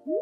Good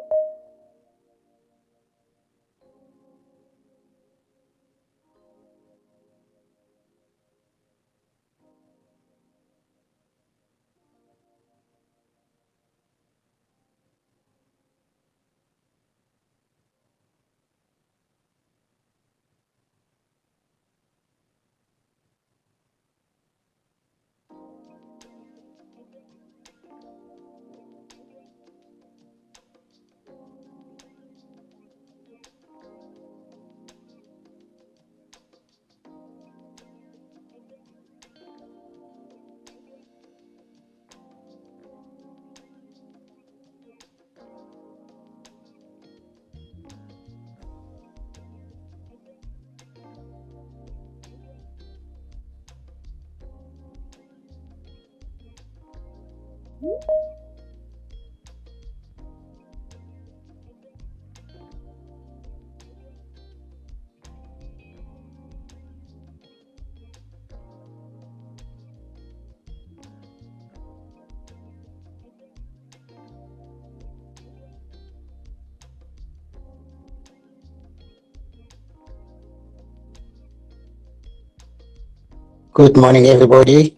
morning, everybody.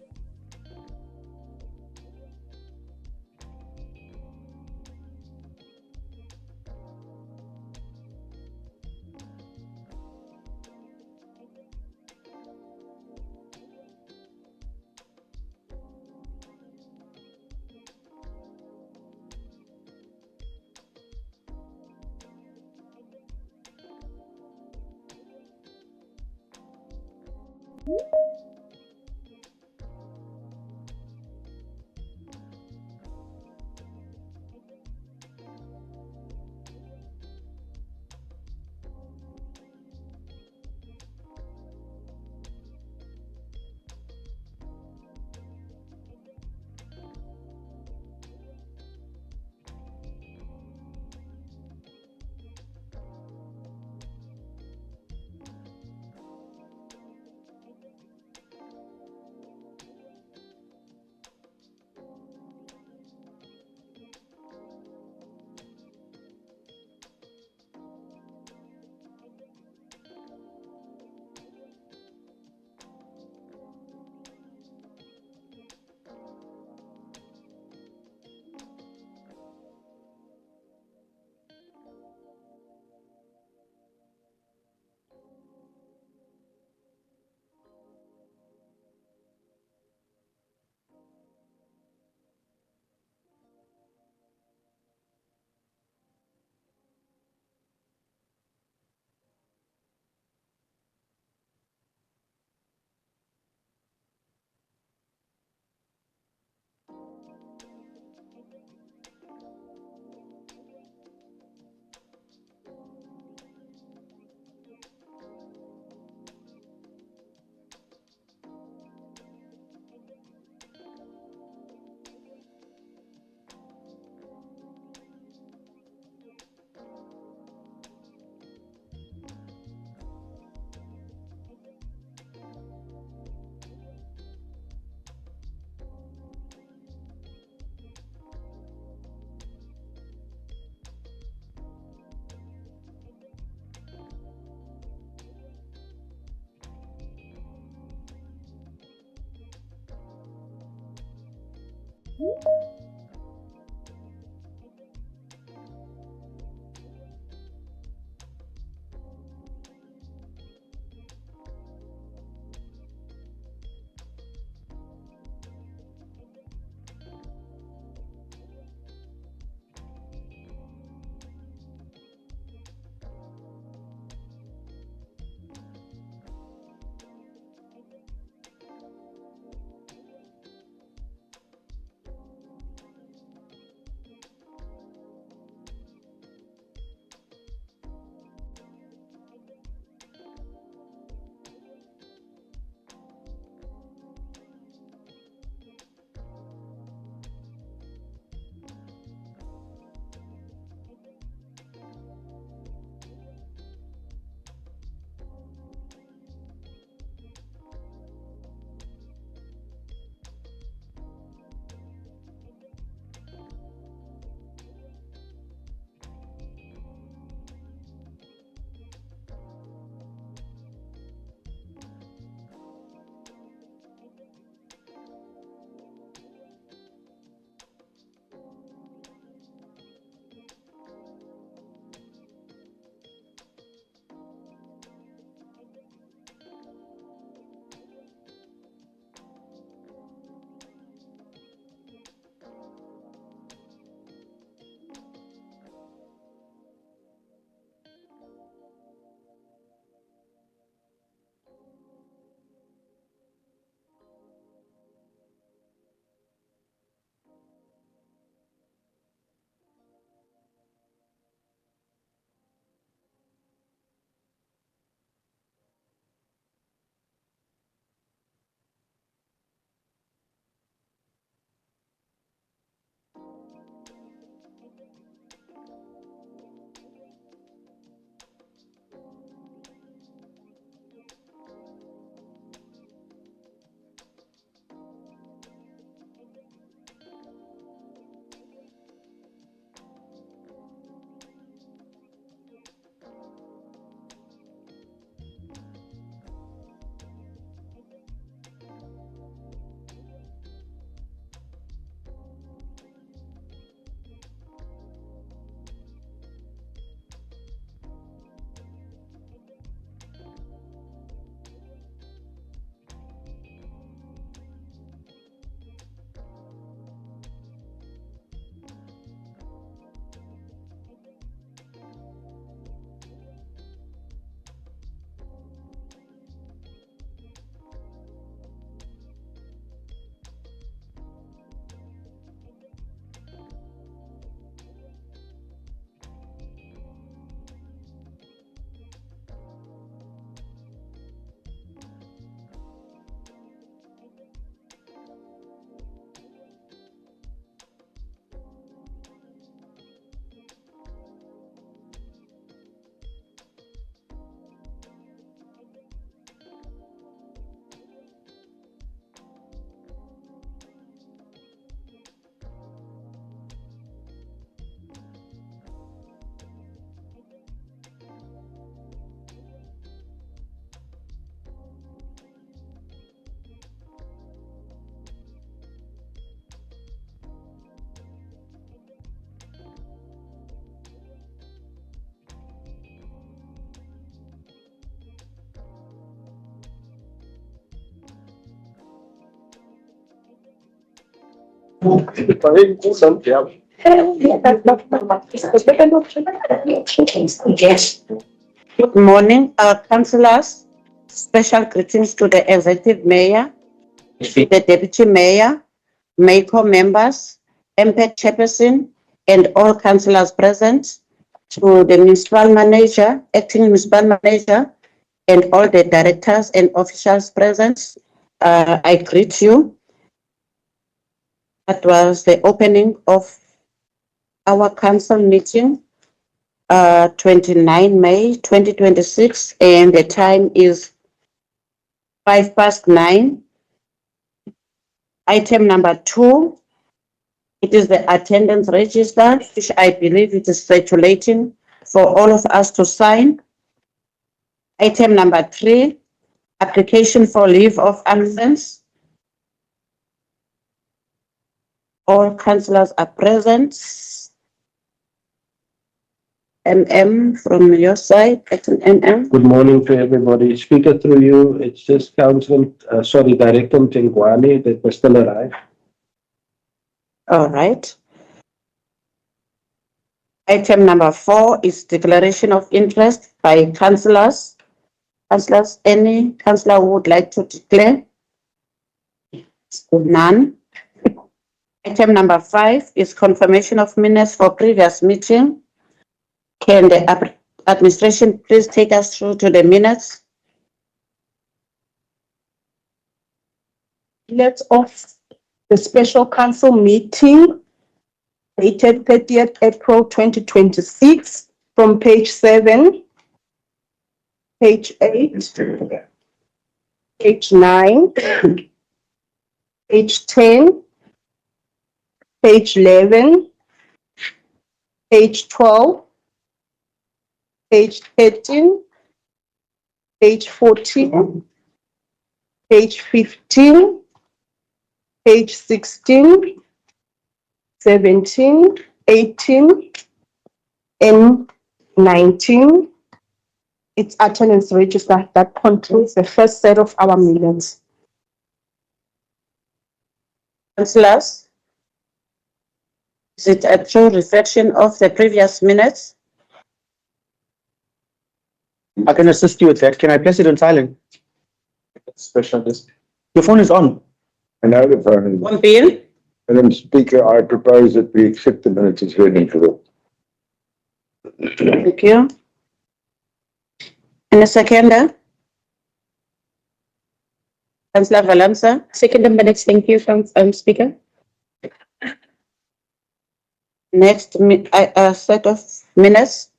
Yes. Good morning, councillors. Special greetings to the executive mayor, to the deputy mayor, MACO members, MPET chairperson, and all councillors present, to the municipal manager, acting municipal manager, and all the directors and officials present. I greet you. That was the opening of our council meeting, 29 May 2026, and the time is 9:05. Item number 2, it is the attendance register, which I believe it is circulating for all of us to sign. Item number 3, application for leave of absence. All councillors are present. MM from your side, MM. Good morning to everybody. Speaker through you, it's just Director Mtengwane that was still arrived. All right. Item number 4 is declaration of interest by councillors. Councillors, any councillor who would like to declare? None. Item number 5 is confirmation of minutes for previous meeting. Can the administration please take us through to the minutes? Minutes of the special council meeting dated 30th April 2026 from page 7, page 8, page 9, page 10, page 11, page 12, page 13, page 14, page 15, page 16, 17, 18, and 19. It's attendance register that concludes the first set of our minutes. Councillors, is it a true reflection of the previous minutes? I can assist you with that. Can I place it on silent? Specialist. Your phone is on. I know the phone is. One bill? Madam Speaker, I propose that we accept the minutes as read into law. Thank you. And a seconder? Councillor Valenza? Second the minutes. Thank you, Speaker. Next set of minutes.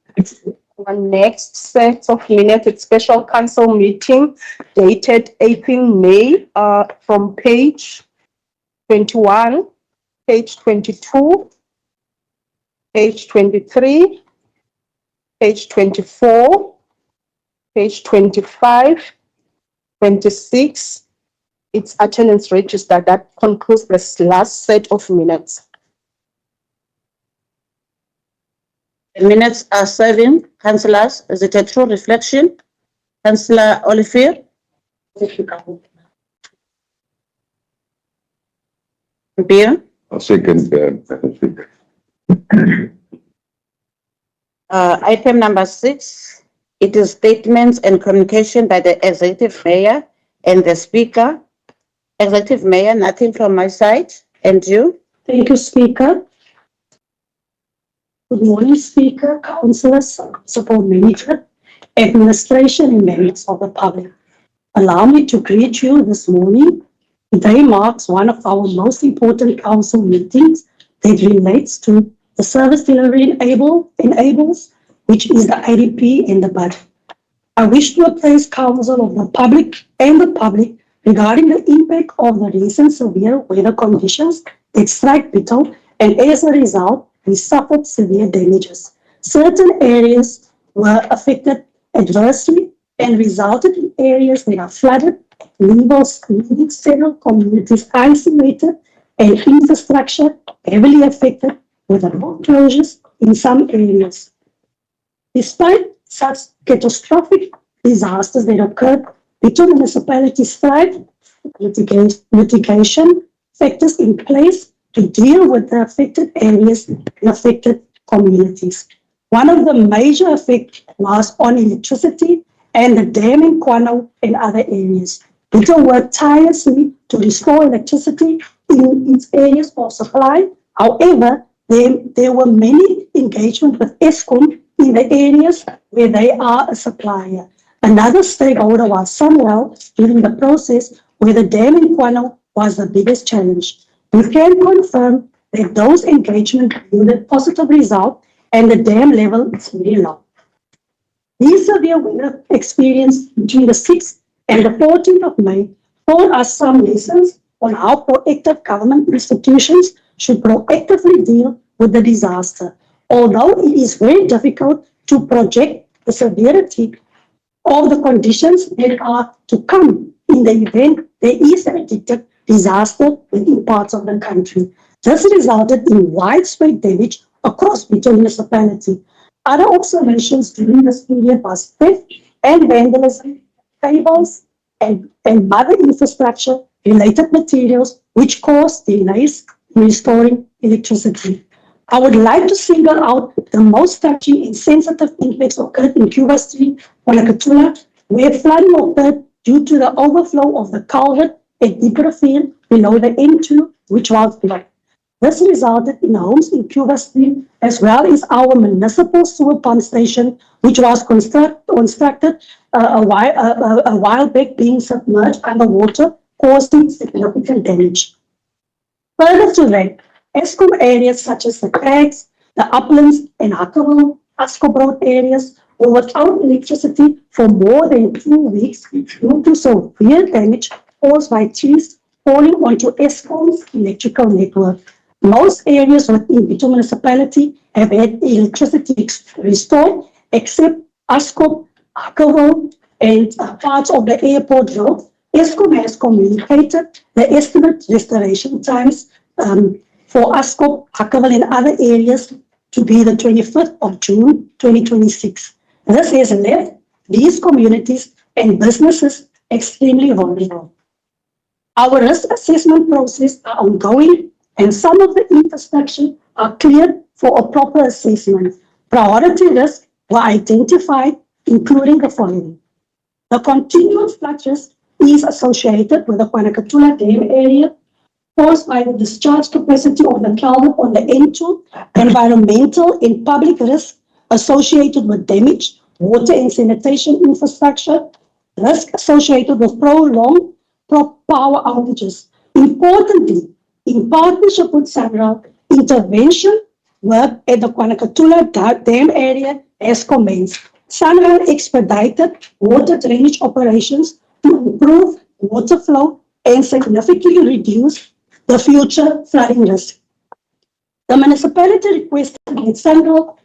Our next set of minutes, it's special council meeting dated 18 May from page 21, page 22, page 23, page 24, page 25, 26. It's attendance register that concludes this last set of minutes. The minutes are serving. Councillors, is it a true reflection? Councillor Olivier? Bill? I'll second, Madam Speaker. Item number 6, it is statements and communication by the executive mayor and the speaker. Executive mayor, nothing from my side. And you? Thank you, Speaker. Good morning, Speaker, councillors, support manager, administration, and members of the public. Allow me to greet you this morning. Today marks one of our most important council meetings that relates to the service delivery enables, which is the IDP and the budget. I wish to apprise council of the public regarding the impact of the recent severe weather conditions that struck Bitou, and as a result, we suffered severe damages. Certain areas were affected adversely and resulted in areas that are flooded, leaving several communities isolated and infrastructure heavily affected with road closures in some areas. Despite such catastrophic disasters that occurred, Bitou municipality thrived, mitigation factors in place to deal with the affected areas and affected communities. One of the major effects was on electricity and the dam in Kwano and other areas. Bitou worked tirelessly to restore electricity in its areas of supply. However, there were many engagements with Eskom in the areas where they are a supplier. Another stakeholder was Sunwell during the process where the dam in Kwano was the biggest challenge. We can confirm that those engagements yielded positive results and the dam level is very low. These severe weather experience between the 6th and the 14th of May taught us some lessons on how proactive government institutions should proactively deal with the disaster. Although it is very difficult to project the severity of the conditions that are to come in the event there is a predicted disaster within parts of the country. This resulted in widespread damage across Bitou municipality. Other observations during this period was theft and vandalism, cables and other infrastructure related materials which caused delays in restoring electricity. I would like to single out the most touching and sensitive impacts occurred in Cuba Street, Wanakatula, where flooding occurred due to the overflow of the culvert at deeper field below the N2, which was blocked. This resulted in homes in Cuba Street, as well as our municipal sewer pump station, which was constructed a while back, being submerged underwater, causing significant damage. Further to that, Eskom areas such as the Crags, the Uplands, and Hakkaville, Ascobroad areas were without electricity for more than 2 weeks due to severe damage caused by trees falling onto Eskom's electrical network. Most areas within Bitou municipality have had electricity restored, except Ascop, Hakkaville, and parts of the airport road. Eskom has communicated the estimate restoration times for Ascop, Hakkaville, and other areas to be the 25th of June 2026. This has left these communities and businesses extremely vulnerable. Our risk assessment process are ongoing and some of the infrastructure are cleared for a proper assessment. Priority risks were identified, including the following. The continuous flood risk is associated with the Wanakatula Dam area, caused by the discharge capacity of the culvert on the N2, environmental and public risk associated with damaged water and sanitation infrastructure, risk associated with prolonged power outages. Importantly, in partnership with Sunwell, intervention work at the Wanakatula Dam area has commenced. Sunwell expedited water drainage operations to improve water flow and significantly reduce the future flooding risk. The municipality requested that Sunwell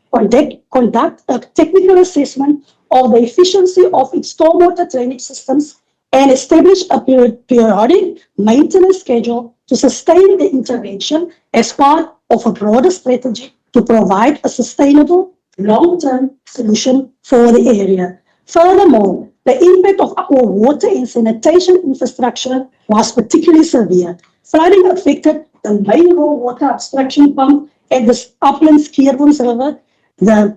conduct a technical assessment of the efficiency of its stormwater drainage systems and establish a periodic maintenance schedule to sustain the intervention as part of a broader strategy to provide a sustainable long-term solution for the area. Furthermore, the impact of our water and sanitation infrastructure was particularly severe. Flooding affected the main raw water abstraction pump at the Uplands Kierwons River, the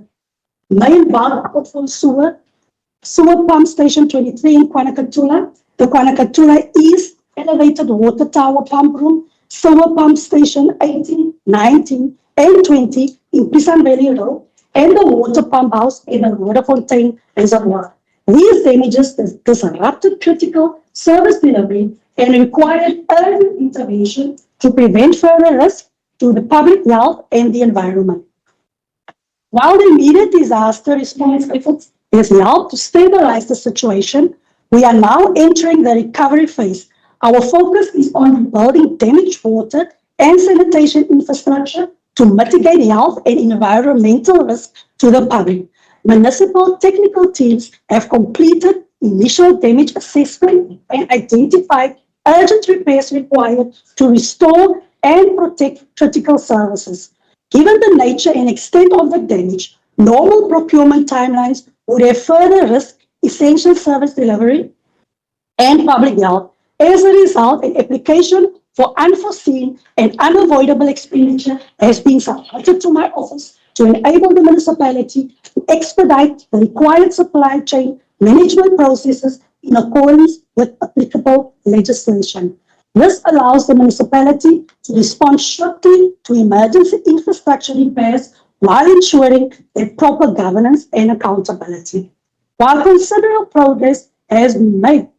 main bulk outflow sewer pump station 23 in Wanakatula, the Wanakatula East elevated water tower pump room, sewer pump station 18, 19, and 20 in Pisan Valley Road, and the water pump house in the Rodefontein Reservoir. These damages disrupted critical service delivery and required urgent intervention to prevent further risk to the public health and the environment. While the immediate disaster response efforts has helped to stabilize the situation, we are now entering the recovery phase. Our focus is on rebuilding damaged water and sanitation infrastructure to mitigate health and environmental risk to the public. Municipal technical teams have completed initial damage assessment and identified urgent repairs required to restore and protect critical services. Given the nature and extent of the damage, normal procurement timelines would have further risked essential service delivery and public health. As a result, an application for unforeseen and unavoidable expenditure has been submitted to my office to enable the municipality to expedite the required supply chain management processes in accordance with applicable legislation. This allows the municipality to respond swiftly to emergency infrastructure repairs while ensuring their proper governance and accountability. While considerable progress has been made,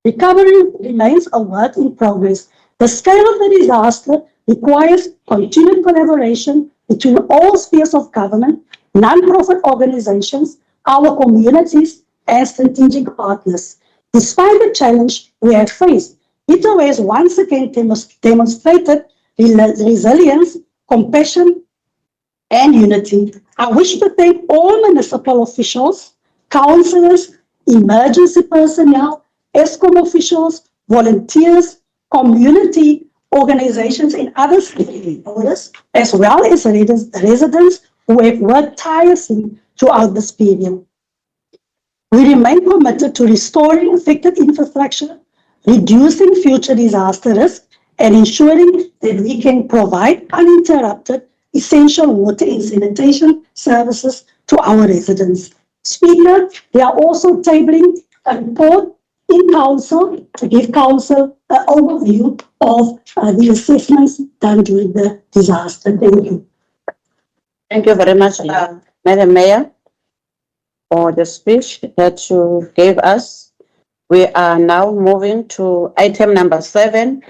recovery remains a work in progress. The scale of the disaster requires continued collaboration between all spheres of government, non-profit organizations, our communities, and strategic partners. Despite the challenge we have faced, Bitou has once again demonstrated resilience, compassion, and unity. I wish to thank all municipal officials, councillors, emergency personnel, ESCOM officials, volunteers, community organizations, and other stakeholders, as well as residents who have worked tirelessly throughout this period. We remain committed to restoring affected infrastructure, reducing future disaster risk, and ensuring that we can provide uninterrupted essential water and sanitation services to our residents. Speaker, they are also tabling a report in council to give council an overview of the assessments done during the disaster. Thank you. Thank you very much, Madam Mayor, for the speech that you gave us. We are now moving to item number 7,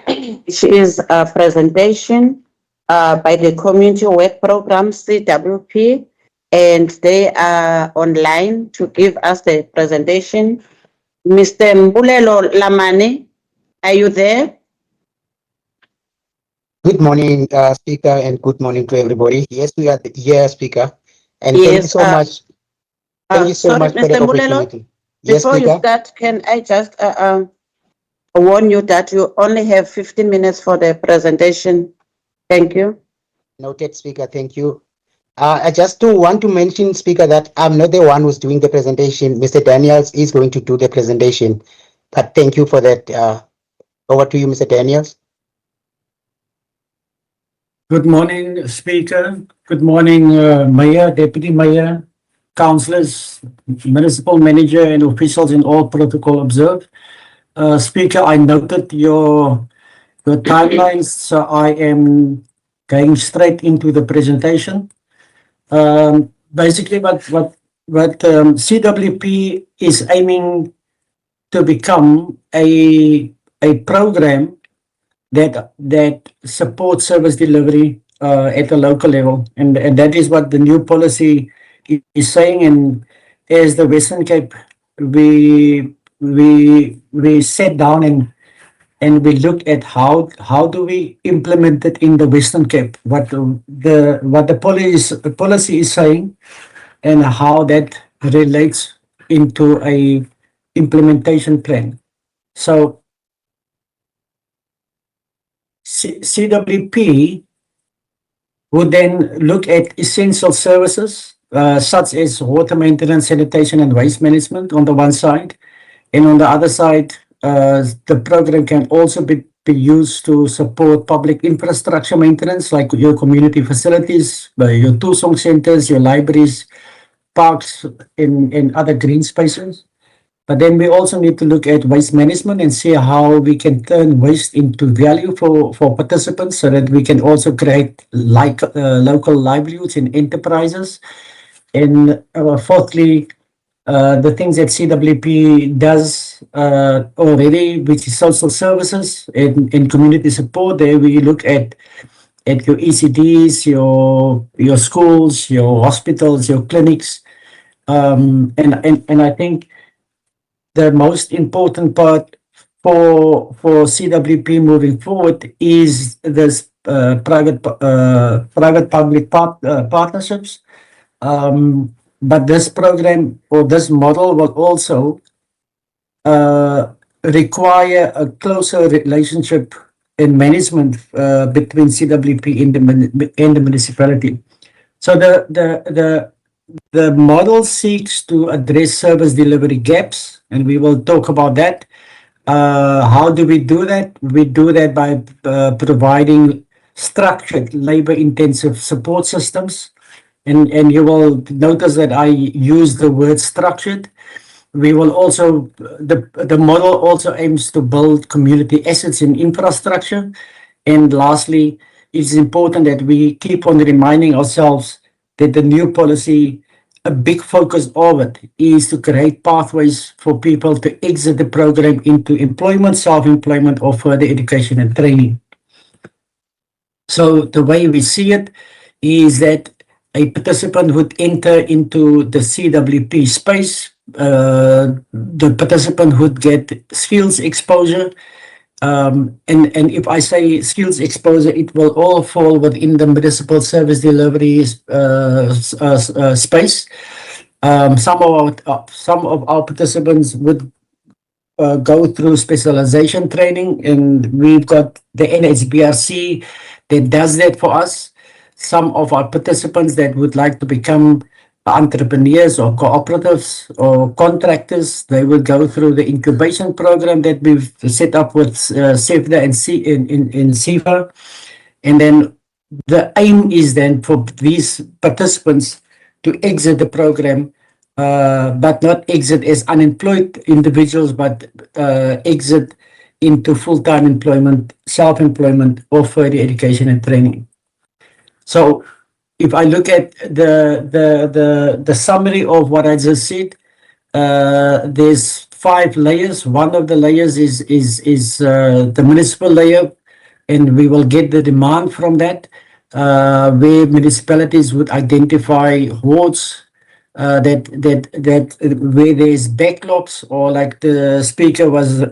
which is a presentation by the Community Work Program, CWP, and they are online to give us the presentation. Mr. Mbulelo Lamani, are you there? Good morning, Speaker, and good morning to everybody. Yes, we are here, Speaker. And thank you Yes, so much. Thank you so sorry, much for Mr. the Mbulelo, opportunity. Yes, before you Speaker. start, can I just warn you that you only have 15 minutes for the presentation? Thank you. Noted, Speaker. Thank you. I just do want to mention, Speaker, that I'm not the one who's doing the presentation. Mr. Daniels is going to do the presentation. But thank you for that. Over to you, Mr. Daniels. Good morning, Speaker. Good morning, Mayor, Deputy Mayor, councillors, municipal manager, and officials in all protocol observed. Speaker, I noted your timelines, so I am going straight into the presentation. Basically, what CWP is aiming to become a program that supports service delivery at a local level, and that is what the new policy is saying. And as the Western Cape, we sat down and we looked at how do we implement it in the Western Cape, what the policy is saying, and how that relates into a implementation plan. So CWP would then look at essential services such as water maintenance, sanitation, and waste management on the one side, and on the other side, the program can also be used to support public infrastructure maintenance, like your community facilities, your Tusong centers, your libraries, parks, and other green spaces. But then we also need to look at waste management and see how we can turn waste into value for participants, so that we can also create local livelihoods and enterprises. And fourthly, the things that CWP does already, which is social services and community support. There we look at your ECDs, your schools, your hospitals, your clinics, and I think the most important part for CWP moving forward is this private-public partnerships. But this program or this model will also require a closer relationship in management between CWP and the municipality. So the model seeks to address service delivery gaps, and we will talk about that. How do we do that? We do that by providing structured labor-intensive support systems. And you will notice that I use the word structured. We will also, the model also aims to build community assets in infrastructure. And lastly, it's important that we keep on reminding ourselves that the new policy, a big focus of it is to create pathways for people to exit the program into employment, self-employment, or further education and training. So the way we see it is that a participant would enter into the CWP space. The participant would get skills exposure. And if I say skills exposure, it will all fall within the municipal service delivery space. Some of our participants would go through specialization training, and we've got the NHBRC that does that for us. Some of our participants that would like to become entrepreneurs or cooperatives or contractors, they will go through the incubation program that we've set up with SEFDA and SEFA. And then the aim is then for these participants to exit the program, but not exit as unemployed individuals, but exit into full-time employment, self-employment, or further education and training. So if I look at the summary of what I just said, there's 5 layers. One of the layers is the municipal layer, and we will get the demand from that, where municipalities would identify wards that where there's backlogs, or like the speaker was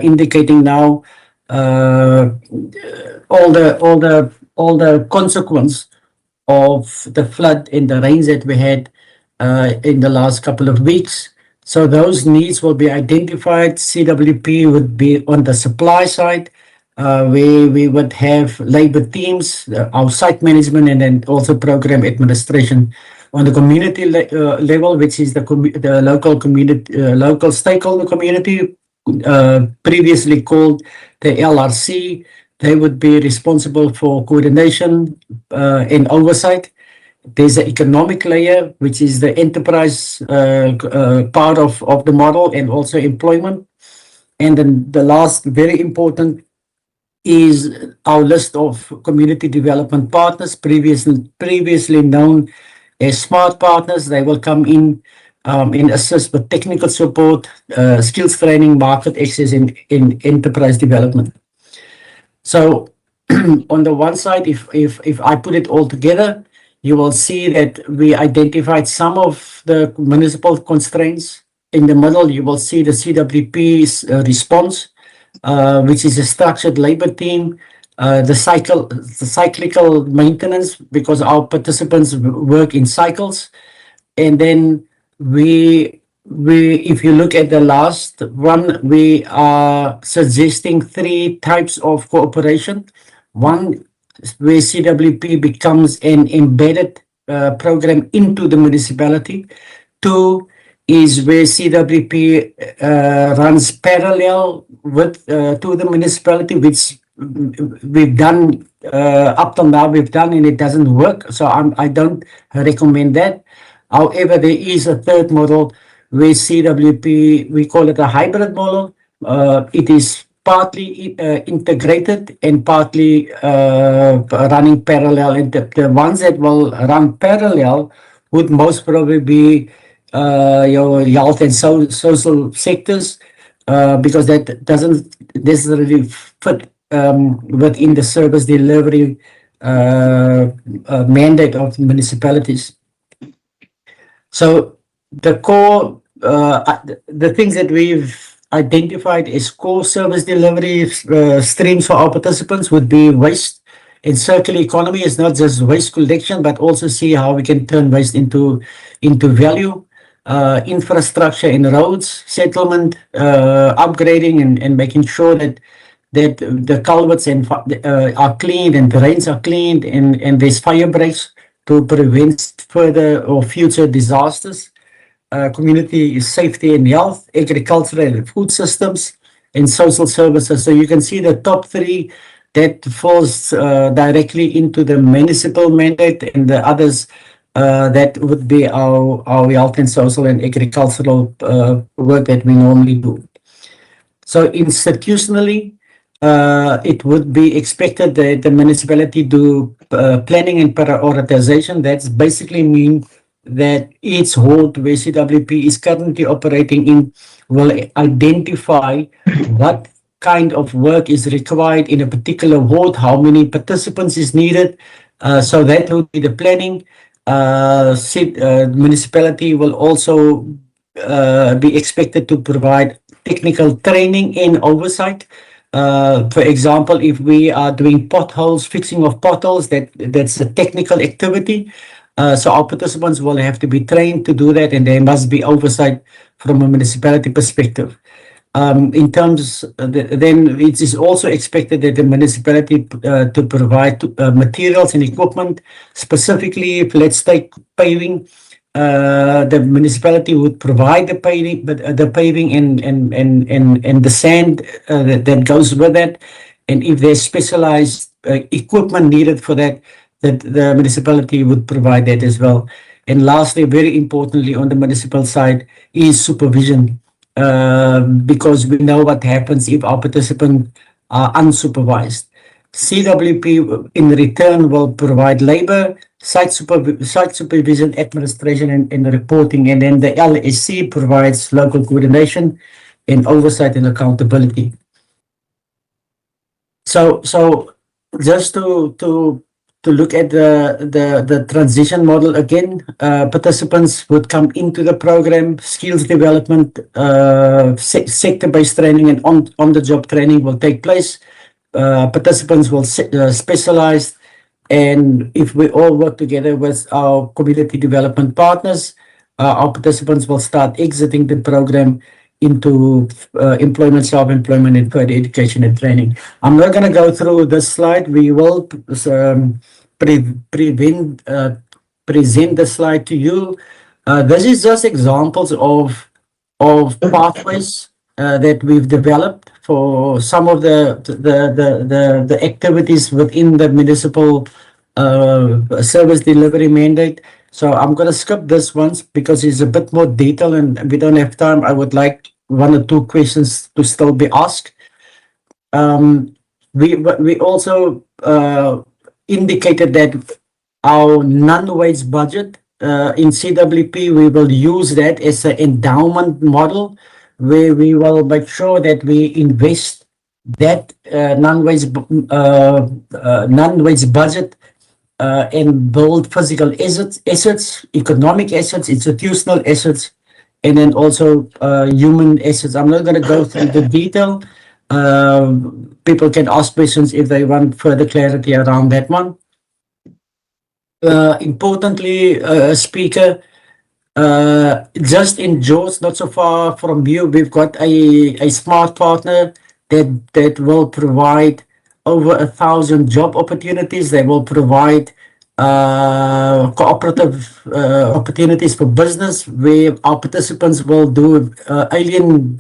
indicating now, all the consequence of the flood and the rains that we had in the last couple of weeks. So those needs will be identified. CWP would be on the supply side, where we would have labor teams, our site management, and then also program administration. On the community level, which is the local community, local stakeholder community, previously called the LRC, they would be responsible for coordination and oversight. There's an economic layer, which is the enterprise part of the model, and also employment. And then the last, very important, is our list of community development partners, previously known as SMART partners. They will come in and assist with technical support, skills training, market access, and enterprise development. So on the one side, if I put it all together, you will see that we identified some of the municipal constraints. In the middle, you will see the CWP's response, which is a structured labor team, the cyclical maintenance, because our participants work in cycles. And then if you look at the last one, we are suggesting 3 types of cooperation. One, where CWP becomes an embedded program into the municipality. 2 is where CWP runs parallel with to the municipality, which we've done up till now, and it doesn't work. So I don't recommend that. However, there is a third model where CWP, we call it a hybrid model. It is partly integrated and partly running parallel. And the ones that will run parallel would most probably be your health and social sectors, because that doesn't necessarily fit within the service delivery mandate of municipalities. So the core, the things that we've identified as core service delivery streams for our participants would be waste and circular economy. Is not just waste collection, but also see how we can turn waste into value. Infrastructure in roads, settlement, upgrading, and making sure that the culverts are cleaned and the drains are cleaned, and there's fire breaks to prevent further or future disasters. Community safety and health, agricultural and food systems, and social services. So you can see the top three that falls directly into the municipal mandate, and the others that would be our health and social and agricultural work that we normally do. So institutionally, it would be expected that the municipality do planning and prioritization. That's basically mean that each ward where CWP is currently operating in will identify what kind of work is required in a particular ward, how many participants is needed. So that would be the planning. Municipality will also be expected to provide technical training and oversight. For example, if we are doing potholes, fixing of potholes, that's a technical activity. So our participants will have to be trained to do that, and there must be oversight from a municipality perspective. In terms, then it is also expected that the municipality to provide materials and equipment. Specifically, if let's take paving, the municipality would provide the paving, but the paving and the sand that goes with that. And if there's specialized equipment needed for that, that the municipality would provide that as well. And lastly, very importantly, on the municipal side is supervision, because we know what happens if our participants are unsupervised. CWP in return will provide labor, site supervision, administration, and reporting, and then the LSC provides local coordination and oversight and accountability. So just to look at the transition model again, participants would come into the program, skills development, sector-based training, and on-the-job training will take place. Participants will specialize, and if we all work together with our community development partners, our participants will start exiting the program into employment, self-employment, and further education and training. I'm not going to go through this slide. We will present the slide to you. This is just examples of pathways that we've developed for some of the activities within the municipal service delivery mandate. So I'm going to skip this one because it's a bit more detail and we don't have time. I would like one or two questions to still be asked. We also indicated that our non-wage budget in CWP, we will use that as an endowment model where we will make sure that we invest that non-wage budget and build physical assets, economic assets, institutional assets, and then also human assets. I'm not going to go through the detail. People can ask questions if they want further clarity around that one. Importantly, Speaker, just in George, not so far from you, we've got a smart partner that will provide over 1,000 job opportunities. They will provide cooperative opportunities for business where our participants will do alien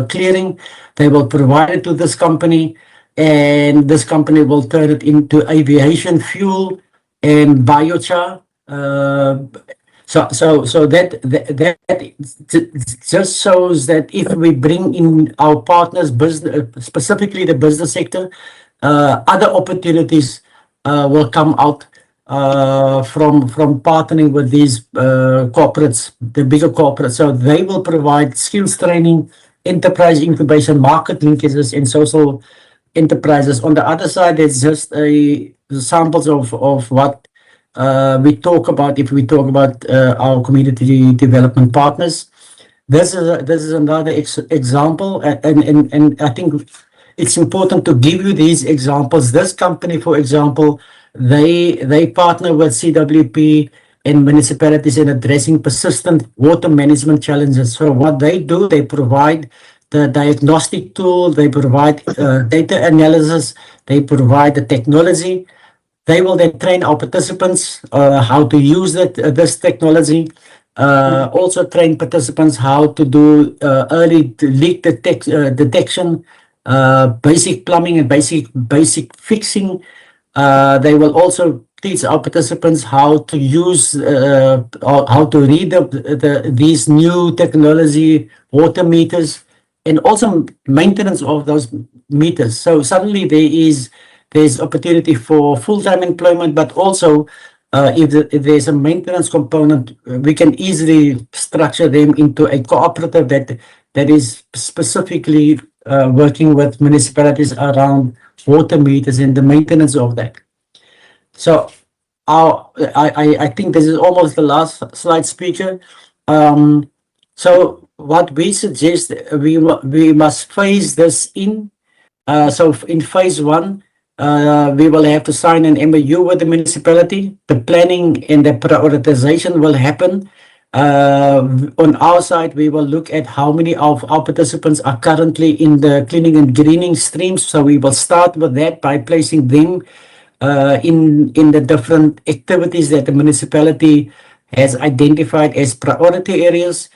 clearing. They will provide it to this company, and this company will turn it into aviation fuel and biochar. So that just shows that if we bring in our partners, business, specifically the business sector, other opportunities will come out from partnering with these corporates, the bigger corporates. So they will provide skills training, enterprise incubation, market linkages, and social enterprises. On the other side, there's just samples of what we talk about if we talk about our community development partners. This is another example, and I think it's important to give you these examples. This company, for example, they partner with CWP and municipalities in addressing persistent water management challenges. So what they do, they provide the diagnostic tool, they provide data analysis, they provide the technology. They will then train our participants how to use this technology. Also train participants how to do early leak detection, basic plumbing and basic fixing. They will also teach our participants how to use or how to read these new technology water meters and also maintenance of those meters. So suddenly there's opportunity for full-time employment, but also if there's a maintenance component, we can easily structure them into a cooperative that is specifically working with municipalities around water meters and the maintenance of that. So I think this is almost the last slide, speaker. So what we suggest, we must phase this in. So in phase one, we will have to sign an MOU with the municipality. The planning and the prioritization will happen. On our side, we will look at how many of our participants are currently in the cleaning and greening streams. So we will start with that by placing them in the different activities that the municipality has identified as priority areas.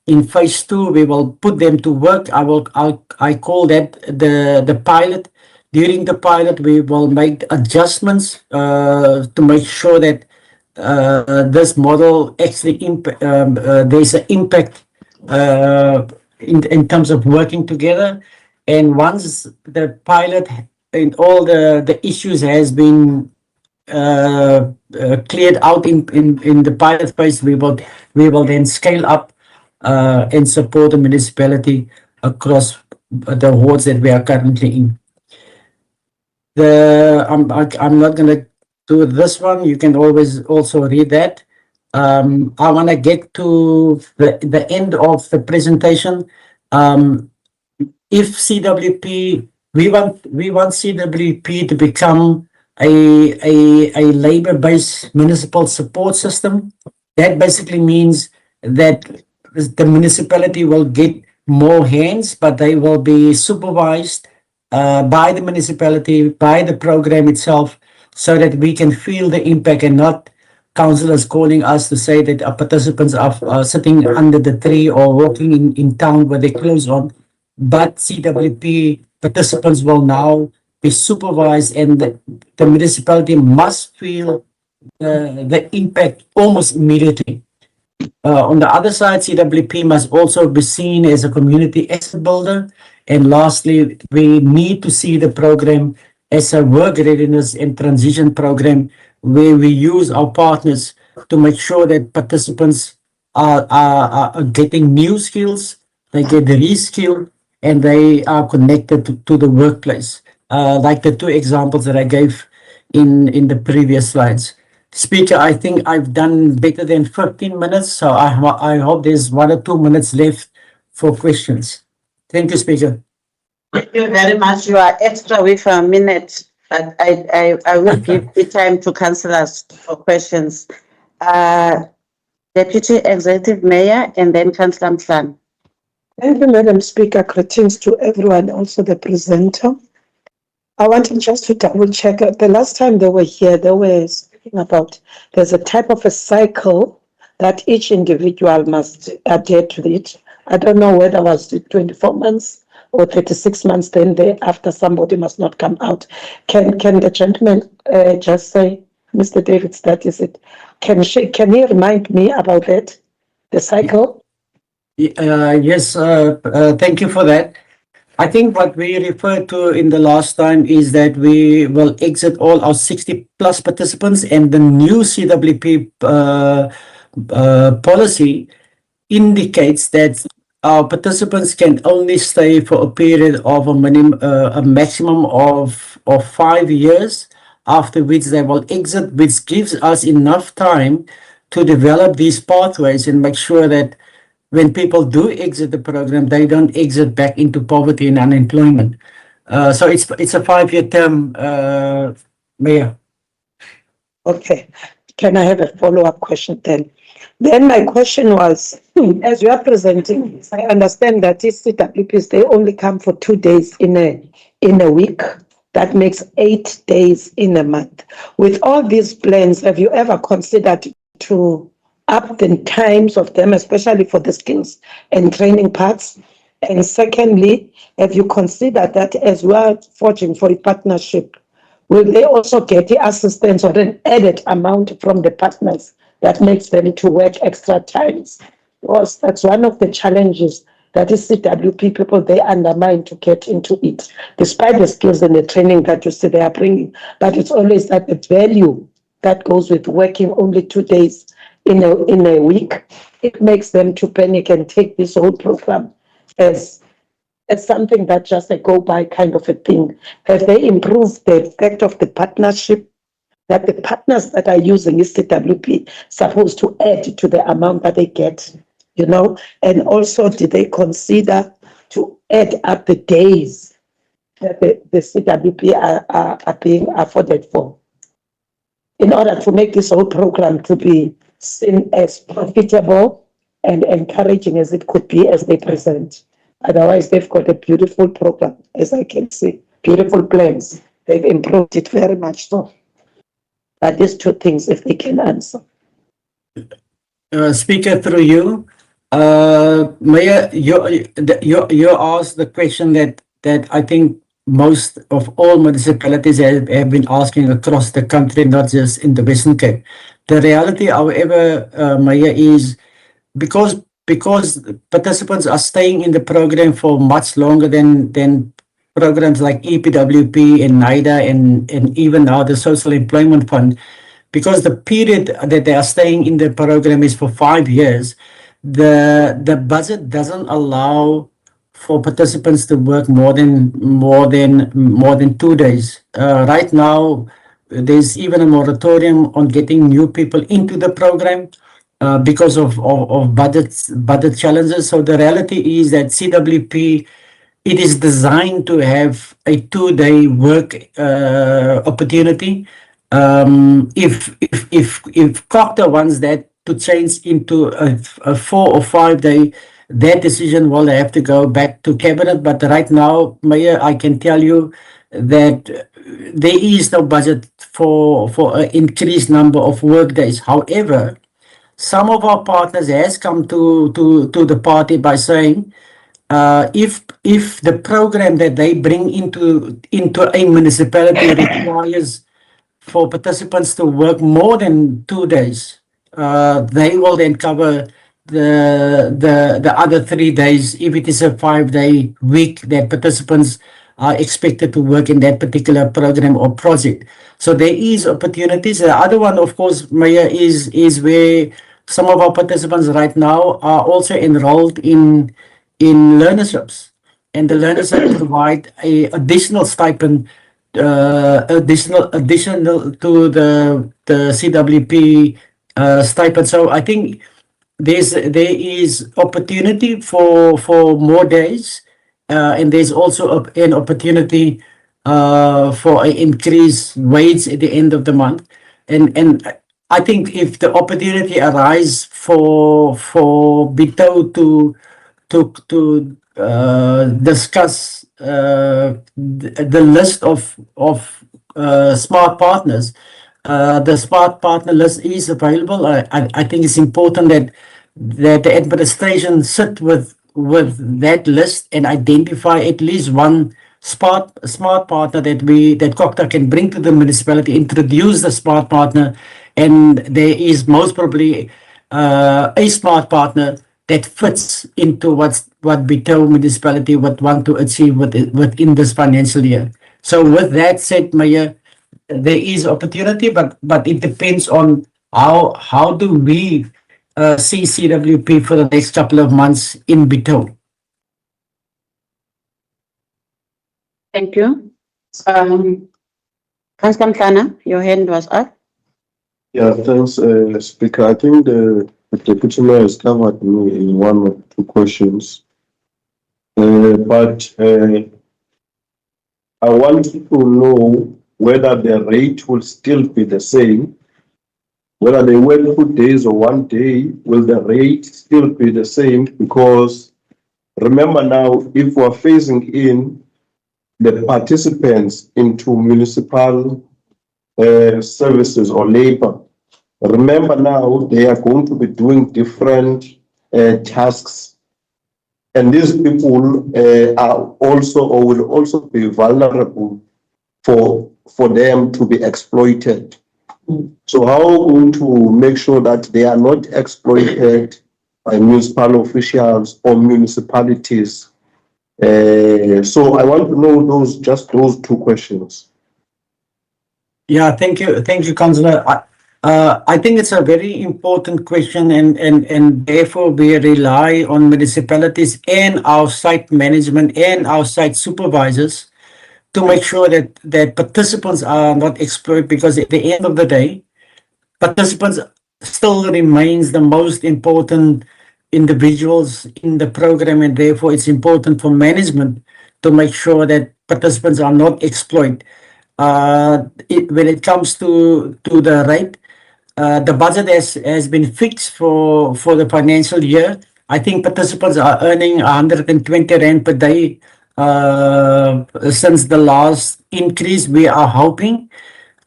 In phase two, we will put them to work. I call that the pilot. During the pilot, we will make adjustments to make sure that this model actually there's an impact in terms of working together. And once the pilot and all the issues has been cleared out in the pilot phase, we will then scale up and support the municipality across the wards that we are currently in. I'm not going to do this one. You can always also read that. I want to get to the end of the presentation. If CWP, we want CWP to become a labor-based municipal support system. That basically means that the municipality will get more hands, but they will be supervised by the municipality, by the program itself, so that we can feel the impact and not councillors calling us to say that our participants are sitting under the tree or walking in town with their clothes on. But CWP participants will now be supervised, and the municipality must feel the impact almost immediately. On the other side, CWP must also be seen as a community asset builder. And lastly, we need to see the program as a work readiness and transition program where we use our partners to make sure that participants are getting new skills, they get reskilled, and they are connected to the workplace. Like the two examples that I gave in the previous slides. Speaker, I think I've done better than 15 minutes, so I hope there's 1 or 2 minutes left for questions. Thank you, Speaker. Thank you very much. You are extra with a minute, but I will give the time to councillors for questions. Deputy Executive Mayor and then Councillor Mhlan. Thank you, Madam Speaker. Greetings to everyone, also the presenter. I wanted just to double check. The last time they were here, they were speaking about there's a type of a cycle that each individual must adhere to it. I don't know whether it was 24 months or 36 months, then after somebody must not come out. Can the gentleman just say, Mr. Davids, that is it. Can he remind me about that, the cycle? Yes, thank you for that. I think what we referred to in the last time is that we will exit all our 60 plus participants, and the new CWP policy indicates that our participants can only stay for a period of a maximum of 5 years, after which they will exit, which gives us enough time to develop these pathways and make sure that when people do exit the program, they don't exit back into poverty and unemployment. So it's a 5-year term, Mayor. Okay. Can I have a follow-up question then? Then my question was, as you are presenting, I understand that these CWPs, they only come for 2 days in a week. That makes 8 days in a month. With all these plans, have you ever considered to up the times of them, especially for the skills and training parts? And secondly, have you considered that as we are forging for a partnership, will they also get the assistance or an added amount from the partners that makes them to work extra times? Because that's one of the challenges that is CWP people, they undermine to get into it, despite the skills and the training that you see they are bringing. But it's always that the value that goes with working only 2 days in a week, it makes them to panic and take this whole program as something that just a go by kind of a thing. Have they improved the effect of the partnership that the partners that are using is CWP supposed to add to the amount that they get, you know? And also, did they consider to add up the days that the CWP are being afforded for, in order to make this whole program to be seen as profitable and encouraging as it could be as they present? Otherwise, they've got a beautiful program, as I can see, beautiful plans. They've improved it very much so. But these two things, if they can answer. Speaker, through you, Mayor, you asked the question that I think most of all municipalities have been asking across the country, not just in the Western Cape. The reality, however, Mayor, is because participants are staying in the program for much longer than programs like EPWP and NIDA and even now the Social Employment Fund, because the period that they are staying in the program is for 5 years, the budget doesn't allow for participants to work more than 2 days. Right now, there's even a moratorium on getting new people into the program because of budget challenges. So the reality is that CWP, it is designed to have a 2-day work opportunity. If Cocta wants that to change into a 4 or 5 day, that decision will have to go back to cabinet. But right now, Mayor, I can tell you that there is no budget for an increased number of work days. However, some of our partners has come to the party by saying, if the program that they bring into a municipality requires for participants to work more than 2 days, they will then cover the other 3 days if it is a 5-day week that participants are expected to work in that particular program or project. So there is opportunities. The other one, of course, Mayor, is where some of our participants right now are also enrolled in learnerships, and the learnerships provide a additional stipend, additional to the CWP stipend. So I think there is opportunity for more days, and there's also an opportunity for an increased wage at the end of the month. And I think if the opportunity arises for Bitou to discuss the list of smart partners, the smart partner list is available. I think it's important that the administration sit with that list and identify at least one smart partner that Cocta can bring to the municipality, introduce the smart partner, and there is most probably a smart partner that fits into what Bitou municipality would want to achieve within this financial year. So with that said, Mayor, there is opportunity, but it depends on how do we see CWP for the next couple of months in Bitou. Thank you. Councillor Mhlana, your hand was up. Yeah, thanks, Speaker. I think the Deputy Mayor has covered me in one or two questions. But I want to know whether the rate will still be the same. Whether they work 2 days or 1 day, will the rate still be the same? Because remember now, if we're phasing in the participants into municipal services or labor, remember now they are going to be doing different tasks, and these people are also or will also be vulnerable for them to be exploited. So how are we going to make sure that they are not exploited by municipal officials or municipalities? So I want to know those two questions. Yeah, thank you, Councillor. I think it's a very important question, and therefore we rely on municipalities and our site management and our site supervisors to make sure that participants are not exploited, because at the end of the day, participants still remains the most important individuals in the program, and therefore it's important for management to make sure that participants are not exploited. When it comes to the rate, the budget has been fixed for the financial year. I think participants are earning 120 rand per day since the last increase. We are hoping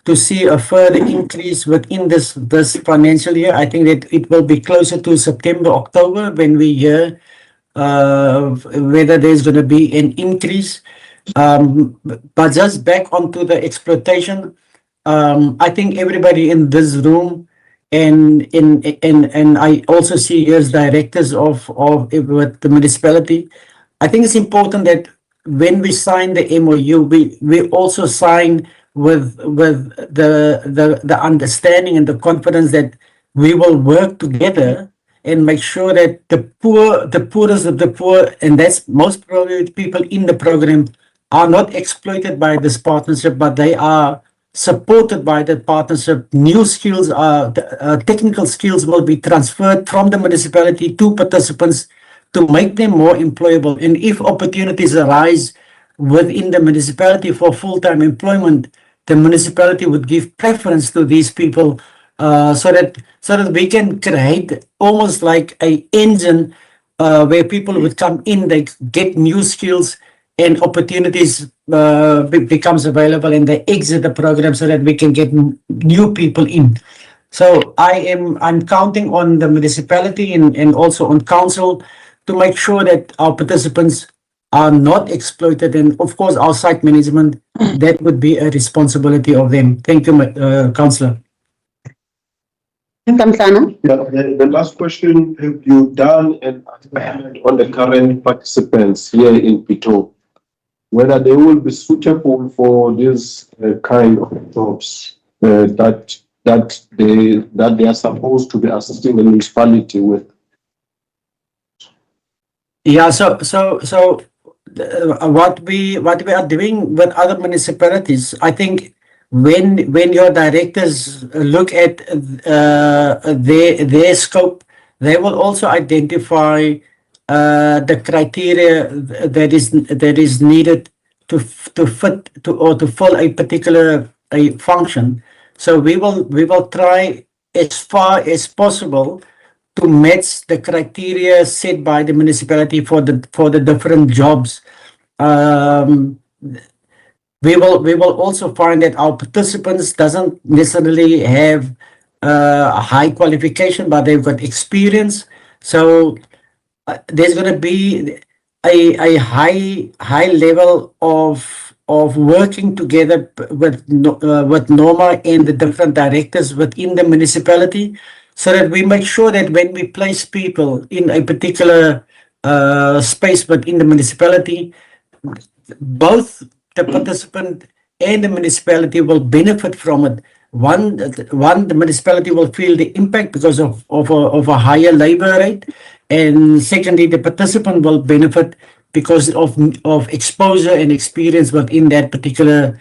to see a further increase within this financial year. I think that it will be closer to September, October when we hear whether there's going to be an increase. But just back onto the exploitation, I think everybody in this room and I also see here as directors of with the municipality. I think it's important that when we sign the MOU, we also sign with the understanding and the confidence that we will work together and make sure that the poorest of the poor, and that's most probably the people in the program, are not exploited by this partnership, but they are supported by the partnership. New skills technical skills will be transferred from the municipality to participants to make them more employable. And if opportunities arise within the municipality for full-time employment, the municipality would give preference to these people, so that we can create almost like a engine where people would come in, they get new skills and opportunities becomes available, and they exit the program so that we can get new people in. So I'm counting on the municipality and also on council to make sure that our participants are not exploited, and of course our site management, that would be a responsibility of them. Thank you, Councillor. Kamhlana? Yeah, the last question, have you done an assessment on the current participants here in Bitou, whether they will be suitable for this kind of jobs that they are supposed to be assisting the municipality with? Yeah, so what we are doing with other municipalities, I think when your directors look at their scope, they will also identify the criteria that is needed to fit or to fill a particular function. So we will try as far as possible to match the criteria set by the municipality for the different jobs. We will also find that our participants doesn't necessarily have a high qualification, but they've got experience. So there's going to be a high level of working together with Norma and the different directors within the municipality, so that we make sure that when we place people in a particular space within the municipality, both the participant and the municipality will benefit from it. One, the municipality will feel the impact because of a higher labor rate, and secondly, the participant will benefit because of exposure and experience within that particular.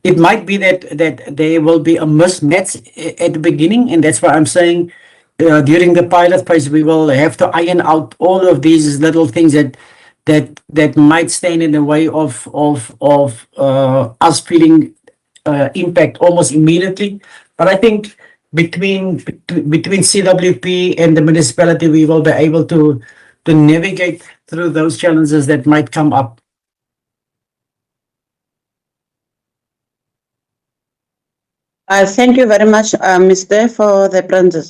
It might be that there will be a mismatch at the beginning, and that's why I'm saying during the pilot phase we will have to iron out all of these little things that might stand in the way of us feeling impact almost immediately. But I think between CWP and the municipality, we will be able to navigate through those challenges that might come up. Thank you very much, Mr. for the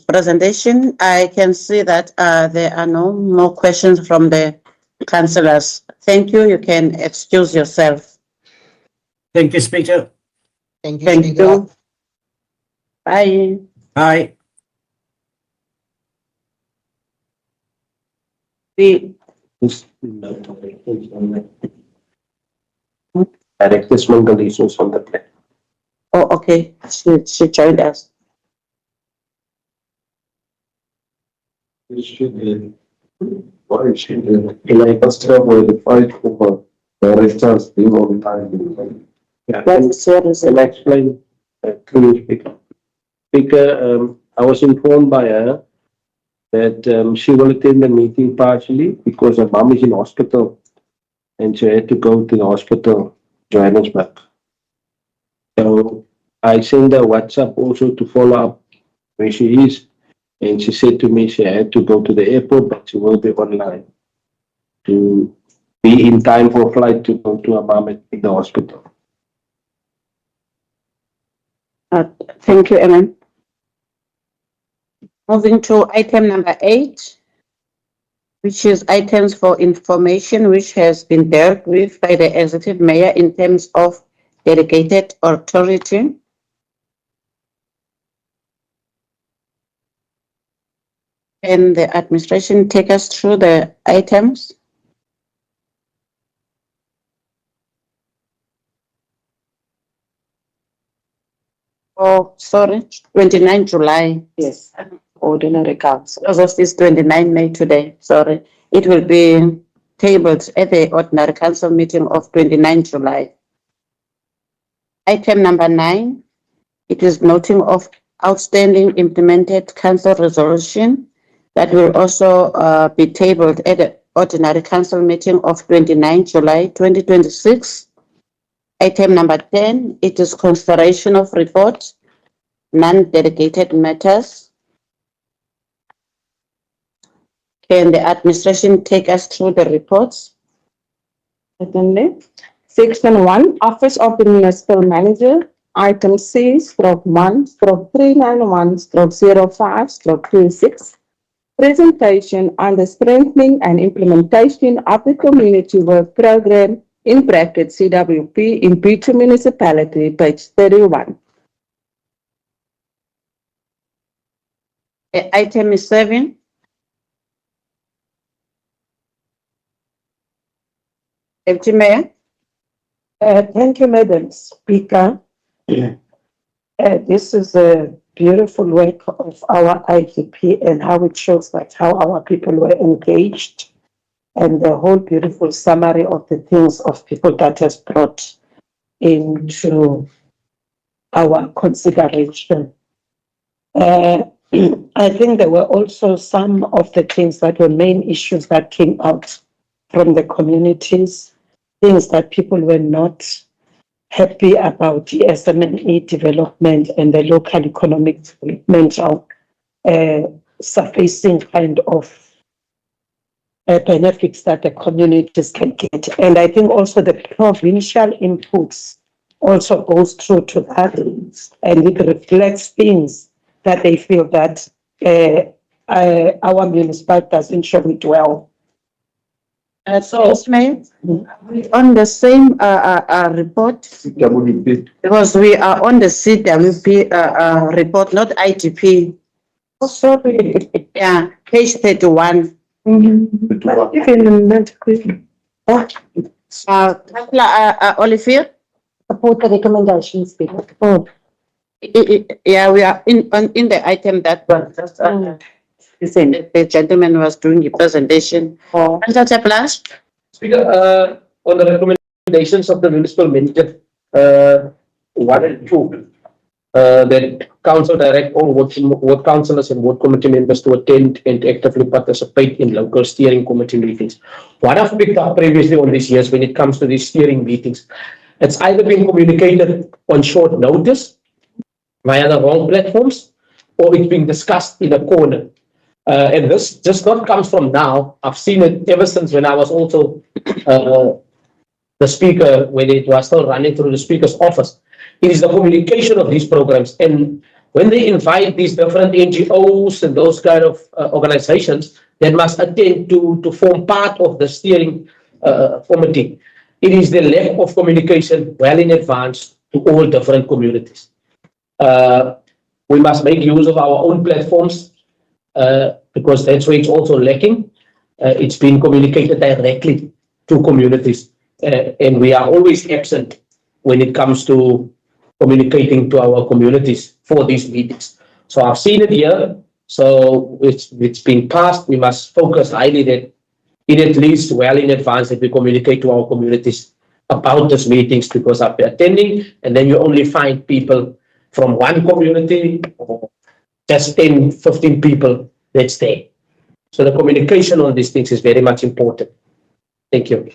presentation. I can see that there are no more questions from the councillors. Thank you. You can excuse yourself. Thank you, Speaker. Thank you, Thank Speaker. you. Bye. Aye. The Directors Mangal is also on the plan. Oh, okay. She joined us. Why is she there? Like, first of all, the fight over directors being on time. Yeah, What is your Can I reason? explain? Clearly, Speaker. Speaker, I was informed by her that she will attend the meeting partially because her mom is in hospital and she had to go to the hospital, Johannesburg. So I sent her WhatsApp also to follow up where she is. And she said to me she had to go to the airport, but she will be online to be in time for flight to go to her mom in the hospital. Thank you, Ellen. Moving to item number 8, which is items for information, which has been dealt with by the executive mayor in terms of delegated authority. Can the administration take us through the items? Oh, sorry, 29 July. Yes, ordinary council. Because it's 29 May today, sorry. It will be tabled at the ordinary council meeting of 29 July. Item number 9, it is noting of outstanding implemented council resolution that will also be tabled at the ordinary council meeting of 29 July 2026. Item number 10, it is consideration of report, non-delegated matters. Can the administration take us through the reports? Certainly. Section 1, Office of the Municipal Manager, Item C, stroke 1, stroke 391, stroke 05, stroke 26. Presentation on the strengthening and implementation of the Community Work Program, in bracket CWP, in Bitou Municipality, page 31. Item 7. Deputy Mayor? Thank you, Madam Speaker. This is a beautiful work of our IGP and how it shows that how our people were engaged and the whole beautiful summary of the things of people that has brought into our consideration. I think there were also some of the things that were main issues that came out from the communities, things that people were not happy about the SME development and the local economic development of surfacing kind of benefits that the communities can get. And I think also the provincial inputs also goes through to that, and it reflects things that they feel that our municipality doesn't show it well. Yes, Mayor. On the same report, because we are on the CWP report, not ITP. Oh, sorry. Yeah, page 31. But even in that, Councillor Olivier? Support the recommendations, Speaker. oh, Yeah, we are in the item that was just, the gentleman was doing the presentation. Councillor Chaplain? Speaker, on the recommendations of the municipal manager, 1 and 2, that council direct all ward councillors and ward committee members to attend and actively participate in local steering committee meetings. What I've picked up previously on these years when it comes to these steering meetings, it's either been communicated on short notice via the wrong platforms, or it's being discussed in a corner. And this just not comes from now. I've seen it ever since when I was also the speaker, when it was still running through the speaker's office. It is the communication of these programs. And when they invite these different NGOs and those kind of organizations that must attend to form part of the steering committee, it is the lack of communication well in advance to all different communities. We must make use of our own platforms because that's where it's also lacking. It's been communicated directly to communities, and we are always absent when it comes to communicating to our communities for these meetings. So I've seen it here. So it's been passed. We must focus highly that in at least well in advance that we communicate to our communities about these meetings, because I've been attending and then you only find people from one community, or just 10, 15 people that stay. So the communication on these things is very much important. Thank you.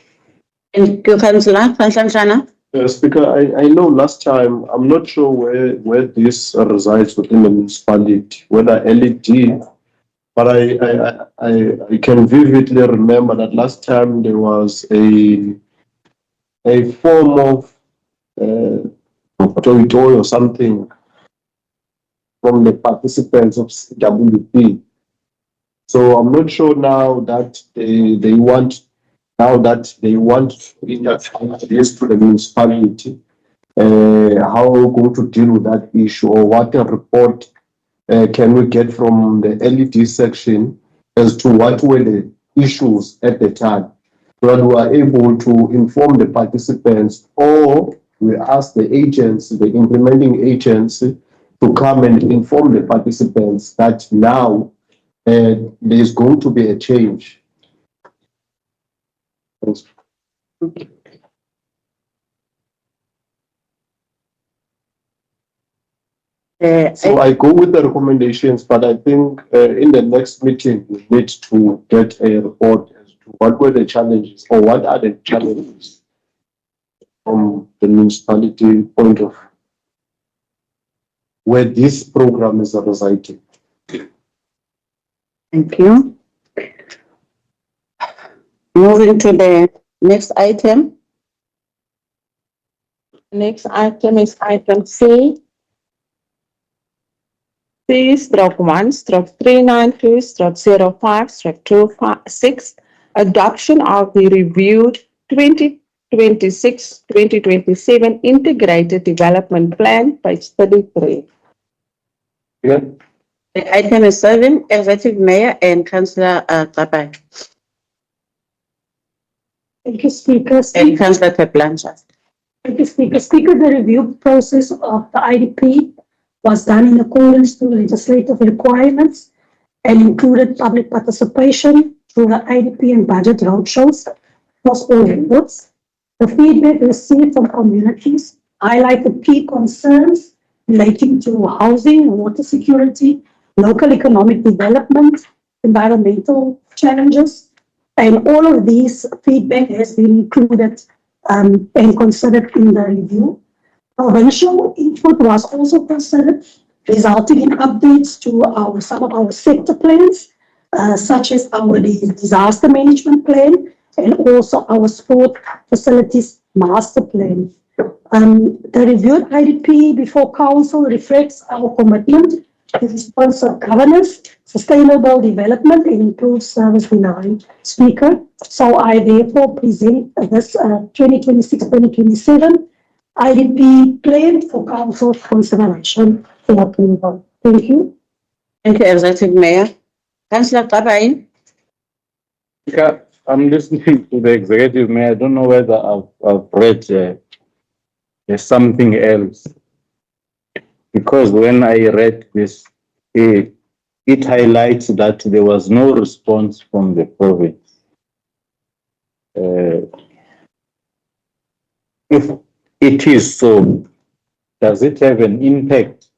Thank you, Councillor. Councillor Mshana. Speaker, I know last time, I'm not sure where this resides within the municipality, whether LED, but I can vividly remember that last time there was a form of toy or something from the participants of CWP. So I'm not sure now that they want to introduce this to the municipality, how we're going to deal with that issue, or what a report can we get from the LED section as to what were the issues at the time, so that we are able to inform the participants, or we ask the agents, the implementing agents, to come and inform the participants that now there's going to be a change. So I go with the recommendations, but I think in the next meeting we need to get a report as to what were the challenges, or what are the challenges from the municipality point of view, where this program is residing. Thank you. Moving to the next item. Next item is item C. C/1/392/05/26, adoption of the reviewed 2026-2027 integrated development plan, page 33. Yeah. The item is 7, Executive Mayor and Councillor Kapai Thank you, Speaker. and Councillor Teplanja. Thank you, Speaker. Speaker, the review process of the IDP was done in accordance to legislative requirements and included public participation through the IDP and budget roadshows across all levels. The feedback received from communities highlighted key concerns relating to housing, water security, local economic development, environmental challenges, and all of these feedback has been included and considered in the review. Provincial input was also considered, resulting in updates to some of our sector plans, such as our disaster management plan and also our sport facilities master plan. The reviewed IDP before council reflects our commitment to responsible governance, sustainable development, and improved service delivery. Speaker, so I therefore present this 2026-2027 IDP plan for council consideration for approval. Thank you. Thank you, Executive Mayor. Councillor Kapai. Yeah, I'm listening to the executive mayor. I don't know whether I've read something else, because when I read this, it highlights that there was no response from the province. If it is so, does it have an impact?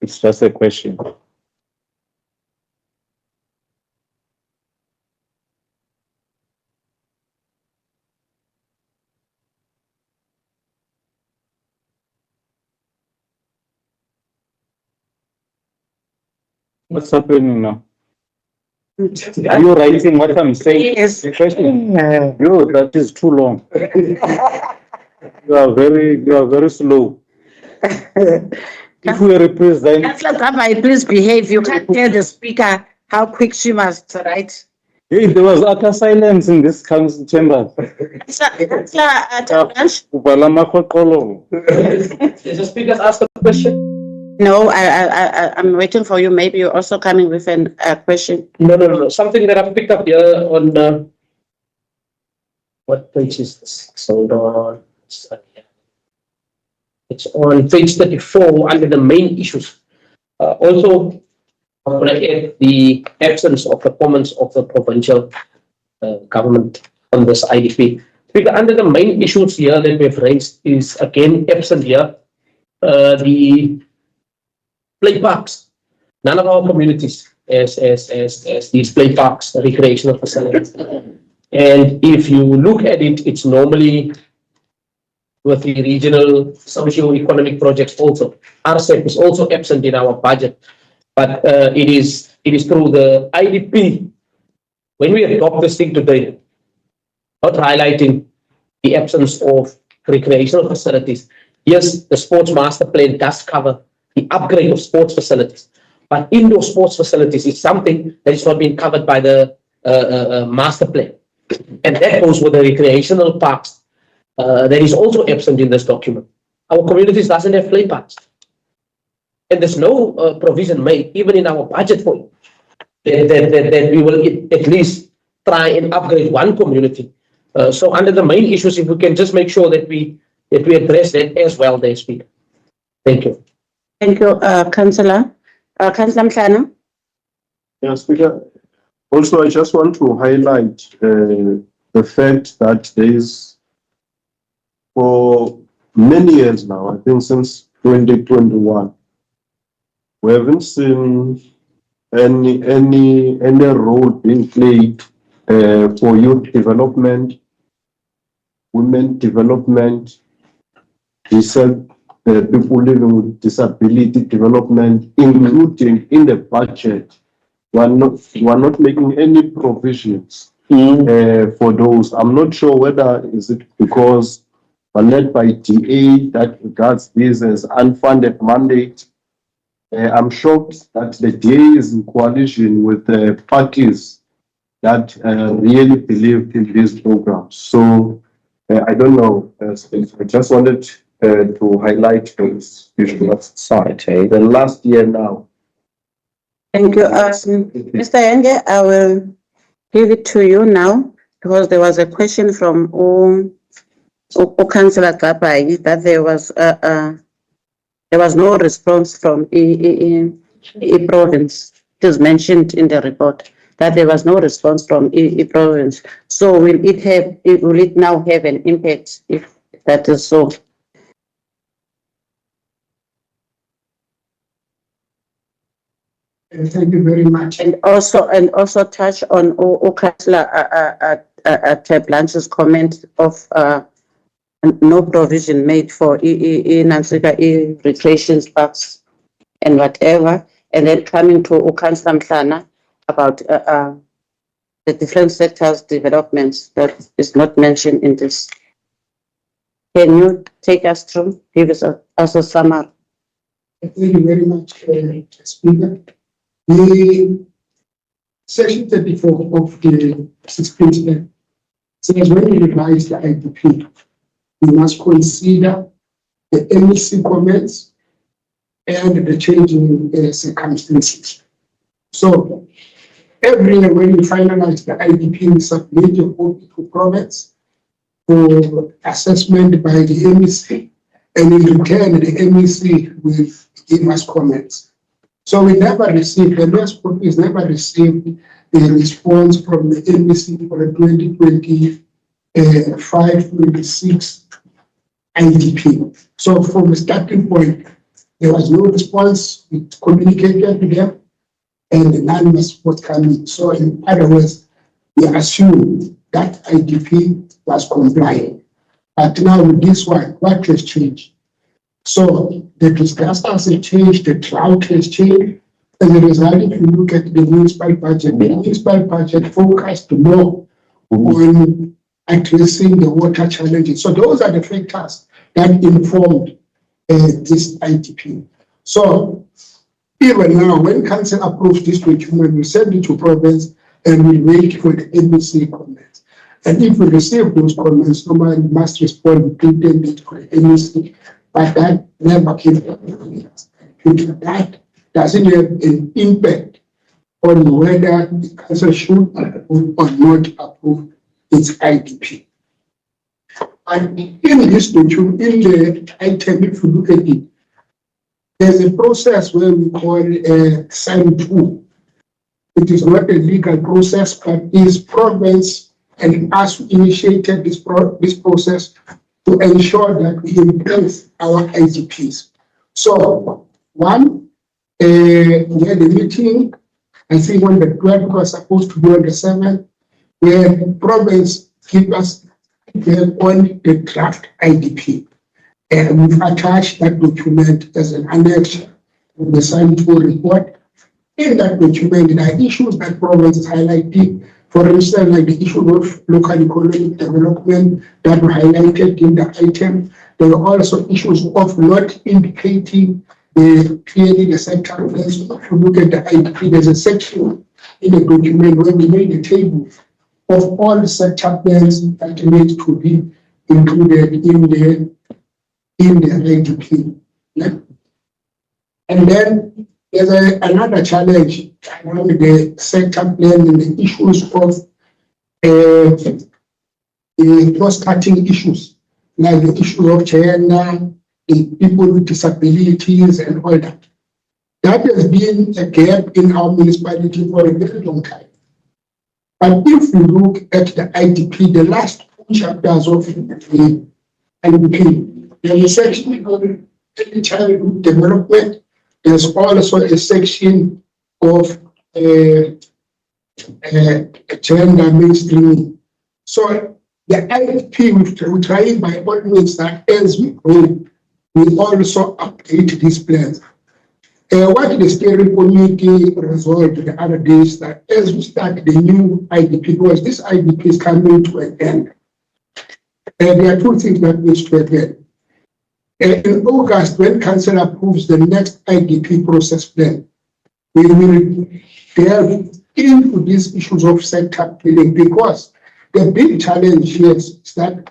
It's just a question. What's happening now? Are you writing what I'm saying? Yes. The question, that is too long. You are very slow. If we represent, Councillor Gabai, please behave. You can't tell the speaker how quick she must write. hey, there was utter silence in this council chamber. Councillor Tabash? Ubala makhoqolo. Is the speakers ask a question? No, I'm waiting for you. Maybe you're also coming with a question. No. Something that I've picked up here on, what page is this? Hold on. It's on page 34 under the main issues. Also, I want to add the absence of performance of the provincial government on this IDP. Because under the main issues here that we've raised is again absent here, the play parks. None of our communities as these play parks, recreational facilities. And if you look at it, it's normally with the regional socio-economic projects also. RCEP is also absent in our budget, but it is through the IDP. When we adopt this thing today, not highlighting the absence of recreational facilities. Yes, the sports master plan does cover the upgrade of sports facilities, but indoor sports facilities is something that is not being covered by the master plan. And that goes with the recreational parks. That is also absent in this document. Our communities doesn't have play parks. And there's no provision made, even in our budget for it, that we will at least try and upgrade one community. So under the main issues, if we can just make sure that we address that as well, there, Speaker. Thank you. Thank you, Councillor. Councillor Mhlana? Yeah, Speaker. Also, I just want to highlight the fact that there is, for many years now, I think since 2021, we haven't seen any role being played for youth development, women development, people living with disability development, including in the budget. We are not making any provisions for those. I'm not sure whether is it because we're led by DA that regards this as unfunded mandate. I'm shocked that the DA is in coalition with the parties that really believe in these programs. So I don't know. I just wanted to highlight those issues. Sorry, the last year now. Thank you. Mr. Yenge, I will give it to you now because there was a question from Councillor Gabai that there was no response from E province. It is mentioned in the report that there was no response from E province. So will it now have an impact if that is so? Thank you very much. And also touch on Councillor Blanche's comment of no provision made for recreation parks and whatever, and then coming to Councillor Mhlana about the different sectors developments that is not mentioned in this. Can you take us through, give us a summary? Thank you very much, Speaker. The section 34 of the 16th plan says when you revise the IDP, you must consider the MEC comments and the changing circumstances. So every year when you finalize the IDP, you submit your copy to province for assessment by the MEC, and in return the MEC will give us comments. So we never received, the last copies never received a response from the MEC for the 2025-26 IDP. So from the starting point, there was no response. We communicated to them, and none was forthcoming. So in other words, we assume that IDP was compliant. But now with this one, what has changed? So the disasters have changed, the drought has changed. As a result, if you look at the municipal budget focused more on addressing the water challenges. So those are the factors that informed this IDP. So even now, when council approves this document, we send it to province and we wait for the NEC comments. And if we receive those comments, normally we must respond within 10 days for the NEC, but that never came from us. That doesn't have an impact on whether the council should approve or not approve its IDP. And in this document, in the item, if you look at it, there's a process where we call sign 2. It is not a legal process, but is province and us initiated this process to ensure that we improve our IDPs. So, one, we had a meeting, I think on the 12th was supposed to be on the 7th, where the province give us on the draft IDP. And we've attached that document as an annex to the signed report. In that document, there are issues that province is highlighting. For instance, like the issue of local economic development that were highlighted in the item. There are also issues of not indicating clearly the sector plans. If you look at the IDP, there's a section in the document where we made a table of all the sector plans that need to be included in the IDP. Yeah? And then there's another challenge around the sector plan and the issues of cross-cutting issues, like the issue of gender, the people with disabilities and all that. That has been a gap in our municipality for a very long time. But if you look at the IDP, the last 2 chapters of the IDP, there's a section on early childhood development. There's also a section of gender mainstreaming. So the IDP, we try by all means that as we grow, we also update these plans. What the steering committee resolved the other day is that as we start the new IDP, because this IDP is coming to an end, there are 2 things that needs to happen. In August, when council approves the next IDP process plan, we will delve into these issues of sector planning, because the big challenge here is that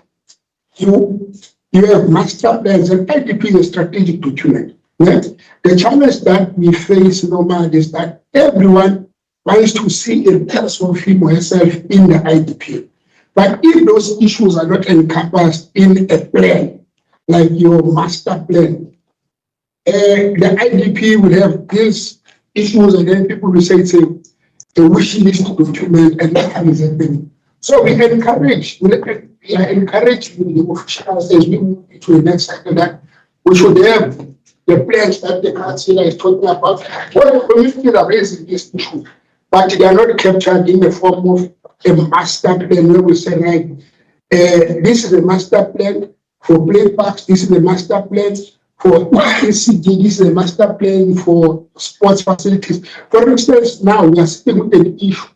you have master plans, and IDP is a strategic document. Right? The challenge that we face normally is that everyone wants to see a person of him or herself in the IDP. But if those issues are not encompassed in a plan, like your master plan, the IDP will have these issues, and then people will say it's a wish list document, and nothing is happening. So we are encouraging the officials as we move into the next cycle that we should have the plans that the council is talking about. What the community are raising this issue, but they are not captured in the form of a master plan where we say, right, this is a master plan for play parks, this is a master plan for ACD, this is a master plan for sports facilities. For instance, now we are sitting with an issue.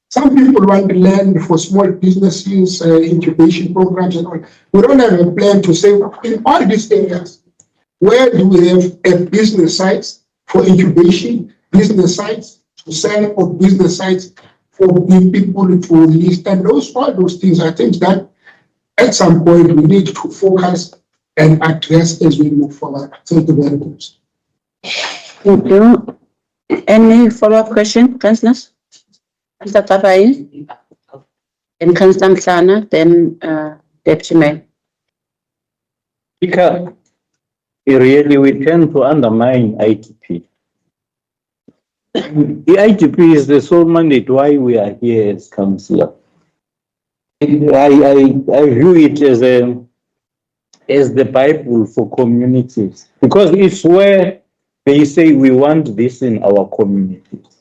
Some people want land for small businesses, incubation programs and all. We don't have a plan to say in all these areas, where do we have business sites for incubation, business sites to sell, or business sites for people to list, and all those things are things that at some point we need to focus and address as we move forward. Thank you very much. Thank you. Any follow-up question, councillors? Councillor Tabai? And Councillor Mhlana, then Deputy Mayor. Speaker, really we tend to undermine ITP. The ITP is the sole mandate why we are here as councillor. I view it as the Bible for communities, because it's where they say we want this in our communities.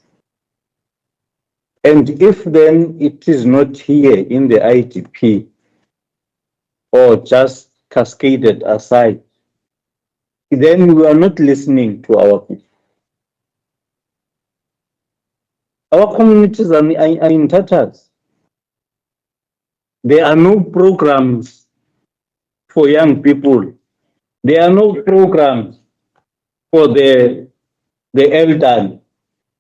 And if then it is not here in the ITP or just cascaded aside, then we are not listening to our people. Our communities are in tatters. There are no programs for young people. There are no programs for the elderly.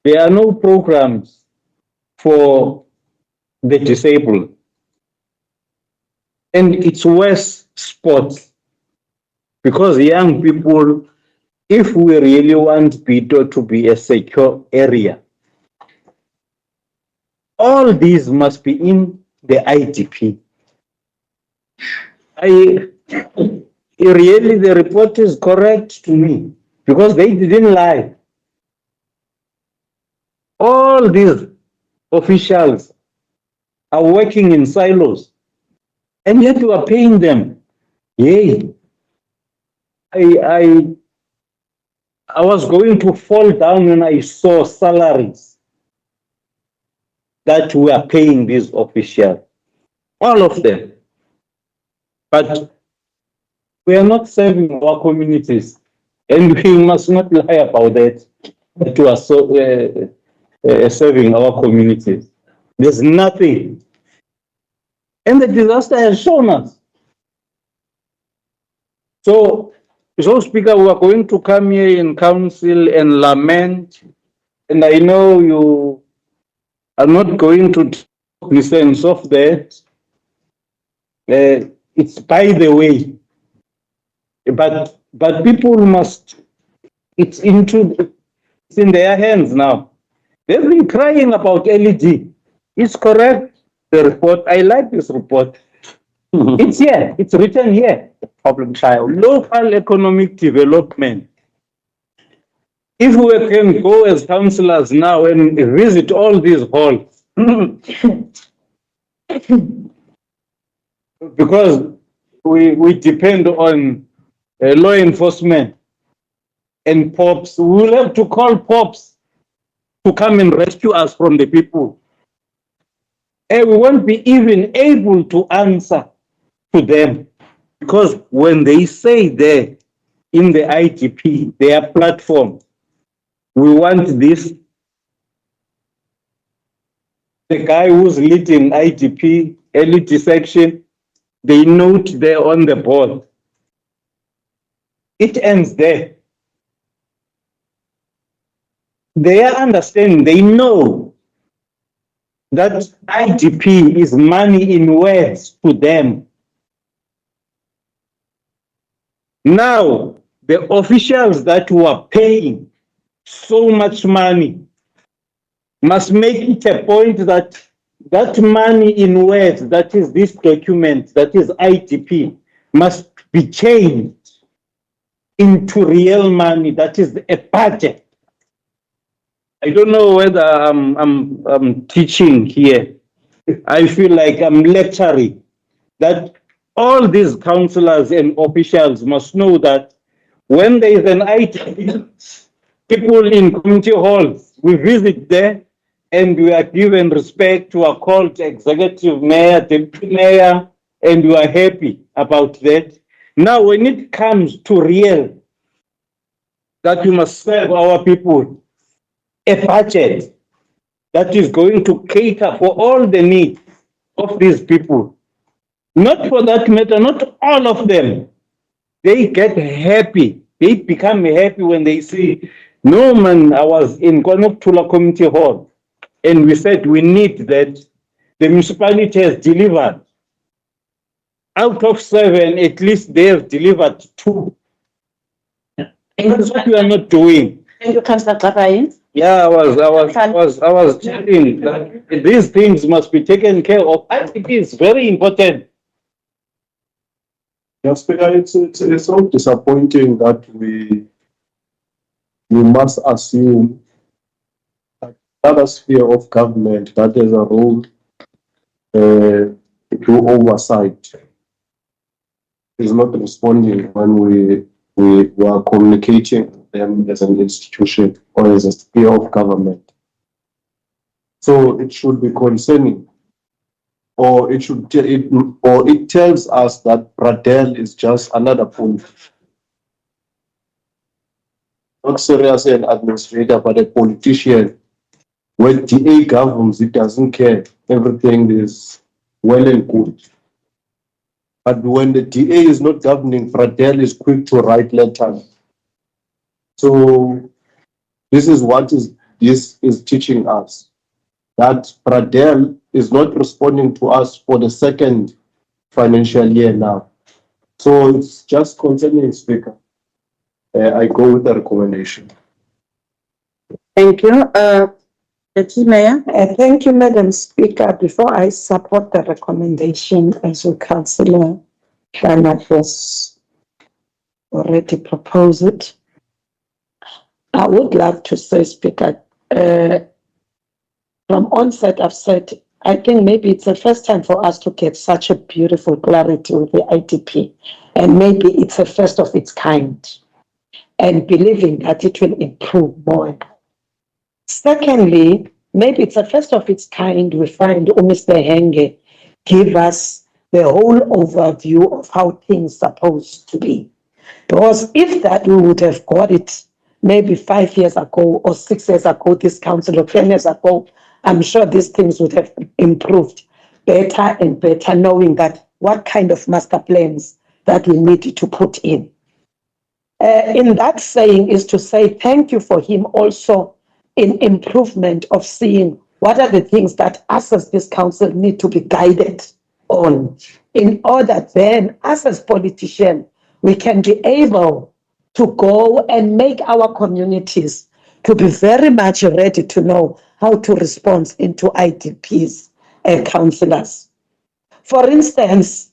There are no programs for the disabled. And it's worse sports because young people, if we really want Bitou to be a secure area, all these must be in the IDP. Really, the report is correct to me because they didn't lie. All these officials are working in silos, and yet you are paying them. Yay! I was going to fall down when I saw salaries that we are paying these officials, all of them. But we are not serving our communities, and we must not lie about that. That we are serving our communities. There's nothing. And the disaster has shown us. So, Speaker, we are going to come here in council and lament. And I know you are not going to talk the sense of that. It's by the way. But people must, it's in their hands now. They've been crying about LED. It's correct, the report. I like this report. It's here, it's written here. Problem child. Local economic development. If we can go as councillors now and visit all these halls, because we depend on law enforcement and POPs, we will have to call POPs to come and rescue us from the people. And we won't be even able to answer to them. Because when they say there in the IGP, their platform, we want this, the guy who's leading IGP, elite section, they note there on the board. It ends there. They understand, they know that IGP is money in words to them. Now, the officials that were paying so much money must make it a point that that money in words, that is this document, that is IGP, must be changed into real money, that is a budget. I don't know whether I'm teaching here. I feel like I'm lecturing, that all these councillors and officials must know that when there is an item, people in community halls, we visit there and we are given respect, we are called executive mayor, deputy mayor, and we are happy about that. Now, when it comes to real, that we must serve our people, a budget that is going to cater for all the needs of these people. Not for that matter, not all of them. They get happy. They become happy when they see, no man, I was in Kwanokutula Community Hall and we said we need that. The municipality has delivered. Out of 7, at least they have delivered 2. That's what we are not doing. Thank you, Councillor Kabayi. Yeah, I was telling that these things must be taken care of. I think it's very important. Yes, Speaker, it's so disappointing that we must assume that another sphere of government that has a role to oversight is not responding when we are communicating with them as an institution or as a sphere of government. So it should be concerning, or it tells us that Bradel is just another politician. Not seriously an administrator, but a politician. When DA governs, it doesn't care. Everything is well and good. But when the DA is not governing, Fradel is quick to write letters. So this is what this is teaching us, that Fradel is not responding to us for the second financial year now. So it's just concerning Speaker. I go with the recommendation. Thank you. Deputy Mayor. Thank you, Madam Speaker. Before I support the recommendation, as your Councillor Bernard has already proposed it, I would love to say, Speaker, from onset I've said, I think maybe it's the first time for us to get such a beautiful clarity with the ITP, and maybe it's a first of its kind, and believing that it will improve more. Secondly, maybe it's a first of its kind. We find Mr. Henge give us the whole overview of how things supposed to be. Because if that we would have got it maybe 5 years ago or 6 years ago, this council, or 10 years ago, I'm sure these things would have improved better and better, knowing that what kind of master plans that we need to put in. In that saying is to say thank you for him also in improvement of seeing what are the things that us as this council need to be guided on, in order then us as politicians, we can be able to go and make our communities to be very much ready to know how to respond into IDPs and councillors. For instance,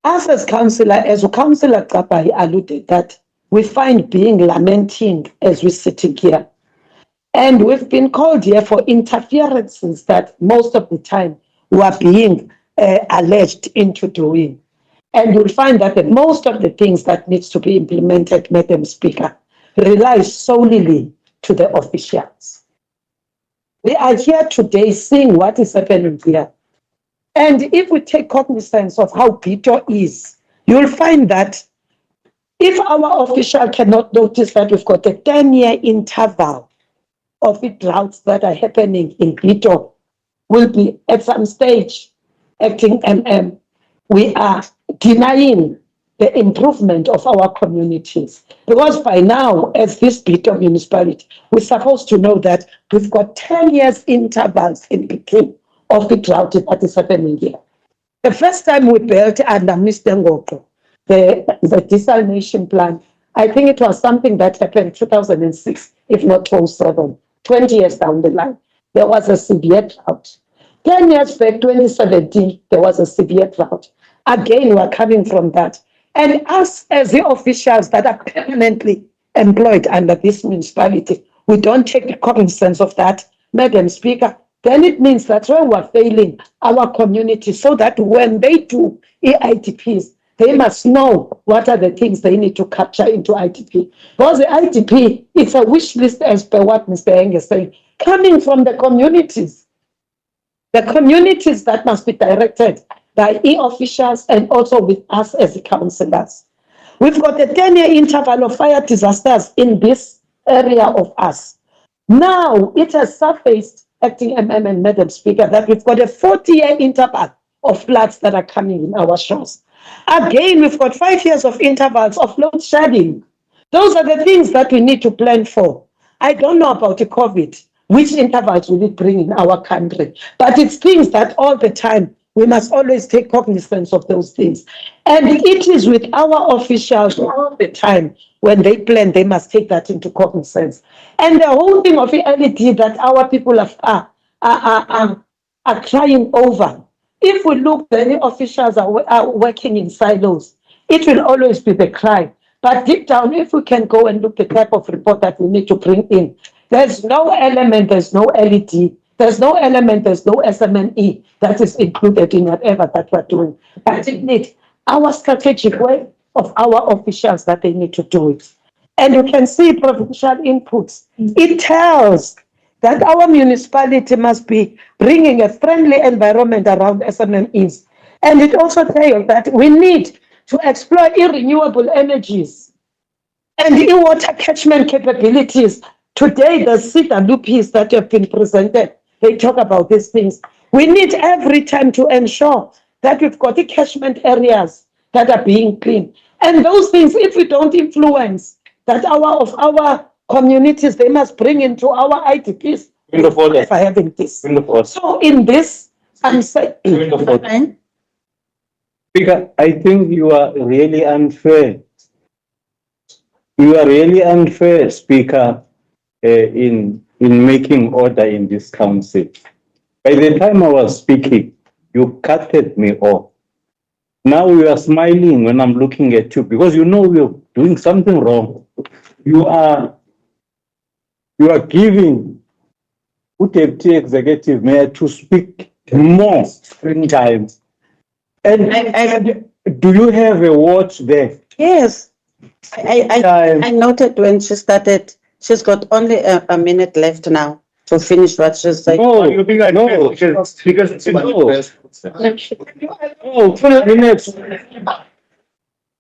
us as councillor, as Councillor Kapai alluded that we find being lamenting as we're sitting here. And we've been called here for interferences that most of the time were being alleged into doing. And you'll find that most of the things that needs to be implemented, Madam Speaker, relies solely to the officials. We are here today seeing what is happening here. And if we take cognizance of how Bitou is, you'll find that if our official cannot notice that we've got a 10-year interval of the droughts that are happening in Bitou, will be at some stage acting MM. We are denying the improvement of our communities. Because by now, as this Bitou municipality, we're supposed to know that we've got 10 years intervals in between of the drought that is happening here. The first time we built under Mr. Ngoko, the desalination plant, I think it was something that happened in 2006, if not 2007, 20 years down the line. There was a severe drought. 10 years back, 2017, there was a severe drought. Again, we're coming from that. And us as the officials that are permanently employed under this municipality, we don't take the cognizance of that, Madam Speaker. Then it means that when we're failing our community, so that when they do EITPs, they must know what are the things they need to capture into ITP. Because the ITP, it's a wish list as per what Mr. Heng is saying, coming from the communities. The communities that must be directed by e-officials and also with us as the councillors. We've got a 10-year interval of fire disasters in this area of us. Now it has surfaced, Acting MM and Madam Speaker, that we've got a 40-year interval of floods that are coming in our shores. Again, we've got 5 years of intervals of load shedding. Those are the things that we need to plan for. I don't know about the COVID, which intervals will it bring in our country, but it's things that all the time we must always take cognizance of those things. And it is with our officials all the time when they plan, they must take that into cognizance. And the whole thing of reality that our people are crying over. If we look, the officials are working in silos, it will always be the cry. But deep down, if we can go and look the type of report that we need to bring in, there's no element, there's no LED, there's no element, there's no SMNE that is included in whatever that we're doing. But it needs our strategic way of our officials that they need to do it. And you can see provincial inputs. It tells that our municipality must be bringing a friendly environment around SMMEs. And it also tells that we need to explore renewable energies and water catchment capabilities. Today, the CWPs that have been presented, they talk about these things. We need every time to ensure that we've got the catchment areas that are being cleaned. And those things, if we don't influence that our communities, they must bring into our IDPs. Point of order. For having this. Point of order. So in this, I'm saying. Point of order. Speaker, I think you are really unfair. You are really unfair, Speaker, in making order in this council. By the time I was speaking, you cutted me off. Now you are smiling when I'm looking at you because you know you're doing something wrong. You are giving Deputy Executive Mayor to speak more screen time. And do you have a watch there? Yes. I noted when she started, she's got only a minute left now to finish what she's saying. No, no. Because it's No. Oh, 2 minutes.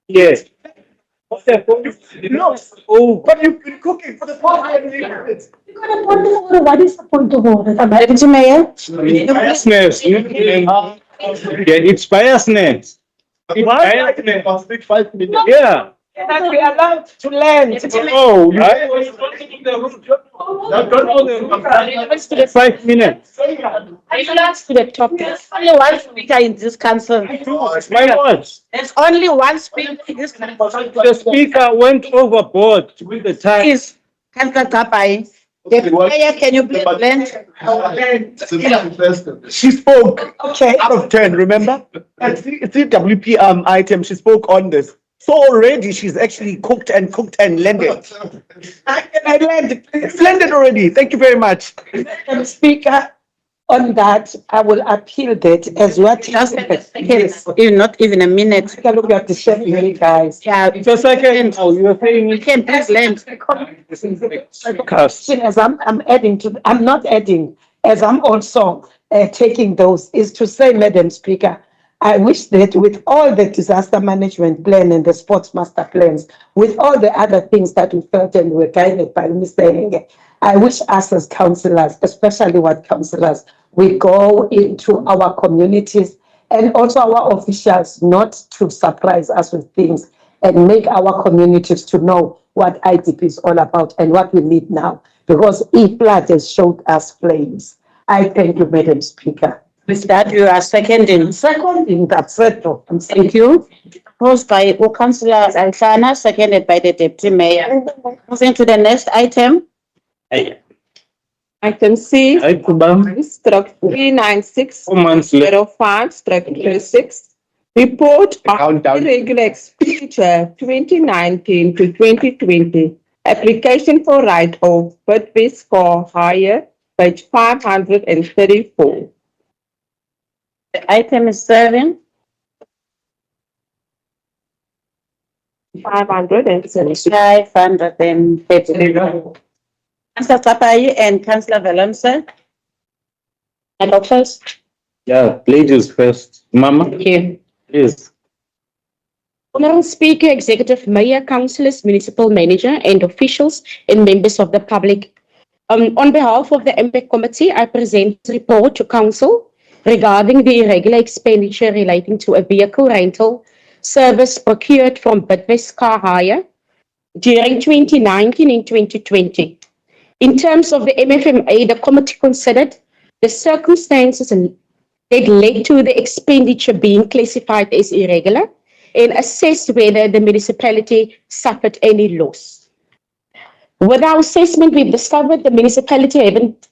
Yes. No, Oh, but you've been cooking for the past 10 minutes. You got a point of order. What is the point of order? Deputy Mayor? biasness. Yeah, it's biasness. It's biasness. I'll speak 5 minutes. Yeah. That we are allowed to land. Oh, To 5 minutes. the topic. Only one speaker in this council. My words. There's only one speaker in this council. The speaker went overboard with the time. Please, Councillor Kapai. Deputy Mayor, can you please lend? She spoke Okay. out of 10, remember? It's the WP item, she spoke on this. So already she's actually cooked and landed. I landed, it's landed already. Thank you very much. Madam Speaker, on that, I will appeal that as what. Not even a minute. Take a look at the schedule, guys. Yeah, It's a second. Oh, you are saying you can please lend. As I'm adding to, I'm not adding, as I'm also taking those, is to say, Madam Speaker, I wish that with all the disaster management plan and the sports master plans, with all the other things that we felt and were guided by Mr. Henge, I wish us as councillors, especially what councillors, we go into our communities and also our officials not to surprise us with things and make our communities to know what IDP is all about and what we need now. Because E-Plat has showed us flames. I thank you, Madam Speaker. With that, you are seconding. Seconding that settle. Thank you. Proposed by Councillor Alfana, seconded by the Deputy Mayor. Moving to the next item. Item C, I could stroke 396 4 months left. 05 stroke 36. Report on Countdown. irregular expenditure 2019 to 2020. Application for write-off, but with for hire, page 534. The item is 7. 536. 530. Councillor Kapai and Councillor Valenza. And first. Yeah, ladies first. Mama, Thank you. please. Honourable Speaker, Executive Mayor, Councillors, Municipal Manager and officials and members of the public. On behalf of the MPEC Committee, I present a report to Council regarding the irregular expenditure relating to a vehicle rental service procured from Bidvest Car Hire during 2019 and 2020. In terms of the MFMA, the committee considered the circumstances that led to the expenditure being classified as irregular and assessed whether the municipality suffered any loss. With our assessment, we've discovered the municipality haven't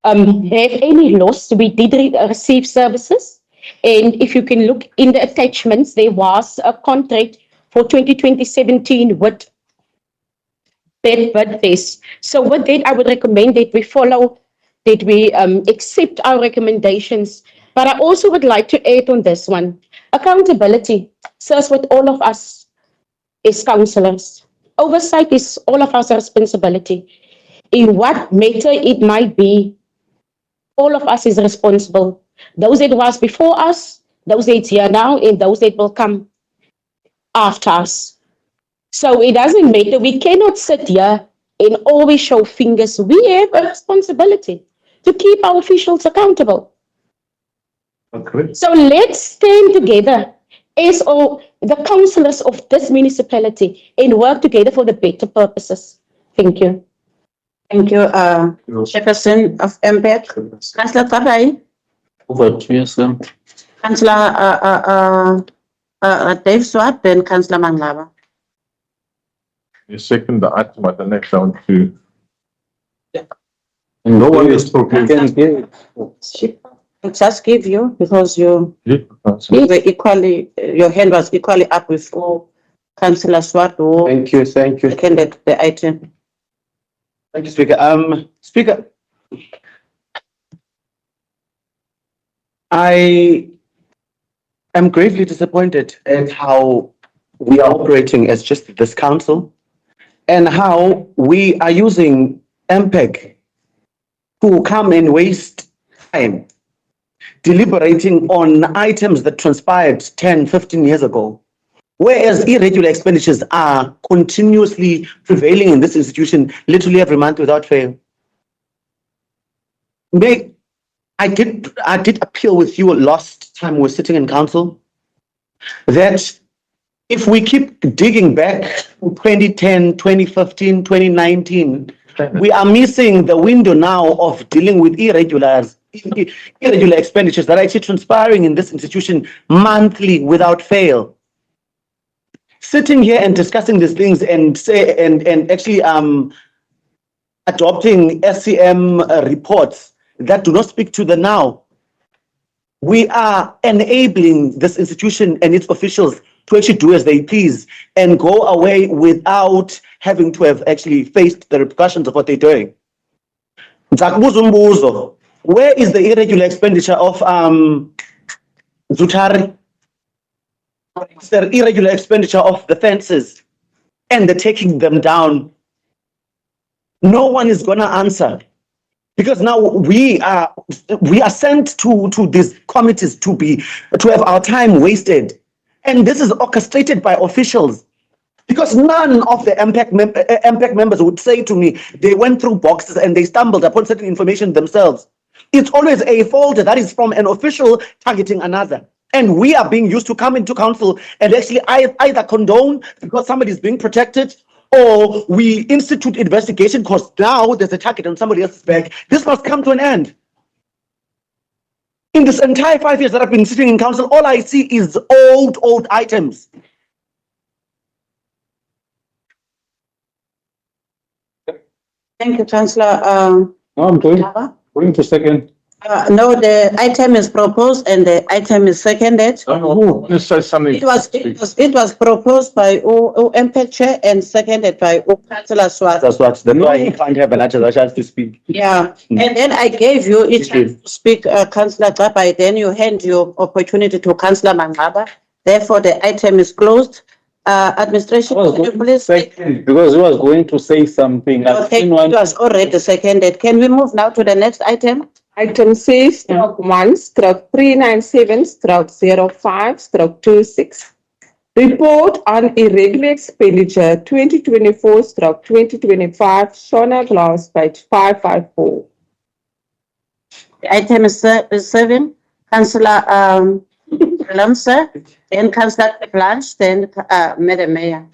have any loss. We did receive services. And if you can look in the attachments, there was a contract for 2020-17 with Bidvest. So with that, I would recommend that we follow, that we accept our recommendations. But I also would like to add on this one. Accountability serves with all of us as councillors. Oversight is all of us responsibility. In what matter it might be, all of us is responsible. Those that was before us, those that's here now, and those that will come after us. So it doesn't matter. We cannot sit here and always show fingers. We have a responsibility to keep our officials accountable. Okay. So let's stand together as all the councillors of this municipality and work together for the better purposes. Thank you. Thank you, Chairperson of MPEC. Councillor Kabai, Over to you, sir. Councillor Dave Swart, then Councillor Manglaba. You second the item at the next round to. And No one you is talking. can give. I just give you because you Yeah, were equally, your hand was equally up with all Councillor Swart who Thank you. seconded the item. Thank you, Speaker. Speaker, I am gravely disappointed at how we are operating as just this council and how we are using MPEG to come and waste time deliberating on items that transpired 10, 15 years ago. Whereas irregular expenditures are continuously prevailing in this institution literally every month without fail. I did appeal with you last time we were sitting in council that if we keep digging back to 2010, 2015, 2019, we are missing the window now of dealing with irregular expenditures that are actually transpiring in this institution monthly without fail. Sitting here and discussing these things and actually adopting SCM reports that do not speak to the now. We are enabling this institution and its officials to actually do as they please and go away without having to have actually faced the repercussions of what they're doing. Where is the irregular expenditure of Zutari? Is there irregular expenditure of the fences and the taking them down? No one is going to answer because now we are sent to these committees to have our time wasted, and this is orchestrated by officials. Because none of the MPEC members would say to me they went through boxes and they stumbled upon certain information themselves. It's always a folder that is from an official targeting another. And we are being used to come into council and actually either condone because somebody is being protected, or we institute investigation because now there's a target on somebody else's back. This must come to an end. In this entire 5 years that I've been sitting in council, all I see is old items. Thank you, Councillor. No, I'm going to second. No, the item is proposed and the item is seconded. Let's say something. It was proposed by MPEC Chair and seconded by Councillor Swart. That's why you can't have another chance to speak. Yeah, and then I gave you each to speak, Councillor Kabai, then you hand your opportunity to Councillor Mangaba. Therefore, the item is closed. Administration, could you please? Second, because he was going to say something. Okay, it was already seconded. Can we move now to the next item? Item C, stroke 1, stroke 397, stroke 05, stroke 26. Report on irregular expenditure 2024, stroke 2025, Shona Glass, page 554. The item is 7. Councillor Lamsa, then Councillor Blanche, then Madam Mayor.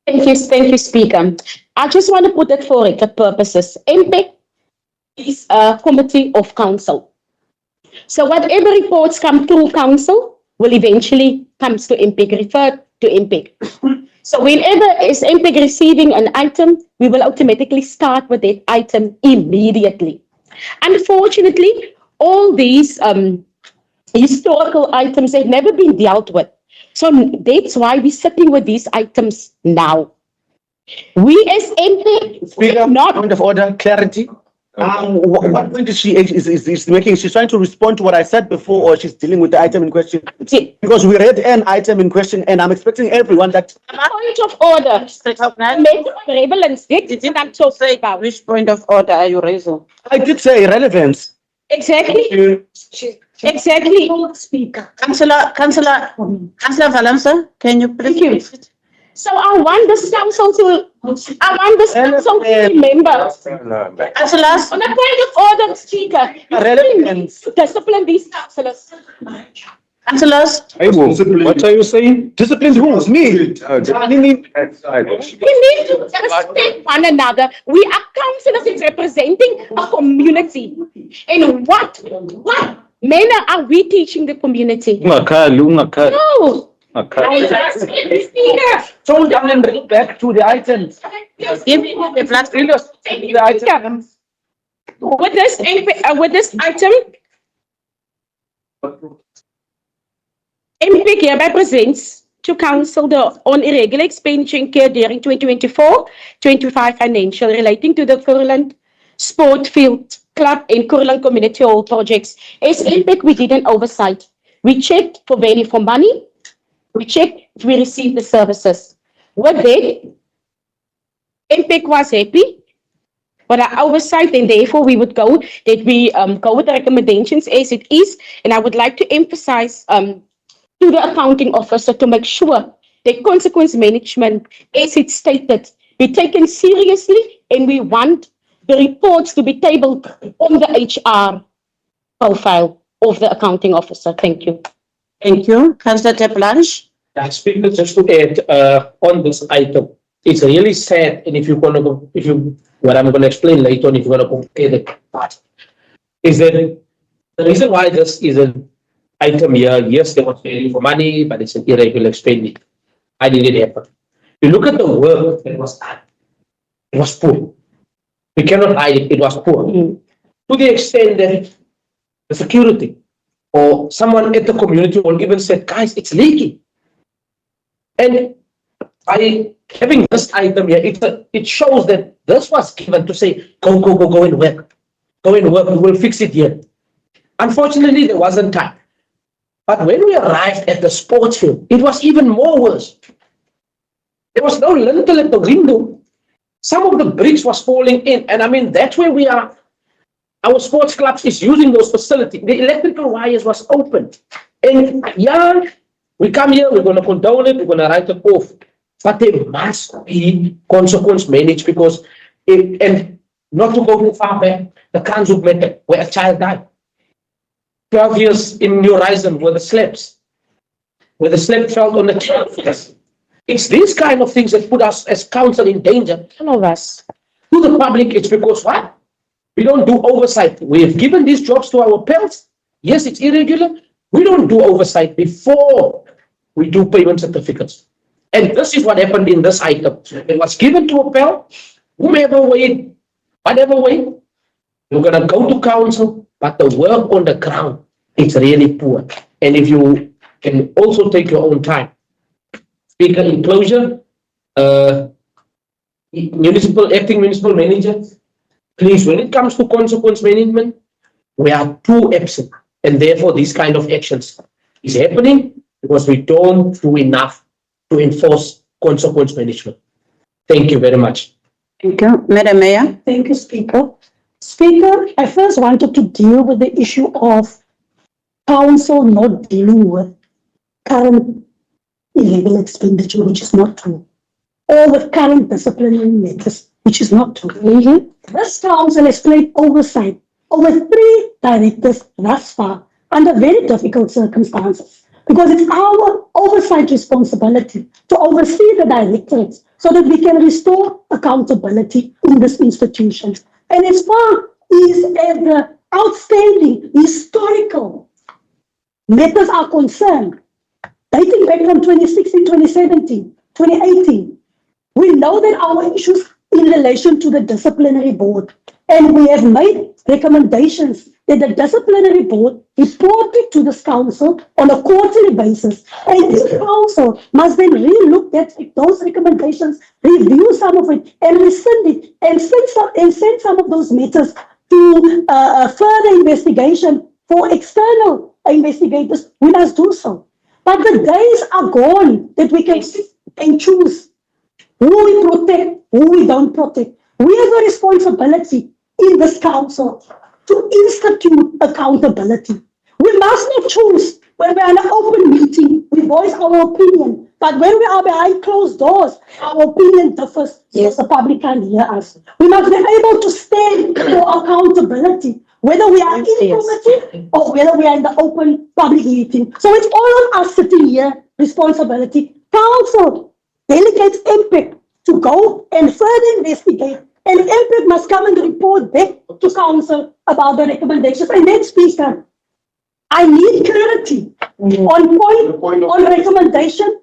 Thank you, Speaker. I just want to put that for record purposes. MPEC is a committee of council. So whatever reports come through council will eventually come to MPEC, referred to MPEC. So whenever is MPEC receiving an item, we will automatically start with that item immediately. Unfortunately, all these historical items have never been dealt with. So that's why we're sitting with these items now. We as MPEC, Speaker, point of order, clarity. What point is she is making? She's trying to respond to what I said before, or she's dealing with the item in question? Because we read an item in question, and I'm expecting everyone that. Point of order. Which point of order are you raising? I did say irrelevance. Exactly. Exactly. Speaker. Councillor Valenza, can you please? So I want this council to remember. Councillors, On a point of order, Speaker, Relevance. discipline these councillors. Councillors, What are you saying? Discipline who? Me? We need to respect one another. We are councillors, it's representing a community. And what manner are we teaching the community? Ungakhali, ungakhali, No. ungakhali. Speaker. So down and bring back to the items. give me the flat. The items. With this item, MPIC hereby presents to council the on irregular expenditure incurred during 2024-25 financial relating to the Kurland Sport Field Club and Kurland Community Hall projects. As MPIC, we did an oversight. We checked for value for money. We checked if we received the services. With that, MPIC was happy. But our oversight, and therefore we would go that we go with the recommendations as it is. And I would like to emphasize to the accounting officer to make sure that consequence management, as it's stated, be taken seriously, and we want the reports to be tabled on the HR profile of the accounting officer. Thank you. Thank you. Councillor De Blanche. Speaker, just to add on this item, it's really sad, and if you're gonna go, what I'm gonna explain later on, if you're gonna compare the part, is that the reason why this is an item here, yes, there was value for money, but it's an irregular expenditure. Why did it happen? You look at the work that was done, it was poor. We cannot hide it, it was poor. To the extent that the security or someone at the community will even said, guys, it's leaking. And by having this item here, it shows that this was given to say, go and work. Go and work, we will fix it here. Unfortunately, there wasn't time. But when we arrived at the sports field, it was even more worse. There was no lintel at the window. Some of the bricks was falling in. And I mean, that's where we are. Our sports clubs is using those facilities. The electrical wires was open. And yeah, we come here, we're going to condone it, we're going to write it off. But there must be consequence managed because, and not to go too far back, the Kranzuk matter where a child died. 12 years in New Horizon where the slabs fell on the child. It's these kind of things that put us as council in danger. All of us. To the public, it's because what? We don't do oversight. We have given these jobs to our pals. Yes, it's irregular. We don't do oversight before we do payment certificates. And this is what happened in this item. It was given to a pal, whomever way, whatever way, you're going to go to council, but the work on the ground, it's really poor. And if you can also take your own time. Speaker, in closure, acting municipal manager, please, when it comes to consequence management, we are too absent. And therefore, these kind of actions is happening because we don't do enough to enforce consequence management. Thank you very much. Thank you. Madam Mayor. Thank you, Speaker. Speaker, I first wanted to deal with the issue of council not dealing with current illegal expenditure, which is not true, or with current disciplinary matters, which is not true. This council has played oversight over 3 directors thus far under very difficult circumstances, because it's our oversight responsibility to oversee the directorates so that we can restore accountability in this institution. And as far as the outstanding historical matters are concerned, dating back from 2016, 2017, 2018, we know that our issues in relation to the disciplinary board, and we have made recommendations that the disciplinary board report it to this council on a quarterly basis, and this council must then re-look at those recommendations, review some of it, and rescind it, and send some of those matters to further investigation for external investigators. We must do so. But the days are gone that we can sit and choose who we protect, who we don't protect. We have a responsibility in this council to institute accountability. We must not choose when we are in an open meeting, we voice our opinion. But when we are behind closed doors, our opinion differs. Yes, the public can't hear us. We must be able to stand for accountability. whether we are in committee or whether we are in the open public meeting. So it's all on us sitting here, responsibility. Council delegates MPIC to go and further investigate, and MPIC must come and report back to council about the recommendations. And then, Speaker, I need clarity on recommendation.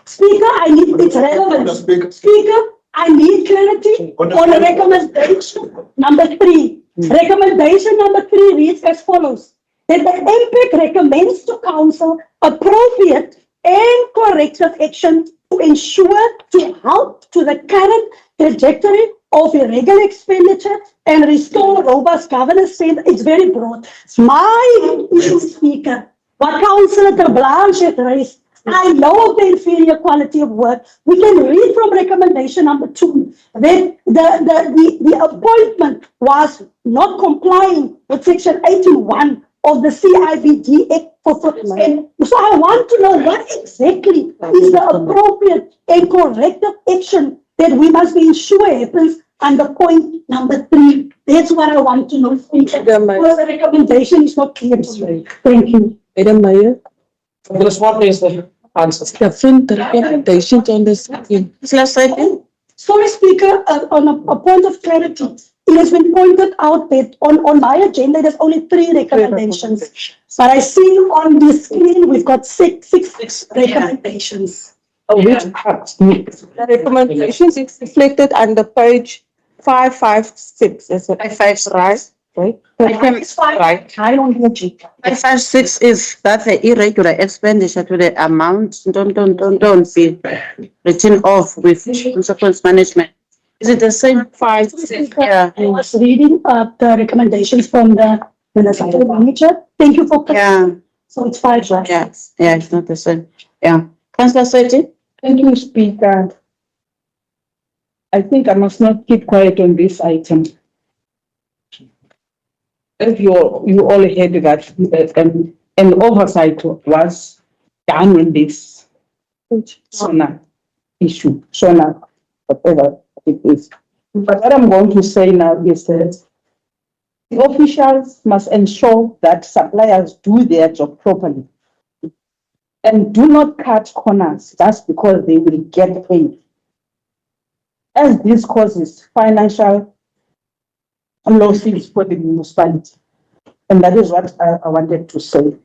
Speaker, I need, it's relevant. Speaker, I need clarity on recommendation number 3. Recommendation number 3 reads as follows: that the MPIC recommends to council appropriate and corrective action to ensure to help to the current trajectory of irregular expenditure and restore robust governance. It's very broad. It's my issue, Speaker. What Councillor de Blanche had raised, I know of the inferior quality of work. We can read from recommendation number 2 that the appointment was not complying with section 81 of the CIBD Act. And so I want to know what exactly is the appropriate and corrective action that we must be sure happens under point number 3. That's what I want to know. Because the recommendation is not clear to me. Thank you. Madam Mayor, What is the answer? different recommendations on the second. Sorry, Speaker, on a point of clarity, it has been pointed out that on my agenda, there's only 3 recommendations. But I see on the screen, we've got six recommendations. Which part? The recommendations is reflected under page 556. Is it 556? Right? It's fine. Right. I don't know, Chief. 556 is that the irregular expenditure to the amount don't be written off with consequence management. Is it the same? 556? Yeah. I was reading the recommendations from the municipal manager. Thank you for. Yeah. So it's 5, right? Yeah, it's not the same. Yeah. Councillor Sweti? Thank you, Speaker. I think I must not keep quiet on this item. As you all heard that an oversight was done on this SONA issue, SONA, whatever it is. But what I'm going to say now is that the officials must ensure that suppliers do their job properly and do not cut corners just because they will get paid, as this causes financial losses for the municipality. And that is what I wanted to say.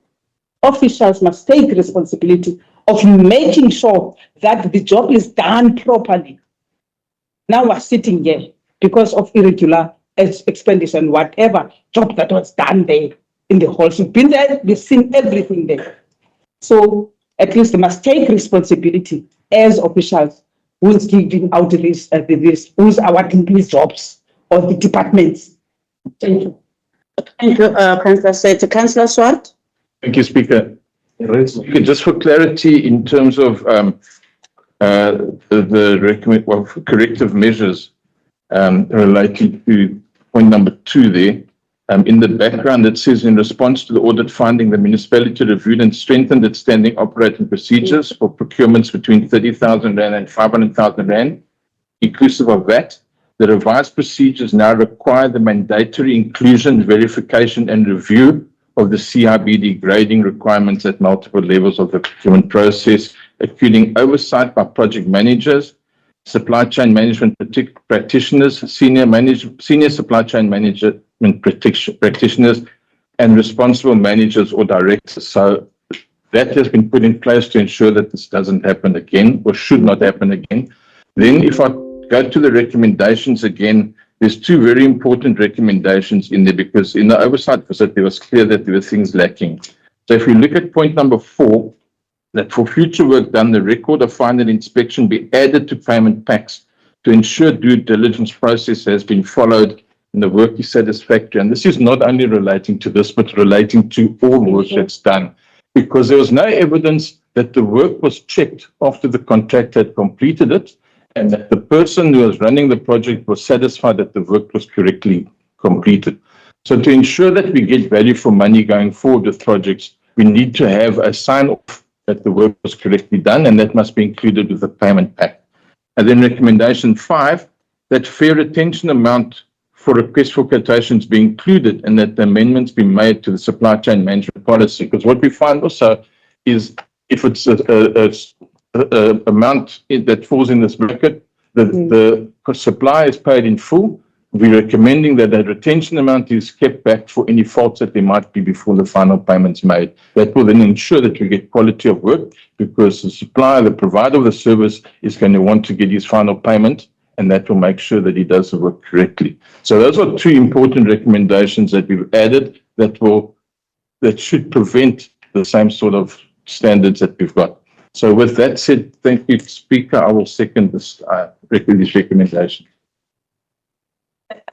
Officials must take responsibility of making sure that the job is done properly. Now we're sitting here because of irregular expenditure and whatever job that was done there in the halls. We've been there, we've seen everything there. So at least they must take responsibility as officials who's giving out who's awarding these jobs or the departments. Thank you. Thank you, Councillor Sweti. Councillor Swart? Thank you, Speaker. Okay, just for clarity, in terms of the corrective measures relating to point number 2 there, in the background it says, in response to the audit finding, the municipality reviewed and strengthened its standing operating procedures for procurements between 30,000 Rand and 500,000 Rand, inclusive of VAT. The revised procedures now require the mandatory inclusion, verification and review of the CIBD grading requirements at multiple levels of the procurement process, including oversight by project managers, supply chain management practitioners, senior supply chain management practitioners, and responsible managers or directors. So that has been put in place to ensure that this doesn't happen again, or should not happen again. Then if I go to the recommendations again, there's 2 very important recommendations in there, because in the oversight visit, it was clear that there were things lacking. So if we look at point number 4, that for future work done, the record of final inspection be added to payment packs to ensure due diligence process has been followed and the work is satisfactory. And this is not only relating to this, but relating to all work that's done, because there was no evidence that the work was checked after the contractor had completed it, and that the person who was running the project was satisfied that the work was correctly completed. So to ensure that we get value for money going forward with projects, we need to have a sign-off that the work was correctly done, and that must be included with the payment pack. And then recommendation 5, that fair retention amount for request for quotations be included and that the amendments be made to the supply chain management policy. Because what we find also is if it's a amount that falls in this bracket, the supplier is paid in full. We're recommending that that retention amount is kept back for any faults that there might be before the final payment's made. That will then ensure that we get quality of work because the supplier, the provider of the service is going to want to get his final payment, and that will make sure that he does the work correctly. So those are two important recommendations that we've added that should prevent the same sort of standards that we've got. So with that said, thank you, Speaker. I will second this recommendation.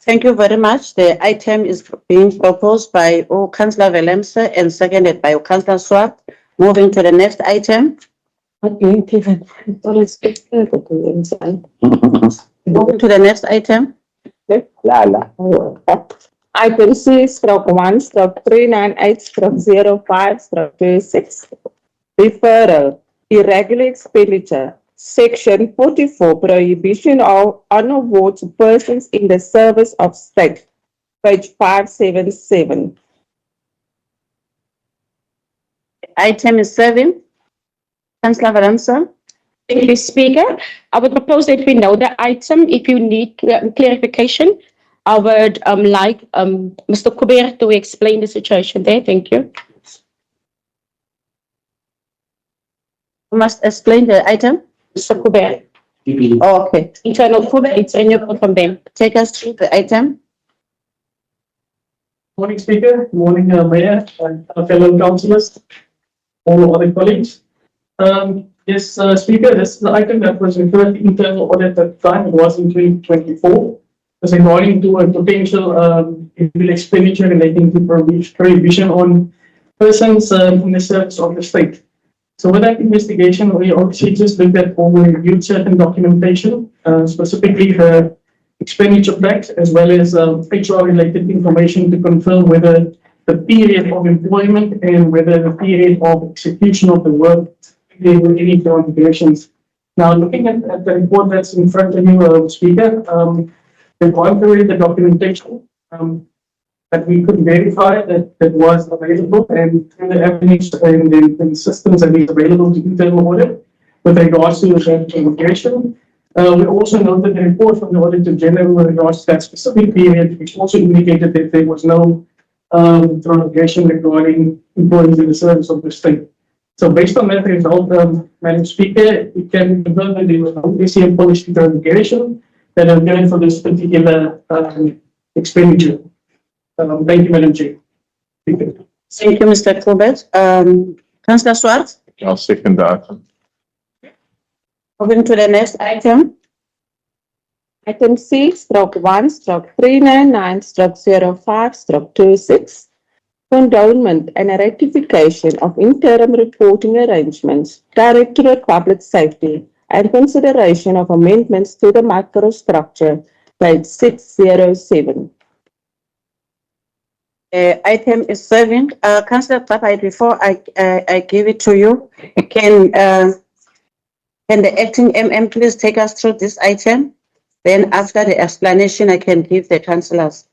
Thank you very much. The item is being proposed by Councillor Willemse and seconded by Councillor Swart. Moving to the next item. Moving to the next item. Item C/1/398/05/26. Referral, irregular expenditure. Section 44, prohibition of on award to persons in the service of state, page 577. Item is 7. Councillor Willemse. Thank you, Speaker. I would propose that we know the item. If you need clarification, I would like Mr. Kuber to explain the situation there. Thank you. You must explain the item. Mr. Kuber. Oh, okay. Internal Kuber, it's in your from them. Take us through the item. Morning, Speaker. Morning, Mayor and fellow councillors, all other colleagues. Yes, Speaker, this is the item that was referred to internal audit at the time. It was in 2024. It's regarding to a potential illegal expenditure relating to prohibition on persons in the service of the state. So with that investigation, we obviously just looked at or we reviewed certain documentation, specifically the expenditure facts as well as HR related information to confirm whether the period of employment and whether the period of execution of the work there were any transgressions. Now looking at the report that's in front of you, Speaker, we've gone through the documentation that we could verify that was available and through the avenues and the systems that is available to internal audit with regards to the transgression. We also noted the report from the Auditor General with regards to that specific period, which also indicated that there was no transgression regarding employees in the service of the state. So based on that result, Madam Speaker, we can confirm that there was no ACM policy transgression that are given for this particular expenditure. Thank you, Madam Chair. Thank you, Mr. Kubert. Councillor Swart. I'll second that. Moving to the next item. Item C/1/399/05/26. Condolment and a rectification of interim reporting arrangements, Directorate Public Safety, and consideration of amendments to the microstructure, page 607. Item is 7. Councillor Tapai, before I give it to you, can the acting MM please take us through this item? Then after the explanation, I can give the councillors.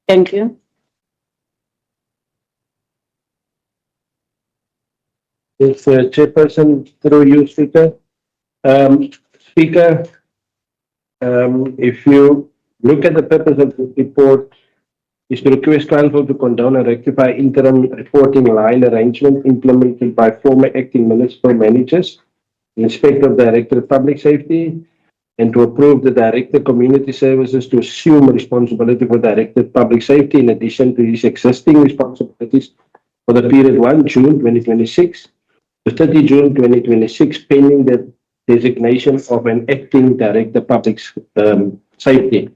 Thank you. It's Chairperson, through you, Speaker. Speaker, if you look at the purpose of the report, is to request Council to condone and rectify interim reporting line arrangement implemented by former acting municipal managers in respect of Director of Public Safety, and to approve the Director of Community Services to assume responsibility for Director of Public Safety in addition to his existing responsibilities for the period 1 June 2026 to 30 June 2026, pending the designation of an acting Director of Public Safety.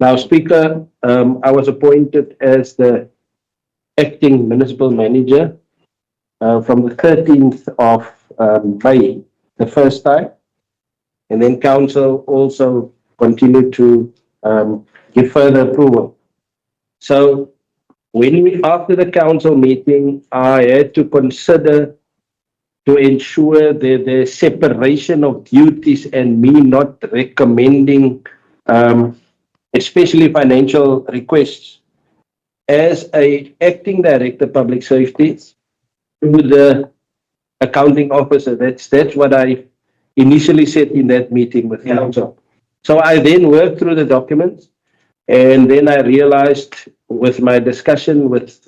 Now, Speaker, I was appointed as the acting municipal manager from the 13th of May, the first time, and then Council also continued to give further approval. So, after the Council meeting, I had to consider to ensure that the separation of duties and me not recommending especially financial requests, as a acting director public safety to the accounting officer. That's what I initially said in that meeting with council. So I then worked through the documents, and then I realized with my discussion with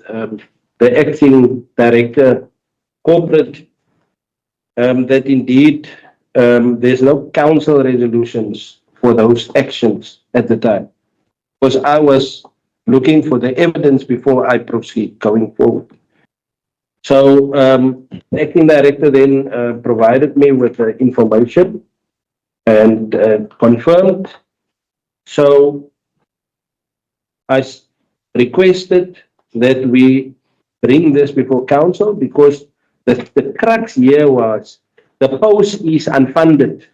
the acting director corporate that indeed there's no council resolutions for those actions at the time, because I was looking for the evidence before I proceed going forward. So the acting director then provided me with the information and confirmed. So I requested that we bring this before council, because the crux here was the post is unfunded.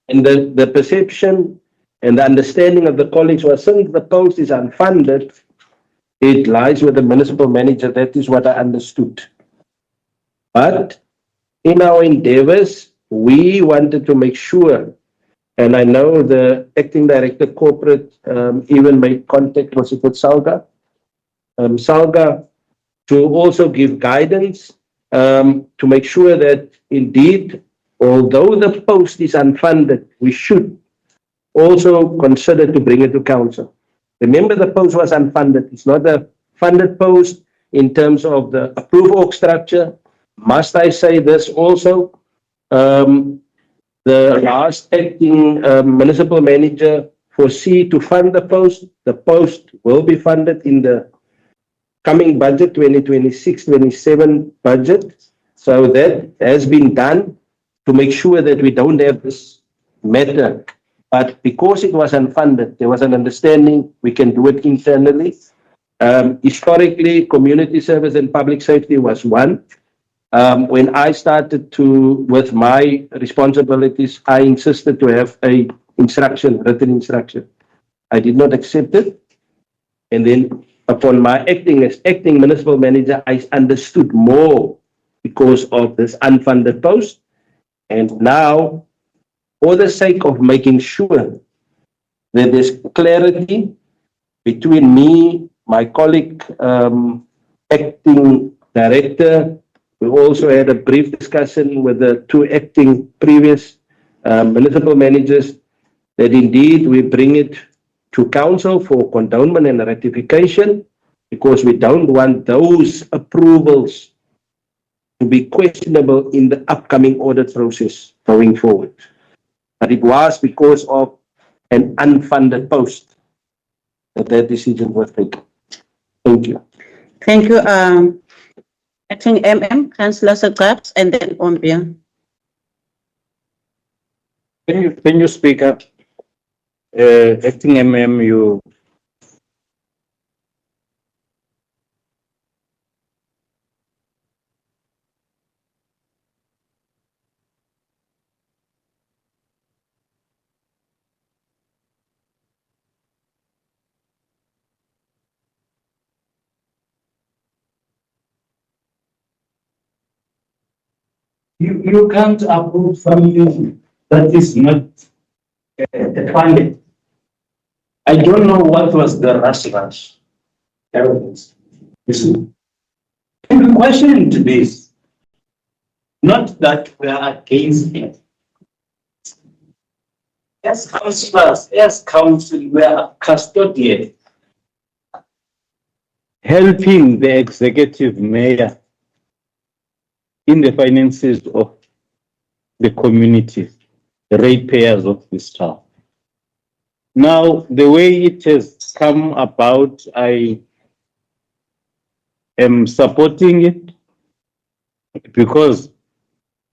And the perception and the understanding of the colleagues was, since the post is unfunded, it lies with the municipal manager. That is what I understood. But in our endeavors, we wanted to make sure, and I know the acting director corporate even made contact with Salga, Salga, to also give guidance to make sure that indeed, although the post is unfunded, we should also consider to bring it to council. Remember, the post was unfunded. It's not a funded post in terms of the approved org structure. Must I say this also? The last acting municipal manager foresee to fund the post. The post will be funded in the coming budget, 2026-27 budget. So that has been done to make sure that we don't have this matter. But because it was unfunded, there was an understanding we can do it internally. Historically, community service and public safety was one. When I started with my responsibilities, I insisted to have a written instruction. I did not accept it. And then upon my acting as acting municipal manager, I understood more because of this unfunded post. And now, for the sake of making sure that there's clarity between me, my colleague, acting director, we also had a brief discussion with the two acting previous municipal managers, that indeed we bring it to council for condonement and ratification, because we don't want those approvals to be questionable in the upcoming audit process going forward. But it was because of an unfunded post that decision was taken. Thank you. Thank you, acting Councillor Sagrabs, and then Ombia. Can you speak up? Acting you. You can't approve something that is not funded. I don't know what was the rush. Evidence. You see, we questioned this. Not that we are against it. As councillors, as council, we are custodian. Helping the executive mayor in the finances of the community, the ratepayers of this town. Now, the way it has come about, I am supporting it because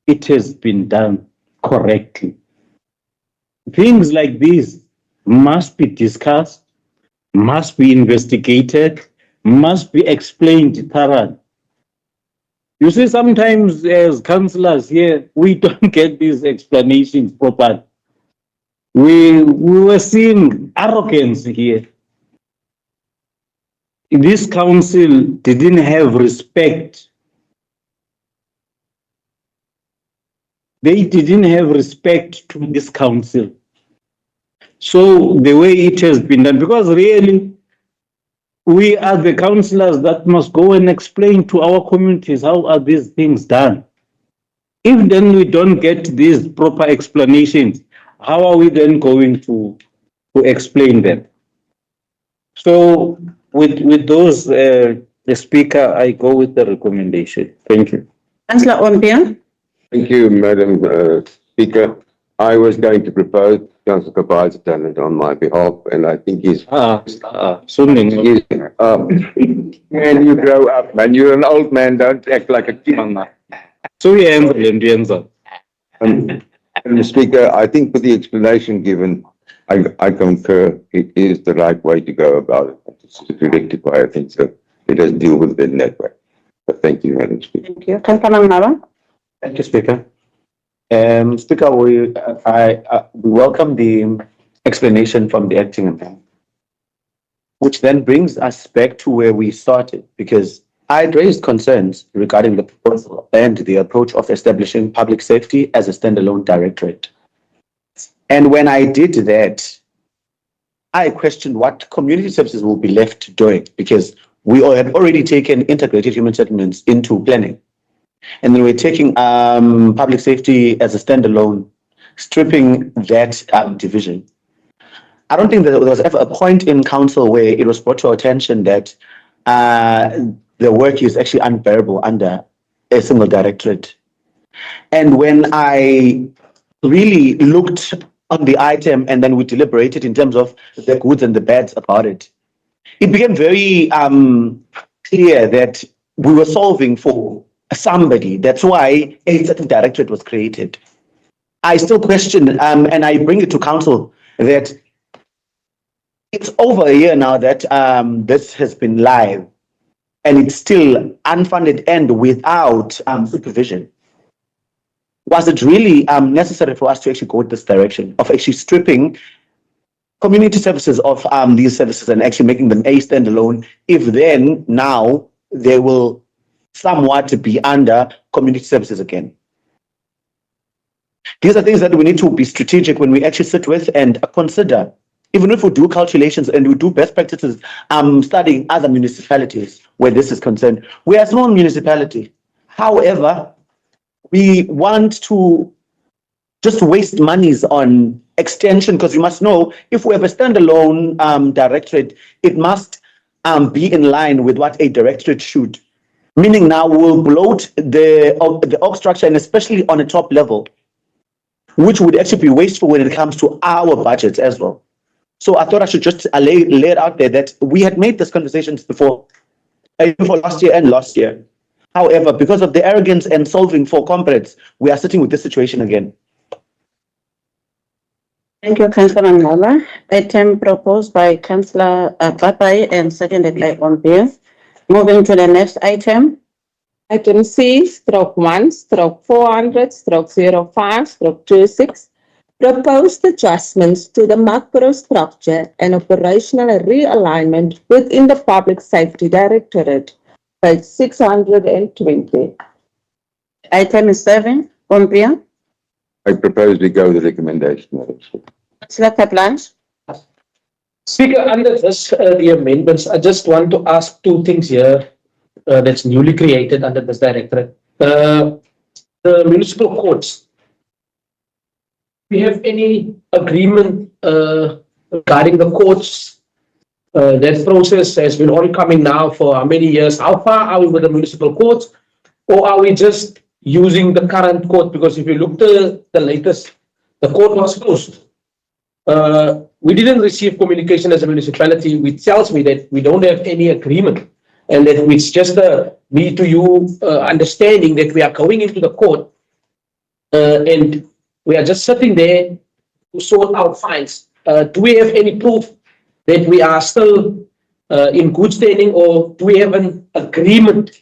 it has been done correctly. Things like this must be discussed, must be investigated, must be explained thoroughly. You see, sometimes as councillors here, we don't get these explanations properly. We were seeing arrogance here. This council didn't have respect. They didn't have respect to this council. So the way it has been done, because really, we are the councillors that must go and explain to our communities how are these things done. If then we don't get these proper explanations, how are we then going to explain them? So with those, the speaker, I go with the recommendation. Thank you. Councillor Ombia. Thank you, Madam Speaker. I was going to propose Councillor Kabai has done it on my behalf, and I think he's. Soon. Man, you grow up, man. You're an old man. Don't act like a kid. So yeah, Madam Speaker, I think with the explanation given, I concur. It is the right way to go about it. It's to rectify, I think so. Let us deal with it in that way. But thank you, Madam Speaker. Thank you. Councillor Mnaba. Thank you, Speaker. Speaker, we welcome the explanation from the acting MP, which then brings us back to where we started, because I had raised concerns regarding the proposal and the approach of establishing public safety as a standalone directorate. And when I did that, I questioned what community services will be left doing, because we all had already taken integrated human settlements into planning. And then we're taking public safety as a standalone, stripping that division. I don't think that there was ever a point in council where it was brought to our attention that the work is actually unbearable under a single directorate. And when I really looked on the item and then we deliberated in terms of the goods and the bads about it, it became very clear that we were solving for somebody. That's why a certain directorate was created. I still question, and I bring it to council, that it's over a year now that this has been live, and it's still unfunded and without supervision. Was it really necessary for us to actually go in this direction of actually stripping community services of these services and actually making them a standalone, if then now they will somewhat be under community services again? These are things that we need to be strategic when we actually sit with and consider. Even if we do calculations and we do best practices, studying other municipalities where this is concerned. We are a small municipality. However, we want to just waste monies on extension, because you must know, if we have a standalone directorate, it must be in line with what a directorate should. Meaning now we'll bloat the org structure, and especially on a top level, which would actually be wasteful when it comes to our budgets as well. So I thought I should just lay it out there that we had made these conversations before last year and last year. However, because of the arrogance and solving for comrades, we are sitting with this situation again. Thank you, Councillor Ngala. Item proposed by Councillor Papai and seconded by Ombia. Moving to the next item. Item C/1/400/05/26. Proposed adjustments to the macro structure and operational realignment within the Public Safety Directorate, page 620. Item is 7. Ombia. I propose we go with the recommendation, Madam Speaker. Councillor Kaplan. Speaker, under this, the amendments, I just want to ask two things here that's newly created under this directorate. The municipal courts. Do we have any agreement regarding the courts? That process has been oncoming now for how many years? How far are we with the municipal courts? Or are we just using the current court? Because if you look at the latest, the court was closed. We didn't receive communication as a municipality, which tells me that we don't have any agreement, and that it's just a me to you understanding that we are going into the court and we are just sitting there to sort out fines. Do we have any proof that we are still in good standing, or do we have an agreement,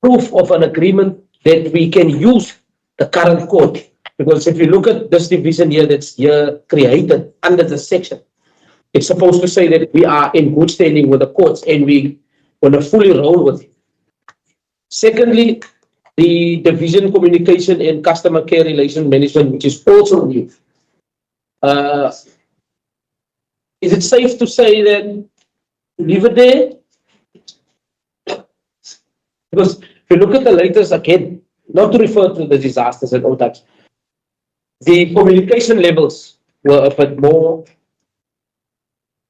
proof of an agreement that we can use the current court? Because if you look at this division here that's here created under this section, it's supposed to say that we are in good standing with the courts and we want to fully roll with it. Secondly, the division communication and customer care relation management, which is also new. Uh, is it safe to say that leave it there? Because if you look at the latest again, not to refer to the disasters and all that, the communication levels were a bit more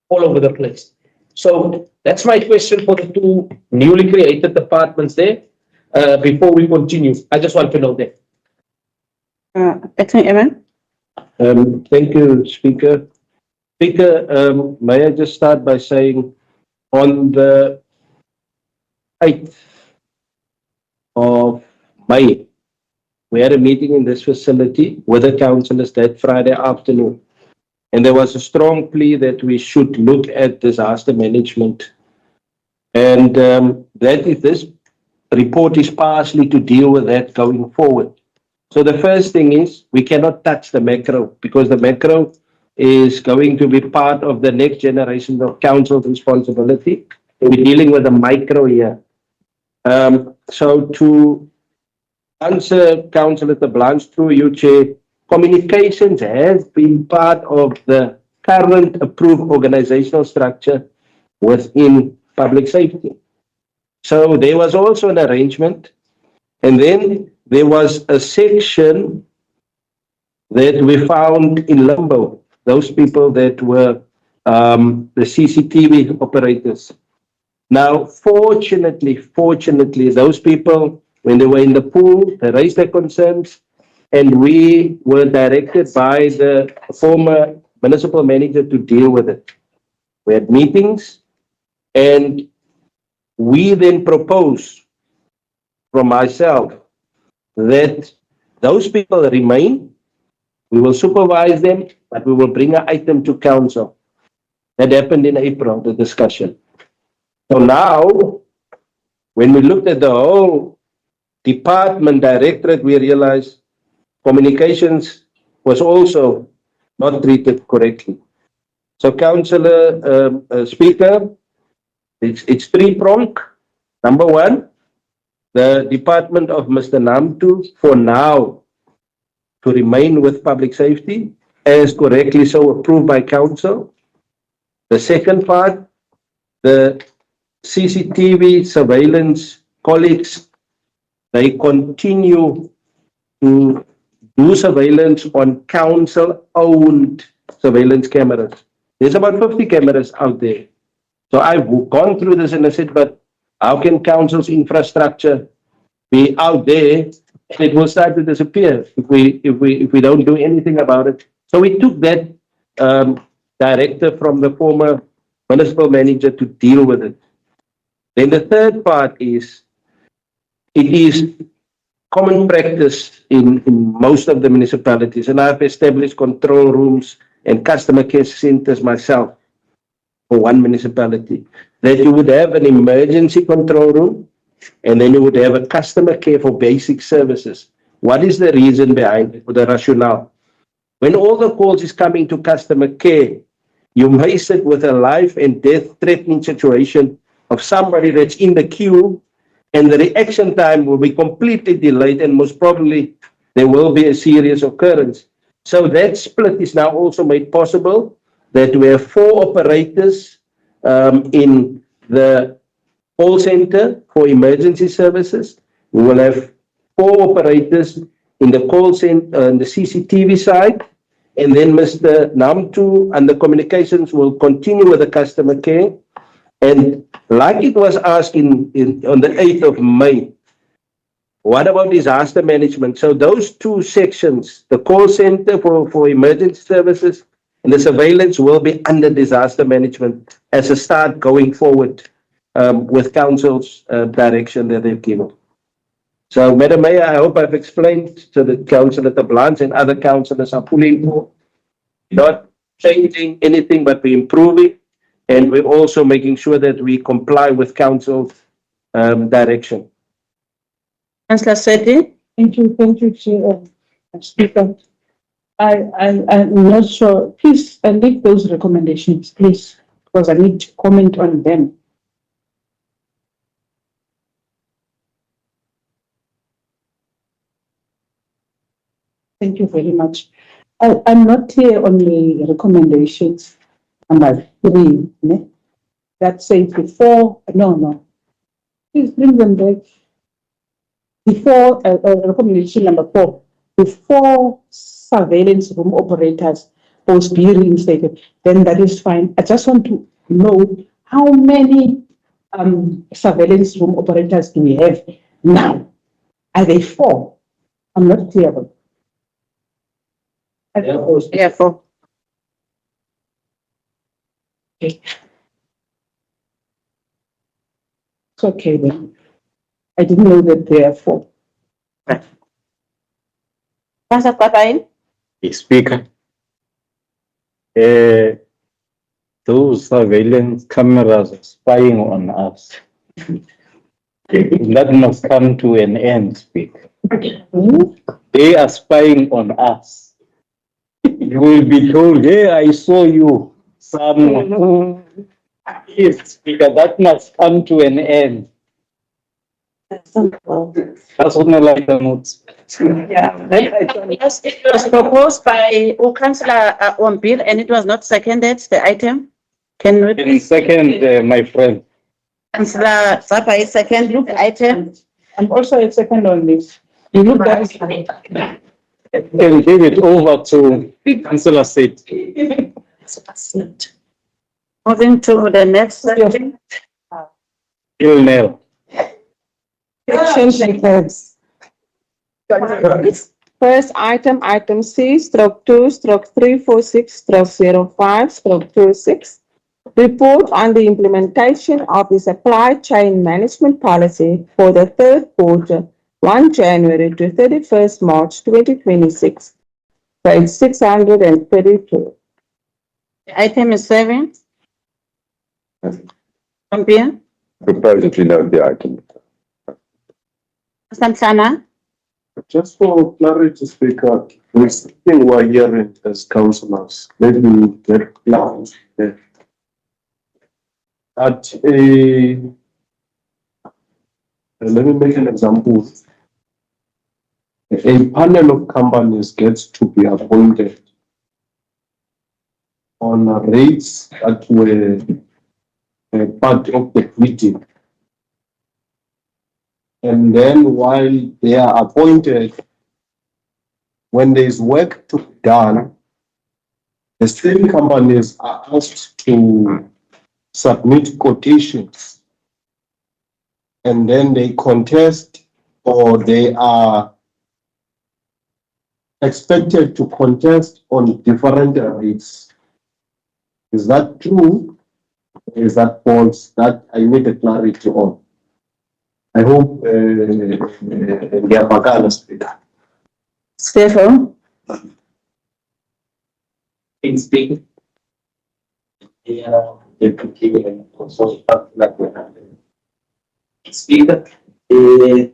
all over the place. So that's my question for the two newly created departments there. Before we continue, I just want to know that. Acting Evan? Thank you, Speaker. Speaker, may I just start by saying on the 8th of May, we had a meeting in this facility with the councillors that Friday afternoon. And there was a strong plea that we should look at disaster management. And that if this report is partially to deal with that going forward. So the first thing is we cannot touch the macro because the macro is going to be part of the next generation of council's responsibility. We're dealing with the micro here. So to answer Councillor de Blanche through you, Chair, communications has been part of the current approved organizational structure within public safety. So there was also an arrangement, and then there was a section that we found in limbo, those people that were the CCTV operators. Now, fortunately, those people, when they were in the pool, they raised their concerns, and we were directed by the former municipal manager to deal with it. We had meetings, and we then proposed from myself that those people remain. We will supervise them, but we will bring an item to council. That happened in April, the discussion. So now, when we looked at the whole department directorate, we realized communications was also not treated correctly. So, Councillor Speaker, it's three-pronged. Number one, the department of Mr. Namtu for now to remain with public safety as correctly so approved by council. The second part, the CCTV surveillance colleagues, they continue to do surveillance on council-owned surveillance cameras. There's about 50 cameras out there. So I've gone through this and I said, but how can council's infrastructure be out there and it will start to disappear if we don't do anything about it? So we took that directive from the former municipal manager to deal with it. Then the third part is, it is common practice in most of the municipalities, and I've established control rooms and customer care centers myself for one municipality, that you would have an emergency control room and then you would have a customer care for basic services. What is the reason behind it, the rationale? When all the calls is coming to customer care, you may sit with a life and death threatening situation of somebody that's in the queue, and the reaction time will be completely delayed, and most probably there will be a serious occurrence. So that split is now also made possible, that we have 4 operators in the call center for emergency services. We will have 4 operators in the call center, on the CCTV side, and then Mr. Namtu and the communications will continue with the customer care. And like it was asked on the 8th of May, what about disaster management? So those 2 sections, the call center for emergency services and the surveillance, will be under disaster management as a start going forward with council's direction that they've given. So, Madam Mayor, I hope I've explained to the councillor de Blanche and other councillors are pulling for, not changing anything, but we're improving. And we're also making sure that we comply with council's direction. Councillor Seti? Thank you, Chair, Speaker. I'm not sure. Please leave those recommendations, please, because I need to comment on them. Thank you very much. I'm not clear on the recommendations. Number 3, ne? That says before, no. Please bring them back. Before, recommendation number 4, before surveillance room operators post be reinstated, then that is fine. I just want to know how many surveillance room operators do we have now? Are they 4? I'm not clear about. Yeah, 4. Okay. It's okay then. I didn't know that there are 4. Councillor Papain? Speaker. Those surveillance cameras are spying on us. That must come to an end, Speaker. They are spying on us. You will be told, hey, I saw you somewhere. Yes, Speaker, that must come to an end. That's what I like the most. Yeah. It was proposed by Councillor Wambil and it was not seconded, the item. Can we? In second, my friend. Councillor Zapa is second, the item. I'm also a second on this. You look guys. Can give it over to Councillor Sid. Moving to the next section. Bill Nail. First item C, stroke 2, stroke 346, stroke 05, stroke 26. Report on the implementation of the supply chain management policy for the third quarter, 1 January to 31st March 2026. Page 632. Item is 7. Compare. Propose to note the item. Samsana. Just for clarity, Speaker, there's something we're hearing as councillors. Maybe we get plans there. At let me make an example. A panel of companies gets to be appointed on rates that were part of the bidding. And then while they are appointed, when there is work to be done, the same companies are asked to submit quotations. And then they contest, or they are expected to contest on different rates. Is that true? Is that false? That I need a clarity on. I hope they are Bagala Speaker. Stefan. In speaking. Deputy and also Speaker, the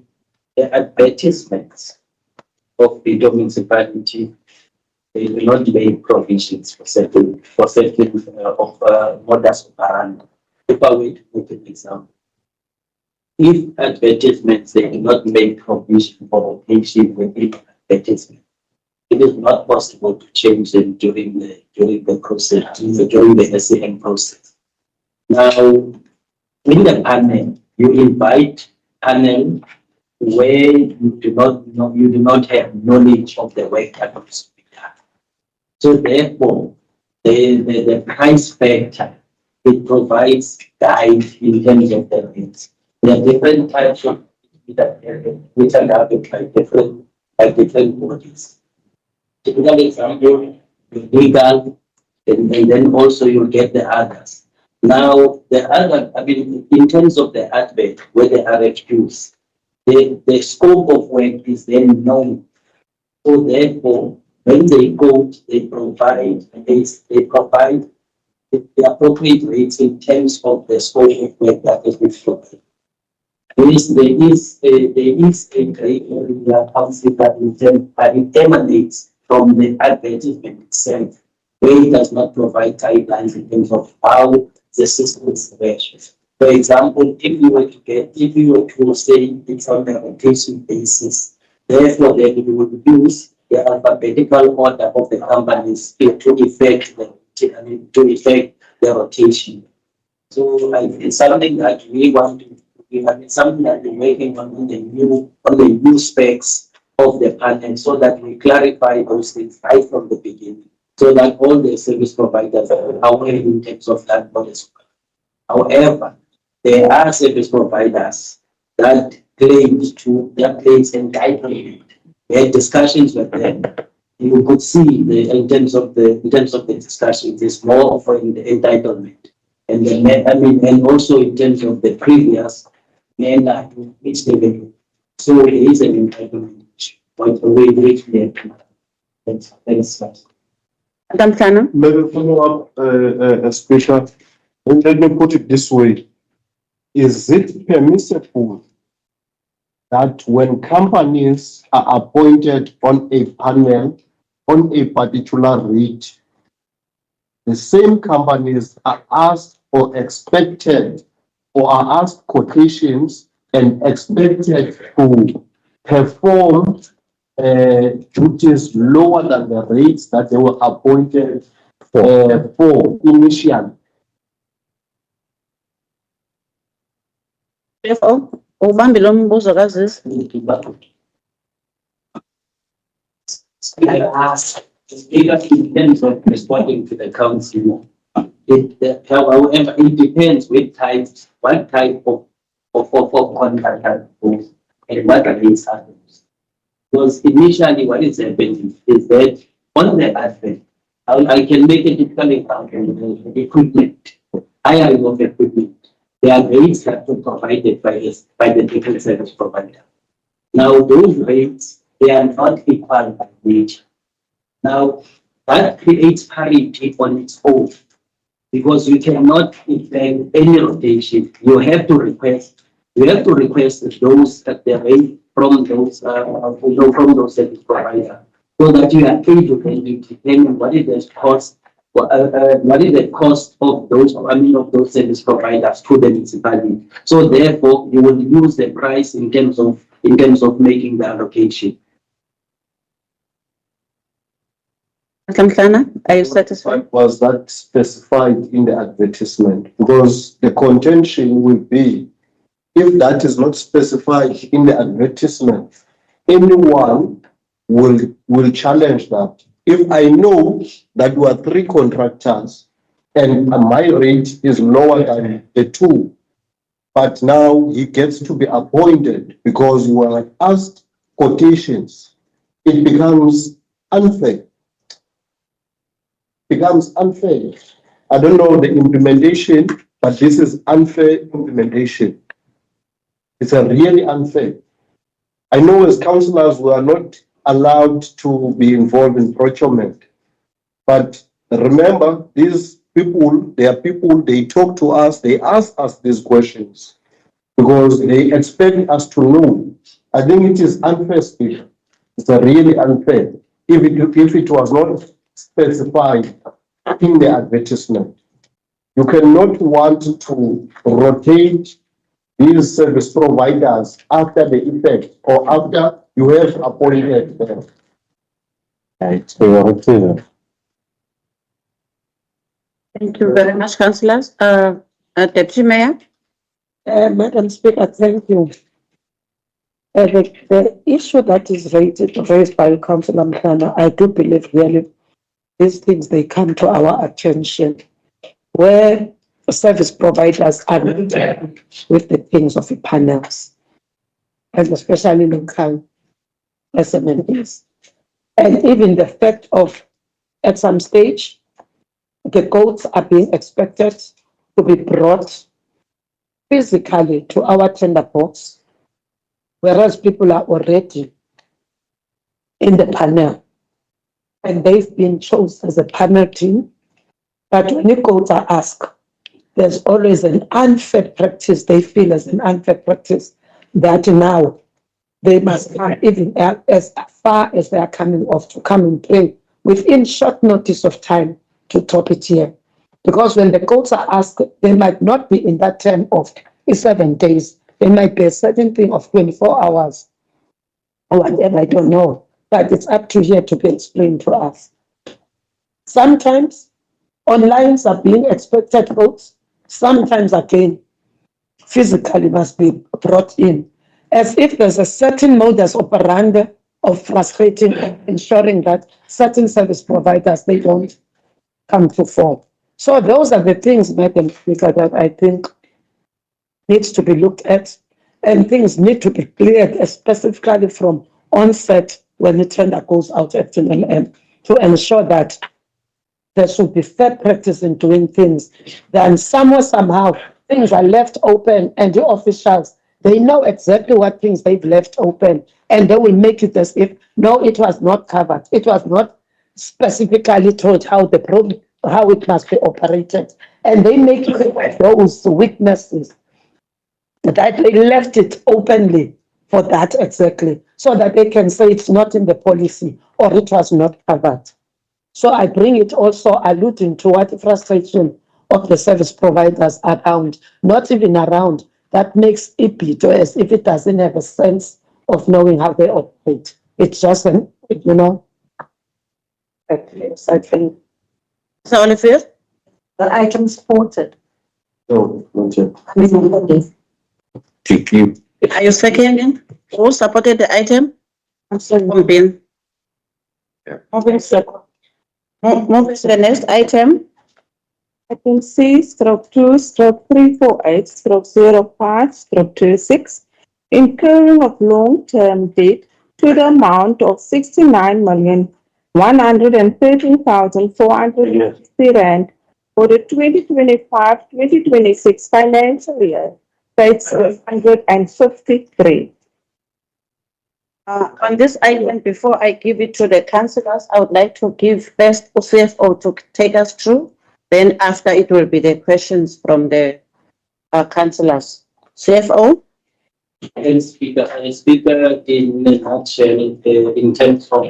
advertisements of the municipality, they will not make provisions for certain of modus operandi. If I were to make an example, if advertisements they do not make provision for occasion within advertisement, it is not possible to change them during the process, during the SAM process. Now, in the panel, you invite panel where you do not have knowledge of the work that is to be done. So therefore, the price factor, it provides guide in terms of the rates. There are different types of which are gathered by different bodies. Typical example, legal, and then also you'll get the others. Now, the other, in terms of the advert, where the RFQs, the scope of work is then known. So therefore, when they go, they provide the appropriate rates in terms of the scope of work that is reflected. There is a great area council that it emanates from the advertisement itself, where it does not provide guidelines in terms of how the system is measured. For example, if you were to say it's on a rotation basis, therefore then you would use the alphabetical order of the companies to effect the rotation. So it's something that we want to, it's something that we're working on the new specs of the panel so that we clarify those things right from the beginning. So that all the service providers are aware in terms of that policy. However, there are service providers that claim entitlement. We had discussions with them. You could see in terms of the discussions, it's more of an entitlement. And then, and also in terms of the previous men which they were. So it is an entitlement. But we reach there. Thanks. Madam Planner. Let me follow up, Speaker. And let me put it this way. Is it permissible that when companies are appointed on a panel on a particular rate, the same companies are asked or expected or are asked quotations and expected to perform duties lower than the rates that they were appointed for initially? Therefore, ubambe lo mbuzo kazisi. I asked the speaker in terms of responding to the council. However, it depends what type of contract and what are these items. Because initially what is happening is that on the advert, I can make a typical example, equipment, hiring of equipment. There are rates that are provided by the different service provider. Now those rates, they are not equal by nature. Now that creates parity on its own because you cannot effect any rotation. You have to request those at the rate from those from those service providers so that you are able to determine what is the cost. What is the cost of those service providers to the municipality? So therefore, you will use the price in terms of making the allocation. Madam Planner, are you satisfied? Was that specified in the advertisement? Because the contention will be, if that is not specified in the advertisement, anyone will challenge that. If I know that you are 3 contractors and my rate is lower than the 2, but now he gets to be appointed because you are asked quotations, it becomes unfair. I don't know the implementation, but this is unfair implementation. It's a really unfair. I know as councillors we are not allowed to be involved in procurement, but remember these people, they talk to us, they ask us these questions because they expect us to know. I think it is unfair, Speaker. It's a really unfair if it was not specified in the advertisement. You cannot want to rotate these service providers after the effect or after you have appointed them. Thank you very much, councillors. Deputy Mayor. Madam Speaker, thank you. The issue that is raised by Councillor Mhlana, I do believe really these things, they come to our attention where service providers are not with the things of the panels, and especially local SMNs. And even the fact of, at some stage, the codes are being expected to be brought physically to our tender box, whereas people are already in the panel and they've been chosen as a panel team. But when the codes are asked, there's always an unfair practice. They feel as an unfair practice that now they must come even as far as they are coming off to come and play within short notice of time to top it here. Because when the codes are asked, they might not be in that term of 7 days. They might be a certain thing of 24 hours or whatever, I don't know. but it's up to here to be explained to us. Sometimes online are being expected votes, sometimes again, physically must be brought in, as if there's a certain modus operandi of frustrating and ensuring that certain service providers, they don't come to form. So those are the things, Madam Speaker, that I think needs to be looked at, and things need to be cleared, specifically from onset when the tender goes out at 10 a.m. to ensure that there should be fair practice in doing things. Then somehow, things are left open and the officials, they know exactly what things they've left open and they will make it as if, no, it was not covered. It was not specifically told how how it must be operated. And they make it those witnesses that they left it openly for that exactly, so that they can say it's not in the policy or it was not covered. So I bring it also alluding to what the frustration of the service providers around, not even around, that makes it Bitou as if it doesn't have a sense of knowing how they operate. It's just an, a place, I think. So, Oliver? The item supported. So, Thank you. Are you seconding? Who supported the item? I'm sorry. Moving Moving second. to the next item. Item C/2/348/05/26, incurring of long-term debt to the amount of 69,113,460 rand for the 2025-2026 financial year, page 153. On this item, before I give it to the councillors, I would like to give first CFO to take us through. Then after it will be the questions from the councillors. CFO? Speaker, in a nutshell, in terms of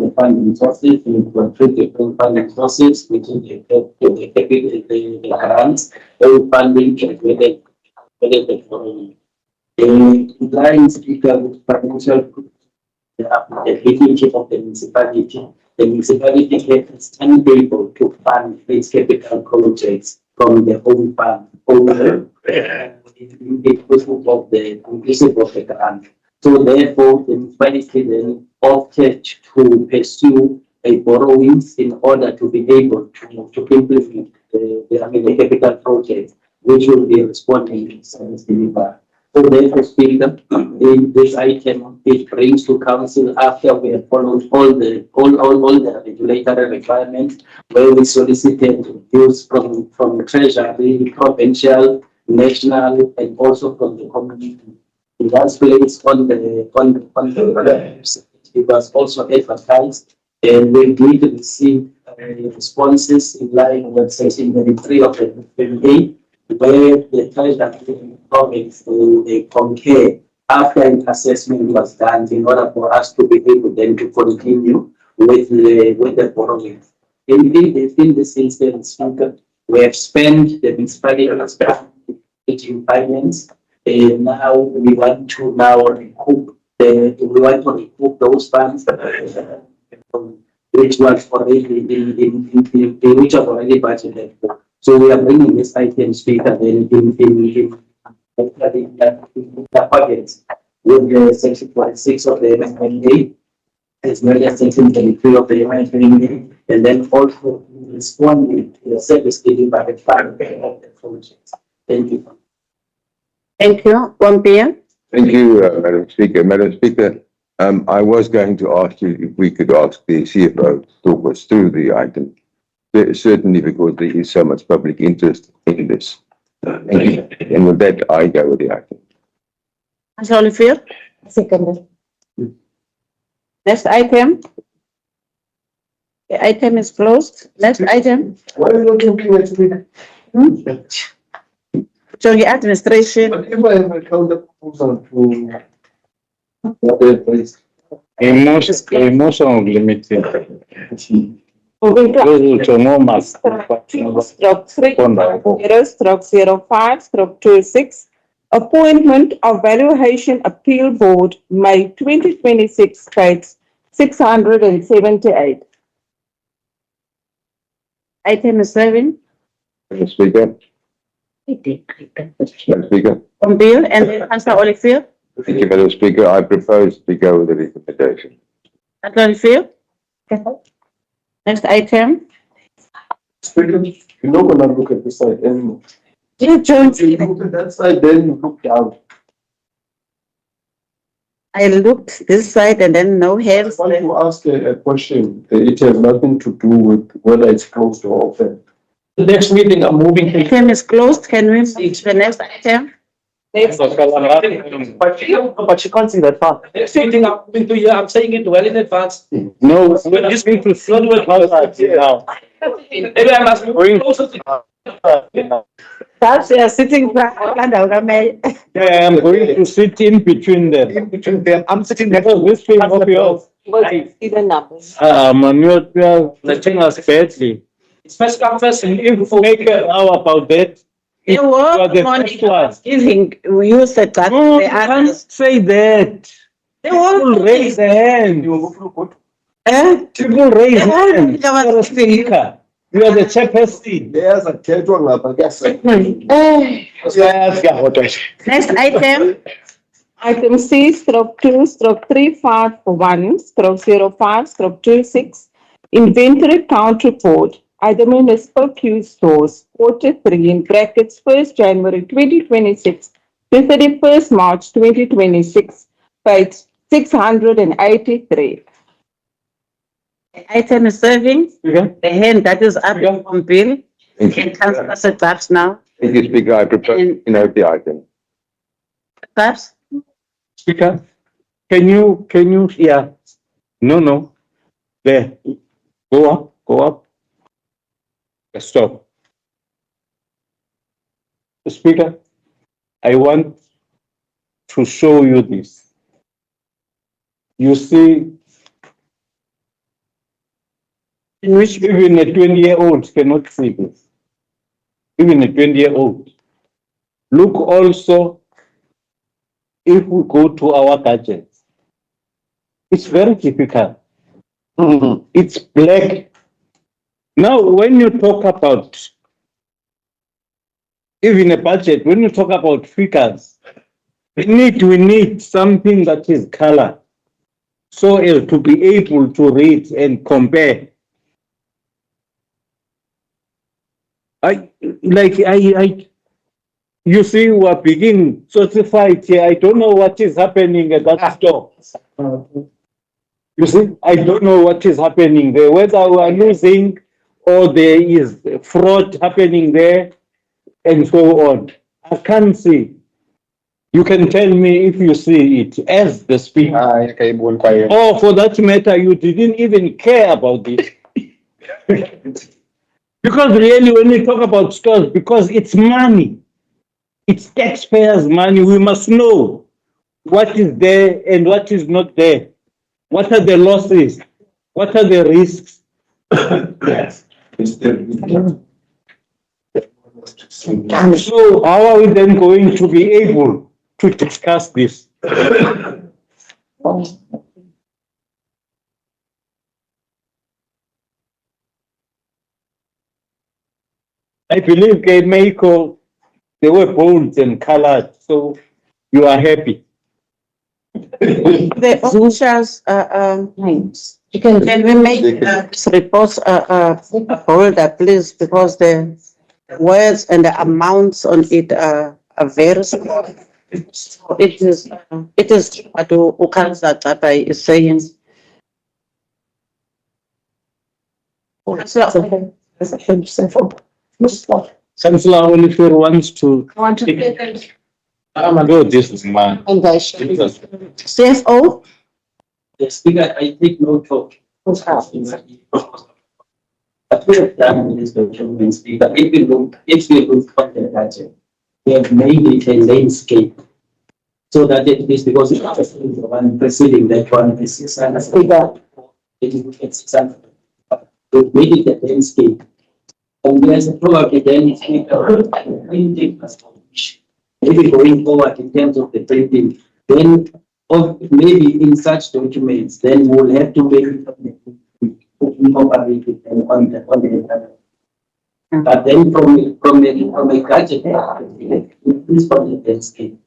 the funding sources, we have three different funding sources, which is the grants, funding, and line speaker with financial the leadership of the municipality is unable to fund its capital projects from the home fund inclusive of the grant. So therefore, the municipality then opted to pursue a borrowings in order to be able to implement the capital project, which will be responding to service delivery. So therefore, Speaker, in this item, it brings to council after we have followed all the regulatory requirements, where we solicited views from the treasury, provincial, national, and also from the community. It was placed on the it was also advertised, and we did receive responses in line with section 33 of the PMA, where the treasury province they concur after an assessment was done in order for us to be able then to continue with the borrowing. Indeed, in this instance, we have spent the municipality finance, and now we want to recoup those funds which was already which are already budgeted for. So we are bringing this item, Speaker, in the packets with the section 46 of the MSMA, as well as section 23 of the MSMA, and then also responding to the service delivery of the project. Thank you. Thank you. Thank you, Madam Speaker. Madam Speaker, I was going to ask you if we could ask the CFO to talk us through the item, certainly because there is so much public interest in this. Thank you. And with that, I go with the item. Oliver? Second. Next item. The item is closed. Next item. What are you looking at me? So the administration. But if I have a counter proposal to. Emotional limited. Moving to stroke 3/05/26, Appointment of Valuation Appeal Board, May 2026, page 678. Item 7. Madam Speaker, Madam Speaker. On bill and then Councillor Olivier. Thank you, Madam Speaker. I propose to go with the recommendation. Councillor Olivier. Next item. Speaker, you're not gonna look at this side anymore. Dear John, You look at that side, then you look down. I looked this side and then no I hands. want to ask a question. It has nothing to do with whether it's closed or open. The next meeting, I'm moving. Item is closed. Can we move to the next item? But you can't see that far. Next meeting, I'm moving to here. I'm saying it well in advance. No, you speak to see now. Maybe I must move closer to. Perhaps you are sitting back. Yeah, I'm going to sit in between them. In between them, I'm sitting next Because to this thing of yours, See the numbers. Manuel, you are letting us badly. It's first come first. And if we make an hour about that, You you are work the on first one. giving, you said that. No, the you can't others. say that. They People will raise their hand. People raise their hand. You are a speaker. You are the chairperson. Yes, I tell you, I'm guess. Next item. Item C/2/351/05/26. Inventory count report. Either municipal queue stores, Q3 in brackets 1st January 2026 to 31st March 2026, page 683. Item is serving. Okay. The hand that is up on bill. Thank you. And Councillor Setats now. Thank you, Speaker. I propose to note the item. Perhaps. Speaker, can you, yeah, no, there, go up. Stop. Speaker, I want to show you this. You see, In which even a 20-year-old cannot see this. Even a 20-year-old. Look also, if we go to our gadgets, it's very difficult. It's black. Now, when you talk about even a budget, when you talk about figures, we need something that is color so as to be able to read and compare. You see, we are being socified here. I don't know what is happening at that store. You see, I don't know what is happening there, whether we are losing or there is fraud happening there and so on. I can't see. You can tell me if you see it as the speaker. Or for that matter, you didn't even care about it. Because really, when we talk about stores, because it's money, it's taxpayers' money, we must know what is there and what is not there. What are the losses? What are the risks? So how are we then going to be able to discuss this? I believe, Meiko, they were bold and colored, so you are happy. The officials, names. Can we make this report bolder, please, because the words and the amounts on it are very small. So it is what Councillor Tapa is saying. Councillor Oliver wants to. I want to say thank you. No, this is mine. CFO? The speaker, I take note of. What we have done is the German speaker, if we look at the budget, we have made it a landscape. So that it is because it's just the one preceding that one is 600. It's 600. We made it a landscape. And there's probably then maybe going forward in terms of the printing, then of maybe in such documents, then we'll have to make incorporate it on the internet. But then from a gadget, it's from the landscape.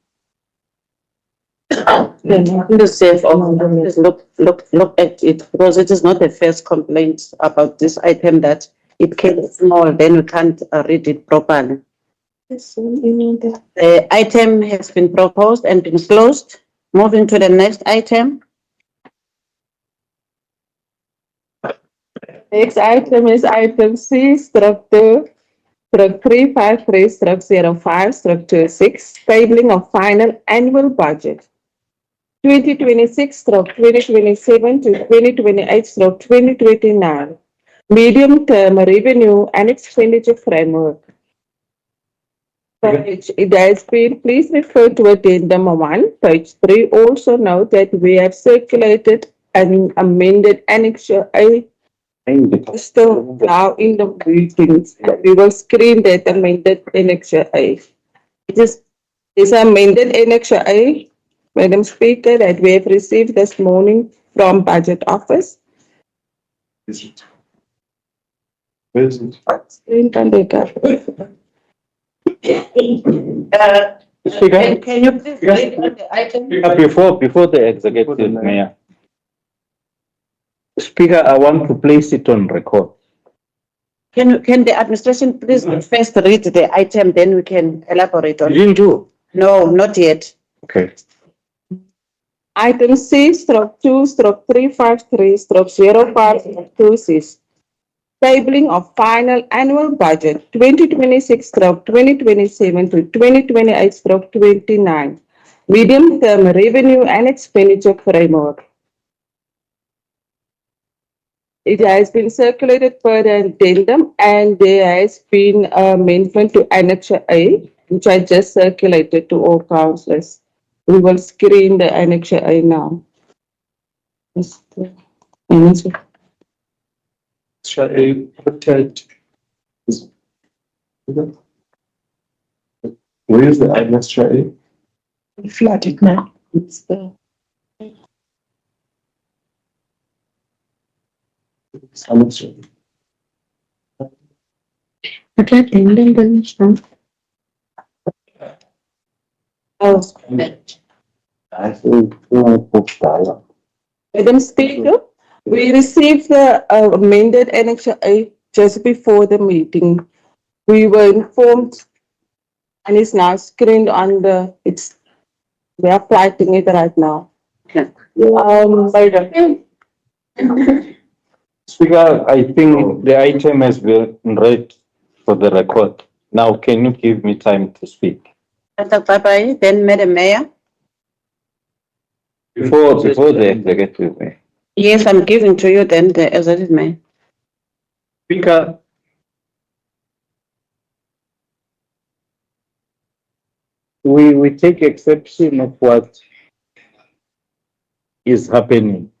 The safe office, look at it, because it is not the first complaint about this item that it came small, then we can't read it properly. The item has been proposed and been closed. Moving to the next item. Next item is item C, stroke 2, stroke 353, stroke 05, stroke 26, tabling of final annual budget. 2026 stroke 2027 to 2028 stroke 2029. Medium term revenue and expenditure framework. Page, it has been, please refer to addendum 1, page 3. Also note that we have circulated an amended annexure A. Still now in the meetings, we will screen that amended annexure A. It is amended annexure A, Madam Speaker, that we have received this morning from Budget Office. Screen can they go? Speaker? Can you please read on the item? Before the executive mayor. Speaker, I want to place it on record. Can the administration please first read the item, then we can elaborate on it? Didn't you? No, not yet. Okay. Item C, stroke 2, stroke 353, stroke 05, stroke 26. Tabling of final annual budget 2026 stroke 2027 to 2028 stroke 29. Medium term revenue and expenditure framework. It has been circulated per the addendum and there has been an amendment to Annexure A, which I just circulated to all councillors. We will screen the Annexure A now. Where is the annexure A? Flooded now. It's the Annexure. Madam Speaker, we received the amended Annexure A just before the meeting. We were informed and it's now screened on the, we are flighting it right now. Speaker, I think the item has been read for the record. Now, can you give me time to speak? Dr. Papai, then Madam Mayor. Before the executive mayor. Yes, I'm giving to you then the executive mayor. Speaker, we take exception of what is happening,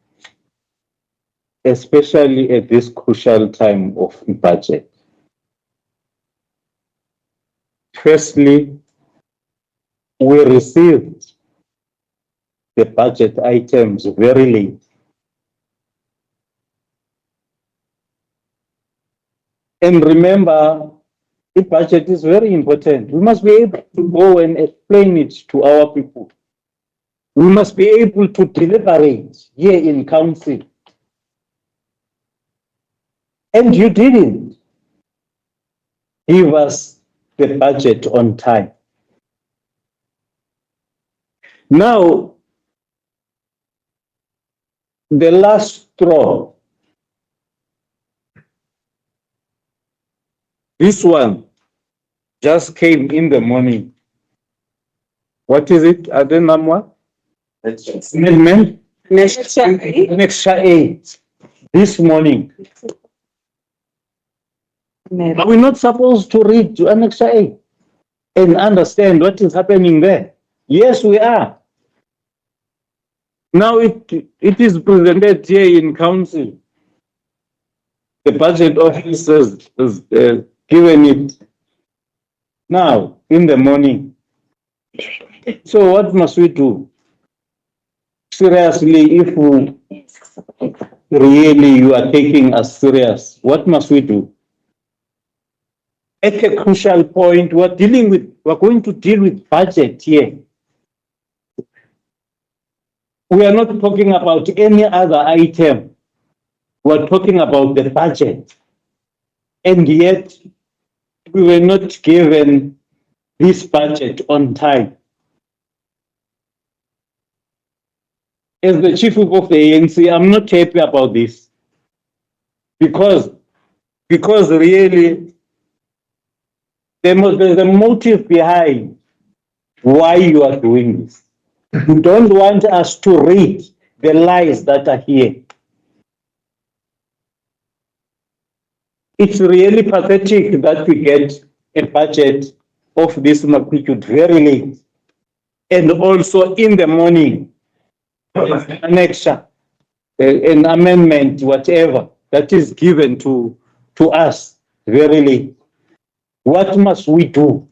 especially at this crucial time of budget. Firstly, we received the budget items very late. And remember, the budget is very important. We must be able to go and explain it to our people. We must be able to deliberate here in council. And you didn't give us the budget on time. Now, the last straw, this one just came in the morning. What is it? Addendum what? Amendment? Annexure A. This morning. Are we not supposed to read to Annexure A and understand what is happening there? Yes, we are. Now it is presented here in council. The budget office has given it now in the morning. So what must we do? Seriously, if really you are taking us serious, what must we do? At a crucial point, we're going to deal with budget here. We are not talking about any other item. We're talking about the budget. And yet, we were not given this budget on time. As the chief whip of the ANC, I'm not happy about this. Because really, there's a motive behind why you are doing this. You don't want us to read the lies that are here. It's really pathetic that we get a budget of this magnitude very late. And also in the morning, an extra, an amendment, whatever, that is given to us very late. What must we do?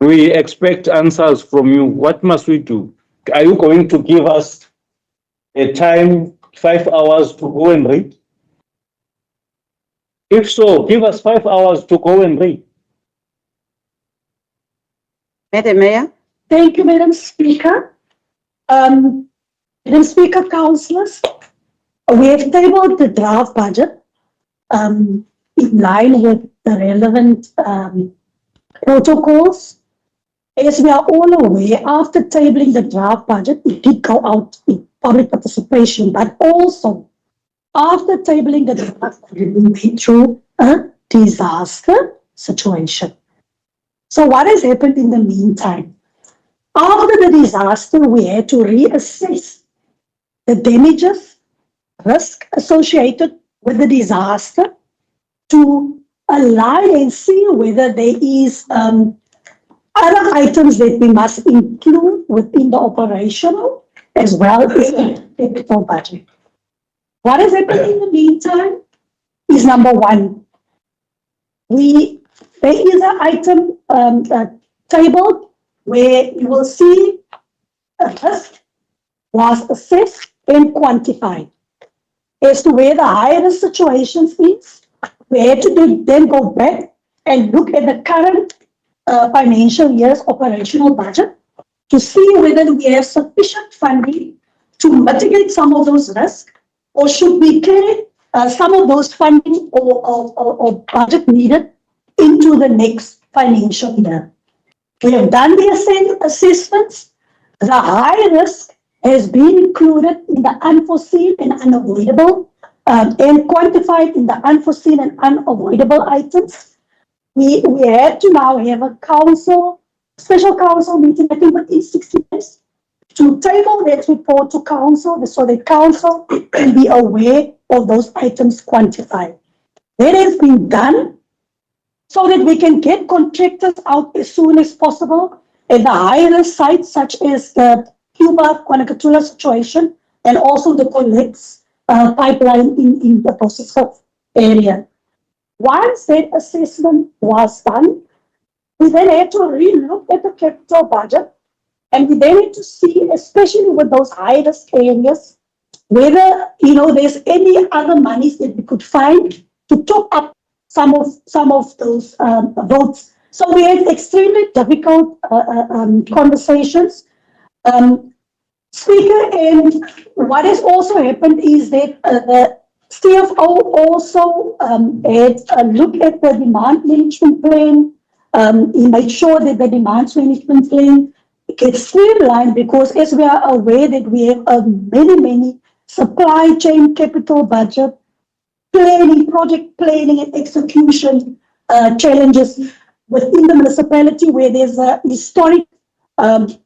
We expect answers from you. What must we do? Are you going to give us a time, 5 hours to go and read? If so, give us 5 hours to go and read. Madam Mayor? Thank you, Madam Speaker. Madam Speaker, councillors, we have tabled the draft budget in line with the relevant protocols. As we are all aware, after tabling the draft budget, it did go out in public participation, but also after tabling the draft budget, we went through a disaster situation. So what has happened in the meantime? After the disaster, we had to reassess the damages, risk associated with the disaster to align and see whether there is other items that we must include within the operational as well as the capital budget. What has happened in the meantime is number one, there is an item tabled where you will see a risk was assessed and quantified. As to where the high risk situations is, we had to then go back and look at the current financial year's operational budget to see whether we have sufficient funding to mitigate some of those risks, or should we carry some of those funding or budget needed into the next financial year. We have done the assessments. The high risk has been included in the unforeseen and unavoidable and quantified in the unforeseen and unavoidable items. We had to now have a special council meeting, I think within 60 days, to table that report to council so that council can be aware of those items quantified. That has been done so that we can get contractors out as soon as possible at the higher sites, such as the Cuba Kwanakatula situation and also the collects pipeline in the process of area. Once that assessment was done, we then had to re-look at the capital budget, and we then had to see, especially with those high-risk areas, whether there's any other monies that we could find to top up some of those votes. So we had extremely difficult conversations. Speaker, and what has also happened is that the CFO also had a look at the demand management plan. He made sure that the demand management plan gets streamlined, because as we are aware that we have many supply chain capital budget planning, project planning and execution challenges within the municipality, where there's a historic trend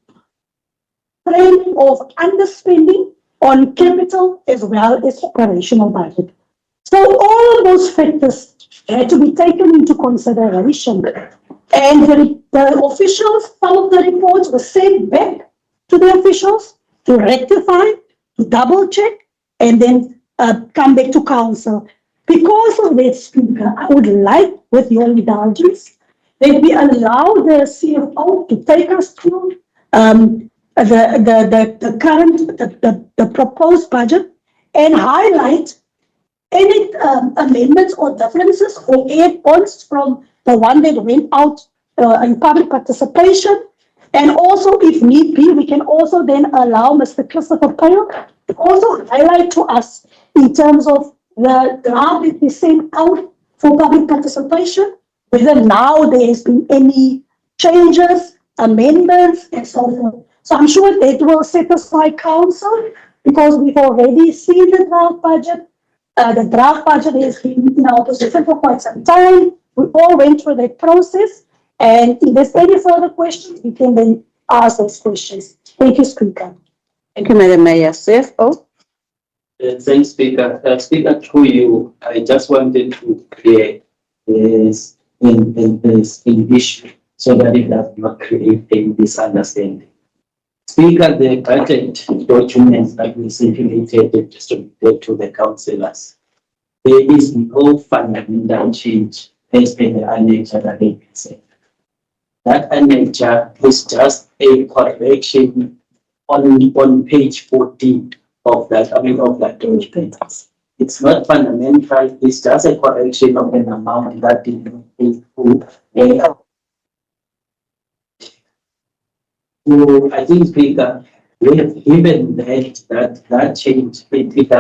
of underspending on capital as well as operational budget. So all of those factors had to be taken into consideration. And the officials, some of the reports were sent back to the officials to rectify, to double check, and then come back to council. Because of that, Speaker, I would like, with your indulgence, that we allow the CFO to take us through the current, the proposed budget and highlight any amendments or differences or add-ons from the one that went out in public participation. And also, if need be, we can also then allow Mr. Christopher Pyle to also highlight to us in terms of the draft that we sent out for public participation, whether now there has been any changes, amendments, and so forth. So I'm sure that will satisfy council because we've already seen the draft budget. The draft budget has been in our position for quite some time. We all went through that process. And if there's any further questions, we can then ask those questions. Thank you, Speaker. Thank you, Madam Mayor. CFO? Thanks, Speaker. Speaker, through you, I just wanted to create this issue so that it does not create a misunderstanding. Speaker, the budget documents that we circulated and distributed to the councillors, there is no fundamental change as per the annexure that they said. That annexure is just a correction on page 14 of that, of that document. It's not fundamental, it's just a correction of an amount that did not include. So I think, Speaker, we have given that change, it is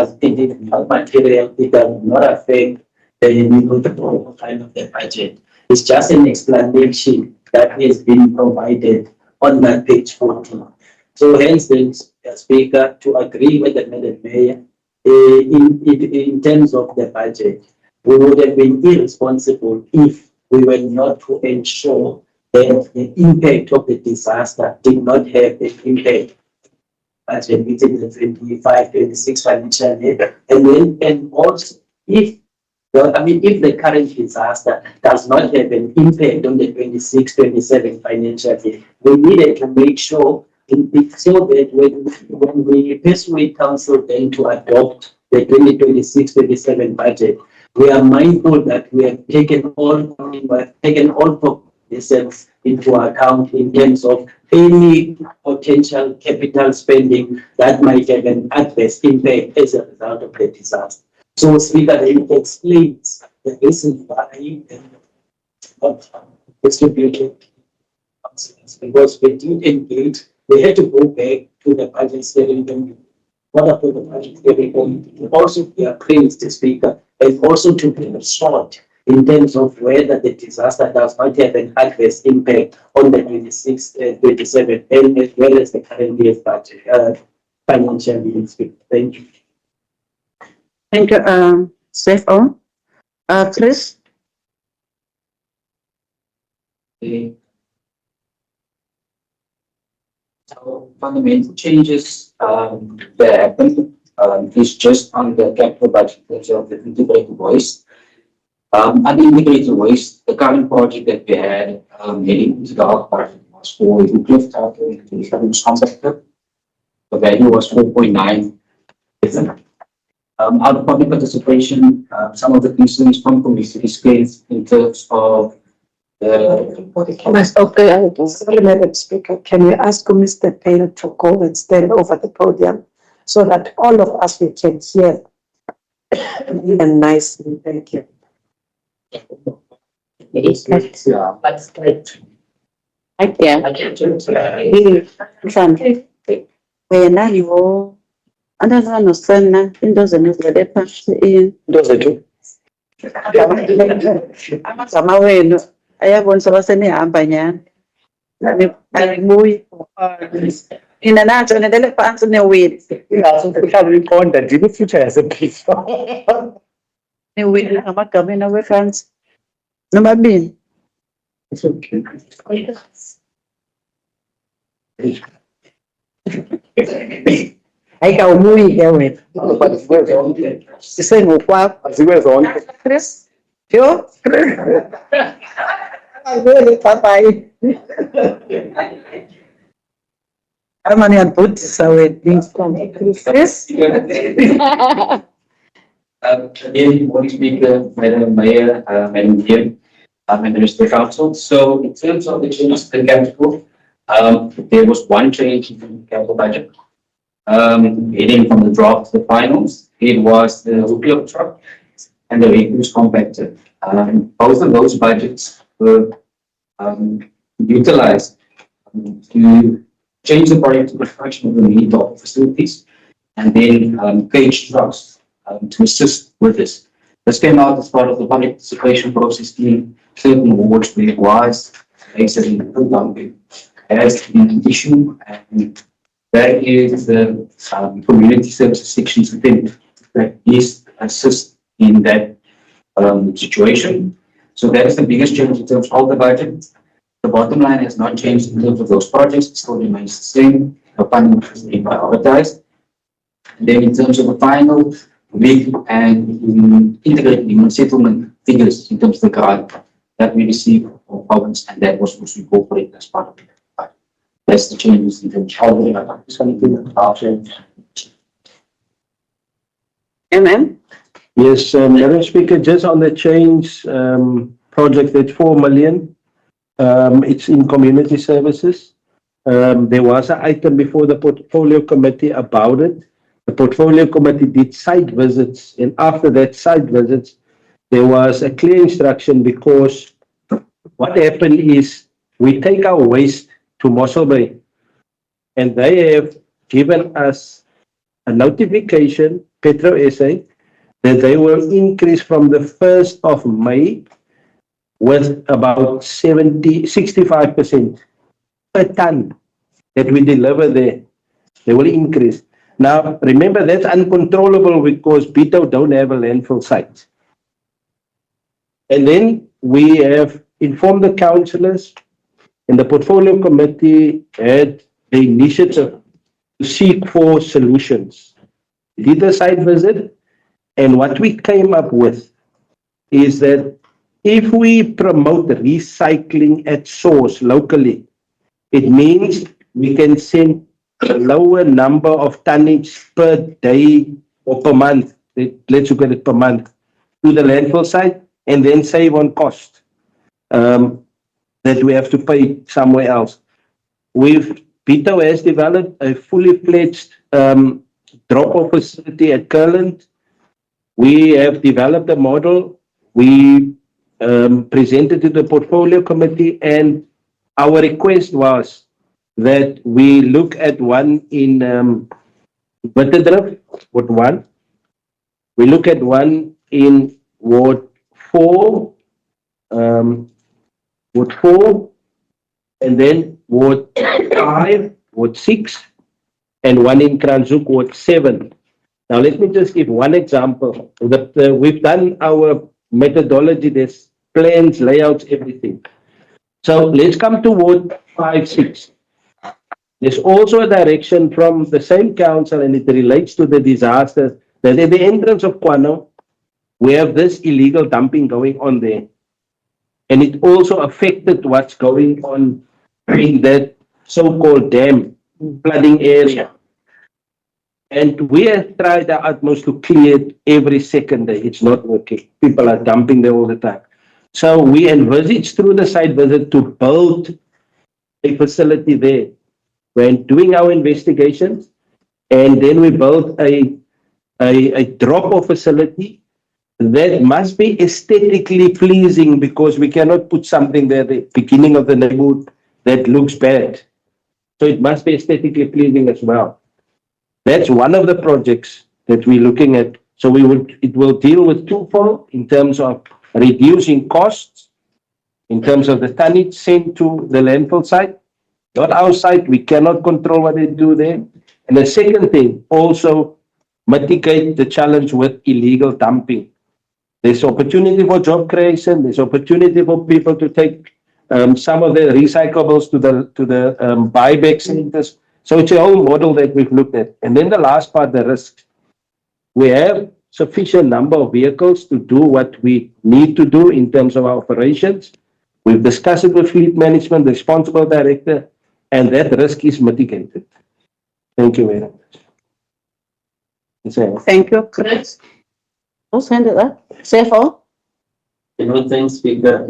not material, it does not affect the kind of the budget. It's just an explanation that has been provided on that page 14. So hence then, Speaker, to agree with the Madam Mayor, in terms of the budget, we would have been irresponsible if we were not to ensure that the impact of the disaster did not have an impact budget within the 25-26 financial year. And also, if the current disaster does not have an impact on the 26-27 financial year, we needed to make sure so that when we persuade council then to adopt the 2026-27 budget, we are mindful that we have taken all provisions into account in terms of any potential capital spending that might have an adverse impact as a result of the disaster. So, Speaker, it explains the reason why not distributed because we did engage, we had to go back to the budget steering committee. What after the budget steering committee also be appraised, the Speaker, and also to be assured in terms of whether the disaster does not have an adverse impact on the 26-27 and as well as the current year's budget financial year. Thank you. Thank you, CFO. Chris? So fundamental changes that happen is just on the capital budget of the integrated waste. On the integrated waste, the current project that we had heading into the health project was for Cliff contractor. The value was 4.9 billion. Out of public participation, some of the concerns from committee displays in terms of Sorry, Madam Speaker, can we ask Mr. Pale to go and stand over the podium so that all of us we can hear and nicely, thank you. That's great. Right there. Wena yiwo andazana nosana into zenizele phasi amagama wenu ayabonisa basenihamba nyani anibuyi nina natsho nendele phansi newili Iqonda ndini future yasePhifa. newili ngamagameni awefransi nobabini hayi kawubuyi ke wena isengokwakho Ziwe zonke. Chris yho ayibeli papayi amani yandibhodisa wena Chris Again, Board Speaker, Madam Mayor, Madam Chair, and the rest of the council. So in terms of the changes to the capital, there was one change in the capital budget. Heading from the draft to the finals, it was the nuclear truck and the refuse compactor. Both of those budgets were utilized to change the project to construction of the mini dock facilities and then cage trucks to assist with this. This came out as part of the public participation process in certain awards where it was basically dumping as an issue, and that is the community services section's attempt that is assist in that situation. So that is the biggest change in terms of the budget. The bottom line has not changed in terms of those projects, it still remains the same. The funding is being prioritized. And then in terms of the final big and integrated human settlement figures in terms of the grant that we received from province, and that was also incorporated as part of it. That's the changes in terms of the Amen. Yes, Madam Speaker, just on the change project at 4 million, it's in community services. There was an item before the portfolio committee about it. The portfolio committee did site visits, and after that site visits, there was a clear instruction, because what happened is we take our waste to Municipal Bay, and they have given us a notification, Petro SA, that they will increase from the 1st of May with about 65% per ton that we deliver there. They will increase. Now, remember, that's uncontrollable because Bitou don't have a landfill site. And then we have informed the councillors, and the portfolio committee had the initiative to seek for solutions. We did a site visit, and what we came up with is that if we promote recycling at source locally, it means we can send a lower number of tonnage per day or per month, let's look at it per month, to the landfill site, and then save on cost that we have to pay somewhere else. Bitou has developed a fully fledged drop-off facility at Kirland. We have developed a model. We presented to the portfolio committee, and our request was that we look at one in Plettenberg, Ward 1. We look at one in Ward 4, and then Ward 5, Ward 6, and one in Kranzook, Ward 7. Now, let me just give one example. We've done our methodology, there's plans, layouts, everything. So let's come to Ward 5, 6. There's also a direction from the same council, and it relates to the disasters, that at the entrance of Kwano, we have this illegal dumping going on there. And it also affected what's going on in that so-called dam flooding area. And we have tried our utmost to clear it every second day. It's not working. People are dumping there all the time. So we envisaged through the site visit to build a facility there. We're doing our investigations, and then we built a drop-off facility that must be aesthetically pleasing, because we cannot put something there at the beginning of the neighborhood that looks bad. So it must be aesthetically pleasing as well. That's one of the projects that we're looking at. So it will deal with twofold in terms of reducing costs, in terms of the tonnage sent to the landfill site. Not our site, we cannot control what they do there. And the second thing, also mitigate the challenge with illegal dumping. There's opportunity for job creation. There's opportunity for people to take some of the recyclables to the buyback centers. So it's a whole model that we've looked at. And then the last part, the risk. We have sufficient number of vehicles to do what we need to do in terms of our operations. We've discussed it with fleet management, the responsible director, and that risk is mitigated. Thank you very much. Thank you, Chris. Who's handed that? CFO? Thanks, Speaker.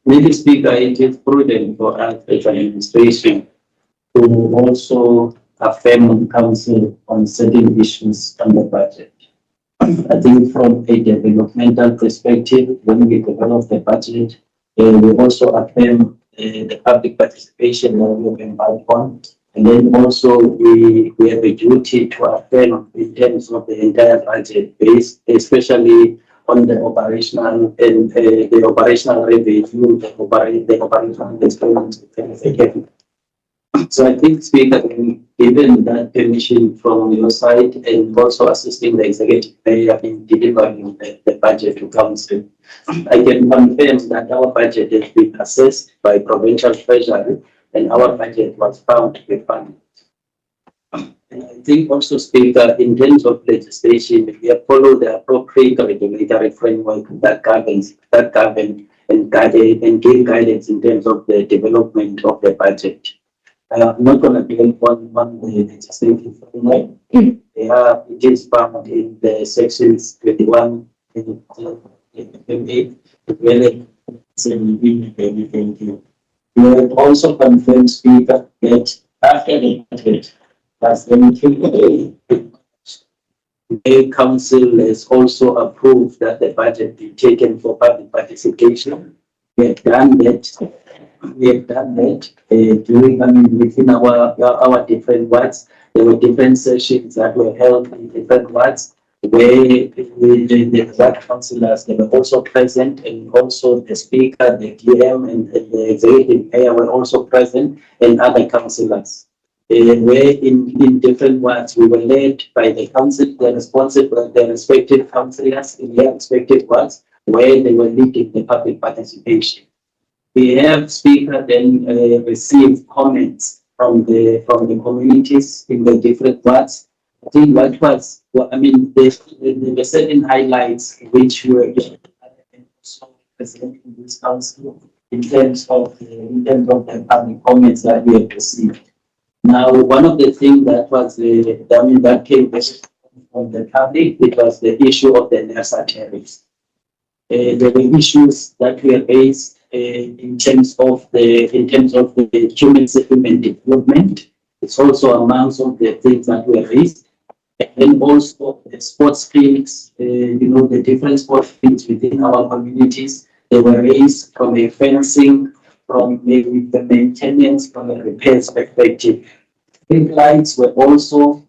Maybe, Speaker, it is prudent for us as an administration to also affirm on council on certain issues on the budget. I think from a developmental perspective, when we develop the budget, we also affirm the public participation that we have embarked on. And then also we have a duty to affirm in terms of the entire budget base, especially on the operational and the operational revenue, the operational expenses. So I think, Speaker, given that permission from your side and also assisting the executive mayor in delivering the budget to council, I can confirm that our budget has been assessed by provincial treasury and our budget was found to be funded. And I think also, Speaker, in terms of legislation, we have followed the appropriate regulatory framework that governs and give guidance in terms of the development of the budget. I'm not going to be on the legislative framework. It is found in the sections 21 and 28. We have also confirmed, Speaker, that after the budget has been the council has also approved that the budget be taken for public participation. We have done that. Within our different wards. There were different sessions that were held in different wards where the ward councillors, they were also present, and also the speaker, the DM, and the executive mayor were also present, and other councillors. Where in different wards we were led by the council, the respective councillors in their respective wards, where they were leading the public participation. We have, Speaker, then received comments from the communities in the different wards. I think there were certain highlights which were also present in this council in terms of the public comments that we have received. Now, one of the things that was that came from the public, it was the issue of the NERSA tariffs. There were issues that were raised in terms of the human settlement development. It's also amongst of the things that were raised. And then also the sports fields, the different sports fields within our communities, they were raised from a fencing, from maybe the maintenance, from a repairs perspective. Street lights were also,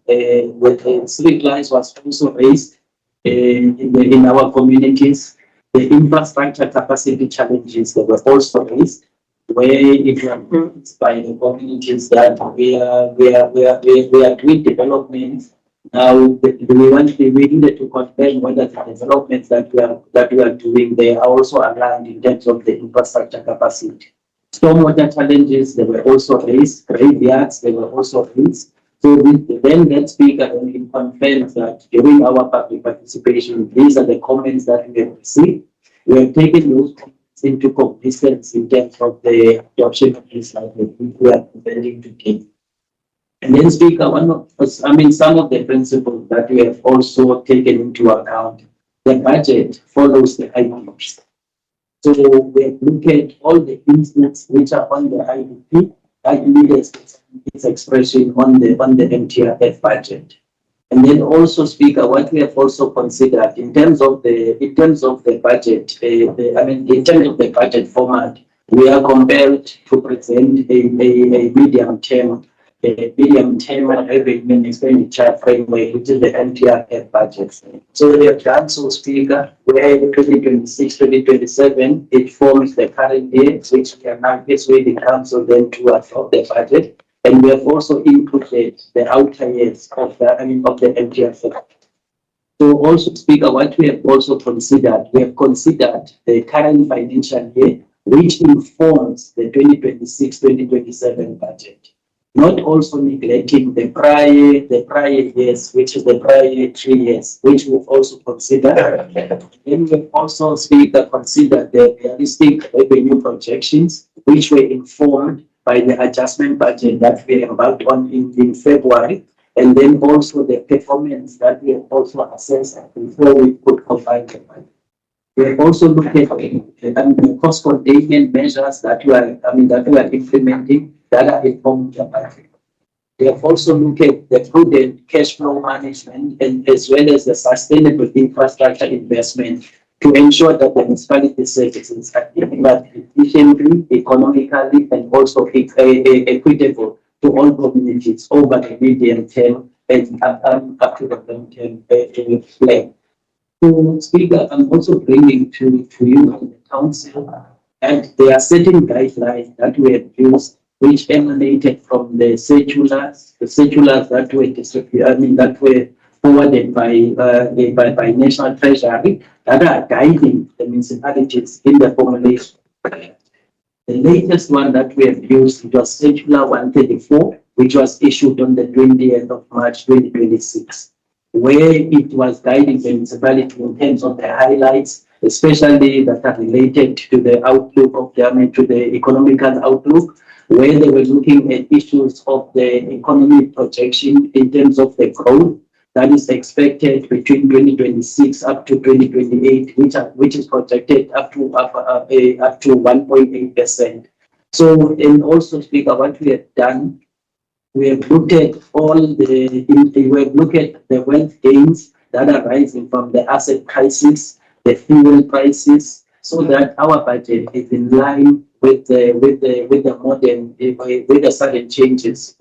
street lights was also raised in our communities. The infrastructure capacity challenges that were also raised, where it was by the communities that we are doing development. Now we needed to confirm whether the developments that we are doing, they are also aligned in terms of the infrastructure capacity. Stormwater challenges, they were also raised. Graveyards, they were also raised. So then that speaker only confirms that during our public participation, these are the comments that we have received. We have taken those comments into cognizance in terms of the adoption of this language we are preparing to take. And then, Speaker, some of the principles that we have also taken into account, the budget follows the IDPs. So we look at all the instances which are on the IDP, its expression on the MTRF budget. And then also, Speaker, what we have also considered in terms of the budget, in terms of the budget format, we are compelled to present a medium-term revenue and expenditure framework, which is the MTRF budget. So we have done so, Speaker, where 2026, 2027, it forms the current year, which we are now persuading council then to adopt the budget. And we have also included the outer years of the MTRF. So also, Speaker, what we have also considered, we have considered the current financial year, which informs the 2026-2027 budget. Not also neglecting the prior years, which is the prior 3 years, which we've also considered. And we've also, Speaker, considered the realistic revenue projections, which were informed by the adjustment budget that we embarked on in February, and then also the performance that we have also assessed before we could combine the budget. We have also looked at the cost containment measures that we are implementing that are informed the budget. We have also looked at the prudent cash flow management and as well as the sustainable infrastructure investment to ensure that the municipality services are delivered efficiently, economically, and also equitable to all communities over the medium term and up to the long term plan. So, Speaker, I'm also bringing to you and the council, and there are certain guidelines that we have used which emanated from the circulars that were distributed, that were forwarded by National Treasury that are guiding the municipalities in the formulation. The latest one that we have used was Circular 134, which was issued on the 20th of March 2026, where it was guiding the municipality in terms of the highlights, especially that are related to the outlook of to the economical outlook, where they were looking at issues of the economy projection in terms of the growth that is expected between 2026 up to 2028, which is projected up to 1.8%. So, and also, Speaker, what we have done, we have looked at the wealth gains that are rising from the asset prices, the fuel prices, so that our budget is in line with the sudden changes,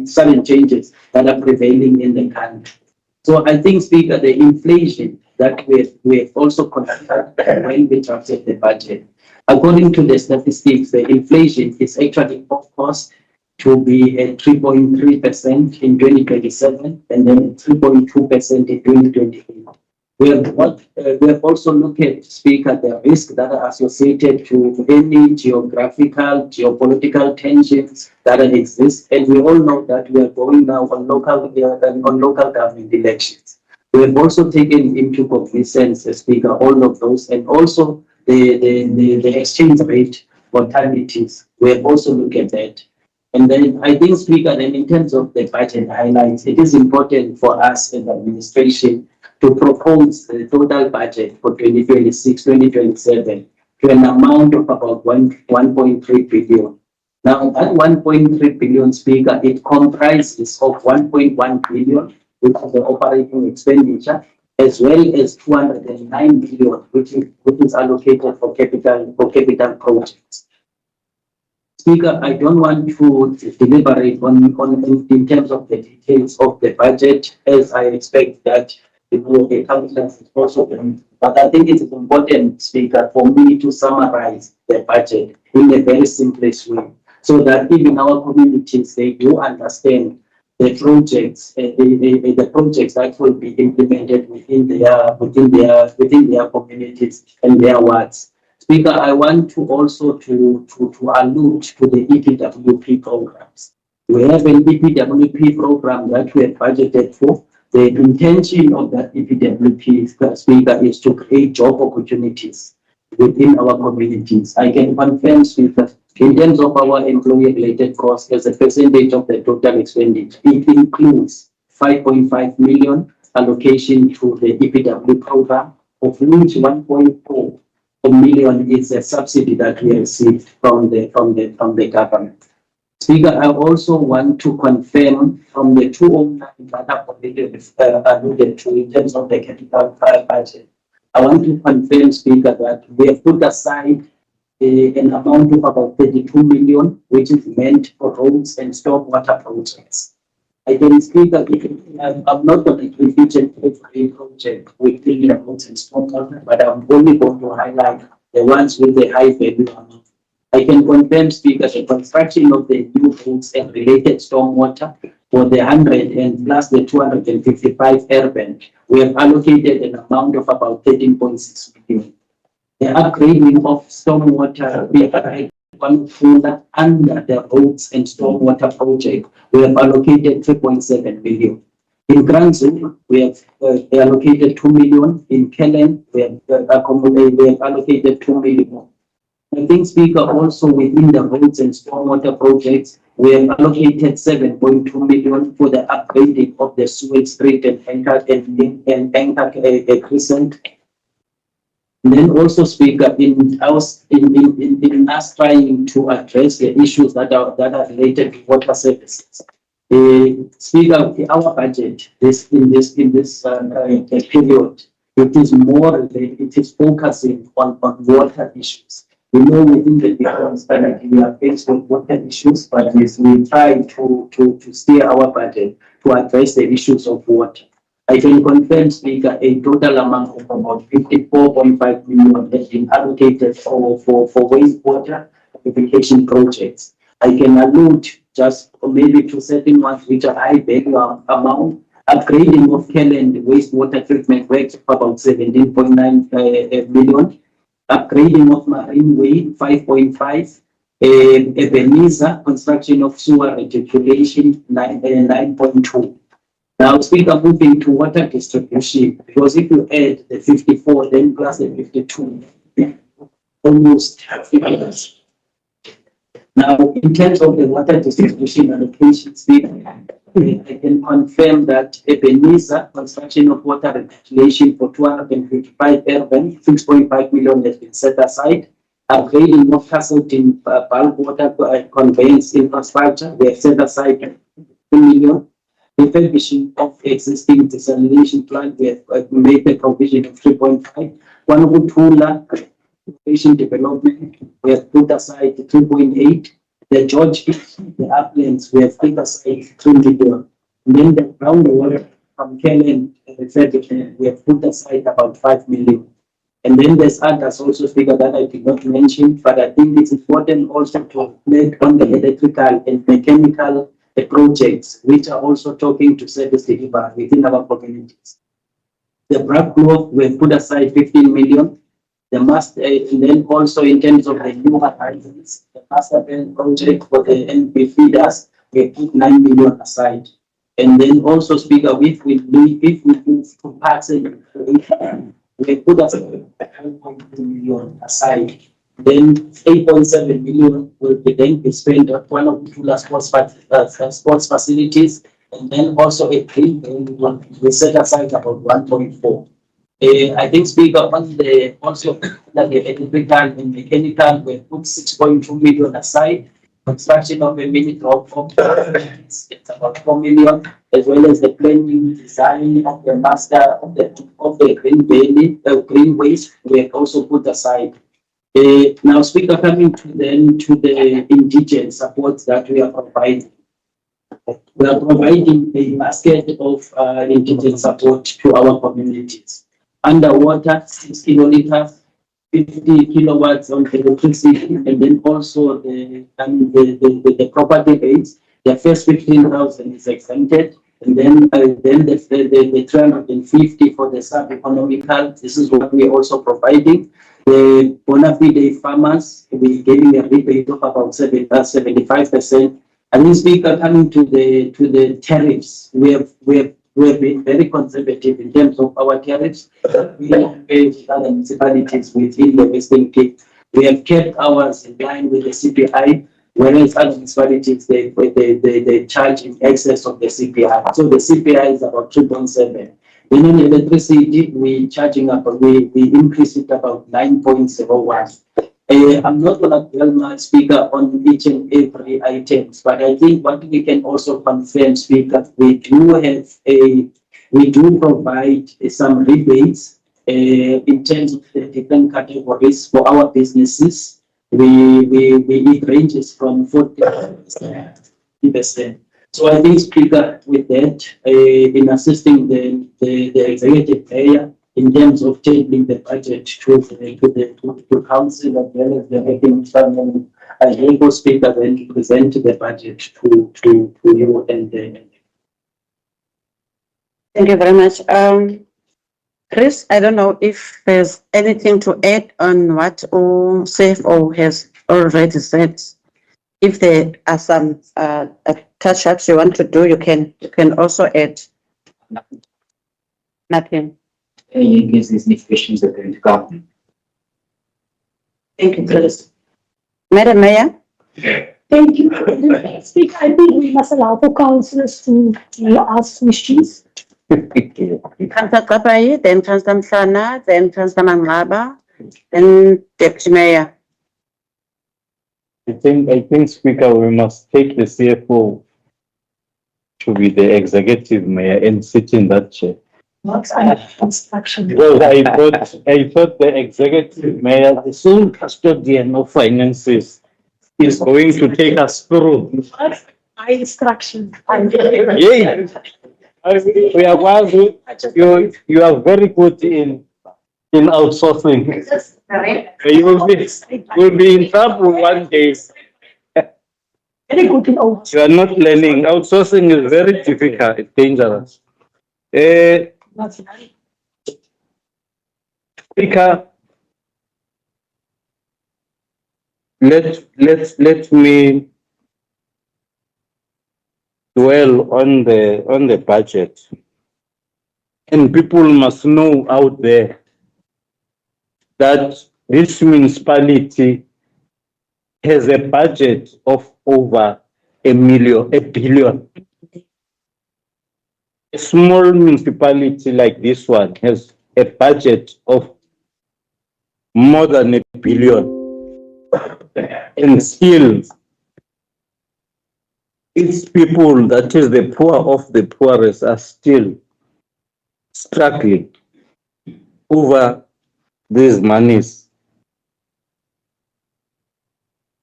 sudden changes that are prevailing in the country. So I think, Speaker, the inflation that we have also considered when we drafted the budget, according to the statistics, the inflation is actually forecast to be at 3.3% in 2027 and then 3.2% in 2028. We have also looked at, Speaker, the risks that are associated to any geographical, geopolitical tensions that exist, and we all know that we are going now on local government elections. We have also taken into cognizance, Speaker, all of those, and also the exchange rate volatilities. We have also looked at that. And then I think, Speaker, then in terms of the budget highlights, it is important for us in the administration to propose the total budget for 2026-2027 to an amount of about 1.3 billion. Now, that 1.3 billion, Speaker, it comprises of 1.1 billion, which is the operating expenditure, as well as 209 billion, which is allocated for capital projects. Speaker, I don't want to deliberate in terms of the details of the budget, as I expect that the councillors is also doing. But I think it is important, Speaker, for me to summarize the budget in a very simplest way, so that even our communities, they do understand the projects, the projects that will be implemented within their communities and their wards. Speaker, I want to also to allude to the EPWP programs. We have an EPWP program that we have budgeted for. The intention of that EPWP, Speaker, is to create job opportunities within our communities. I can confirm, Speaker, in terms of our employee-related costs as a percentage of the total expenditure, it includes 5.5 million allocation to the EPW program, of which 1.4 million is a subsidy that we received from the government. Speaker, I also want to confirm from the 209 that I've alluded to in terms of the capital budget. I want to confirm, Speaker, that we have put aside an amount of about 32 million, which is meant for roads and stormwater projects. Again, Speaker, I'm not going to repeat every project within the roads and stormwater, but I'm only going to highlight the ones with the high value amount. I can confirm, Speaker, the construction of the new roads and related stormwater for the 100 and plus the 255 urban, we have allocated an amount of about 13.6 million. The upgrading of stormwater under the roads and stormwater project, we have allocated 3.7 million. In Granzu, we have allocated 2 million. In Kellen, we have allocated 2 million. I think, Speaker, also within the roads and stormwater projects, we have allocated 7.2 million for the upgrading of the Sewage Street and Anchor Crescent. And then also, Speaker, in us trying to address the issues that are related to water services. Speaker, our budget in this period, it is focusing on water issues. We know within the different standard we are faced with water issues, but yes, we try to steer our budget to address the issues of water. I can confirm, Speaker, a total amount of about 54.5 million has been allocated for wastewater purification projects. I can allude just maybe to certain ones which are high value amount. Upgrading of Kelland wastewater treatment works of about 17.9 million. Upgrading of Marine Way 5.5. Ebenezer construction of sewer reticulation 9.2. Now, Speaker, moving to water distribution, because if you add the 54, then plus the 52, almost 50%. Now, in terms of the water distribution allocation, Speaker, I can confirm that Ebenezer construction of water reticulation for 255 urban, 6.5 million has been set aside. Upgrading of Castleton bulk water conveyance infrastructure, we have set aside 2 million. Refurbishing of existing desalination plant, we have made a provision of 3.5. One Tula patient development, we have put aside 3.8. The George, the uplands, we have put aside 3 million. And then the groundwater from Kelland, we have put aside about 5 million. And then there's others also, Speaker, that I did not mention, but I think it's important also to make on the electrical and mechanical projects, which are also talking to service delivery within our communities. The Black Grove, we've put aside 15 million. The master, and then also in terms of the new items, the master plan project for the NP feeders, we put 9 million aside. And then also, Speaker, if we move to parcel, we put aside 1.2 million aside. Then 8.7 million will then be spent on one of the sports facilities, and then also a green building, we set aside about 1.4. I think, Speaker, on the also like the electrical and mechanical, we put 6.2 million aside. Construction of a mini drop off, it's about 4 million, as well as the planning design of the master of the green waste, we have also put aside. Now, Speaker, coming to the indigent support that we are providing. We are providing a basket of indigent support to our communities. Underwater, 6 kiloliters, 50 kilowatts on electricity, and then also the property rates. The first 15,000 is exempted, and then the 350 for the sub-economical. This is what we are also providing. The bona fide farmers, we're giving a rebate of about 75%. And then, Speaker, coming to the tariffs, we have been very conservative in terms of our tariffs. We have paid other municipalities within the Western Cape. We have kept ours in line with the CPI, whereas other municipalities they charge in excess of the CPI. So the CPI is about 2.7. In electricity, we increase it about 9.01. I'm not going to dwell much, Speaker, on each and every item, but I think what we can also confirm, Speaker, we do provide some rebates in terms of the different categories for our businesses. It ranges from 40% to 50%. So I think, Speaker, with that, in assisting the executive mayor in terms of tabling the budget to council as well as the acting chairman, I will go, Speaker, then to present the budget to you and the. Thank you very much. Chris, I don't know if there's anything to add on what Safe or has already said. If there are some touch-ups you want to do, you can also add. Nothing. In case there's any questions that are going to come. Thank you, Chris. Madam Mayor? Thank you. Speaker, I think we must allow for councillors to ask questions. Councillor Kapai, then Councillor Mhlana, then Councillor Manglaba, Then Deputy Mayor. I think, Speaker, we must take the CFO to be the executive mayor and sit in that chair. What's under construction? Because I thought the executive mayor, the sole custodian of finances, is going to take us through. My instruction. Yeah. We are one, you are very good in outsourcing. You'll be in trouble one day. Very good in all. You are not learning. Outsourcing is very difficult, it's dangerous. Speaker, let me dwell on the budget. And people must know out there that this municipality has a budget of over a billion. A small municipality like this one has a budget of more than a billion. And still, its people, that is the poor of the poorest, are still struggling over these monies.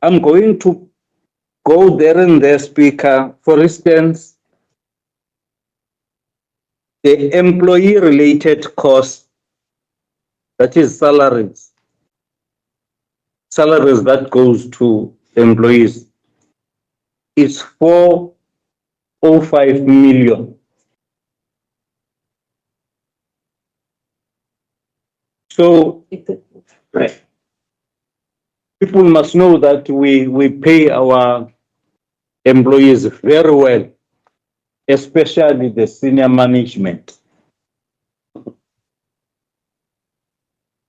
I'm going to go there and there, Speaker. For instance, the employee-related costs, that is salaries that goes to employees, is 405 million. So people must know that we pay our employees very well, especially the senior management.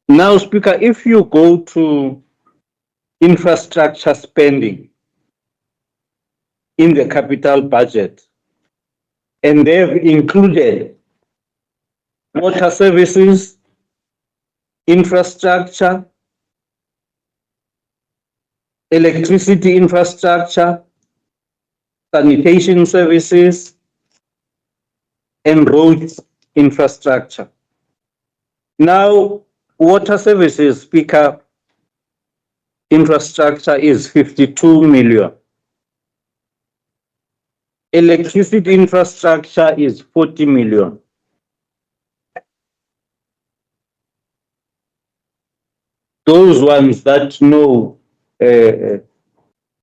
Now, Speaker, if you go to infrastructure spending in the capital budget, and they've included water services, infrastructure, electricity infrastructure, sanitation services, and roads infrastructure. Now, water services, Speaker, infrastructure is 52 million. Electricity infrastructure is 40 million. Those ones that know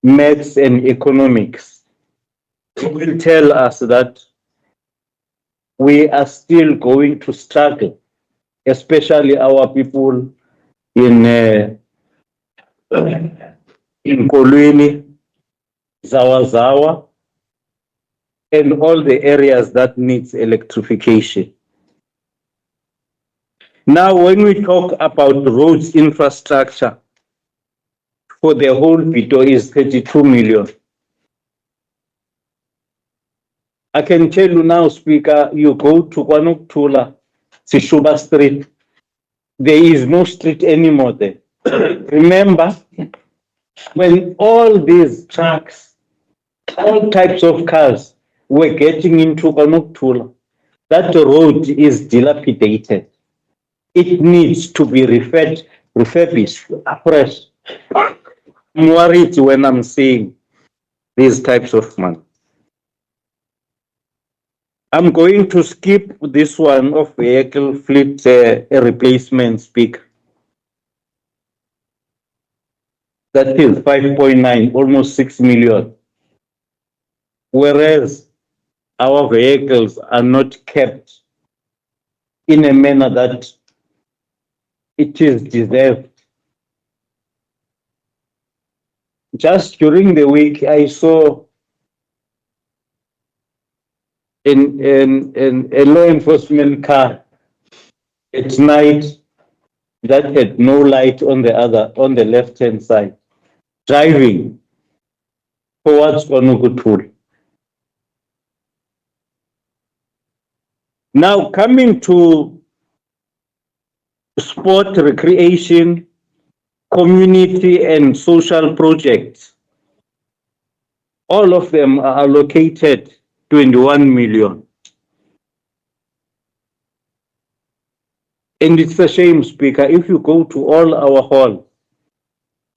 maths and economics will tell us that we are still going to struggle, especially our people in Kolwini, Zawazawa, and all the areas that needs electrification. Now, when we talk about roads infrastructure, for the whole Bitou is 32 million. I can tell you now, Speaker, you go to Kwanuktula, Sishuba Street, there is no street anymore there. Remember, when all these trucks, all types of cars were getting into Kwanuktula, that road is dilapidated. It needs to be refurbished afresh. I'm worried when I'm seeing these types of money. I'm going to skip this one of vehicle fleet replacement, Speaker. That is 5.9, almost 6 million. Whereas our vehicles are not kept in a manner that it is deserved. Just during the week, I saw in a law enforcement car at night that had no light on the left-hand side, driving towards Kwanukutul. Now coming to sport, recreation, community and social projects. All of them are allocated 21 million. And it's a shame, Speaker, if you go to all our halls,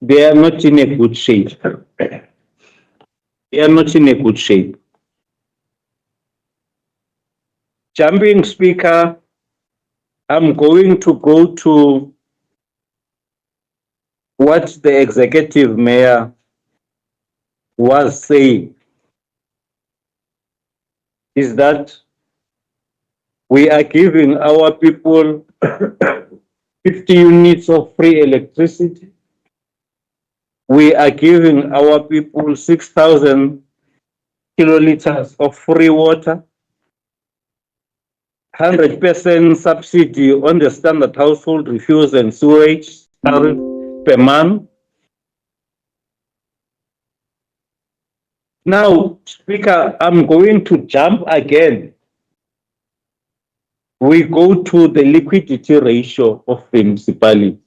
they are not in a good shape. They are not in a good shape. Jumping, Speaker, I'm going to go to what the executive mayor was saying, is that we are giving our people 50 units of free electricity. We are giving our people 6,000 kiloliters of free water, 100% subsidy on the standard household refuse and sewage tariff per month. Now, Speaker, I'm going to jump again. We go to the liquidity ratio of the municipality.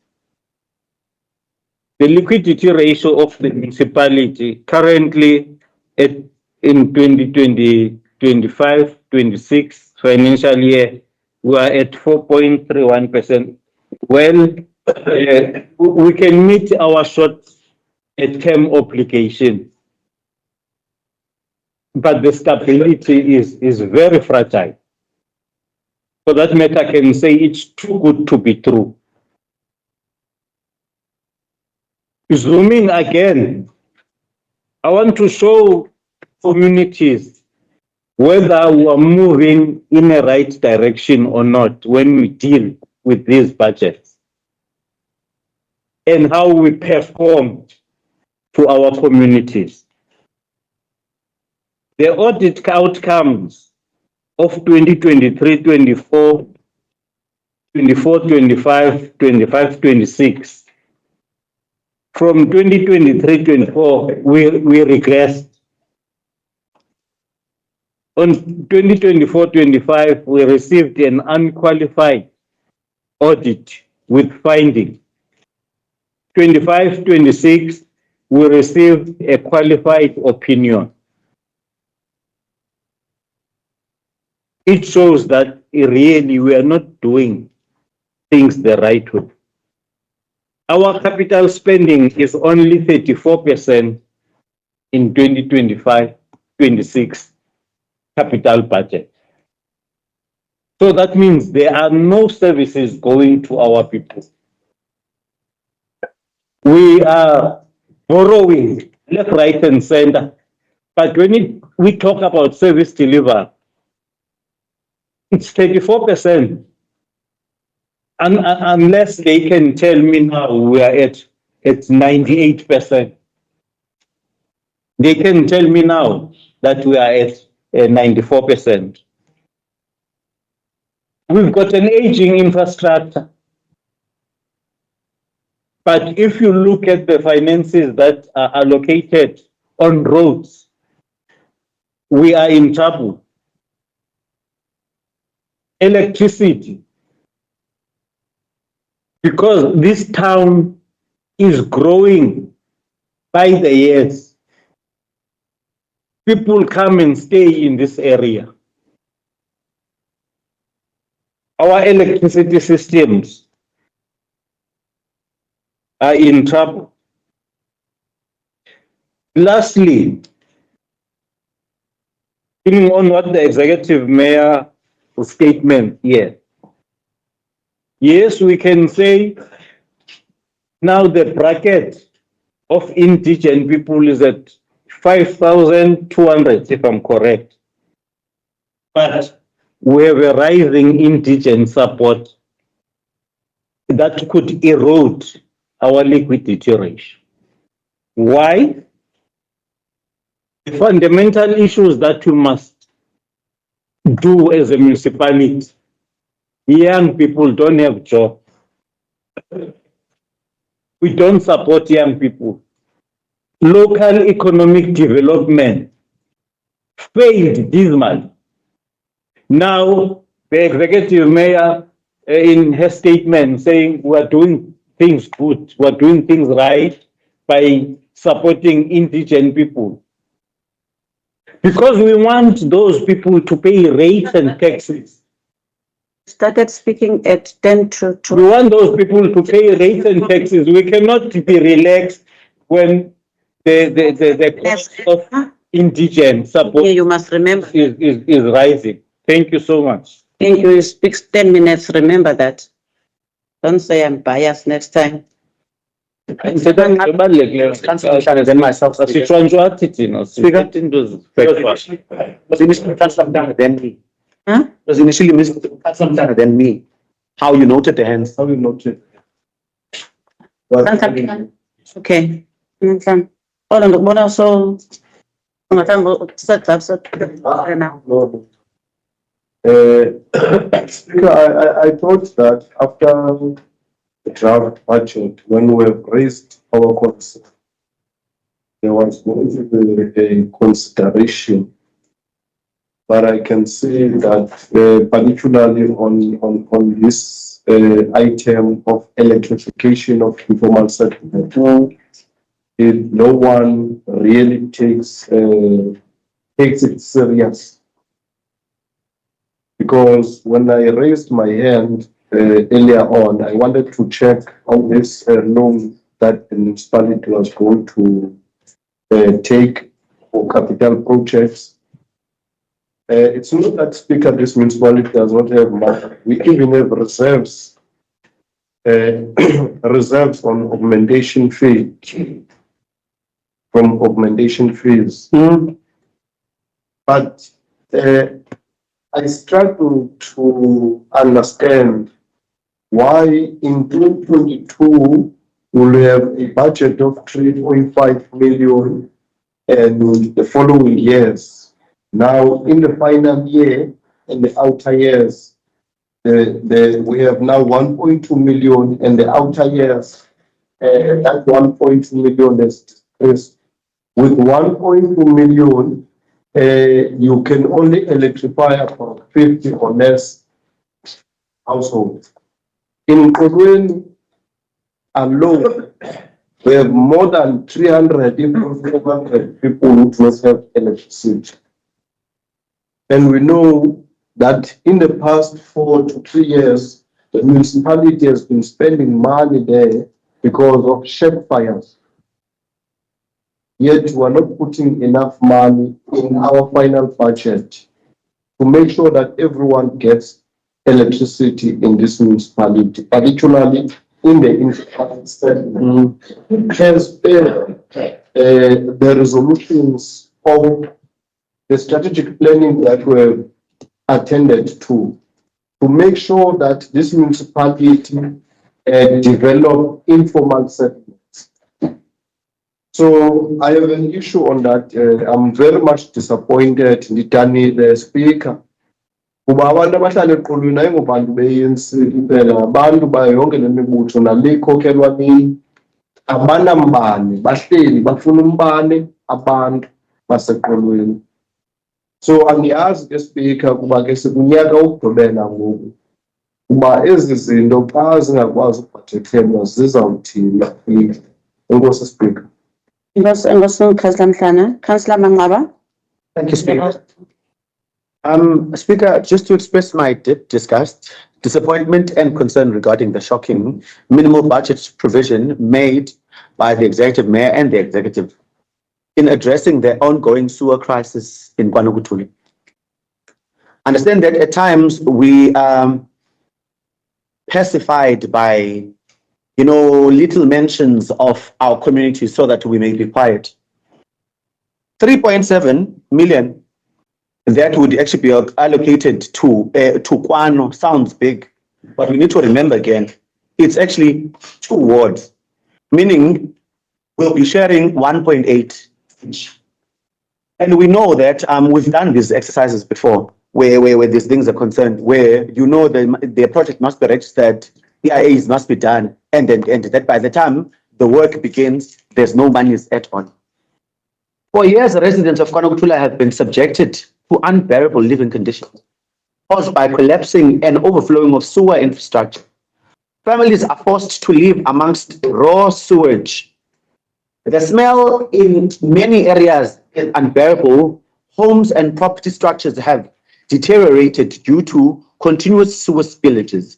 The liquidity ratio of the municipality currently in 2025-26 financial year, we are at 4.31%. Well, we can meet our short-term obligation, but the stability is very fragile. For that matter, I can say it's too good to be true. Zooming again, I want to show communities whether we are moving in the right direction or not when we deal with these budgets and how we perform to our communities. The audit outcomes of 2023-24, 24-25, 25-26. From 2023-24, we regressed. On 2024-25, we received an unqualified audit with finding. 25-26, we received a qualified opinion. It shows that really we are not doing things the right way. Our capital spending is only 34% in 2025-26 capital budget. So that means there are no services going to our people. We are borrowing left, right, and center. But when we talk about service delivery, it's 34%. And unless they can tell me now we are at 98%. They can tell me now that we are at 94%. We've got an aging infrastructure. But if you look at the finances that are allocated on roads, we are in trouble. Electricity, because this town is growing by the years. People come and stay in this area. Our electricity systems are in trouble. Lastly, building on what the executive mayor statement here. Yes, we can say now the bracket of indigent people is at 5,200, if I'm correct. But we have a rising indigent support that could erode our liquidity ratio. Why? The fundamental issues that we must do as a municipality. Young people don't have jobs. We don't support young people. Local economic development failed dismally. Now, the executive mayor in her statement saying we're doing things good, we're doing things right by supporting indigent people. Because we want those people to pay rates and taxes. Started speaking at 10 to 2. We want those people to pay rates and taxes. We cannot be relaxed when the cost of indigent support You must remember. is rising. Thank you so much. Thank you. You speak 10 minutes. Remember that. Don't say I'm biased next time. Then myself, Speaker, was initially Councillor then me. Huh? Was initially Mr. Councillor then me. How you noted the hands? How you noted? Okay. Hold on, what also? Now. Speaker, I thought that after the draft budget, when we have raised our concern, there was going to be a consideration. But I can say that particularly on this item of electrification of informal settlement, no one really takes it serious. Because when I raised my hand earlier on, I wanted to check on this loan that the municipality was going to take for capital projects. It's not that, Speaker, this municipality does not have money. We even have reserves, reserves on augmentation fee, from augmentation fees. But I struggle to understand why in 2022 we'll have a budget of 3.5 million and the following years. Now, in the final year and the outer years, we have now 1.2 million, and the outer years, that 1.2 million is with 1.2 million, you can only electrify about 50 or less households. In Kodwen alone, we have more than 300, if not 400 people who do not have electricity. And we know that in the past 4 to 3 years, the municipality has been spending money there because of shed fires. Yet we are not putting enough money in our final budget to make sure that everyone gets electricity in this municipality, particularly in the intercapital settlement. Hence, the resolutions of the strategic planning that were attended to make sure that this municipality develop informal settlements. So I have an issue on that. I'm very much disappointed. Nditani, the speaker. Kuba abantu abahlala eqolweni ayingobantu be-ANC kuphela, abantu bayo yonke le mibutho nalikhokhelwa nini. Abanambane bahleli bafuna umbane abantu baseqolweni. So angiyazi ke speaker kuba ke sikunyaka ukugqibela ngoku. Kuba ezi zinto xa zingakwazi ukubhajethelwa zizawuthini. Enkosi speaker. Councillor Mangaba. Thank you, Speaker. Speaker, just to express my deep disgust, disappointment and concern regarding the shocking minimal budget provision made by the Executive Mayor and the Executive in addressing the ongoing sewer crisis in KwaNokutuli. Understand that at times we are pacified by, little mentions of our community so that we may be quiet. 3.7 million that would actually be allocated to Kwano sounds big, but we need to remember again, it's actually 2 wards, meaning we'll be sharing 1.8 each. And we know that we've done these exercises before, where these things are concerned, where the project must be registered, EIAs must be done, and that by the time the work begins, there's no monies at all. For years, residents of KwaNokutula have been subjected to unbearable living conditions. caused by collapsing and overflowing of sewer infrastructure. Families are forced to live amongst raw sewage. The smell in many areas is unbearable. Homes and property structures have deteriorated due to continuous sewer spillages,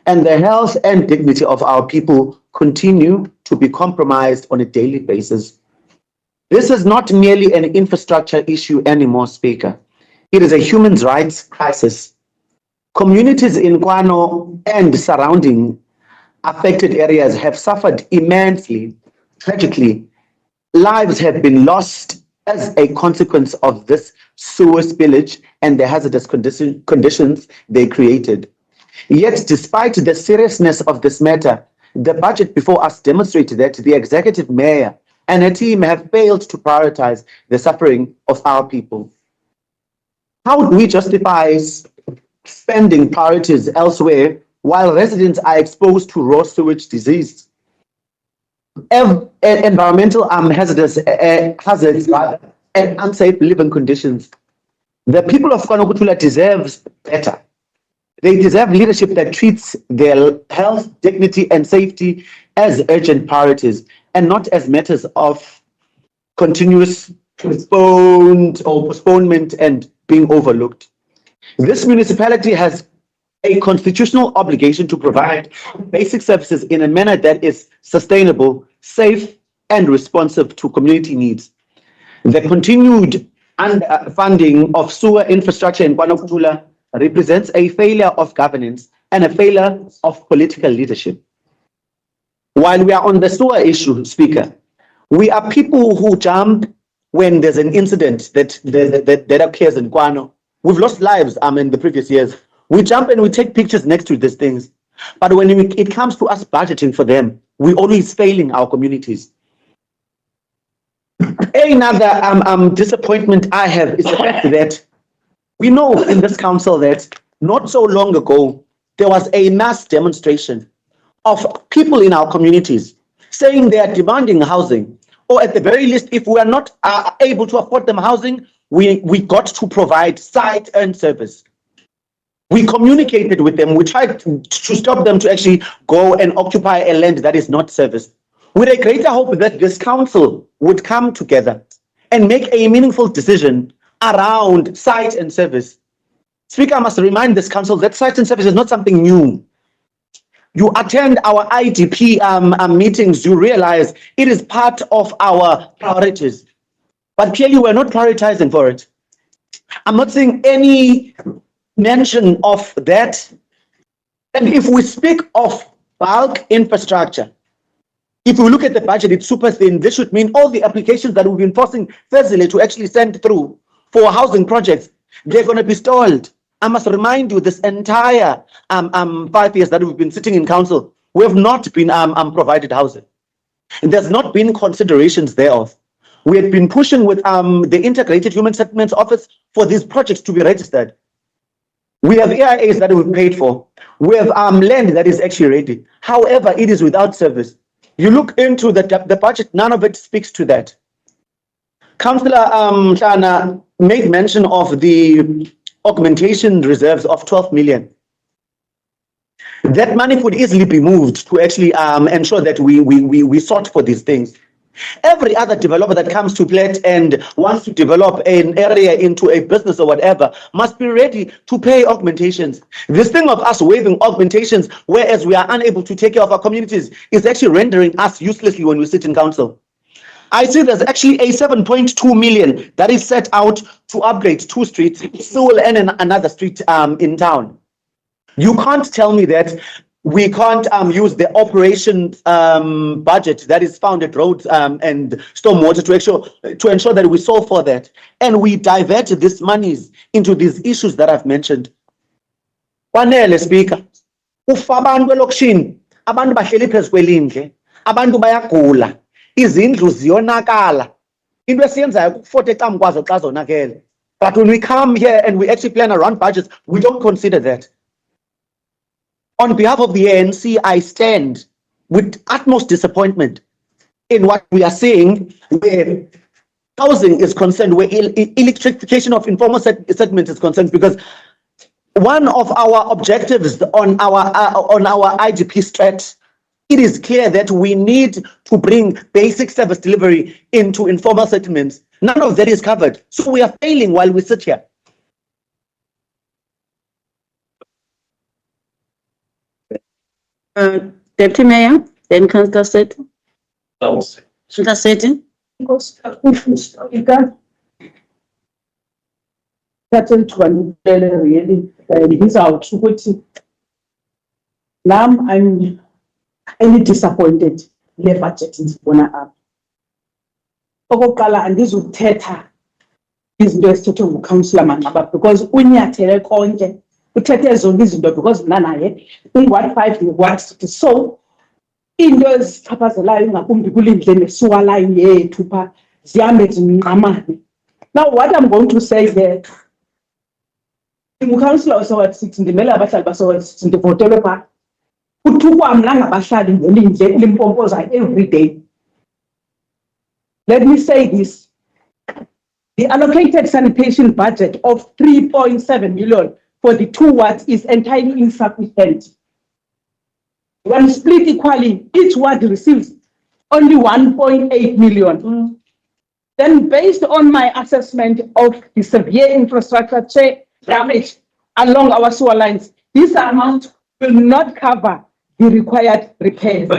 and the health and dignity of our people continue to be compromised on a daily basis. This is not merely an infrastructure issue anymore, Speaker. It is a human rights crisis. Communities in Kwano and surrounding affected areas have suffered immensely. Tragically, lives have been lost as a consequence of this sewer spillage and the hazardous conditions they created. Yet, despite the seriousness of this matter, the budget before us demonstrated that the executive mayor and her team have failed to prioritize the suffering of our people. How do we justify spending priorities elsewhere while residents are exposed to raw sewage disease, environmental hazards, and unsafe living conditions? The people of KwaNokuthula deserve better. They deserve leadership that treats their health, dignity, and safety as urgent priorities and not as matters of continuous postponement and being overlooked. This municipality has a constitutional obligation to provide basic services in a manner that is sustainable, safe, and responsive to community needs. The continued underfunding of sewer infrastructure in KwaNokuthula represents a failure of governance and a failure of political leadership. While we are on the sewer issue, Speaker, we are people who jump when there's an incident that occurs in Kwano. We've lost lives in the previous years. We jump and we take pictures next to these things. But when it comes to us budgeting for them, we're always failing our communities. Another disappointment I have is the fact that we know in this council that not so long ago, there was a mass demonstration of people in our communities saying they are demanding housing, or at the very least, if we are not able to afford them housing, we got to provide site and service. We communicated with them. We tried to stop them to actually go and occupy a land that is not serviced, with a greater hope that this council would come together and make a meaningful decision around site and service. Speaker, I must remind this council that site and service is not something new. You attend our IDP meetings, you realize it is part of our priorities. But clearly we're not prioritizing for it. I'm not seeing any mention of that. And if we speak of bulk infrastructure, if we look at the budget, it's super thin. This should mean all the applications that we've been forcing Fezile to actually send through for housing projects, they're going to be stalled. I must remind you, this entire 5 years that we've been sitting in council, we have not been provided housing. And there's not been considerations thereof. We have been pushing with the Integrated Human Settlements Office for these projects to be registered. We have AIAs that we've paid for. We have land that is actually ready. However, it is without service. You look into the budget, none of it speaks to that. Councillor Shana made mention of the augmentation reserves of 12 million. That money could easily be moved to actually ensure that we sort for these things. Every other developer that comes to Plet and wants to develop an area into a business or whatever must be ready to pay augmentations. This thing of us waiving augmentations, whereas we are unable to take care of our communities, is actually rendering us uselessly when we sit in council. I see there's actually a 7.2 million that is set out to upgrade 2 streets, Sewell and another street in town. You can't tell me that we can't use the operation budget that is found at roads and stormwater to ensure that we solve for that. And we divert these monies into these issues that I've mentioned. Kwanele, Speaker. Ufa abantu elokishini, abantu bahleli phezu kwelindle, abantu bayagula, izindlu ziyonakala. Into esiyenzayo kukufote ecam kwazo xa zonakele. But when we come here and we actually plan around budgets, we don't consider that. On behalf of the ANC, I stand with utmost disappointment in what we are seeing where housing is concerned, where electrification of informal settlement is concerned, because one of our objectives on our IGP strat, it is clear that we need to bring basic service delivery into informal settlements. None of that is covered. So we are failing while we sit here. Deputy Mayor, then Councillor Seti. Councillor Seti. That'll really ngizawuthi ukuthi nami I'm highly disappointed le budget ngizibona apha. Okokuqala andizukuthetha izinto esithethwe nguCouncillor Manqaba because unyathele konke uthethe zonke izinto because mna naye u-1.5 ngi-1.6 so into ezichaphazelayo ingakumbi kulindle nesuka line yethu pha zihambe zinqamane. Now what I'm going to say here, uCouncillor waseward 6 ndimele abahlali baseward 6 ndivotelwe phaa kuthukwa mna ngabahlali ngelindle limpompozayo every day. Let me say this, the allocated sanitation budget of 3.7 million for the 2 wards is entirely insufficient. When split equally, each ward receives only 1.8 million. Then based on my assessment of the severe infrastructure damage along our sewer lines, this amount will not cover the required repairs.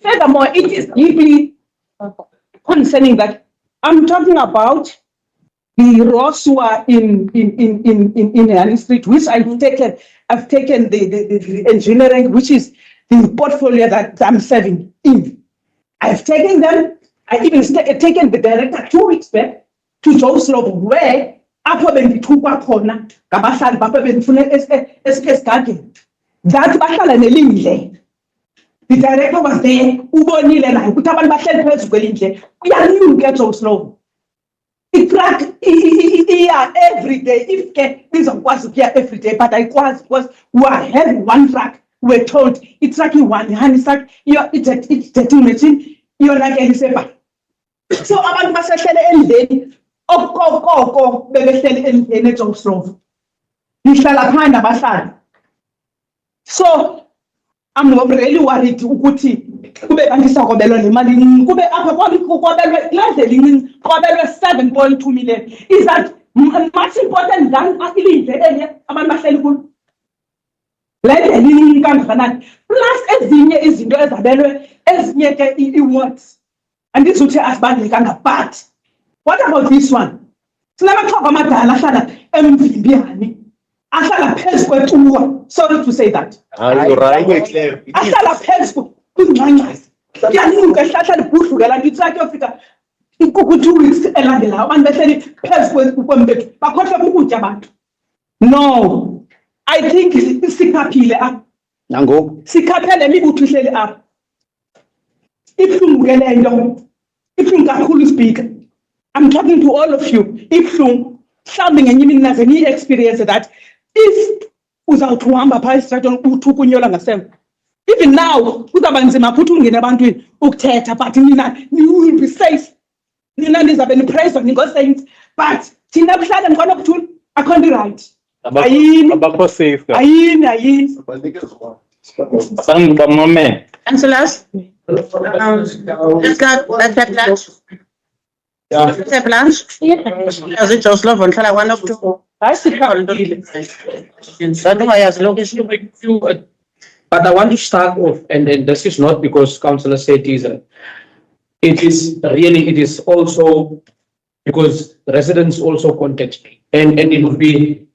Furthermore, it is deeply concerning that I'm talking about the raw sewer in Annie Street, which I've taken the engineering, which is the portfolio that I'm serving in. I've taken them. I even taken the director 2 weeks back to Joe Slope, where apho bendithukwa khona ngabahlali bapha bendifuna esigageni. That bahlala nelindle. The director was there, ubonile naye ukuthi abantu bahleli phezu kwelindle. Uyalimuka Joe Slope. I-truck iya every day. If ke bizokwazi ukuya every day, but ayikwazi because we are having one truck. We're told it's like one hand truck. It's 13 machine. You're like Eliseba. So abantu basehlele endleni okokoko bebehleli endlini eJoe Slope. Ngihlala phandle abahlali. So I'm really worried ukuthi kube bandisakobelwa le mali kube apha kwabelwe landleli incinci kwabelwe 7.2 million. Is that much important than ilindle enye abantu bahleli kulo? Landleli incinci kangakanani plus ezinye izinto ezabelwe ezinye ke i-awards. Andizuthi asibalulekanga, but what about this one? Sinabaxhoba amadala ahlala emvimbiyani, ahlala phezu kwetuwa. Sorry to say that. You're right. Ahlala phezu kwingxangxasi. Kuyanuka ehlahla libhudluke laa nto itsaki yofika ku-2 weeks elandelayo abantu behleli phezu kwembethu bakhohlwa kukutya abantu. No, I think sikhaphile apha. Nangoku. Sikhaphele mibutho ihleli apha. Ibuhlungu ke le nto. Ibuhlungu kakhulu speaker. I'm talking to all of you. Ibuhlungu. Mhlawumbi ngenye imini naze niyi-experience that if uzawuthi uhamba phaa esitratweni uthuka unyola ngasemva. Even now, kuzawuba nzima futhi ungene ebantwini ukuthetha, but nina, you will be safe. Nina nizabe nipraiswa ningo-saints, but thina buhlala nikonokuthula, akho nto right. Abakho safe. Ayini. Bamame. Councillors, let's go at lunch. At lunch? As it was love on Kala 1 of 2. I see how But I want to start off, and this is not because Councillor said it is also because residents also contact me, and it would be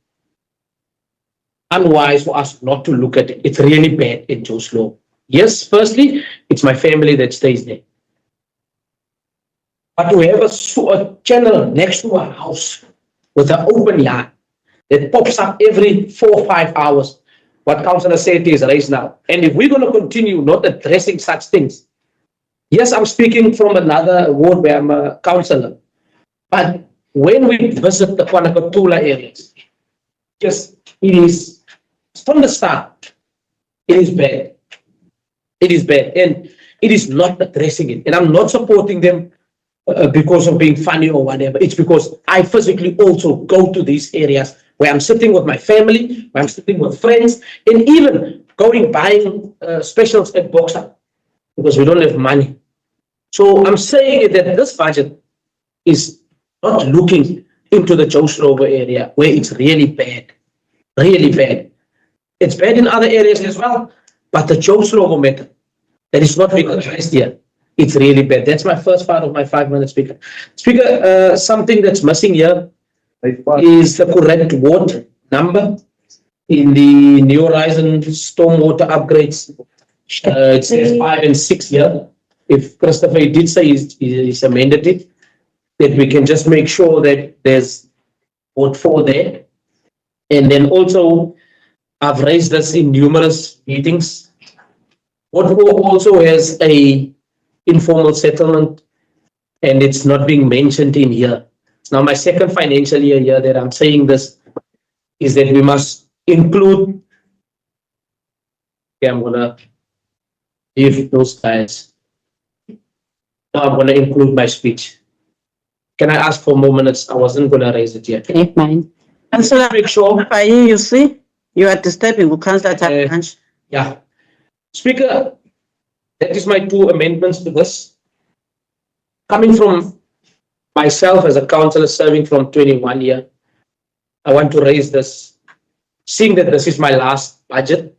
unwise for us not to look at it. It's really bad in Joe Slope. Yes, firstly, it's my family that stays there. But we have a channel next to our house with an open yard that pops up every 4 or 5 hours. What Councillor said is raised now. And if we're going to continue not addressing such things, yes, I'm speaking from another ward where I'm a councillor. But when we visit the Kwanakatula areas, just it is from the start, it is bad. It is bad, and it is not addressing it. And I'm not supporting them because of being funny or whatever. It's because I physically also go to these areas where I'm sitting with my family, where I'm sitting with friends, and even going buying specials at Boxer because we don't have money. So I'm saying that this budget is not looking into the Joe Slovo area where it's really bad, really bad. It's bad in other areas as well, but the Joe Slovo matter that is not being addressed here. It's really bad. That's my first part of my 5-minute speaker. Speaker, something that's missing here is the correct ward number in the New Horizon stormwater upgrades. It says 5 and 6 here. If Christopher did say he's amended it, that we can just make sure that there's ward 4 there. And then also, I've raised this in numerous meetings. Ward 4 also has a informal settlement, and it's not being mentioned in here. It's now my second financial year here that I'm saying this, is that we must include. Okay, I'm gonna give those guys. Now I'm gonna include my speech. Can I ask for more minutes? I wasn't gonna raise it yet. Okay, fine. Councillor, make sure. You see, you are disturbing Councillor Tapanch. Yeah. Speaker, that is my 2 amendments to this. Coming from myself as a councillor serving from 21 years, I want to raise this. Seeing that this is my last budget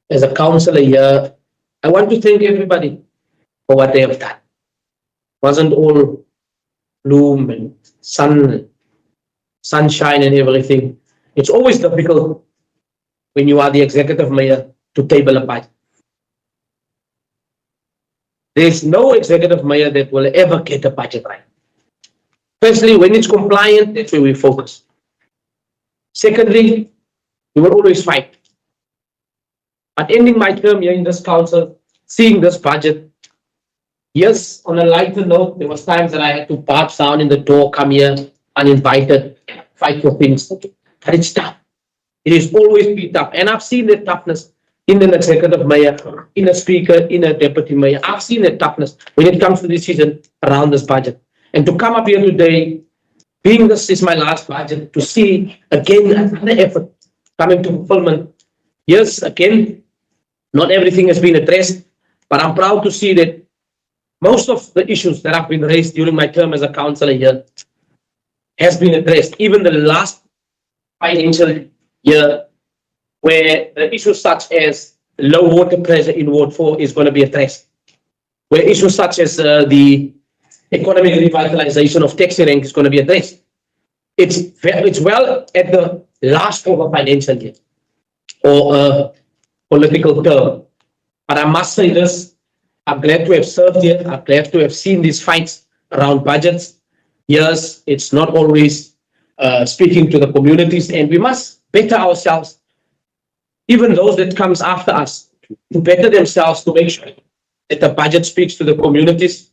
as a councillor here, I want to thank everybody for what they have done. It wasn't all bloom and sunshine and everything. It's always difficult when you are the executive mayor to table a budget. There's no executive mayor that will ever get a budget right. Firstly, when it's compliant, that's where we focus. Secondly, we will always fight. But ending my term here in this council, seeing this budget, yes, on a lighter note, there was times that I had to barge down in the door, come here uninvited, fight for things. But it's tough. It is always be tough. And I've seen the toughness in an executive mayor, in a speaker, in a deputy mayor. I've seen the toughness when it comes to decision around this budget. And to come up here today, being this is my last budget, to see again another effort coming to fulfillment. Yes, again, not everything has been addressed, but I'm proud to see that most of the issues that have been raised during my term as a councillor here has been addressed. Even the last financial year, where the issues such as low water pressure in Ward 4 is going to be addressed, where issues such as the economic revitalization of taxi rank is going to be addressed. It's well at the last of a financial year or a political term. But I must say this, I'm glad to have served here. I'm glad to have seen these fights around budgets. Yes, it's not always speaking to the communities, and we must better ourselves, even those that comes after us, to better themselves, to make sure that the budget speaks to the communities.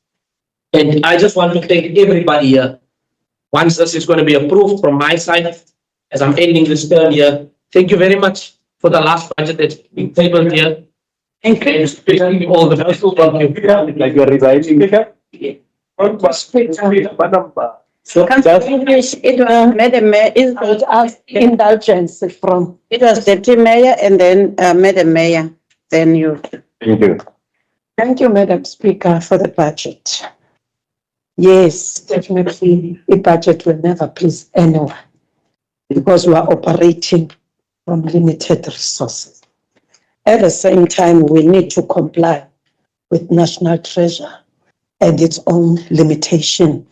And I just want to thank everybody here. Once this is going to be approved from my side, as I'm ending this term here, thank you very much for the last budget that's been tabled here. Thank you. All the best. Thank you. Like you're resigning. So it was Madam Mayor, it was asked indulgence from, it was Deputy Mayor and then Madam Mayor, then you. Thank you. Thank you, Madam Speaker, for the budget. Yes, definitely, a budget will never please anyone because we are operating from limited resources. At the same time, we need to comply with national treasure and its own limitation.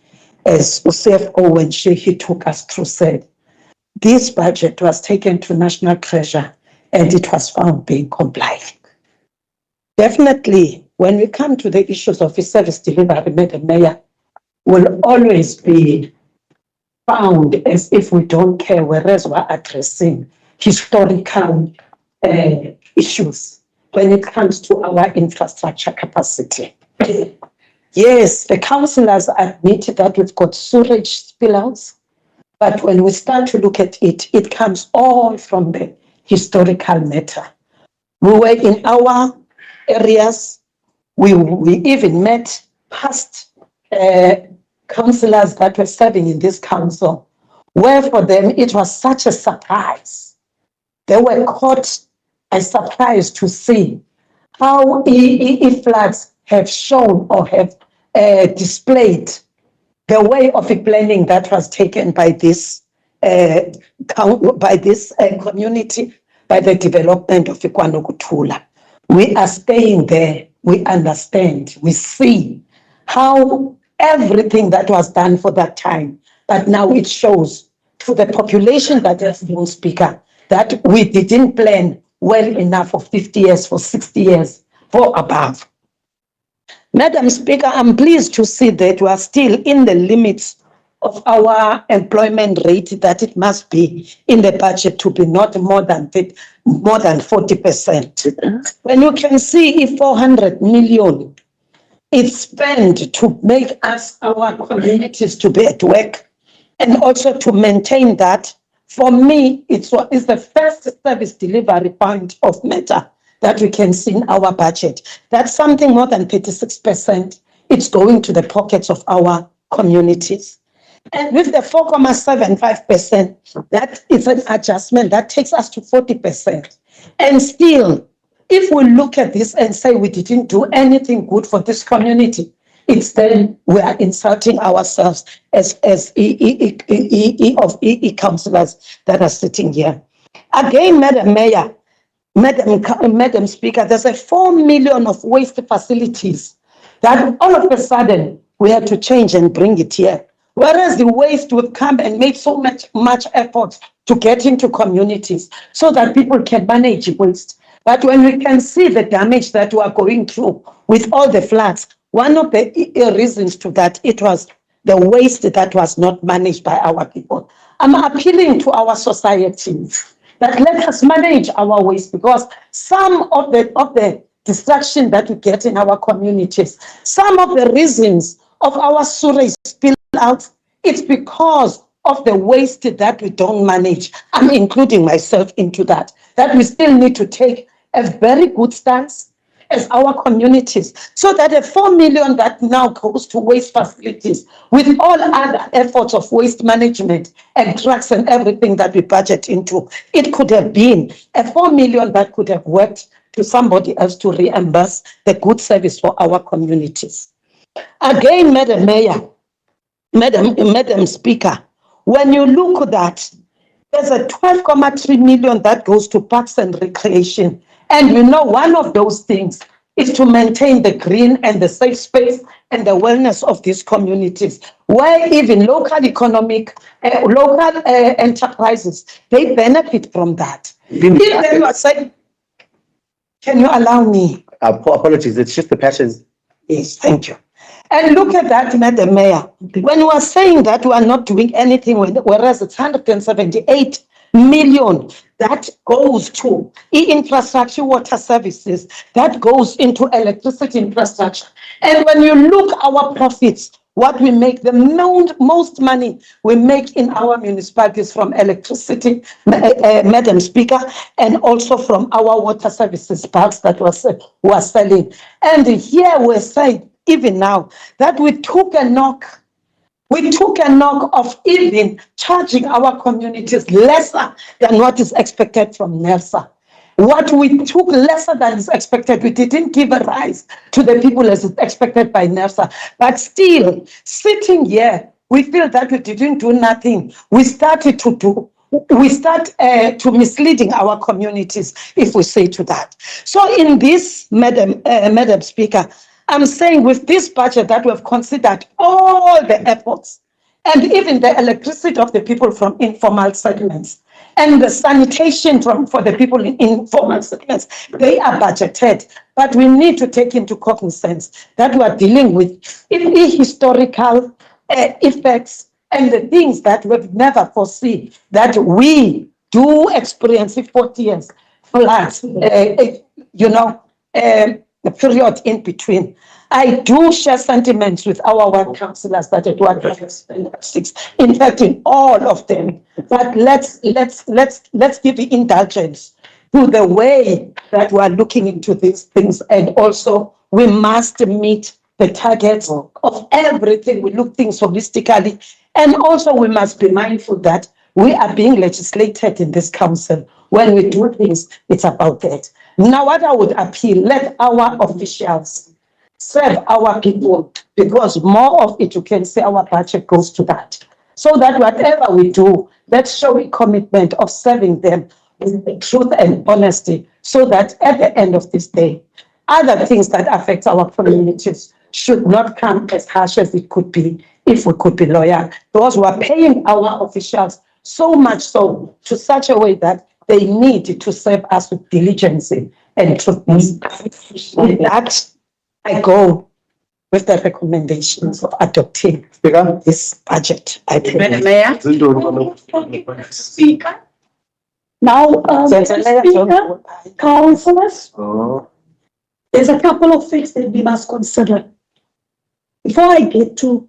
As CFO, when he took us through, said, this budget was taken to national treasure and it was found being compliant. Definitely, when we come to the issues of the service delivery, Madam Mayor, will always be found as if we don't care, whereas we're addressing historical issues when it comes to our infrastructure capacity. Yes, the councillors admit that we've got sewage spillouts, but when we start to look at it, it comes all from the historical matter. We were in our areas, we even met past councillors that were serving in this council where for them it was such a surprise. They were caught and surprised to see how floods have shown or have displayed the way of planning that was taken by this community, by the development of Ikwanokutula. We are staying there. We understand. We see how everything that was done for that time, but now it shows to the population that has been speaker that we didn't plan well enough for 50 years, for 60 years, for above. Madam Speaker, I'm pleased to see that we are still in the limits of our employment rate that it must be in the budget to be not more than 40%. When you can see if 400 million is spent to make us, our communities to be at work and also to maintain that, for me, it's the first service delivery point of matter that we can see in our budget. That's something more than 36%. It's going to the pockets of our communities. And with the 4.75%, that is an adjustment that takes us to 40%. And still, if we look at this and say we didn't do anything good for this community, it's then we are insulting ourselves as councillors that are sitting here. Again, Madam Mayor, Madam Speaker, there's a 4 million of waste facilities that all of a sudden we had to change and bring it here. Whereas the waste would come and make so much effort to get into communities so that people can manage waste. But when we can see the damage that we are going through with all the floods, one of the reasons to that, it was the waste that was not managed by our people. I'm appealing to our society that let us manage our waste, because some of the destruction that we get in our communities, some of the reasons of our sewage spill out, it's because of the waste that we don't manage. I'm including myself into that we still need to take a very good stance as our communities, so that the 4 million that now goes to waste facilities, with all other efforts of waste management and trucks and everything that we budget into, it could have been a 4 million that could have worked to somebody else to reimburse the good service for our communities. Again, Madam Mayor, Madam Speaker, when you look at that, there's a 12.3 million that goes to parks and recreation. And you know, one of those things is to maintain the green and the safe space and the wellness of these communities, where even local enterprises, they benefit from that. If you are saying, can you allow me? Apologies, it's just the passions. Yes, thank you. And look at that, Madam Mayor. When we are saying that we are not doing anything, whereas it's 178 million that goes to infrastructure, water services, that goes into electricity infrastructure. And when you look our profits, what we make, the most money we make in our municipalities from electricity, Madam Speaker, and also from our water services parks that we're selling. And here we're saying, even now, that we took a knock of even charging our communities lesser than what is expected from NERSA. What we took lesser than is expected, we didn't give a rise to the people as is expected by NERSA. But still, sitting here, we feel that we didn't do nothing. We start to misleading our communities, if we say to that. So in this, Madam Speaker, I'm saying with this budget that we've considered all the efforts and even the electricity of the people from informal segments and the sanitation for the people in informal segments, they are budgeted. But we need to take into cognizance that we are dealing with historical effects and the things that we've never foreseen, that we do experience in 40 years, floods, the period in between. I do share sentiments with our ward councillors that at Ward 6, in fact, in all of them. But let's give the indulgence to the way that we are looking into these things, and also we must meet the targets of everything. We look things holistically And also we must be mindful that we are being legislated in this council. When we do things, it's about that. Now, what I would appeal, let our officials serve our people, because more of it, you can say our budget goes to that. So that whatever we do, let's show a commitment of serving them with the truth and honesty, so that at the end of this day, other things that affect our communities should not come as harsh as it could be if we could be loyal. Those who are paying our officials so much so to such a way that they need to serve us with diligence and truthfulness. With that, I go with the recommendations of adopting this budget. I think. Mayor? Speaker. Now, Speaker, councillors, there's a couple of things that we must consider. Before I get to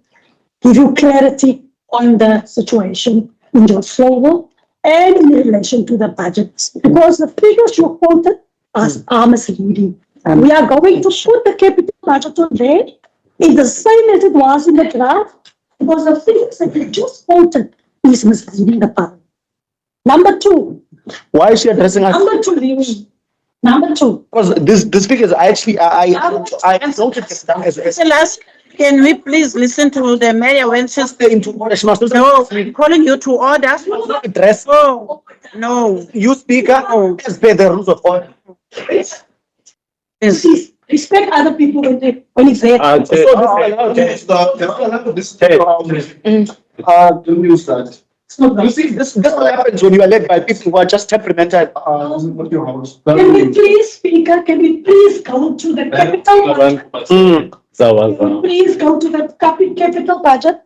give you clarity on the situation in your favor and in relation to the budget, because the figures you quoted are misleading. We are going to put the capital budget on there. It's the same as it was in the draft, because the figures that you just quoted is misleading the public. Number two. Why is she addressing us? Number two. Because this figures actually, I noted it down as. Can we please listen to the mayor when she's into order? She must no, calling you to order. Address. Oh, no. You speaker, as per the rules of order. Respect other people when it's there. Don't use that. You see, this what happens when you are led by people who are just temperamental. Can we please, Speaker, can we please go to the capital budget? Please go to the capital budget.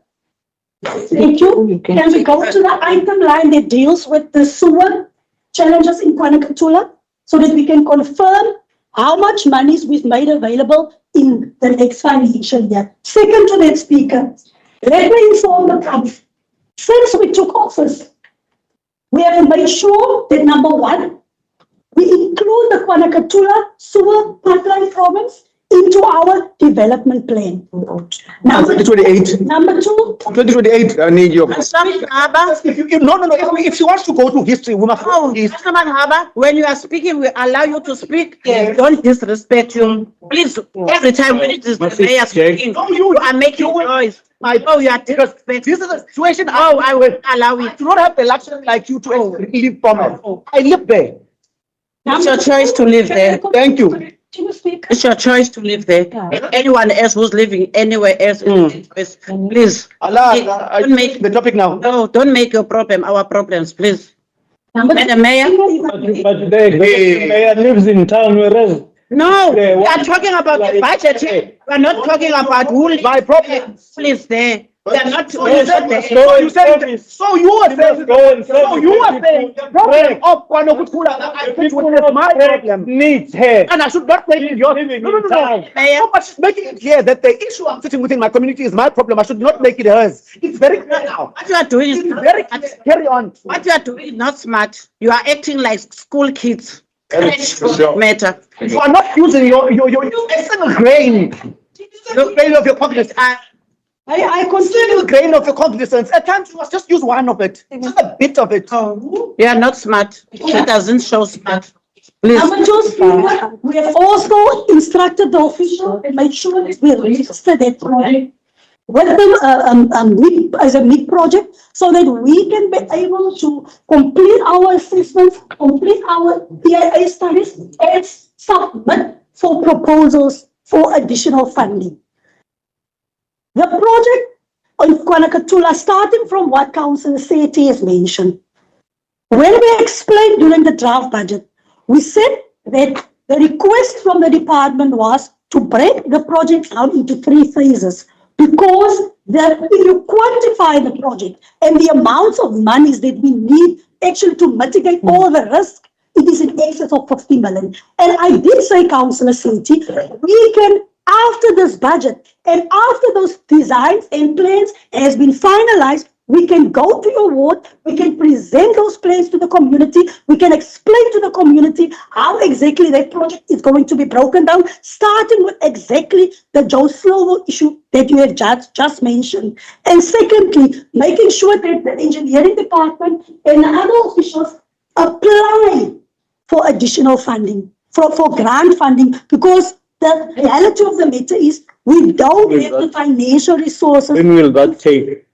Thank you. Can we go to the item line that deals with the sewer challenges in Kwanakatula, so that we can confirm how much monies we've made available in the next financial year? Second to that, Speaker, let me inform the council. Since we took office, we have made sure that number one, we include the Kwanakatula sewer pipeline problems into our development plan. Number 2028. Number two. 2028. I need your. No. If she wants to go to history, we must. When you are speaking, we allow you to speak. Don't disrespect you. Please, every time when it is the mayor speaking, you are making noise. You are disrespecting. This is a situation. I will allow it. I do not have the luxury like you to live from it. I live there. It's your choice to live there. Thank you. It's your choice to live there. Anyone else who's living anywhere else, please. Don't make the topic now. No, don't make your problem our problems, please. Madam Mayor. But the mayor lives in town, whereas. No, we are talking about the budget. We are not talking about who lives. My problem, please, there. They are not. So you were saying the problem of Kwanakatula, I think was my problem. Needs her. And I should not make it yours. No. So much making it clear that the issue I'm sitting within my community is my problem. I should not make it hers. It's very clear now. What you are doing is very clear. Carry on. What you are doing is not smart. You are acting like school kids. Matter. You are not using your single grain. The grain of your cognizance. I consider the grain of your cognizance. At times you must just use one of it. Just a bit of it. You are not smart. It doesn't show smart. Please. Number two, Speaker, we have also instructed the official and made sure that we register that project with them as a MIG project, so that we can be able to complete our assessments, complete our PIA studies, and submit for proposals for additional funding. The project on Kwanakatula, starting from what Councillor Sethi has mentioned, when we explained during the draft budget, we said that the request from the department was to break the project down into 3 phases, because if you quantify the project and the amounts of monies that we need actually to mitigate all the risk, it is in excess of 50 million. And I did say, Councillor Sethi, we can, after this budget and after those designs and plans has been finalized, we can go to your ward, we can present those plans to the community, we can explain to the community how exactly that project is going to be broken down, starting with exactly the Joe Slovo issue that you have just mentioned. And secondly, making sure that the engineering department and other officials apply for additional funding, for grant funding, because the reality of the matter is we don't have the financial resources. When will that take?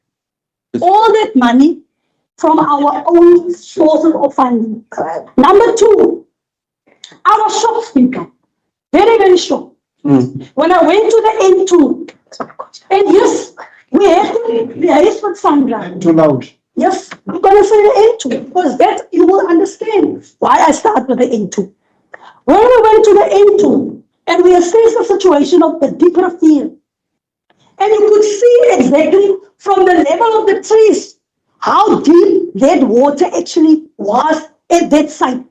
All that money from our own sources of funding. Number two, our shop speaker, very, very short. When I went to the N2, and yes, we have to liaise with Sandra. Too loud. Yes, I'm going to say the N2, because that you will understand why I start with the N2. When we went to the N2, and we assessed the situation of the deeper field, and you could see exactly from the level of the trees how deep that water actually was at that site.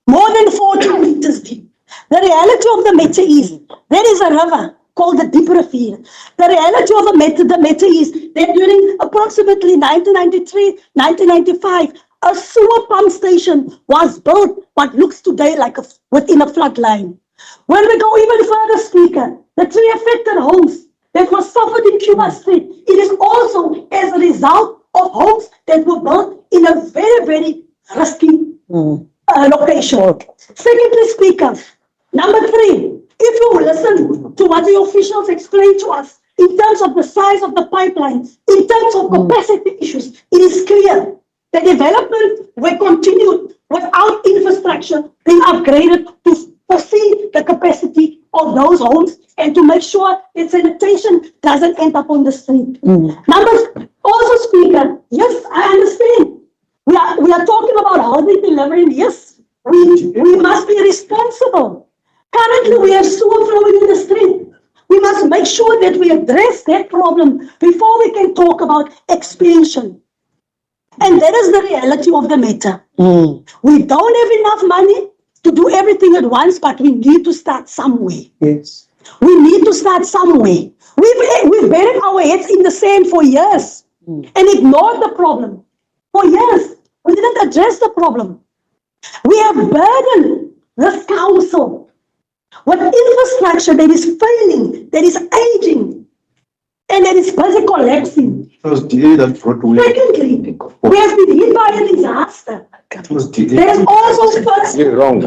More than 40 meters deep. The reality of the matter is, there is a river called the deeper field. The reality of the matter is that during approximately 1993, 1995, a sewer pump station was built what looks today like within a flood line. When we go even further, Speaker, the three affected homes that were suffered in Cuba Street, it is also as a result of homes that were built in a very, very risky location. Secondly, Speaker, number three, if you listen to what the officials explained to us in terms of the size of the pipeline, in terms of capacity issues, it is clear the development will continue without infrastructure being upgraded to foresee the capacity of those homes and to make sure that sanitation doesn't end up on the street. Number also, Speaker, yes, I understand. We are talking about housing delivery. Yes, we must be responsible. Currently, we have sewer flowing in the street. We must make sure that we address that problem before we can talk about expansion. And that is the reality of the matter. We don't have enough money to do everything at once, but we need to start somewhere. Yes. We need to start somewhere. We've buried our heads in the sand for years and ignored the problem. For years, we didn't address the problem. We have burdened this council with infrastructure that is failing, that is aging, and that is busy collapsing. It was DA that brought away. Secondly, we have been hit by a disaster. It was DA. There is also first. You're wrong.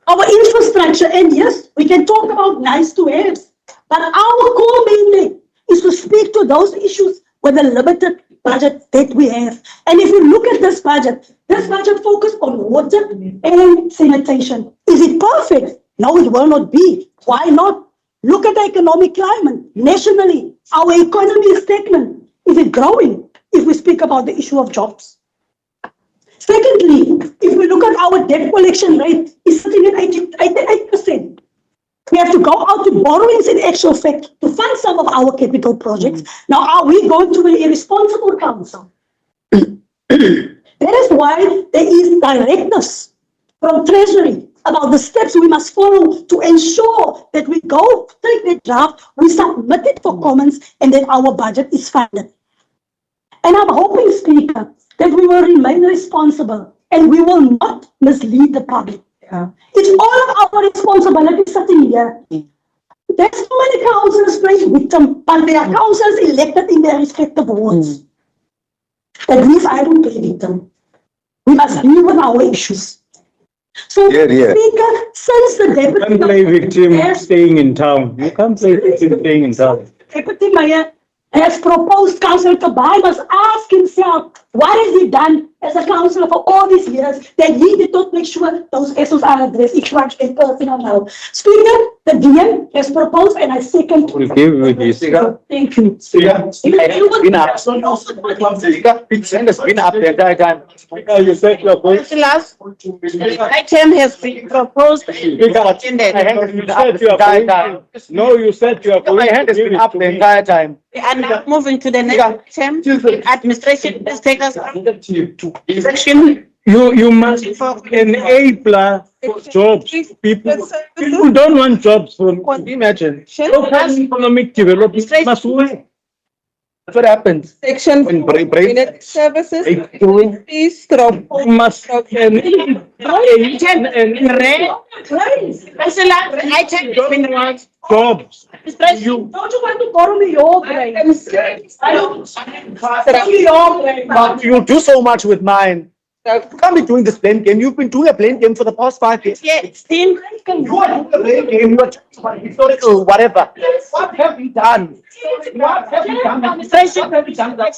Our infrastructure, and yes, we can talk about nice to haves, but our core mandate is to speak to those issues with the limited budget that we have. And if you look at this budget focuses on water and sanitation. Is it perfect? No, it will not be. Why not? Look at the economic climate. Nationally, our economy is stagnant. Is it growing? If we speak about the issue of jobs. Secondly, if we look at our debt collection rate, it's sitting at 88%. We have to go out to borrowings in actual fact to fund some of our capital projects. Now, are we going to be a responsible council? That is why there is directness from Treasury about the steps we must follow to ensure that we go take the draft, we submit it for comments, and that our budget is funded. And I'm hoping, Speaker, that we will remain responsible and we will not mislead the public. It's all of our responsibility sitting here. There's so many councillors playing victim, but they are councillors elected in their respective wards. At least I don't play victim. We must deal with our issues. So, Speaker, since the deputy... You can't play victim staying in town. You can't play victim staying in town. Deputy Mayor has proposed, Councillor Kabai must ask himself, what has he done as a councillor for all these years that he did not make sure those issues are addressed? It's much personal now. Speaker, the DM has proposed and I second. We'll give you this. Thank you. Been up. It has been up the entire time. You said you are going. Item has been proposed. No, you said you are going. My hand has been up the entire time. We are now moving to the next item. Administration, please take us through section You must enabler for jobs. People don't want jobs from, imagine. Local economic development must work. That's what happens. Section When Community Services, doing please stop. you must enable I take jobs. You. Don't you want to borrow me your brain? I don't. Borrow me your brain. But you do so much with mine. You can't be doing this blame game. You've been doing a blame game for the past 5 years. Yeah, it's still. You are doing a blame game. You are talking about historical whatever. What have we done? What have we done? Administration have done that.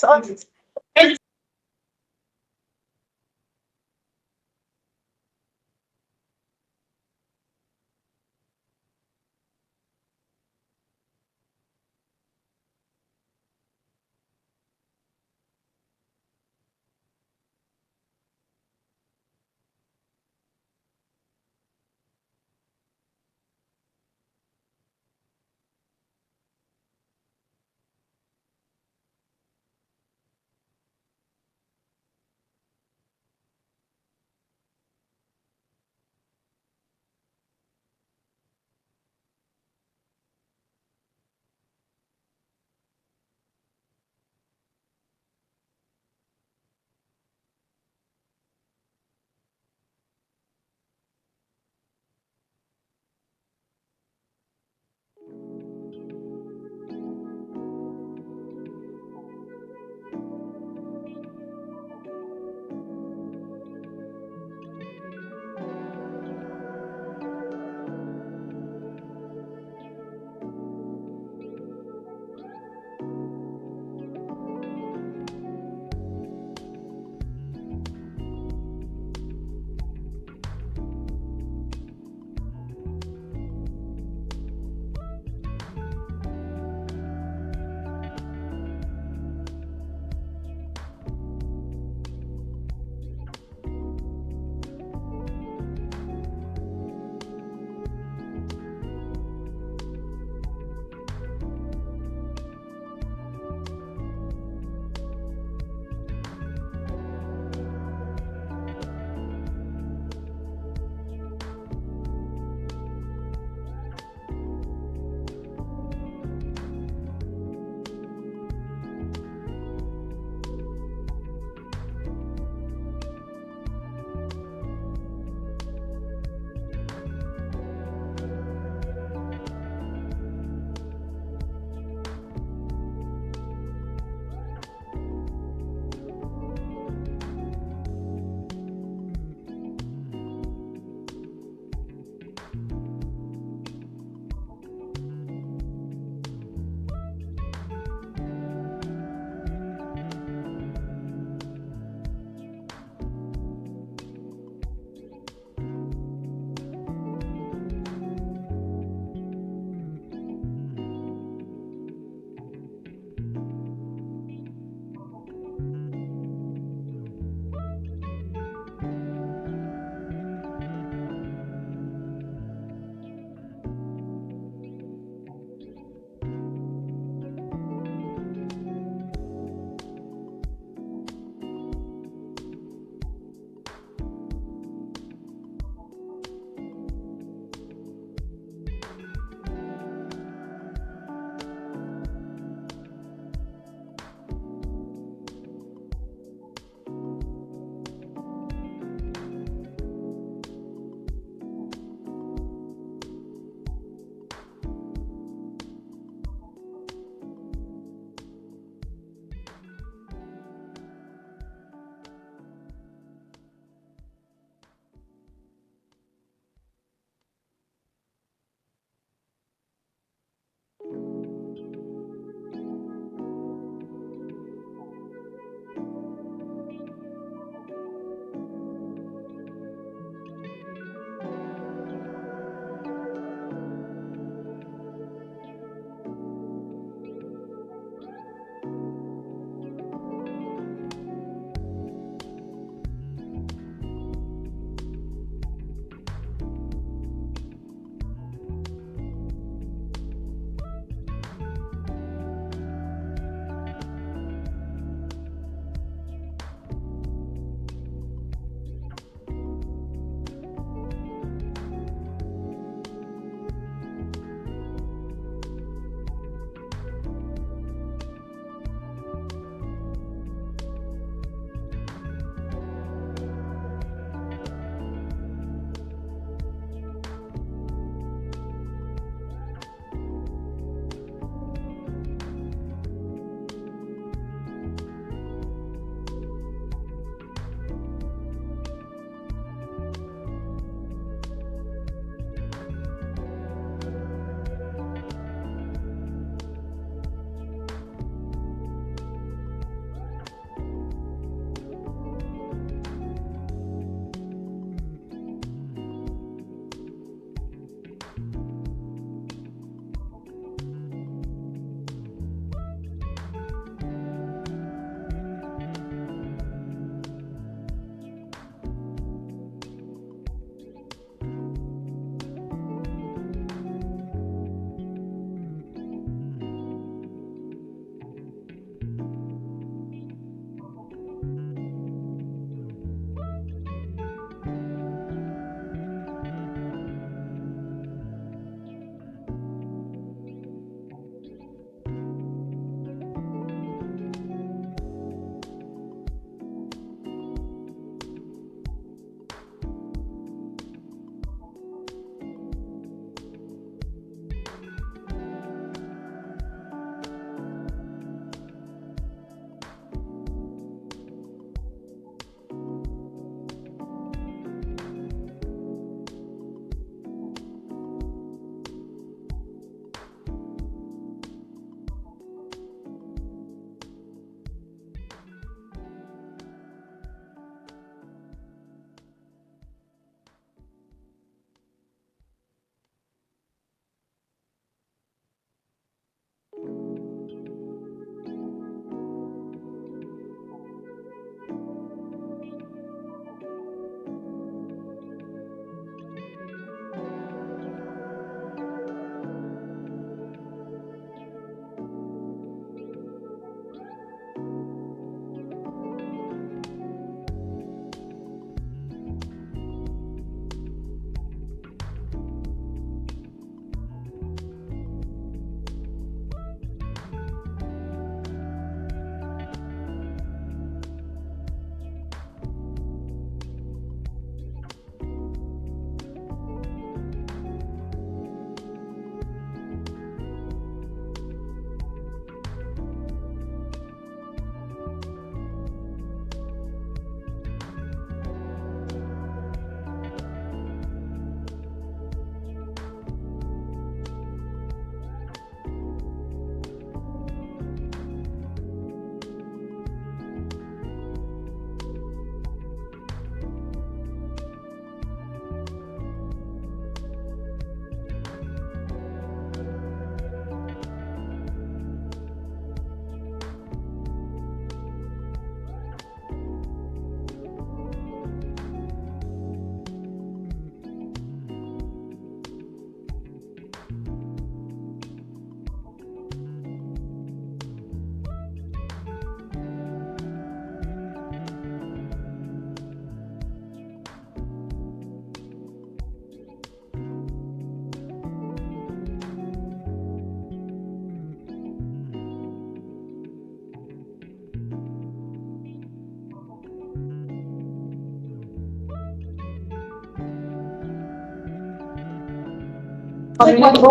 Deputy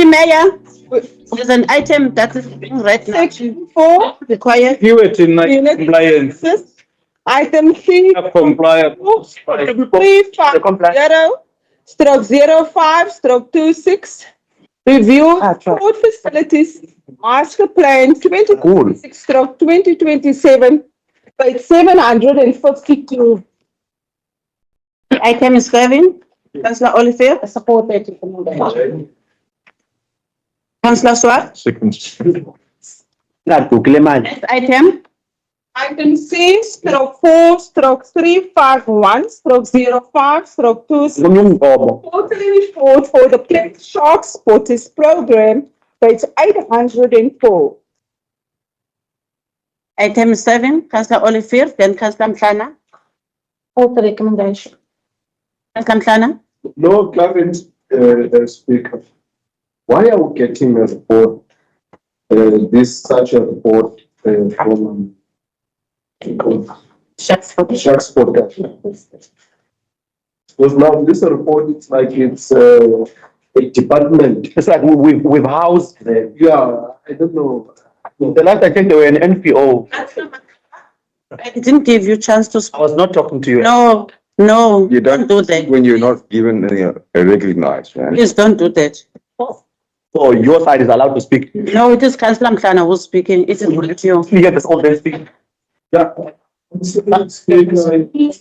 Mayor, there's an item that is being read now. Section 4 requires compliance. Item C. Compliance. 350/05/26. Review sport facilities, master plan 2026/2027, page 752. Item is 7. Councillor Olivier. I support that. Councillor Swart. Second. Next item. Item C/4/351/05/26. Quarterly report for the Pledge Shark Sporters Program, page 804. Item 7. Councillor Olivier, then Councillor Mhlana. All the recommendation. Councillor Mhlana. No, current speaker. Why are we getting a report, such a report from Sharks Podcast? Because now this report, it's like it's a department. It's like we've housed them. Yeah, I don't know. The last I checked, they were an NPO. I didn't give you chance to speak. I was not talking to you. No, You don't do that. when you're not given a recognized, right? Please don't do that. So your side is allowed to speak. No, it is Councillor Mhlana who's speaking. It is not you. Speak at this all day speak. Yeah.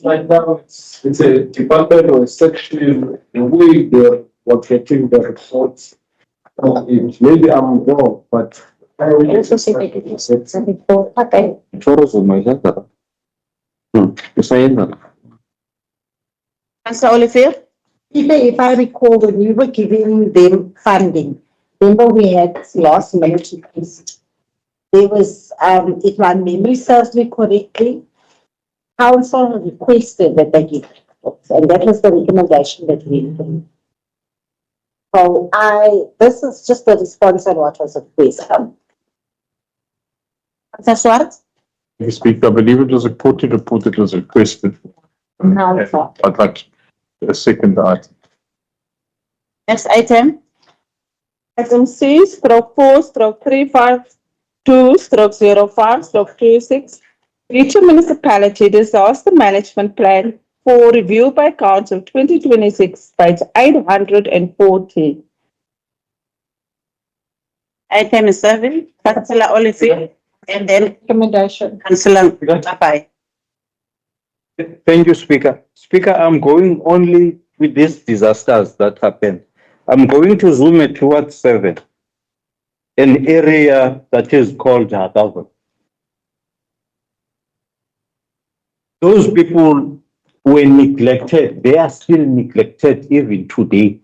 Like now, it's a department or a section, the way they're getting the reports. Maybe I'm wrong, but I will also say it's a report. Okay. Councillor Olivier. If I recall, when we were giving them funding, remember we had last minute request. There was, if my memory serves me correctly, council requested that they give, and that was the recommendation that we made. So this is just a response on what was requested. Councillor Swart. You speak, I believe it was a quarterly report that was requested. No, it's not. I'd like a second item. Next item. Item C/4/352/05/26. Bitou Municipality Disaster Management Plan for review by Council 2026, page 840. Item 7. Councillor Olivier. And then Recommendation. Councillor Bye. Thank you, Speaker. Speaker, I'm going only with these disasters that happen. I'm going to zoom it towards 7, an area that is called Hatago. Those people were neglected. They are still neglected even today.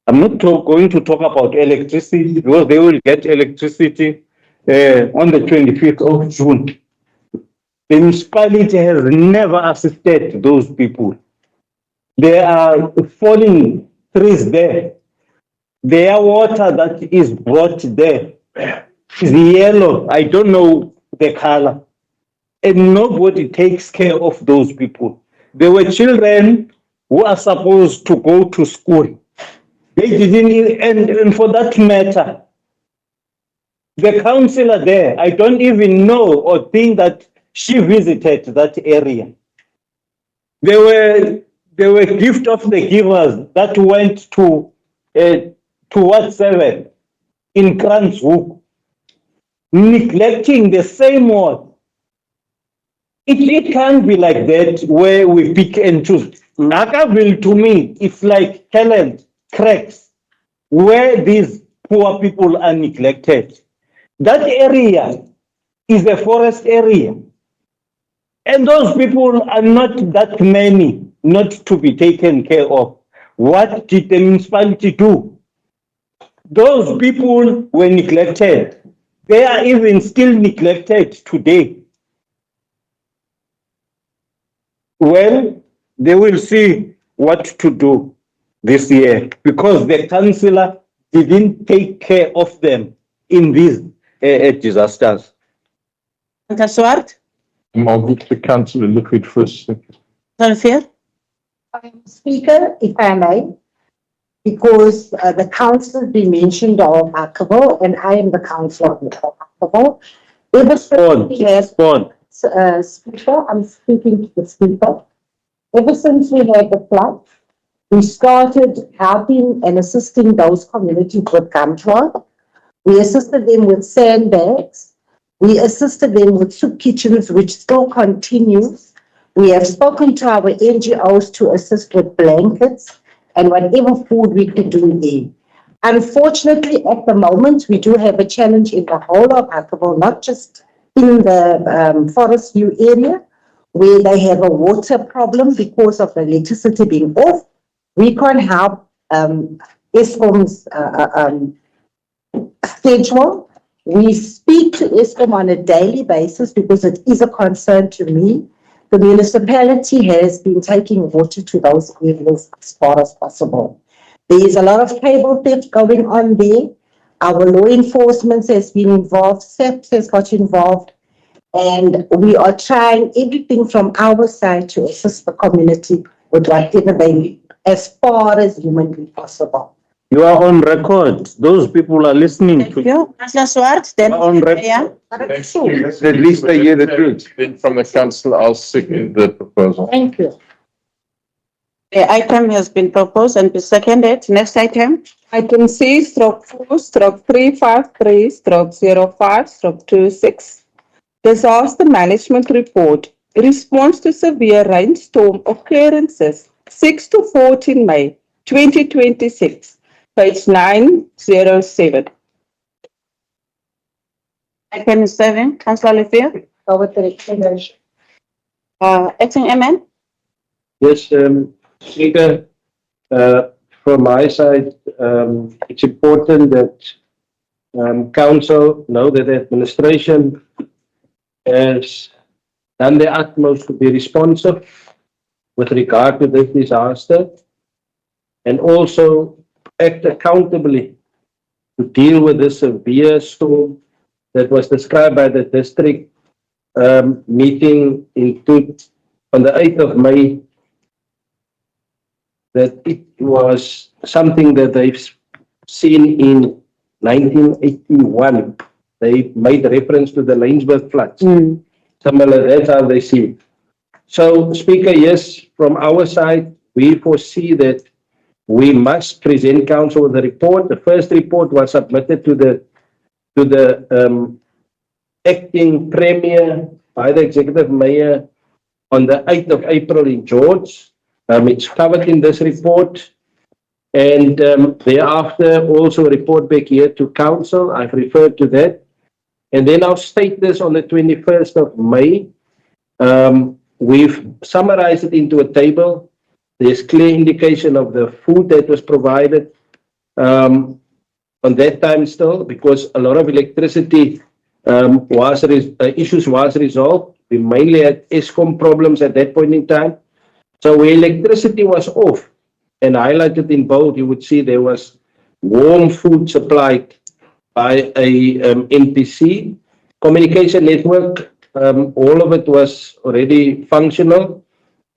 I'm not going to talk about electricity because they will get electricity on the 25th of June. The municipality has never assisted those people. There are falling trees there. Their water that is brought there is yellow. I don't know the color. And nobody takes care of those people. There were children who are supposed to go to school. They didn't, and for that matter, the councillor there, I don't even know or think that she visited that area. There were gift of the givers that went to Ward 7 in Kranshoek, neglecting the same one. It can't be like that where we pick and choose. Nakaville to me, it's like talent cracks where these poor people are neglected. That area is a forest area. And those people are not that many not to be taken care of. What did the municipality do? Those people were neglected. They are even still neglected today. Well, they will see what to do this year because the councillor didn't take care of them in these disasters. Councillor Swart. I'll go to the councillor Liquid first. Olivier. Speaker, if I may, because the council has been mentioned of Akabo, and I am the councillor of Akabo. Ever since we had, speaker, I'm speaking to the speaker. Ever since we had the flood, we started helping and assisting those communities with gumdrop. We assisted them with sandbags. We assisted them with soup kitchens, which still continues. We have spoken to our NGOs to assist with blankets and whatever food we could do there. Unfortunately, at the moment, we do have a challenge in the whole of Akabo, not just in the Forest View area, where they have a water problem because of the electricity being off. We can't help ESCOM's schedule. We speak to ESCOM on a daily basis because it is a concern to me. The municipality has been taking water to those areas as far as possible. There is a lot of cable theft going on there. Our law enforcement has been involved, SAPS has got involved, and we are trying everything from our side to assist the community with whatever they need, as far as humanly possible. You are on record. Those people are listening to you. Councillor Swart, then On record. Mayor. At least they hear the truth. Then from the council, I'll second the proposal. Thank you. The item has been proposed and be seconded. Next item. Item C/4/353/05/26. Disaster Management Report. Response to severe rainstorm occurrences 6 to 14 May 2026. Page 907. Item 7, Councillor Lefevre. Over to the explanation. Acting MN. Yes, Speaker, from my side, it's important that council know that the administration has done their utmost to be responsive with regard to this disaster and also act accountably to deal with this severe storm that was described by the district meeting on the 8th of May, that it was something that they've seen in 1981. They made reference to the Lanesburg floods. Similar, that's how they see it. So, Speaker, yes, from our side, we foresee that we must present council with a report. The first report was submitted to the acting premier by the executive mayor on the 8th of April in George. It's covered in this report, and thereafter also a report back here to council. I've referred to that. And then I'll state this on the 21st of May. We've summarized it into a table. There's clear indication of the food that was provided on that time still, because a lot of electricity issues was resolved. We mainly had ESCOM problems at that point in time. So where electricity was off and highlighted in bold, you would see there was warm food supplied by a NPC. Communication network, all of it was already functional.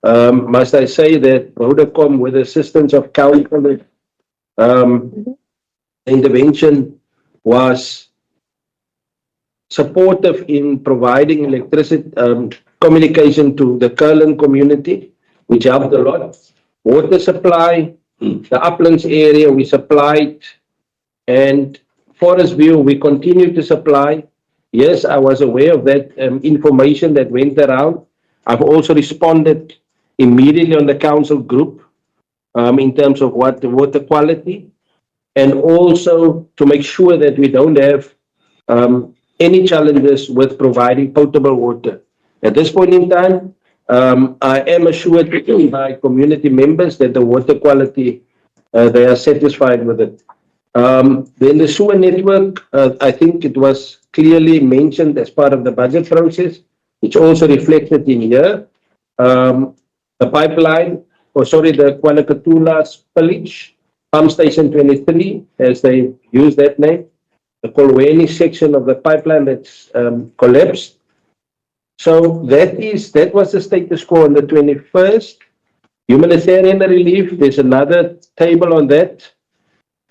Must I say that Vodacom, with the assistance of council, intervention was supportive in providing electricity communication to the Kurland community, which helped a lot. Water supply, the uplands area we supplied, and Forest View we continue to supply. Yes, I was aware of that information that went around. I've also responded immediately on the council group in terms of what the water quality, and also to make sure that we don't have any challenges with providing potable water. At this point in time, I am assured by community members that the water quality, they are satisfied with it. Then the sewer network, I think it was clearly mentioned as part of the budget process. It's also reflected in here. The pipeline, the Kwanakatula spillage, pump station 23, as they use that name, the Kolweni section of the pipeline that's collapsed. So that was the status quo on the 21st. Humanitarian relief, there's another table on that.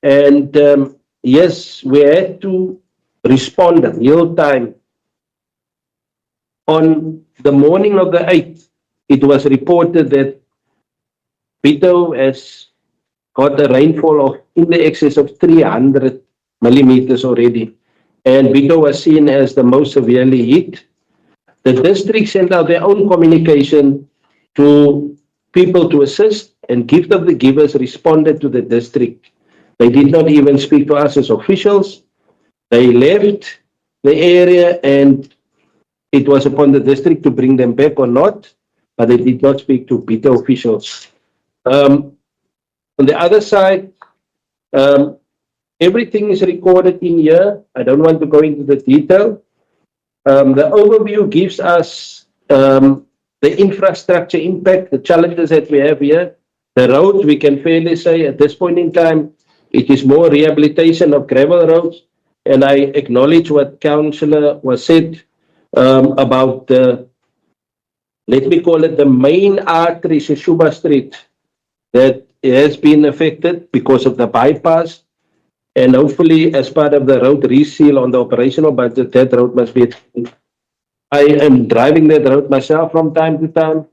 And yes, we had to respond in real time. On the morning of the 8th, it was reported that Bitou has got a rainfall of in the excess of 300 millimeters already. And Bitou was seen as the most severely hit. The district sent out their own communication to people to assist, and Gift of the Givers responded to the district. They did not even speak to us as officials. They left the area, and it was upon the district to bring them back or not, but they did not speak to Bitou officials. On the other side, everything is recorded in here. I don't want to go into the detail. The overview gives us the infrastructure impact, the challenges that we have here. The road, we can fairly say at this point in time, it is more rehabilitation of gravel roads. And I acknowledge what Councillor was said about the, let me call it the main artery, Shishuba Street, that has been affected because of the bypass. And hopefully, as part of the road reseal on the operational budget, that road must be. I am driving that road myself from time to time.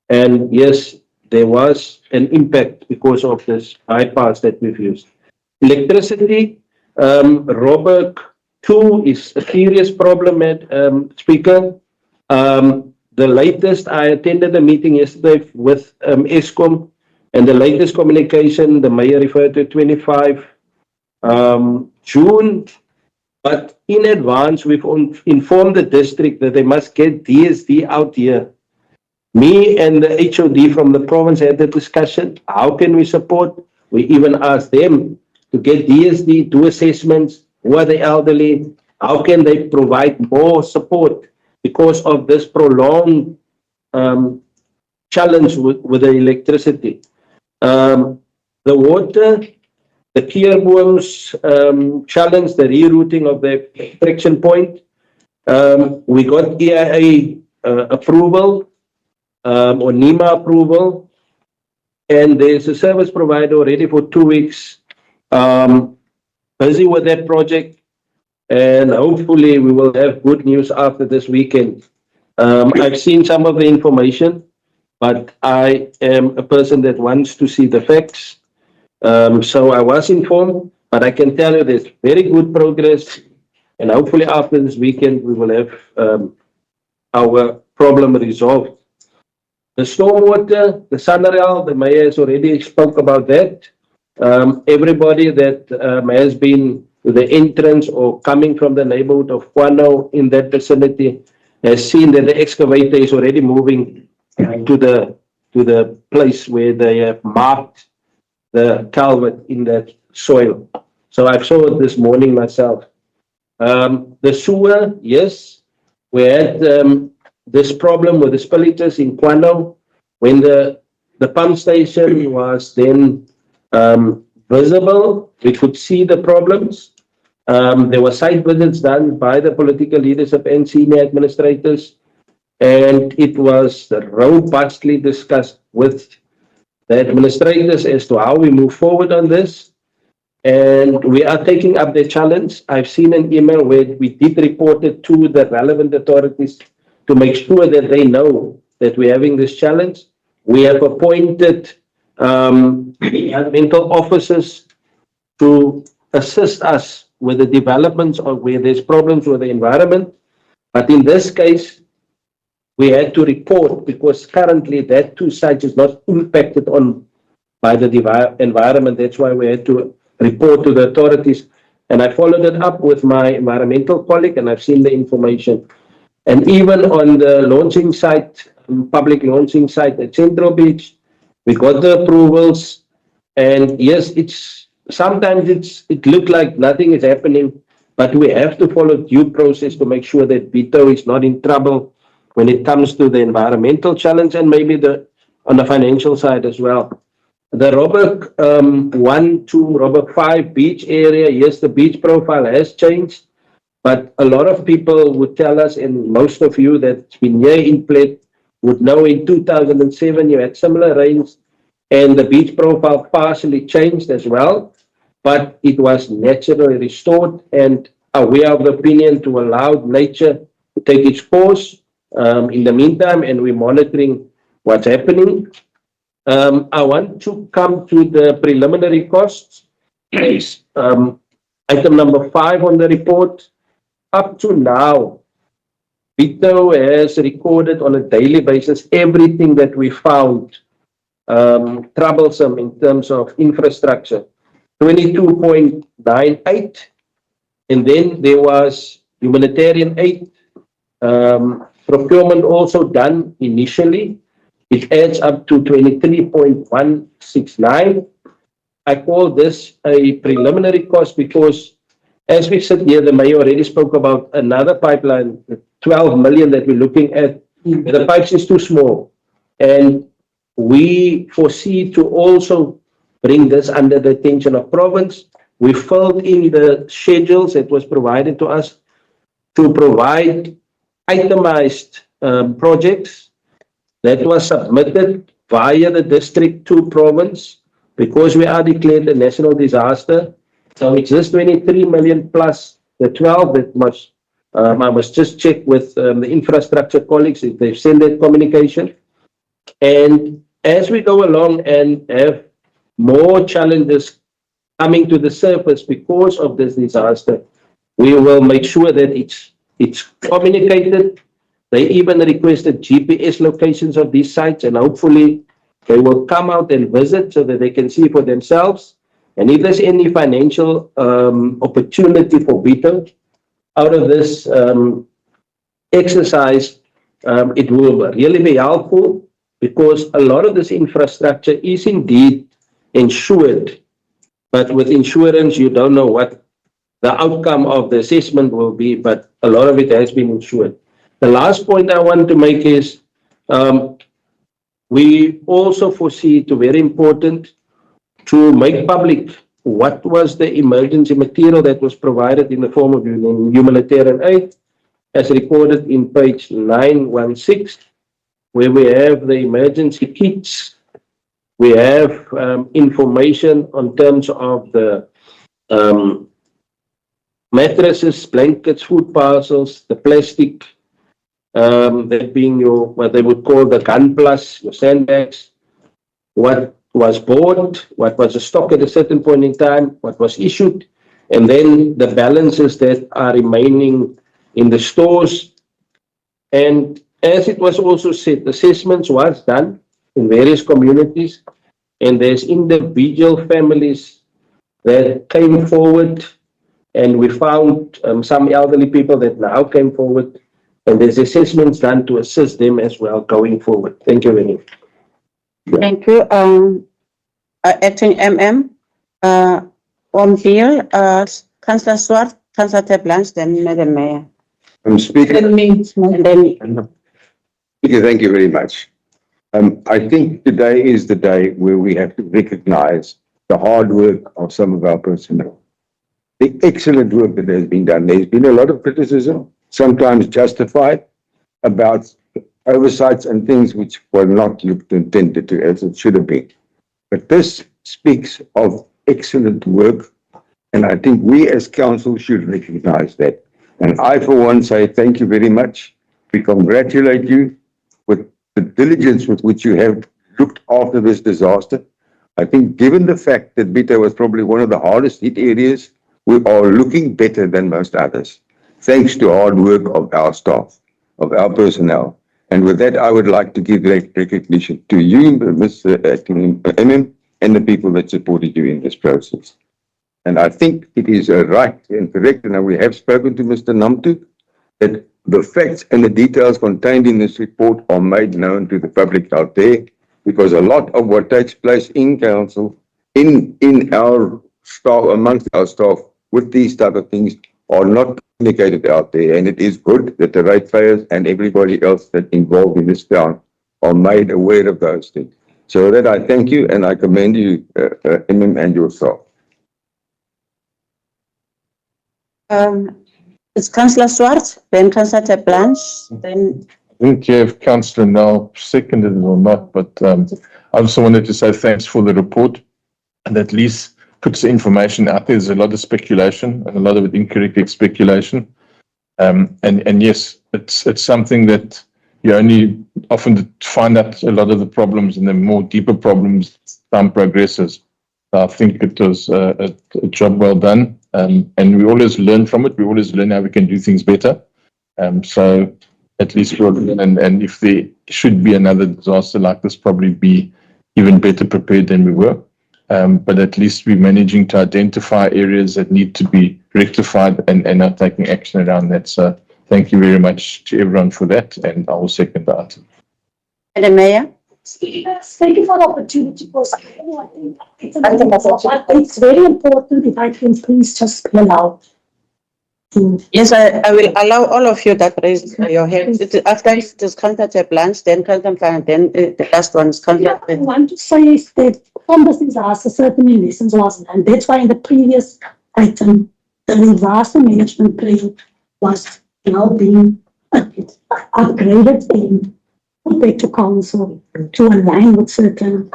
And yes, there was an impact because of this bypass that we've used. Electricity, Robert 2 is a serious problem, Speaker. The latest, I attended a meeting yesterday with ESCOM, and the latest communication, the mayor referred to 25 June, but in advance, we've informed the district that they must get DSD out here. Me and the HOD from the province had the discussion. How can we support? We even asked them to get DSD, do assessments. Who are the elderly? How can they provide more support because of this prolonged challenge with the electricity? The water, the Kierboom's challenge, the rerouting of the extraction point. We got EIA approval or NEMA approval, and there's a service provider already for 2 weeks busy with that project, and hopefully we will have good news after this weekend. I've seen some of the information, but I am a person that wants to see the facts. So I was informed, but I can tell you there's very good progress, and hopefully after this weekend we will have our problem resolved. The stormwater, the SANRL, the mayor has already spoke about that. Everybody that has been to the entrance or coming from the neighborhood of Kwano in that vicinity has seen that the excavator is already moving to the place where they have marked the culvert in that soil. So I saw it this morning myself. The sewer, yes, we had this problem with the spillages in Kwano when the pump station was then visible. We could see the problems. There were site visits done by the political leadership and senior administrators, and it was robustly discussed with the administrators as to how we move forward on this. And we are taking up the challenge. I've seen an email where we did report it to the relevant authorities to make sure that they know that we're having this challenge. We have appointed Municipal Offices to assist us with the developments of where there's problems with the environment. But in this case, we had to report because currently that two sites is not impacted on by the environment. That's why we had to report to the authorities. And I followed it up with my environmental colleague, and I've seen the information. And even on the launching site, public launching site at Central Beach, we got the approvals. And yes, sometimes it looked like nothing is happening, but we have to follow due process to make sure that Bitou is not in trouble when it comes to the environmental challenge and maybe on the financial side as well. The Robert 1, 2, Robert 5 beach area, yes, the beach profile has changed, but a lot of people would tell us, and most of you that's been here in Plet would know in 2007 you had similar rains and the beach profile partially changed as well. but it was naturally restored, and we are of the opinion to allow nature to take its course in the meantime, and we're monitoring what's happening. I want to come to the preliminary costs. It's, item number 5 on the report. Up to now, Bitou has recorded on a daily basis everything that we found troublesome in terms of infrastructure. 22.98, and then there was humanitarian aid procurement also done initially. It adds up to 23.169. I call this a preliminary cost because as we sit here, the mayor already spoke about another pipeline, the 12 million that we're looking at. The pipes is too small, and we foresee to also bring this under the attention of province. We filled in the schedules that was provided to us to provide itemized projects that was submitted via the district to province because we are declared a national disaster. So it's just 23 million plus the 12 that must, I must just check with the infrastructure colleagues if they've sent that communication. And as we go along and have more challenges coming to the surface because of this disaster, we will make sure that it's communicated. They even requested GPS locations of these sites, and hopefully they will come out and visit so that they can see for themselves. And if there's any financial opportunity for Bitou out of this exercise, it will really be helpful because a lot of this infrastructure is indeed insured. But with insurance, you don't know what the outcome of the assessment will be, but a lot of it has been insured. The last point I want to make is we also foresee it very important to make public what was the emergency material that was provided in the form of humanitarian aid, as recorded in page 916, where we have the emergency kits. We have information on terms of the mattresses, blankets, food parcels, the plastic, that being your, what they would call the gun plus, your sandbags, what was bought, what was a stock at a certain point in time, what was issued, and then the balances that are remaining in the stores. And as it was also said, assessments was done in various communities, and there's individual families that came forward, and we found some elderly people that now came forward, and there's assessments done to assist them as well going forward. Thank you very much. Thank you. Acting MM, on bill, Councillor Swart, Councillor Blanche, then Madam Mayor. Speaker. And then Speaker, thank you very much. I think today is the day where we have to recognize the hard work of some of our personnel. The excellent work that has been done. There's been a lot of criticism, sometimes justified, about oversights and things which were not looked intended to as it should have been. But this speaks of excellent work, and I think we as council should recognize that. And I, for one, say thank you very much. We congratulate you with the diligence with which you have looked after this disaster. I think given the fact that Bitou was probably one of the hardest hit areas, we are looking better than most others, thanks to hard work of our staff, of our personnel. And with that, I would like to give recognition to you, Mr. Acting MM, and the people that supported you in this process. And I think it is right and correct, and we have spoken to Mr. Namtuk, that the facts and the details contained in this report are made known to the public out there, because a lot of what takes place in council, in our staff, amongst our staff, with these type of things are not communicated out there. And it is good that the ratepayers and everybody else that involved in this town are made aware of those things. So that I thank you and I commend you, MM, and your staff. It's Councillor Swart, then Councillor Blanche, then. I think you have Councillor now seconded it or not, but I also wanted to say thanks for the report, and at least puts the information out there. There's a lot of speculation and a lot of it incorrect speculation. And yes, it's something that you only often find out a lot of the problems and the more deeper problems as time progresses. I think it was a job well done, and we always learn from it. We always learn how we can do things better. So at least we'll learn, and if there should be another disaster like this, probably be even better prepared than we were. But at least we're managing to identify areas that need to be rectified and are taking action around that. So thank you very much to everyone for that, and I will second the item. And the Mayor? Thank you for the opportunity. Because I think it's very important if I can please just spell out. Yes, I will allow all of you that raise your hands. After it is Councillor Blanche, then Councillor Fan, then the last one is Councillor. I want to say is that from this disaster, certainly lessons was learned. That's why in the previous item, the disaster management plan was now being upgraded and put back to council to align with certain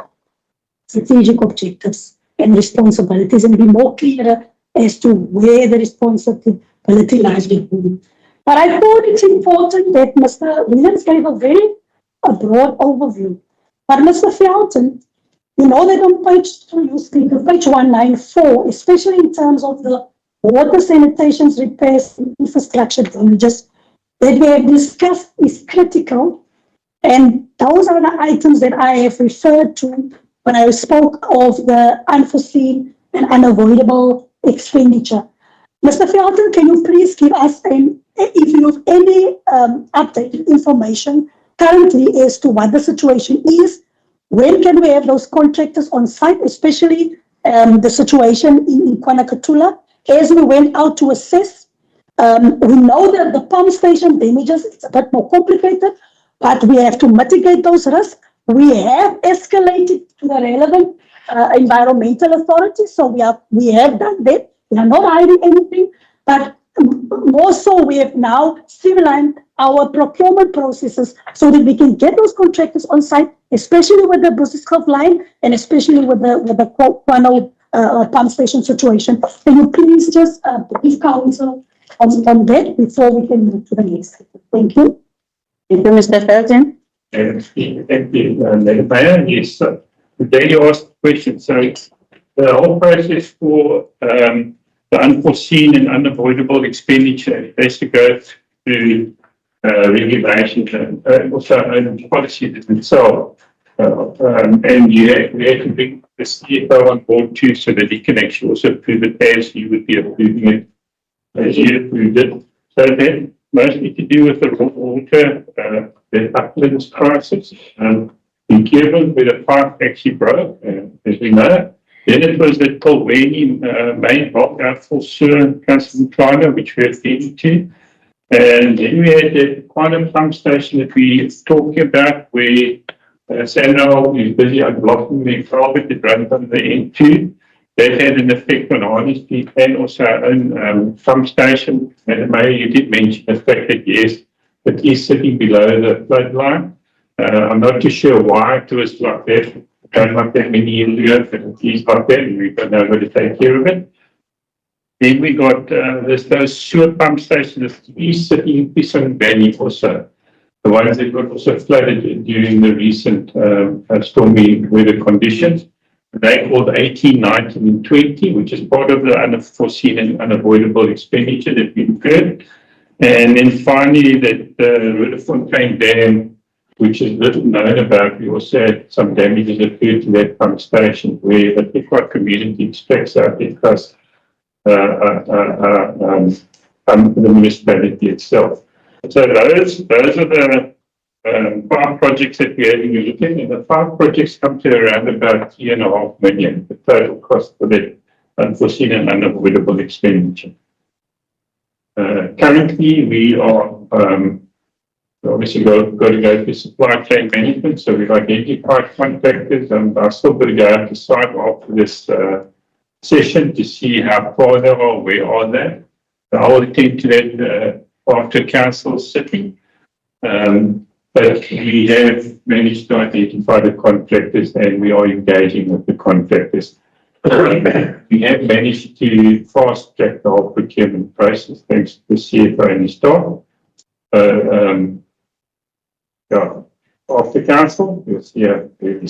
strategic objectives and responsibilities and be more clear as to where the responsibility lies with whom. But I thought it's important that Mr. Williams gave a very broad overview. But Mr. Felton, you know that on page 2, you speak of page 194, especially in terms of the water sanitation repairs and infrastructure damages that we have discussed is critical. And those are the items that I have referred to when I spoke of the unforeseen and unavoidable expenditure. Mr. Felton, can you please give us, if you have any updated information currently as to what the situation is? When can we have those contractors on site, especially the situation in Kwanakatula? As we went out to assess, we know that the pump station damages, it's a bit more complicated, but we have to mitigate those risks. We have escalated to the relevant environmental authorities, so we have done that. We are not hiding anything, but more so we have now streamlined our procurement processes so that we can get those contractors on site, especially with the Brussels line and especially with the Kwano pump station situation. Can you please just brief council on that before we can move to the next item? Thank you. Thank you, Mr. Felton. Thank you, Mayor. Yes, today you asked the question. So the whole process for the unforeseen and unavoidable expenditure has to go through regulations and also own policies itself. And we have to bring the CFO on board too, so that he can actually also approve it as you would be approving it, as you approved it. So that mostly to do with the raw water, the uplands crisis, in Kievan where the pipe actually broke, as we know. Then it was the Kolweni main block out for sewer custom China, which we are feeding to. And then we had the quantum pump station that we talking about, where Sandow is busy unblocking the culvert that runs on the N2. That had an effect on honesty and also our own pump station. And Mayor, you did mention the fact that yes, it is sitting below the flood line. I'm not too sure why it was like that. Don't like that many years ago, but it is like that, and we've got nobody to take care of it. Then we got those sewer pump stations that is sitting in Pison Valley also. The ones that got also flooded during the recent stormy weather conditions. They called 18, 19, and 20, which is part of the unforeseen and unavoidable expenditure that we incurred. And then finally, that Riverfontein Dam, which is little known about, we also had some damages occurred to that pump station where they've got community extracts out there plus the municipality itself. So those are the 5 projects that we are looking at, and the 5 projects come to around about 3.5 million, the total cost for that unforeseen and unavoidable expenditure. Currently, we are obviously got to go through supply chain management, so we've identified contractors, and I still got to go out to site after this session to see how far they are, where are they. So I will attend to that after council sitting. But we have managed to identify the contractors and we are engaging with the contractors. We have managed to fast track the whole procurement process thanks to the CFO and his staff. Yeah, after council, you'll see a very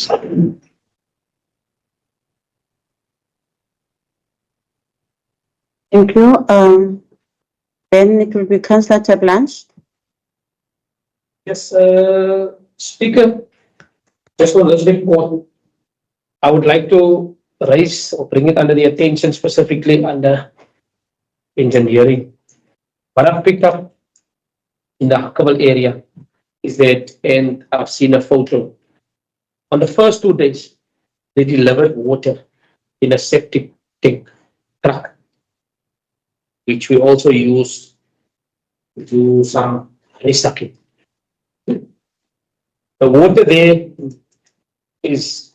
Thank you. Then it will be Councillor Blanche. Yes, Speaker, just on this report, I would like to raise or bring it under the attention specifically under engineering. What I've picked up in the Huckable area is that, and I've seen a photo, on the first 2 days, they delivered water in a septic tank truck, which we also use to do some resucking. The water there is,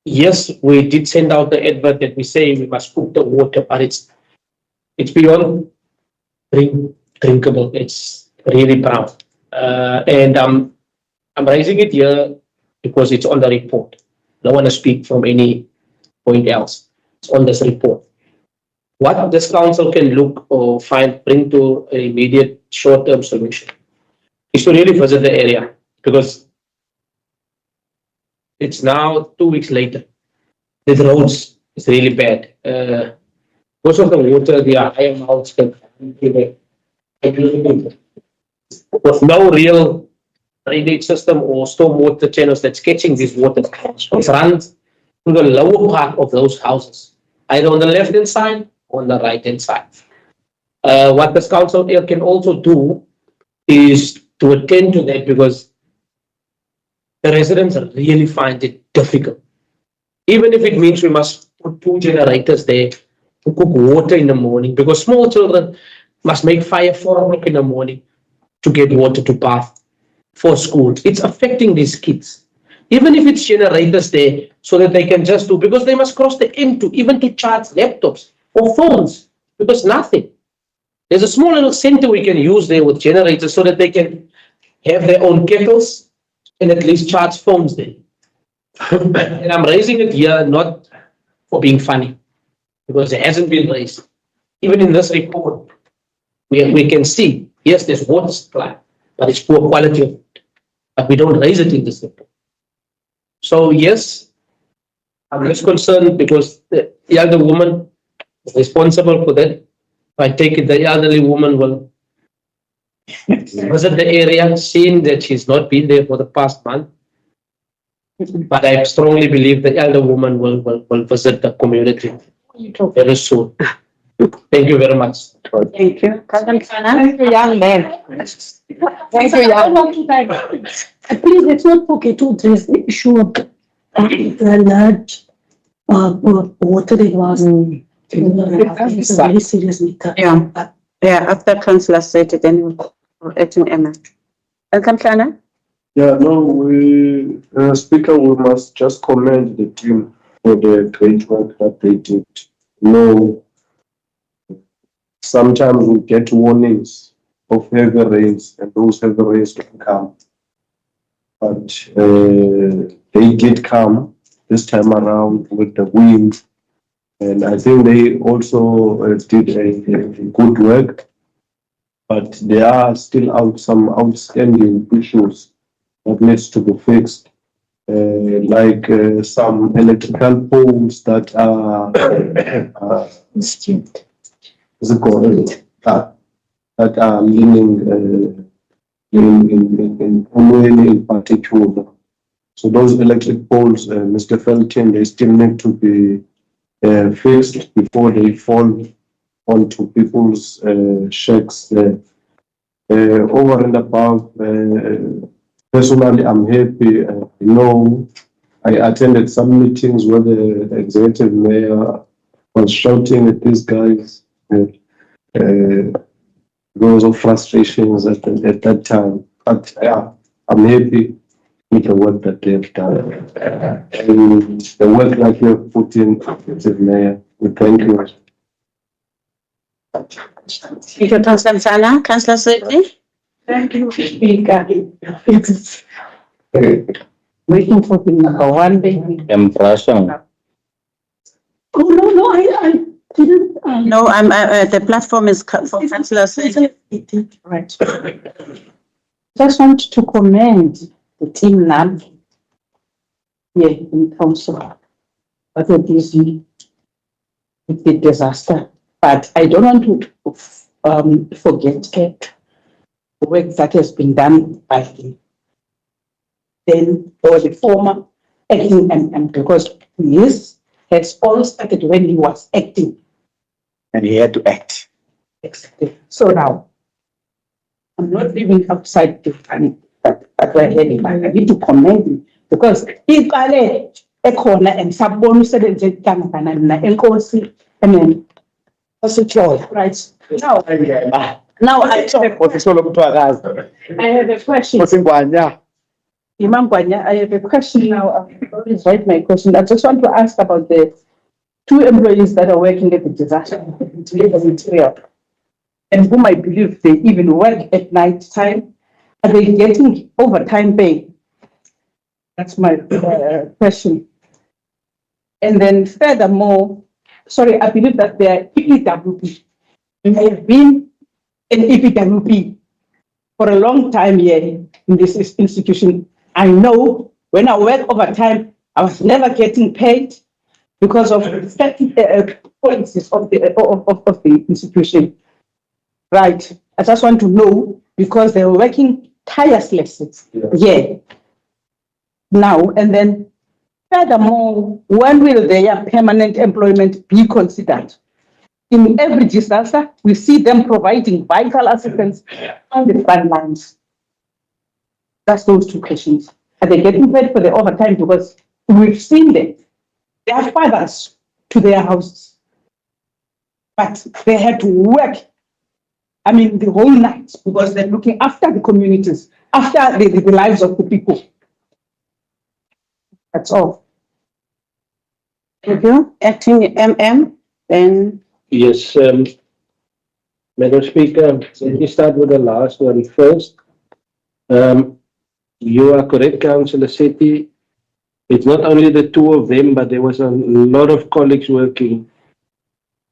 yes, we did send out the advert that we say we must cook the water, but it's beyond drinkable. It's really brown. And I'm raising it here because it's on the report. I don't want to speak from any point else. It's on this report. What this council can look or bring to an immediate short-term solution is to really visit the area, because it's now 2 weeks later. The roads is really bad. Most of the water, the high amounts can with no real drainage system or stormwater channels that's catching this water. It runs through the lower part of those houses, either on the left-hand side or on the right-hand side. What this council here can also do is to attend to that, because the residents really find it difficult. Even if it means we must put 2 generators there to cook water in the morning, because small children must make fire 4 o'clock in the morning to get water to bath for school. It's affecting these kids. Even if it's generators there so that they can just do, because they must cross the M2 even to charge laptops or phones, because nothing. There's a small little center we can use there with generators so that they can have their own kettles and at least charge phones there. And I'm raising it here not for being funny, because it hasn't been raised. Even in this report, we can see, yes, there's water supply, but it's poor quality of it. But we don't raise it in this report. So yes, I'm just concerned because the elder woman is responsible for that. If I take it, the elderly woman will visit the area, seeing that she's not been there for the past month. But I strongly believe the elder woman will visit the community very soon. Thank you very much. Thank you. Thank you, young man. Thank you, young man. Please, let's not forget to address the issue of the large water that was. It's a very serious matter. Yeah, after Councillor said it, then we'll acting Emma. Welcome, Shana. Yeah, no, Speaker, we must just commend the team for the great work that they did. No, sometimes we get warnings of heavy rains, and those heavy rains can come. But they did come this time around with the wind, and I think they also did a good work. But there are still some outstanding issues that needs to be fixed, like some electrical poles that are that are leaning in particular. So those electric poles, Mr. Felton, they still need to be fixed before they fall onto people's shacks. Over and above, personally, I'm happy. I attended some meetings where the executive mayor was shouting at these guys because of frustrations at that time. But yeah, I'm happy with the work that they've done. And the work that you have put in, executive mayor, we thank you. Thank you, Councillor Msana. Councillor Seti. Thank you, Speaker. It's waiting for the number one baby. Impression. Oh, no, I didn't. No, the platform is for councillors. Right. Just want to commend the team now here in council. What a busy with the disaster, but I don't want to forget the work that has been done by the then or the former acting MM, because this has all started when he was acting. And he had to act. Exactly. So now, I'm not living outside the family, but we're heading back. I need to commend him because he got a corner and some bonus said and enkosi and then right now I have a question. Imam Gwanya, I have a question now. I've always write my question. I just want to ask about the 2 employees that are working at the disaster material and whom I believe they even work at night time. Are they getting overtime pay? That's my question. And then furthermore, sorry, I believe that they are EPWP. I have been an EPWP for a long time here in this institution. I know when I work overtime, I was never getting paid because of the policies of the institution. Right. I just want to know because they were working tirelessly. Yeah. Now, and then furthermore, when will their permanent employment be considered? In every disaster, we see them providing vital assistance on the front lines. That's those 2 questions. Are they getting paid for the overtime? Because we've seen them. They are fathers to their houses, but they had to work, I mean, the whole night because they're looking after the communities, after the lives of the people. That's all. Thank you. Acting MM, then. Yes, Madam Speaker, let me start with the last one first. You are correct, Councillor Sethi. It's not only the 2 of them, but there was a lot of colleagues working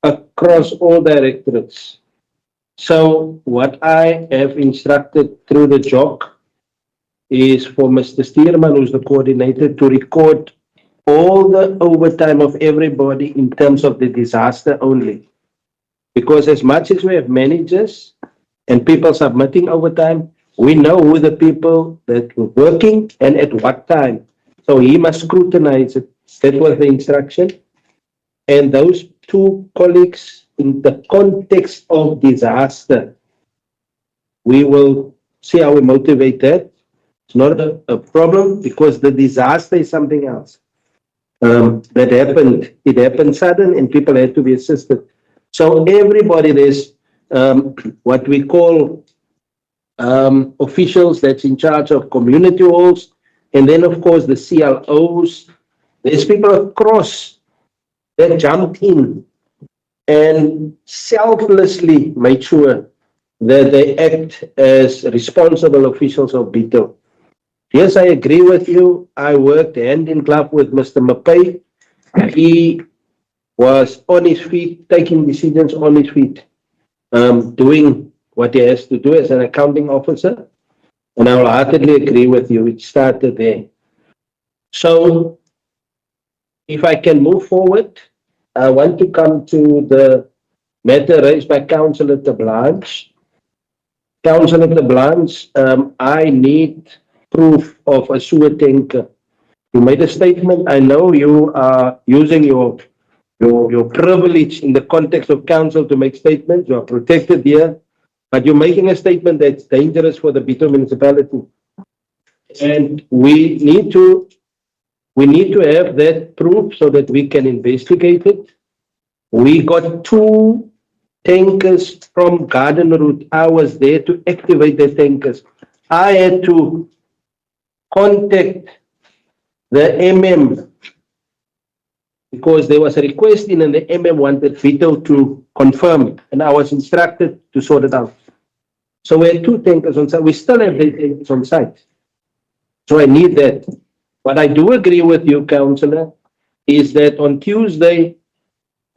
across all directorates. So what I have instructed through the JOC is for Mr. Steerman, who's the coordinator, to record all the overtime of everybody in terms of the disaster only. Because as much as we have managers and people submitting overtime, we know who the people that were working and at what time. So he must scrutinize it. That was the instruction. And those 2 colleagues, in the context of disaster, we will see how we motivate that. It's not a problem because the disaster is something else. That happened. It happened sudden and people had to be assisted. So everybody, there's what we call officials that's in charge of community halls, and then of course the CLOs. There's people across that jumped in and selflessly made sure that they act as responsible officials of Bitou. Yes, I agree with you. I worked hand in glove with Mr. Mapai. He was on his feet, taking decisions on his feet, doing what he has to do as an accounting officer. And I wholeheartedly agree with you. It started there. So if I can move forward, I want to come to the matter raised by Councillor de Blanche. Councillor de Blanche, I need proof of a sewer tanker. You made a statement. I know you are using your privilege in the context of council to make statements. You are protected here, but you're making a statement that's dangerous for the Bitou municipality. And we need to have that proof so that we can investigate it. We got 2 tankers from Garden Route. I was there to activate the tankers. I had to contact the MM because there was a request in and the MM wanted Bitou to confirm, and I was instructed to sort it out. So we had 2 tankers on site. We still have the tankers on site. So I need that. What I do agree with you, Councillor, is that on Tuesday,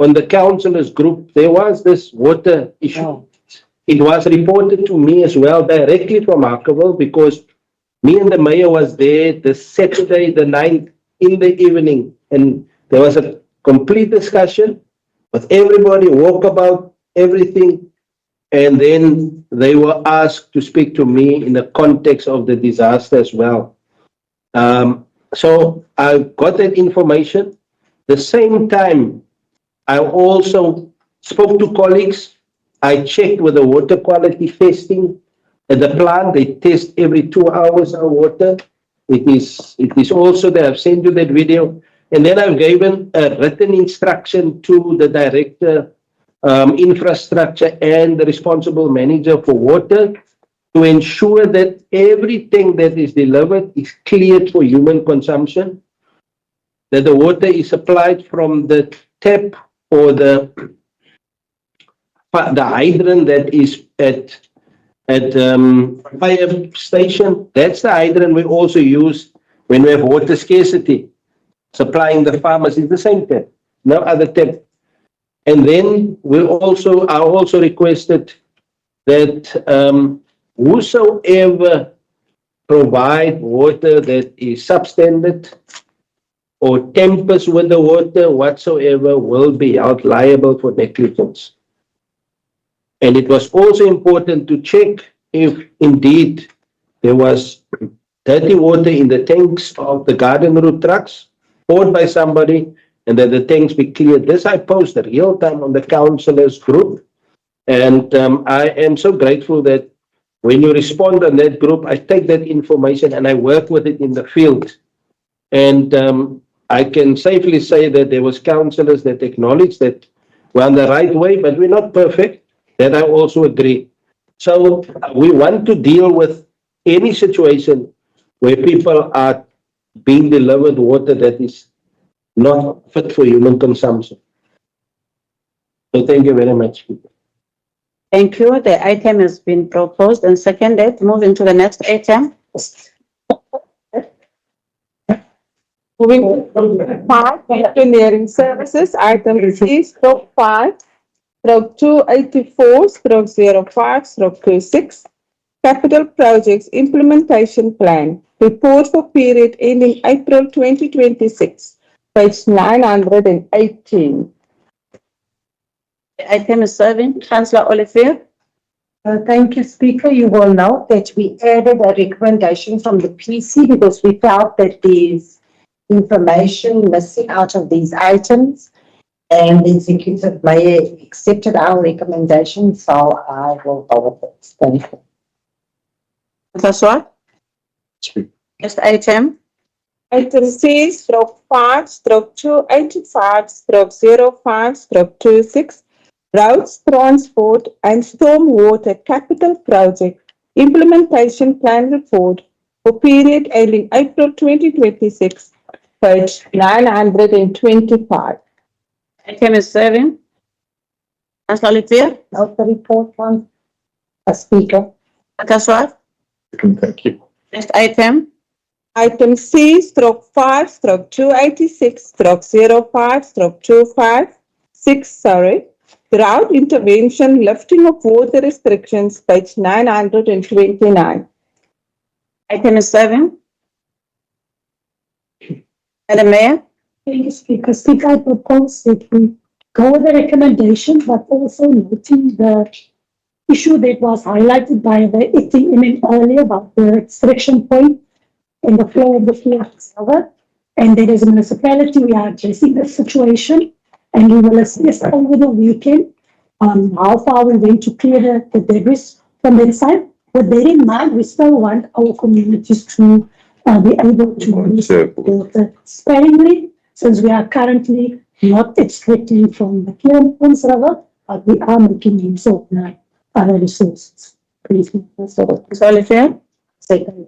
on the councillors group, there was this water issue. It was reported to me as well directly from Harkeville because me and the mayor was there the Saturday, the 9th in the evening, and there was a complete discussion with everybody, walk about everything, and then they were asked to speak to me in the context of the disaster as well. So I got that information. The same time, I also spoke to colleagues. I checked with the water quality testing at the plant. They test every 2 hours our water. It is also there. I've sent you that video. And then I've given a written instruction to the director, infrastructure and the responsible manager for water to ensure that everything that is delivered is cleared for human consumption, that the water is supplied from the tap or the hydrant that is at fire station. That's the hydrant we also use when we have water scarcity. Supplying the farmers is the same tap, no other tap. And then I also requested that whosoever provide water that is substandard or tampers with the water whatsoever will be held liable for negligence. And it was also important to check if indeed there was dirty water in the tanks of the garden route trucks poured by somebody and that the tanks be cleared. This I posted real time on the councillors group. And I am so grateful that when you respond on that group, I take that information and I work with it in the field. And I can safely say that there was councillors that acknowledged that we're on the right way, but we're not perfect. That I also agree. So we want to deal with any situation where people are being delivered water that is not fit for human consumption. So thank you very much. Thank you. The item has been proposed and seconded. Moving to the next item. Moving to 5, engineering services, item C/5, stroke 284, stroke 05, stroke 26, capital projects implementation plan, report for period ending April 2026, page 918. The item is serving. Councillor Olivier. Thank you, Speaker. You will note that we added a recommendation from the PC because we felt that there's information missing out of these items, and the Executive Mayor accepted our recommendation, so I will go with it. Thank you. That's what? Next item. Item C/5, stroke 285, stroke 05, stroke 26, roads, transport and stormwater capital project implementation plan report for period ending April 2026, page 925. Item is serving. Councillor Olivier. Note the report one. Speaker. That's what? Thank you. Next item. Item C/5, stroke 286, stroke 05, stroke 256, drought intervention lifting of water restrictions, page 929. Item is serving. Madam Mayor. Thank you, Speaker. Speaker, I propose that we go with the recommendation, but also noting the issue that was highlighted by the acting MN earlier about the restriction point and the flow of the fluid. And that as a municipality, we are addressing the situation, and we will assess over the weekend how far we're going to clear the debris from that side. With that in mind, we still want our communities to be able to use water sparingly, since we are currently not extracting from the Clearance River, but we are making use of other resources. Please, Mr. Olivier. Second.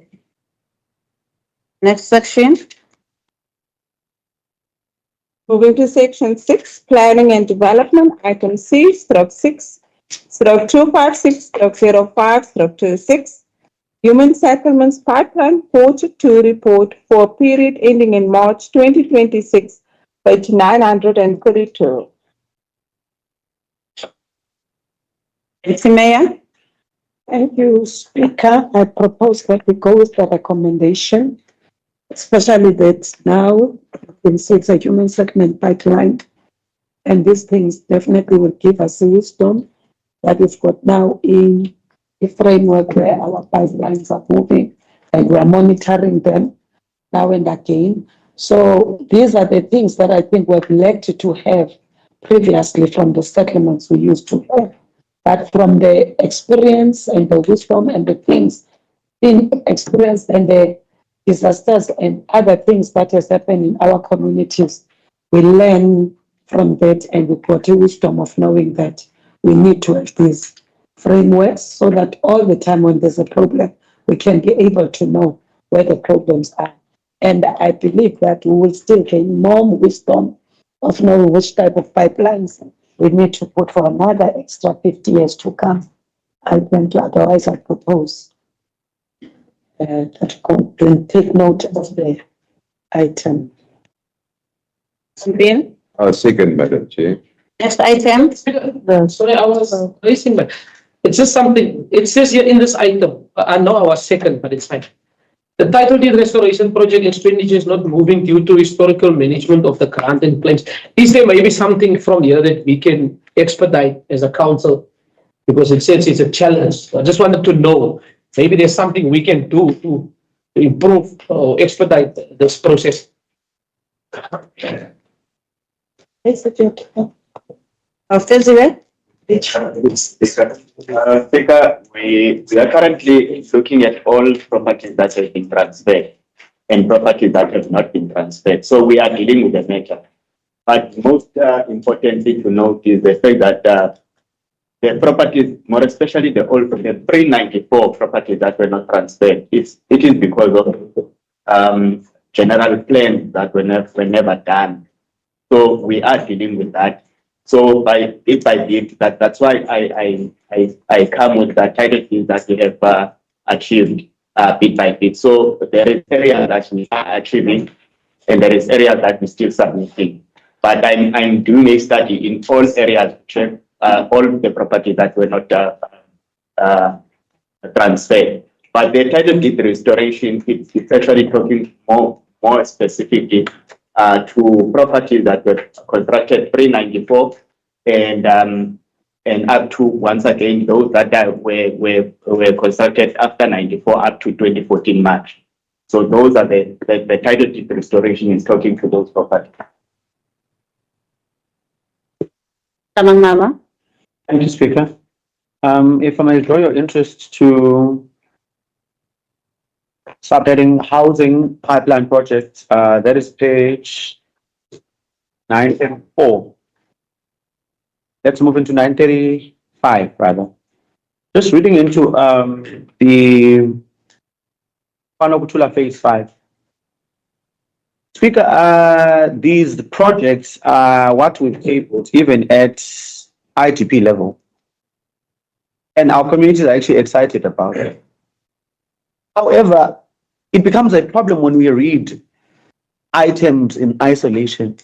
Next section. Moving to section 6, planning and development, item C/6, stroke 256, stroke 05, stroke 26, human settlements pipeline quarter 2 report for period ending in March 2026, page 932. Deputy Mayor, Thank you, Speaker. I propose that we go with the recommendation, especially that now it's a human settlement pipeline. And these things definitely will give us wisdom that we've got now in a framework where our pipelines are moving and we are monitoring them now and again. So these are the things that I think we've lacked to have previously from the settlements we used to have. But from the experience and the wisdom and the things being experienced and the disasters and other things that has happened in our communities, we learn from that and we got a wisdom of knowing that we need to have these frameworks so that all the time when there's a problem, we can be able to know where the problems are. And I believe that we will still gain more wisdom of knowing which type of pipelines we need to put for another extra 50 years to come. Otherwise I propose that we take note of the item. Bill, Second, Madam Chair. next item. Sorry, I was raising my, it's just something, it says here in this item, I know I was second, but it's fine. The title deed restoration project expenditure is not moving due to historical management of the grant and claims. Is there maybe something from here that we can expedite as a council? Because it says it's a challenge. I just wanted to know, maybe there's something we can do to improve or expedite this process. Speaker, we are currently looking at all properties that have been transferred and properties that have not been transferred. So we are dealing with the matter. But most importantly to note is the fact that the properties, more especially the old, the pre-94 properties that were not transferred, it is because of general plans that were never done. So we are dealing with that. So if I did that, that's why I come with the title deeds that we have achieved bit by bit. So there is areas that we are achieving, and there is areas that we're still submitting. But I'm doing a study in all areas, check all the properties that were not transferred. But the title deed restoration, it's actually talking more specifically to properties that were constructed pre-94 and up to, once again, those that were constructed after 94 up to 2014 March. So those are the title deed restoration is talking to those properties. Thank you, Speaker. If I may draw your interest to subheading housing pipeline projects, that is page 934. Let's move into 935 rather. Just reading into the Panokutula phase 5. Speaker, these projects are what we've tabled even at ITP level. And our communities are actually excited about it. However, it becomes a problem when we read items in isolation.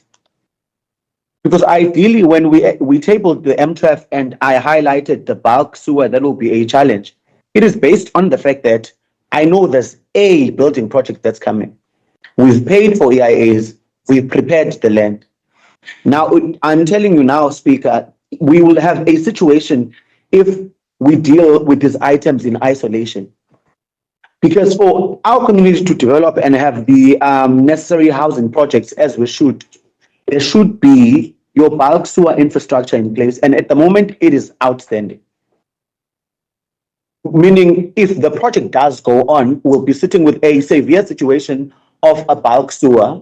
Because ideally, when we tabled the M12 and I highlighted the bulk sewer, that will be a challenge. It is based on the fact that I know there's a building project that's coming. We've paid for EIAs, we've prepared the land. Now, I'm telling you now, Speaker, we will have a situation if we deal with these items in isolation. Because for our community to develop and have the necessary housing projects as we should, there should be your bulk sewer infrastructure in place. And at the moment, it is outstanding. Meaning, if the project does go on, we'll be sitting with a severe situation of a bulk sewer.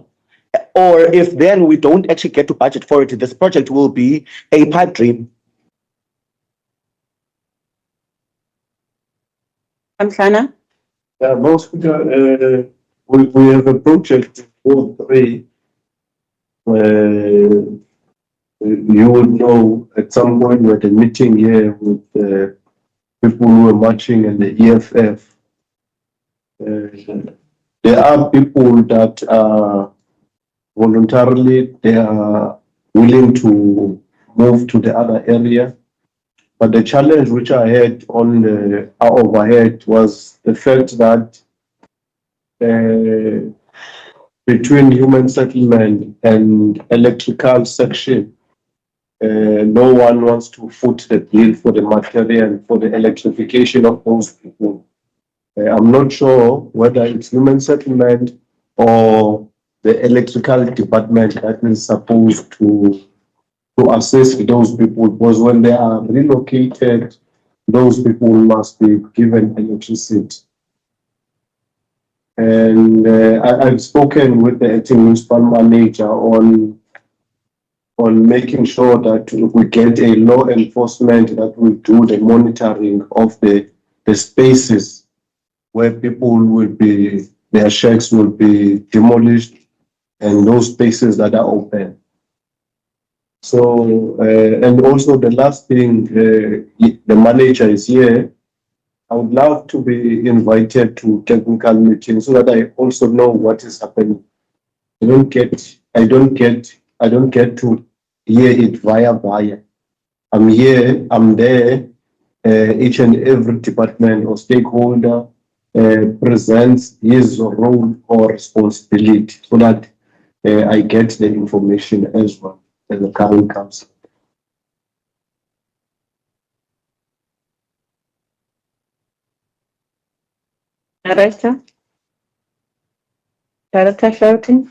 Or if then we don't actually get to budget for it, this project will be a pipe dream. Amsana? Most we have a project for 3. You would know at some point we had a meeting here with people who were marching in the EFF. There are people that are voluntarily, they are willing to move to the other area. But the challenge which I had on the overhead was the fact that between human settlement and electrical section, no one wants to foot the bill for the material for the electrification of those people. I'm not sure whether it's human settlement or the electrical department that is supposed to assist those people, because when they are relocated, those people must be given electricity. And I've spoken with the acting municipal manager on making sure that we get a law enforcement that will do the monitoring of the spaces where people will be, their shacks will be demolished and those spaces that are open. So, and also the last thing, the manager is here. I would love to be invited to technical meetings so that I also know what is happening. I don't get to hear it via. I'm here, I'm there, each and every department or stakeholder presents his role or responsibility so that I get the information as well as the current council. Director Shouting,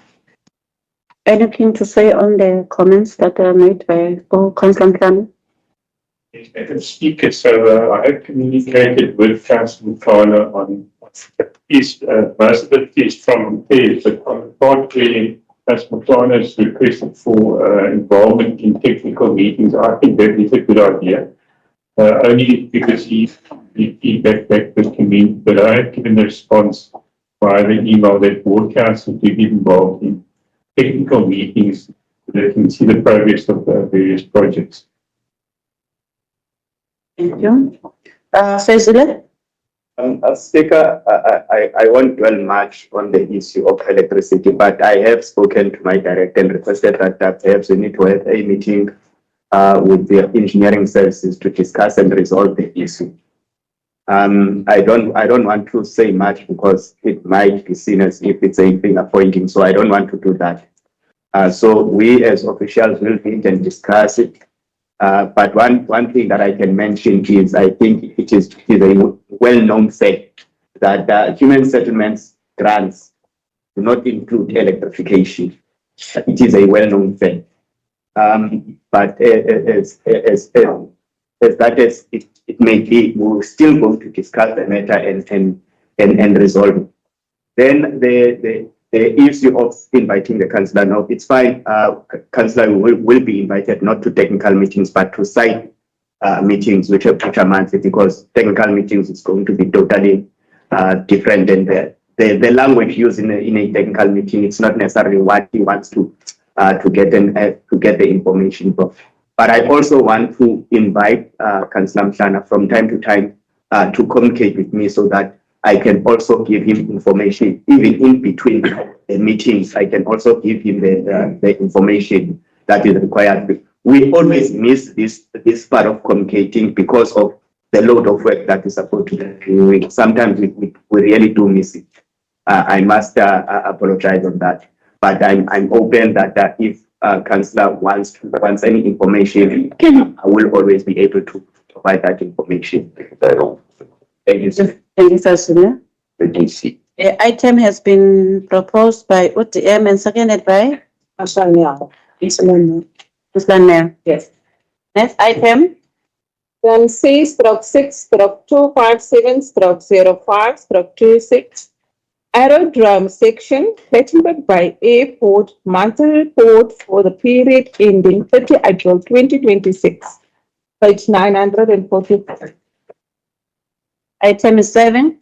anything to say on the comments that are made by Councillor Mhlanga? Yes, Madam Speaker, so I have communicated with Councillor Mhlanga on the piece, most of it is from there, but on the part where Councillor Mhlanga has requested for involvement in technical meetings, I think that is a good idea. Only because he feedback back to me, but I have given a response via the email that board council to be involved in technical meetings so that they can see the progress of various projects. Thank you. Fezile? Speaker, I won't dwell much on the issue of electricity, but I have spoken to my director and requested that perhaps we need to have a meeting with the engineering services to discuss and resolve the issue. I don't want to say much because it might be seen as if it's a finger pointing, so I don't want to do that. So we as officials will meet and discuss it. But one thing that I can mention is I think it is a well-known fact that human settlements grants do not include electrification. It is a well-known fact. But as that is, it may be, we're still going to discuss the matter and resolve it. Then the issue of inviting the councillor, no, it's fine. Councillor will be invited not to technical meetings, but to site meetings, which are monthly, because technical meetings is going to be totally different than the language used in a technical meeting. It's not necessarily what he wants to get the information from. But I also want to invite Councillor Mhlanga from time to time to communicate with me so that I can also give him information, even in between the meetings. I can also give him the information that is required. We always miss this part of communicating because of the load of work that is supposed to be doing. Sometimes we really do miss it. I must apologize on that. But I'm open that if Councillor wants any information, I will always be able to provide that information. Thank you, sir. Thank you, Fezile. The item has been proposed by UTM and seconded by Councillor Mayor. Yes. Next item. Then C/6/257/05/26 Aerodrome section, Plettenberg Bay Airport monthly report for the period ending 30 April 2026. Page 945. Item is 7.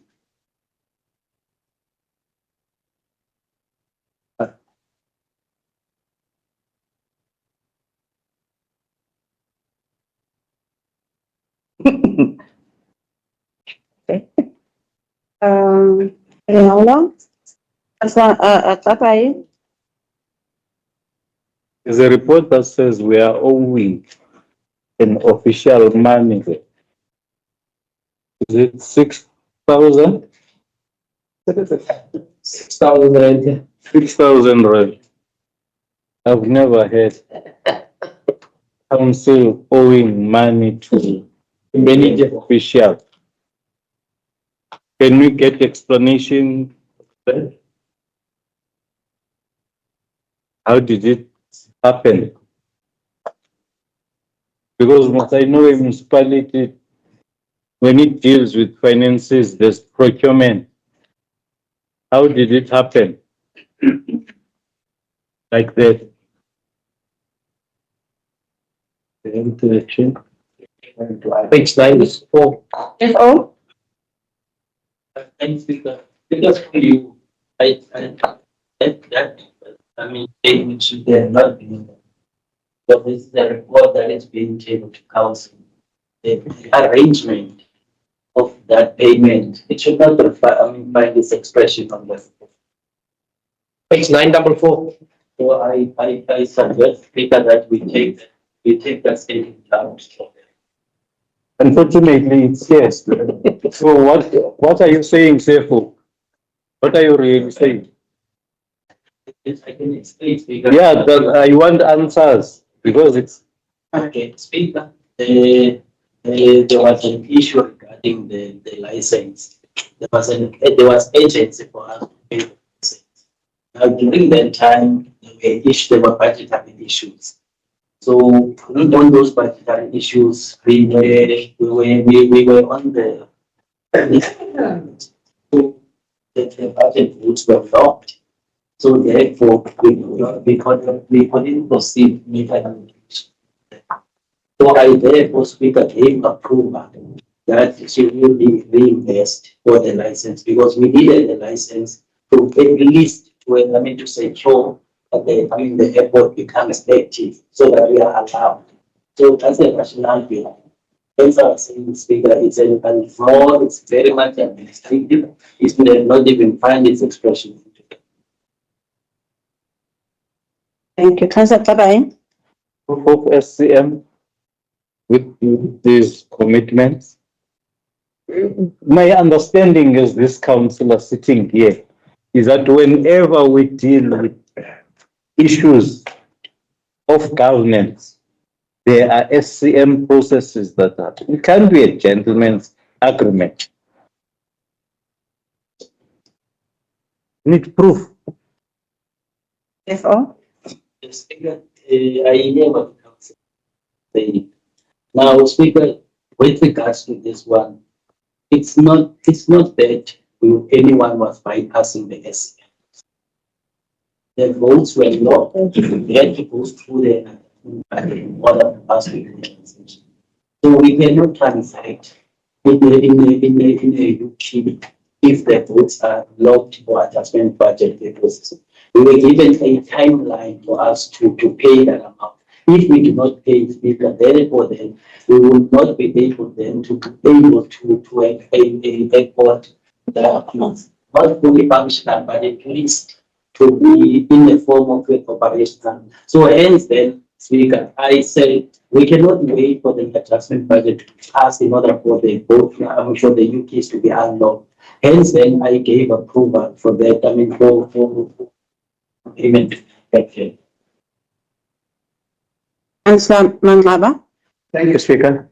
Okay. Leola? There's a report that says we are owing in official money? Is it 6,000? 6,000 rand. 6,000 rand. I've never heard council owing money to many officials. Can we get explanation? How did it happen? Because what I know a municipality, when it deals with finances, there's procurement. How did it happen? Like that? Page 9 is 4. FO, Thanks, Speaker. Because for you, I mean, payment should have not been. So this is the report that is being tabled to council. The arrangement of that payment, it should not find this expression on the. Page 944. So I suggest, Speaker, that we take that statement out. Unfortunately, it's yes. So what are you saying, Sefu? What are you really saying? I can explain, Speaker. Yeah, I want answers because it's. Okay, Speaker, there was an issue regarding the license. There was agency for us to pay the license. Now, during that time, there were budgetary issues. So on those budgetary issues, we were on the the budget votes were blocked. So therefore, we couldn't proceed with an. So I therefore Speaker gave approval that she will be reimbursed for the license because we needed the license to at least to secure that the airport becomes active so that we are allowed. So that's the rationale behind. Hence, I was saying, Speaker, it's a fraud, it's very much administrative, it may not even find its expression. Thank you. Councillor Tabai. Of SCM with these commitments. My understanding is this councillor sitting here is that whenever we deal with issues of governance, there are SCM processes that are, it can be a gentleman's agreement. Need proof. FO. Speaker, I hear what the council saying. Now, Speaker, with regards to this one, it's not that anyone was bypassing the SCM. The votes were not, they had to go through the order to pass the organization. So we cannot transact in the UK if the votes are locked for adjustment budget purposes. We were given a timeline for us to pay that amount. If we do not pay, Speaker, therefore then we will not be able then to be able to have a airport that is not fully functional, but at least to be in the form of a corporation. So hence then, Speaker, I say we cannot wait for the adjustment budget to pass in order for the both, I'm sure the UKs to be unlocked. Hence then I gave approval for that, for payment. Okay. Councillor Manglaba. Thank you, Speaker.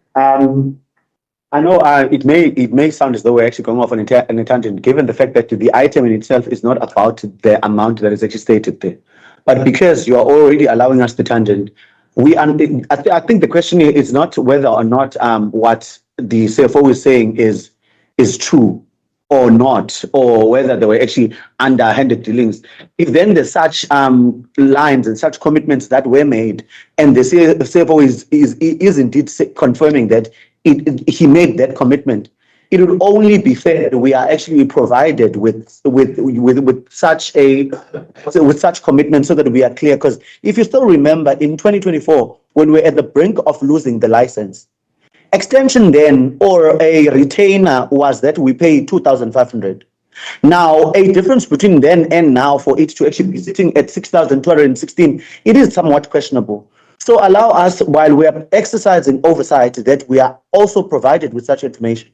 I know it may sound as though we're actually going off on a tangent, given the fact that the item in itself is not about the amount that is actually stated there. But because you are already allowing us the tangent, I think the question is not whether or not what the CFO is saying is true or not, or whether they were actually underhanded dealings. If then there's such lines and such commitments that were made, and the CFO is indeed confirming that he made that commitment, it would only be fair that we are actually provided with such commitment so that we are clear. Because if you still remember in 2024, when we're at the brink of losing the license, extension then or a retainer was that we pay 2,500. Now, a difference between then and now for it to actually be sitting at 6,216, it is somewhat questionable. So allow us, while we are exercising oversight, that we are also provided with such information.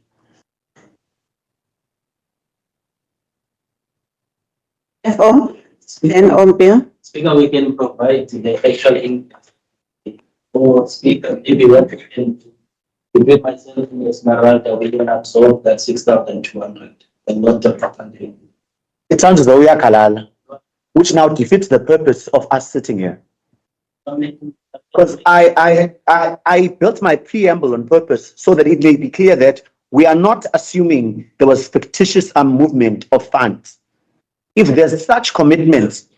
FO, then Ombia. Speaker, we can provide the actual income for speaker. If you want to, between myself and Esmeralda, we can absorb that 6,200 and not the property. It sounds as though we are kalala, which now defeats the purpose of us sitting here. Because I built my preamble on purpose so that it may be clear that we are not assuming there was fictitious movement of funds. If there's such commitments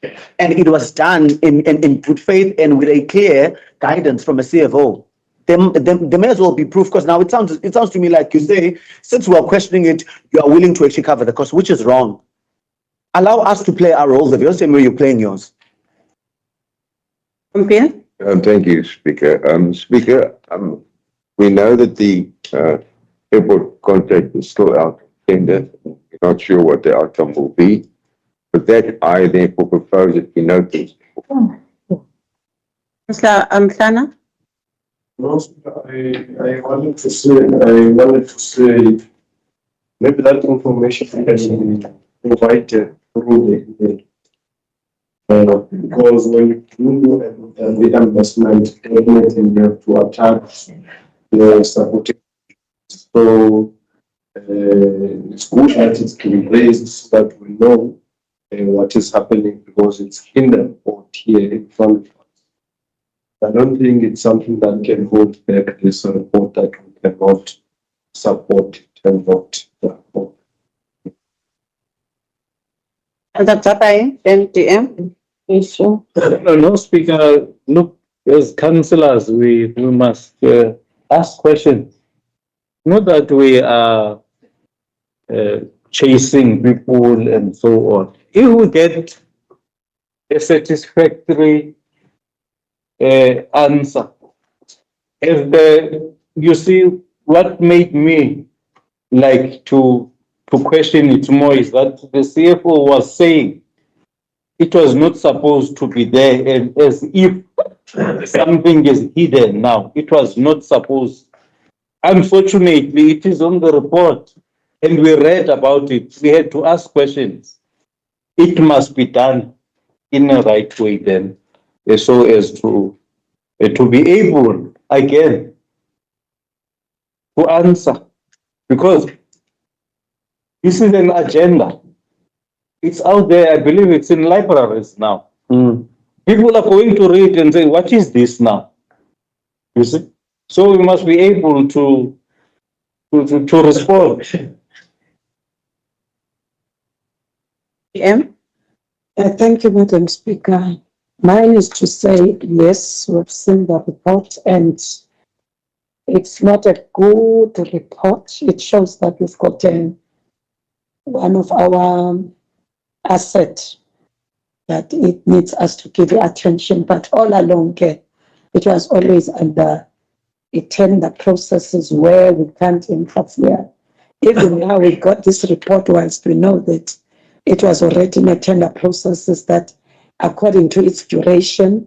and it was done in good faith and with a clear guidance from a CFO, then there may as well be proof. Because now it sounds to me like you say, since we are questioning it, you are willing to actually cover the cost, which is wrong. Allow us to play our role the same way you're playing yours. Ombia. Thank you, Speaker. Speaker, we know that the airport contract is still out of tender. We're not sure what the outcome will be. But that I therefore propose that we notice. Mr. Amsana. I wanted to say, maybe that information can be provided through the because when you do the investment, definitely you have to attach the supporting. So it's good that it's been raised so that we know what is happening, because it's in the report here in front of us. I don't think it's something that can hold back this report that we cannot support it and vote. And that's up by MDM. No, Speaker, look, as councillors, we must ask questions. Not that we are chasing people and so on. If we get a satisfactory answer, you see, what made me like to question it more is that the CFO was saying it was not supposed to be there, and as if something is hidden now. It was not supposed. Unfortunately, it is on the report. And we read about it. We had to ask questions. It must be done in the right way then, so as to be able, again, to answer. Because this is an agenda. It's out there. I believe it's in libraries now. People are going to read and say, what is this now? You see? So we must be able to respond. Thank you, Madam Speaker. Mine is to say, yes, we've seen the report and it's not a good report. It shows that we've got one of our assets that it needs us to give attention, but all along it was always under tender processes where we can't interfere. Even now we got this report, whilst we know that it was already in a tender processes that according to its duration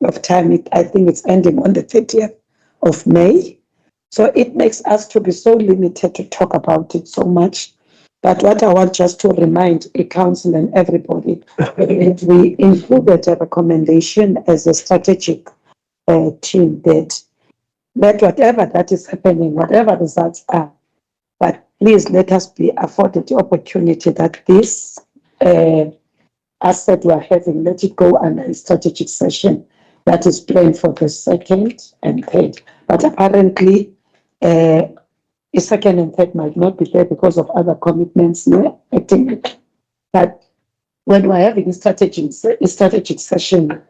of time, I think it's ending on the 30th of May. So it makes us to be so limited to talk about it so much. But what I want just to remind the council and everybody, that we included a recommendation as a strategic team that whatever that is happening, whatever results are, but please let us be afforded the opportunity that this asset we are having, let it go under a strategic session that is planned for the 2nd and 3rd. But apparently, the 2nd and 3rd might not be there because of other commitments. But when we're having a strategic session,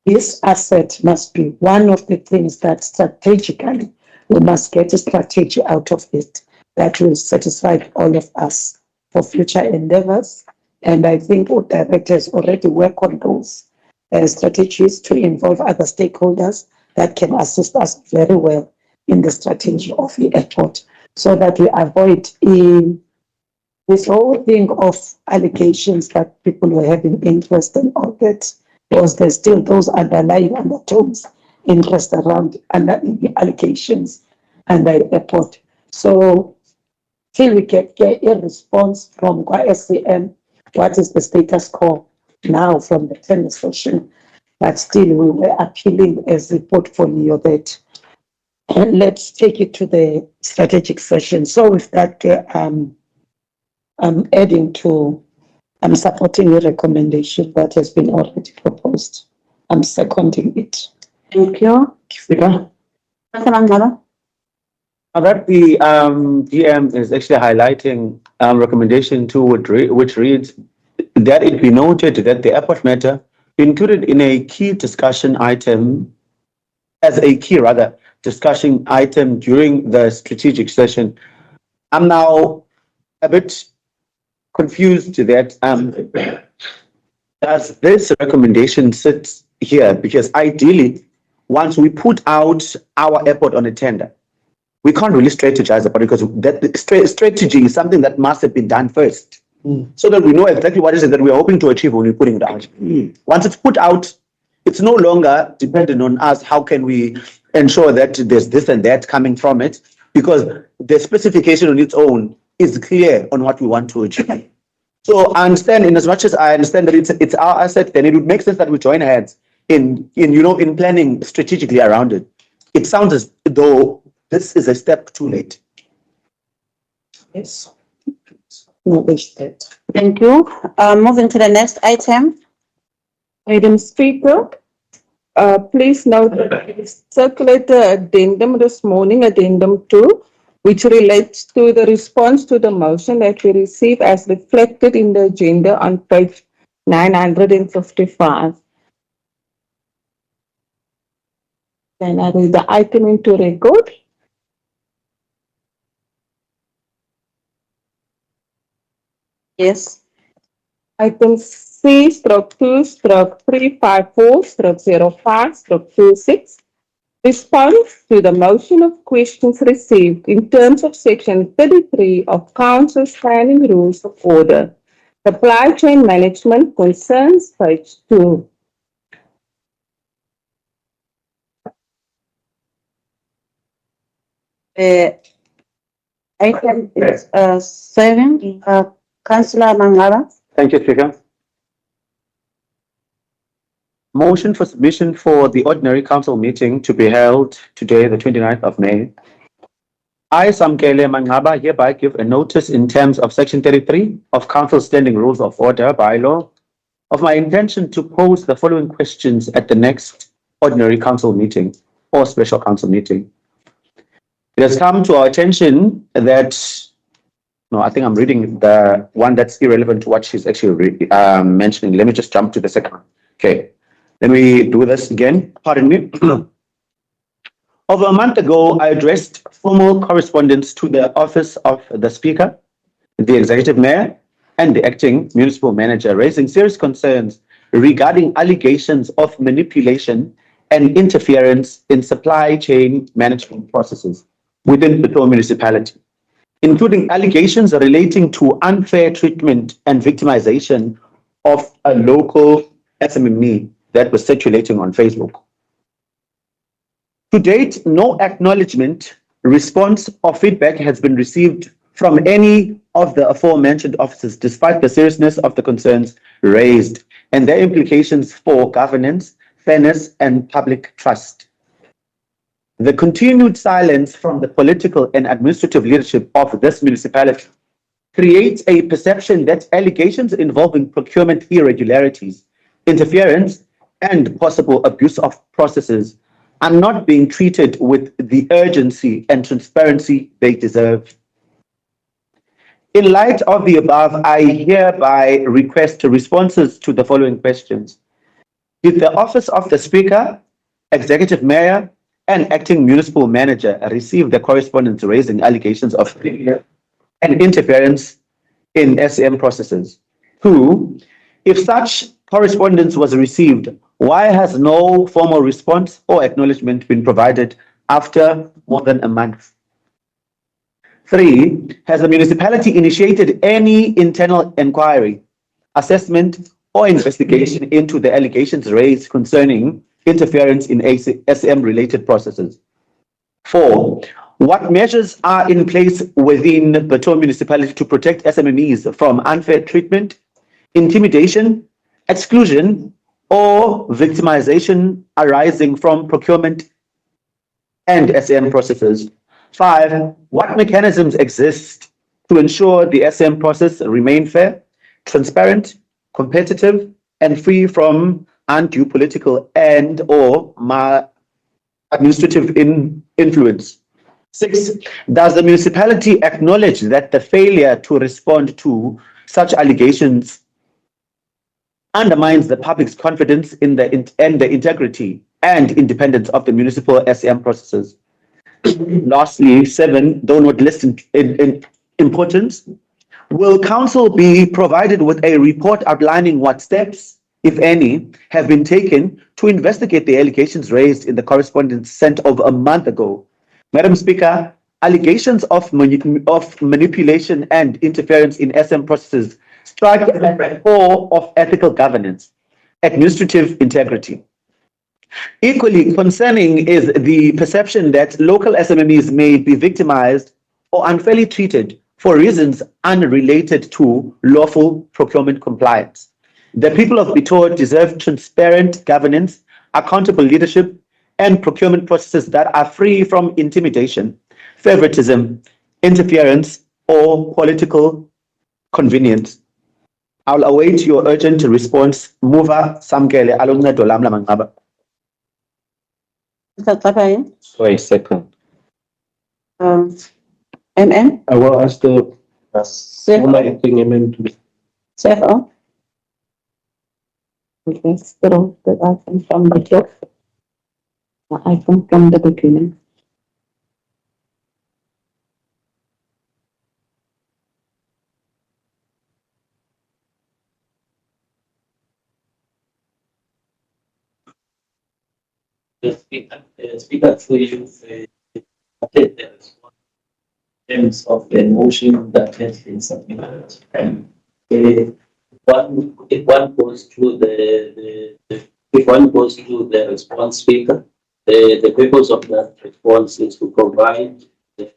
this asset must be one of the things that strategically we must get a strategy out of it that will satisfy all of us for future endeavors. And I think all directors already work on those strategies to involve other stakeholders that can assist us very well in the strategy of the airport, so that we avoid this whole thing of allegations that people were having interest in all that, because there's still those underlying undertones interest around under the allocations and the airport. So till we get a response from SCM, what is the status quo now from the tennis session? But still we were appealing as a portfolio that let's take it to the strategic session. So with that, I'm adding to, I'm supporting the recommendation that has been already proposed. I'm seconding it. Thank you. Speaker, Councillor Mangaba. that the DM is actually highlighting recommendation two, which reads that it be noted that the airport matter included in a key discussion item, as a key rather discussion item during the strategic session. I'm now a bit confused that does this recommendation sit here? Because ideally, once we put out our airport on a tender, we can't really strategize about it because that strategy is something that must have been done first. So that we know exactly what is it that we are hoping to achieve when we're putting it out. Once it's put out, it's no longer dependent on us. How can we ensure that there's this and that coming from it? Because the specification on its own is clear on what we want to achieve. So I understand, in as much as I understand that it's our asset, then it would make sense that we join hands in planning strategically around it. It sounds as though this is a step too late. Yes. No, Thank you. Moving to the next item. Madam Speaker, please note that we circulated addendum this morning, addendum 2, which relates to the response to the motion that we received as reflected in the agenda on page 955. Can I read the item into record? Yes. Item C/2/354/05/26. Response to the motion of questions received in terms of section 33 of Council Standing Rules of Order. Supply chain management concerns, page 2. Item is 7. Councillor Mangaba. Thank you, Speaker. Motion for submission for the ordinary council meeting to be held today, the 29th of May. I, Samkele Mangaba, hereby give a notice in terms of section 33 of Council Standing Rules of Order bylaw of my intention to pose the following questions at the next ordinary council meeting or special council meeting. It has come to our attention that, no, I think I'm reading the one that's irrelevant to what she's actually mentioning. Let me just jump to the second one. Okay. Let me do this again. Pardon me. Over a month ago, I addressed formal correspondence to the Office of the Speaker, the Executive Mayor, and the Acting Municipal Manager, raising serious concerns regarding allegations of manipulation and interference in supply chain management processes within Bitou municipality, including allegations relating to unfair treatment and victimization of a local SMME that was circulating on Facebook. To date, no acknowledgement, response, or feedback has been received from any of the aforementioned officers, despite the seriousness of the concerns raised and their implications for governance, fairness, and public trust. The continued silence from the political and administrative leadership of this municipality creates a perception that allegations involving procurement irregularities, interference, and possible abuse of processes are not being treated with the urgency and transparency they deserve. In light of the above, I hereby request responses to the following questions. Did the Office of the Speaker, Executive Mayor, and Acting Municipal Manager receive the correspondence raising allegations of failure and interference in SM processes? 2, if such correspondence was received, why has no formal response or acknowledgement been provided after more than a month? 3, has the municipality initiated any internal inquiry, assessment, or investigation into the allegations raised concerning interference in SM-related processes. 4. What measures are in place within Bitou municipality to protect SMMEs from unfair treatment, intimidation, exclusion, or victimization arising from procurement and SM processes? 5. What mechanisms exist to ensure the SM process remain fair, transparent, competitive, and free from undue political and/or administrative influence? 6. Does the municipality acknowledge that the failure to respond to such allegations undermines the public's confidence in the integrity and independence of the municipal SM processes? Lastly, 7, though not least in importance, will council be provided with a report outlining what steps, if any, have been taken to investigate the allegations raised in the correspondence sent over a month ago? Madam Speaker, allegations of manipulation and interference in SM processes strike at the core of ethical governance, administrative integrity. Equally concerning is the perception that local SMMEs may be victimized or unfairly treated for reasons unrelated to lawful procurement compliance. The people of Bitou deserve transparent governance, accountable leadership, and procurement processes that are free from intimidation, favoritism, interference, or political convenience. I'll await your urgent response. Muva Samkele aluncedo lam lamanqaba. So I second. MM? I will ask the former acting MM to. CFO? Okay, so the item from the top. The item from the beginning. The speaker for you, terms of the motion that has been submitted. If one goes to the response speaker, the purpose of that response is to provide the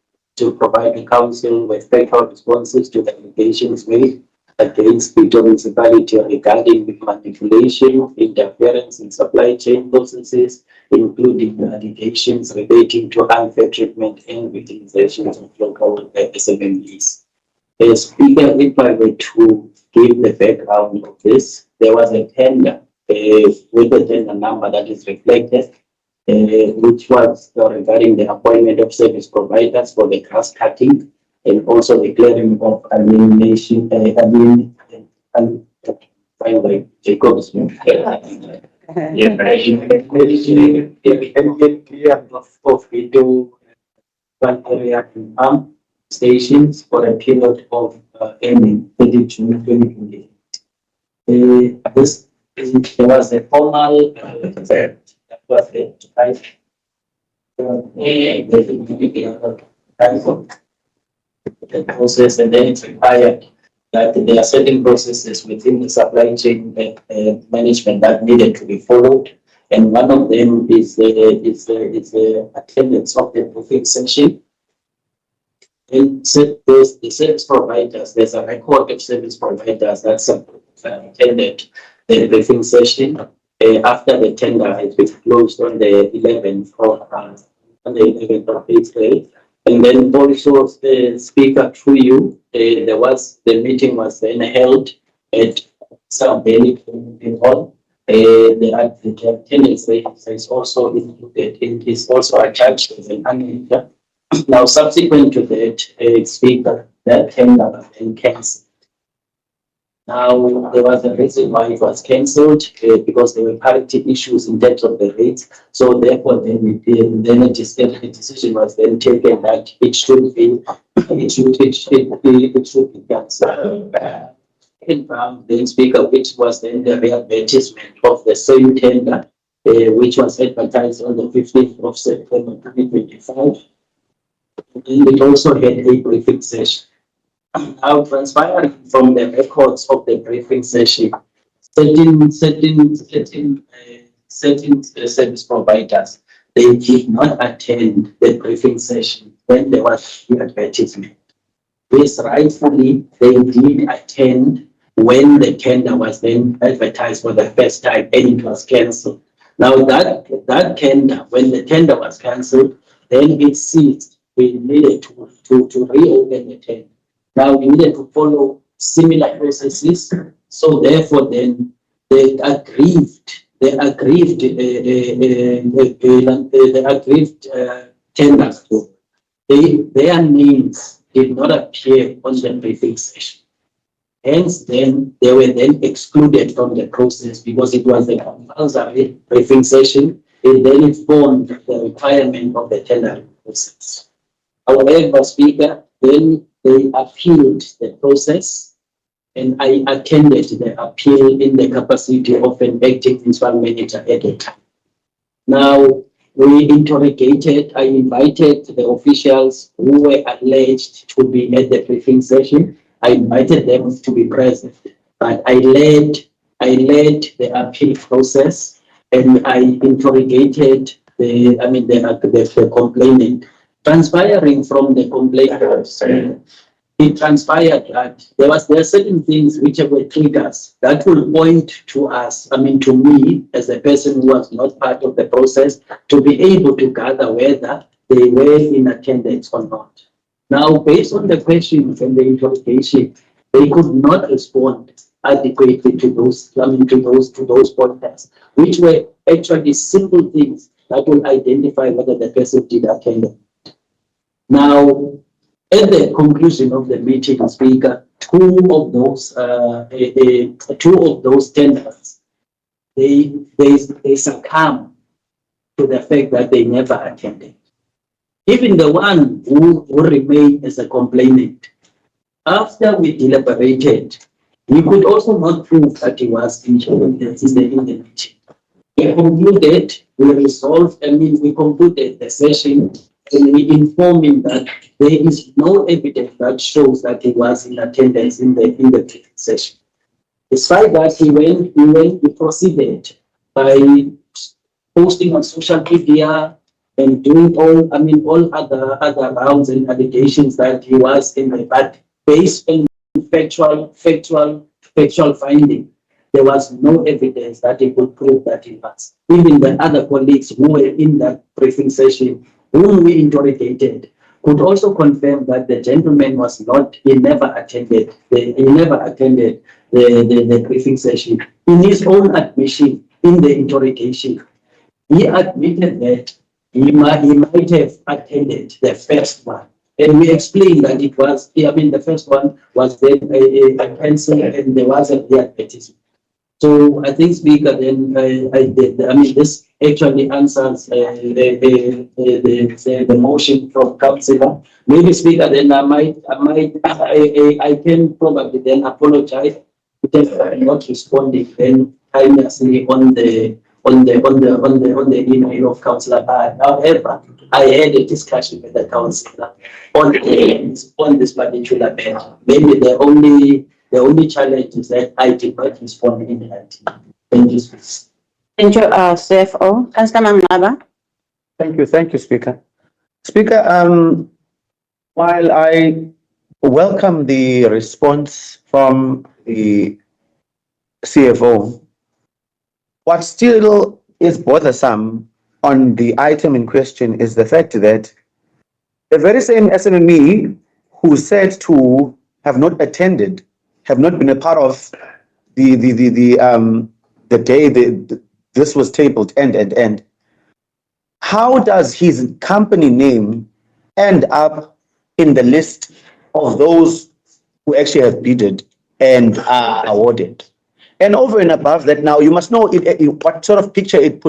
council with factual responses to the allegations made against Bitou municipality regarding the manipulation, interference in supply chain processes, including the allegations relating to unfair treatment and victimizations of local SMMEs. As Speaker, if I were to give the background of this, there was a tender with the tender number that is reflected, which was regarding the appointment of service providers for the grass cutting and also the clearing of alienation, Jacob's. Of Bitou, one area in stations for a period of ending 30 June 2020. There was a formal that was the process, and then it's required that there are certain processes within the supply chain management that needed to be followed, and one of them is the attendance of the briefing session. And the service providers, there's a record of service providers that's attended the briefing session after the tender has been closed on the 11th of April. And then also, Speaker, through you, the meeting was then held at South Bailey Hall. The attendance is also included. It is also attached as an annex. Now, subsequent to that, Speaker, that tender was then cancelled. Now, there was a reason why it was cancelled because there were parity issues in terms of the rates. So, therefore, then a decision was then taken that it should be cancelled. Then, Speaker, which was then the re-advertisement of the same tender, which was advertised on the 15th of September 2025. And it also had a briefing session. Now, transpiring from the records of the briefing session, certain certain service providers, they did not attend the briefing session when there was the advertisement. Yes, rightfully, they did attend when the tender was then advertised for the first time and it was cancelled. Now that tender, when the tender was cancelled, then it ceased. We needed to reopen the tender. Now we needed to follow similar processes. So therefore, then the aggrieved tenders, their names did not appear on the briefing session. Hence, then they were then excluded from the process because it was a compulsory briefing session. It then formed the requirement of the tendering process. However, Speaker, then they appealed the process, and I attended the appeal in the capacity of an acting municipal manager at the time. Now, we interrogated, I invited the officials who were alleged to be at the briefing session. I invited them to be present, but I led the appeal process, and I interrogated the complainant. Transpiring from the complaint, it transpired that there are certain things which were triggers that will point to us, to me as a person who was not part of the process, to be able to gather whether they were in attendance or not. Now, based on the questions and the interrogation, they could not respond adequately to those pointers, which were actually simple things that will identify whether the person did attend. Now, at the conclusion of the meeting, Speaker, two of those tenders, they succumb to the fact that they never attended. Even the one who remained as a complainant, after we deliberated, we could also not prove that he was in the meeting. We concluded, we concluded the session, and we informed him that there is no evidence that shows that he was in attendance in the session. Despite that, he proceeded by posting on social media and doing all other rounds and allegations that he was in the, but based on factual finding, there was no evidence that he could prove that he was. Even the other colleagues who were in that briefing session, whom we interrogated, could also confirm that the gentleman he never attended the briefing session. In his own admission in the interrogation, he admitted that he might have attended the first one. And we explained that it was, the first one was then a pencil and there wasn't the advertisement. So I think, Speaker, then this actually answers the motion from Councillor. Maybe, Speaker, then I can probably then apologize because I'm not responding then kindly on the email of Councillor. However, I had a discussion with the councillor on this particular matter. Maybe the only challenge is that I did not respond in that. Thank you. Thank you, CFO. Councillor Mangaba. Thank you, Speaker. Speaker, while I welcome the response from the CFO, what still is bothersome on the item in question is the fact that the very same SMME who said to have not attended, have not been a part of the day this was tabled, end. How does his company name end up in the list of those who actually have bidded and are awarded? And over and above that, now you must know what sort of picture it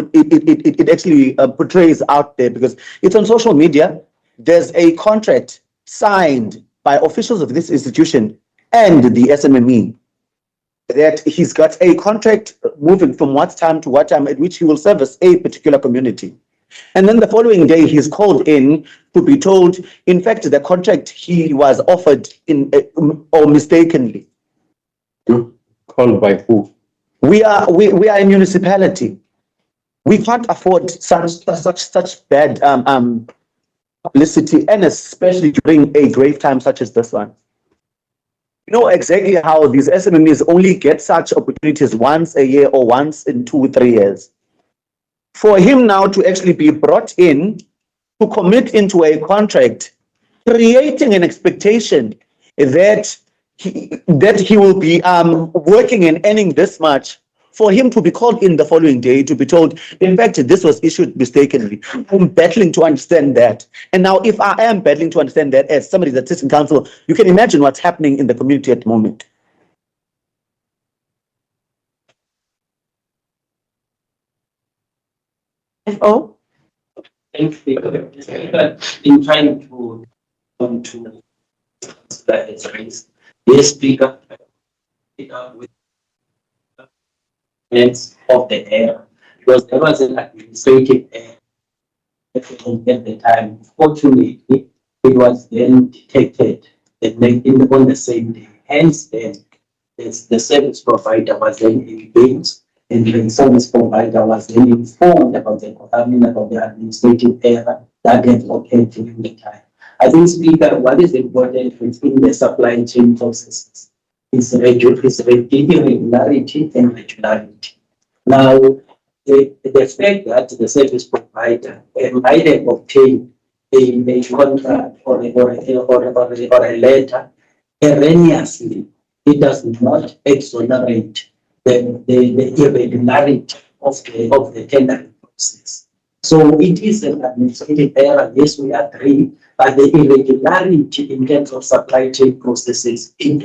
actually portrays out there, because it's on social media. There's a contract signed by officials of this institution and the SMME that he's got a contract moving from what time to what time at which he will service a particular community. And then the following day, he's called in to be told, in fact, the contract he was offered or mistakenly. Called by who? We are a municipality. We can't afford such bad publicity, and especially during a grave time such as this one. You know exactly how these SMMEs only get such opportunities once a year or once in 2 or 3 years. For him now to actually be brought in to commit into a contract, creating an expectation that he will be working and earning this much, for him to be called in the following day to be told, in fact, this was issued mistakenly. I'm battling to understand that. And now, if I am battling to understand that as somebody that sits in council, you can imagine what's happening in the community at the moment. FO? Thank you. In trying to that is raised, yes, Speaker, with of the error, because there was an administrative error at the time. Fortunately, it was then detected on the same day. Hence, then the service provider was then engaged, and the service provider was then informed about the administrative error that had occurred during the time. I think, Speaker, what is important within the supply chain processes is irregularity and regularity. Now, the fact that the service provider might have obtained a contract or a letter erroneously, it does not exonerate the irregularity of the tendering process. So it is an administrative error, yes, we agree, but the irregularity in terms of supply chain processes, it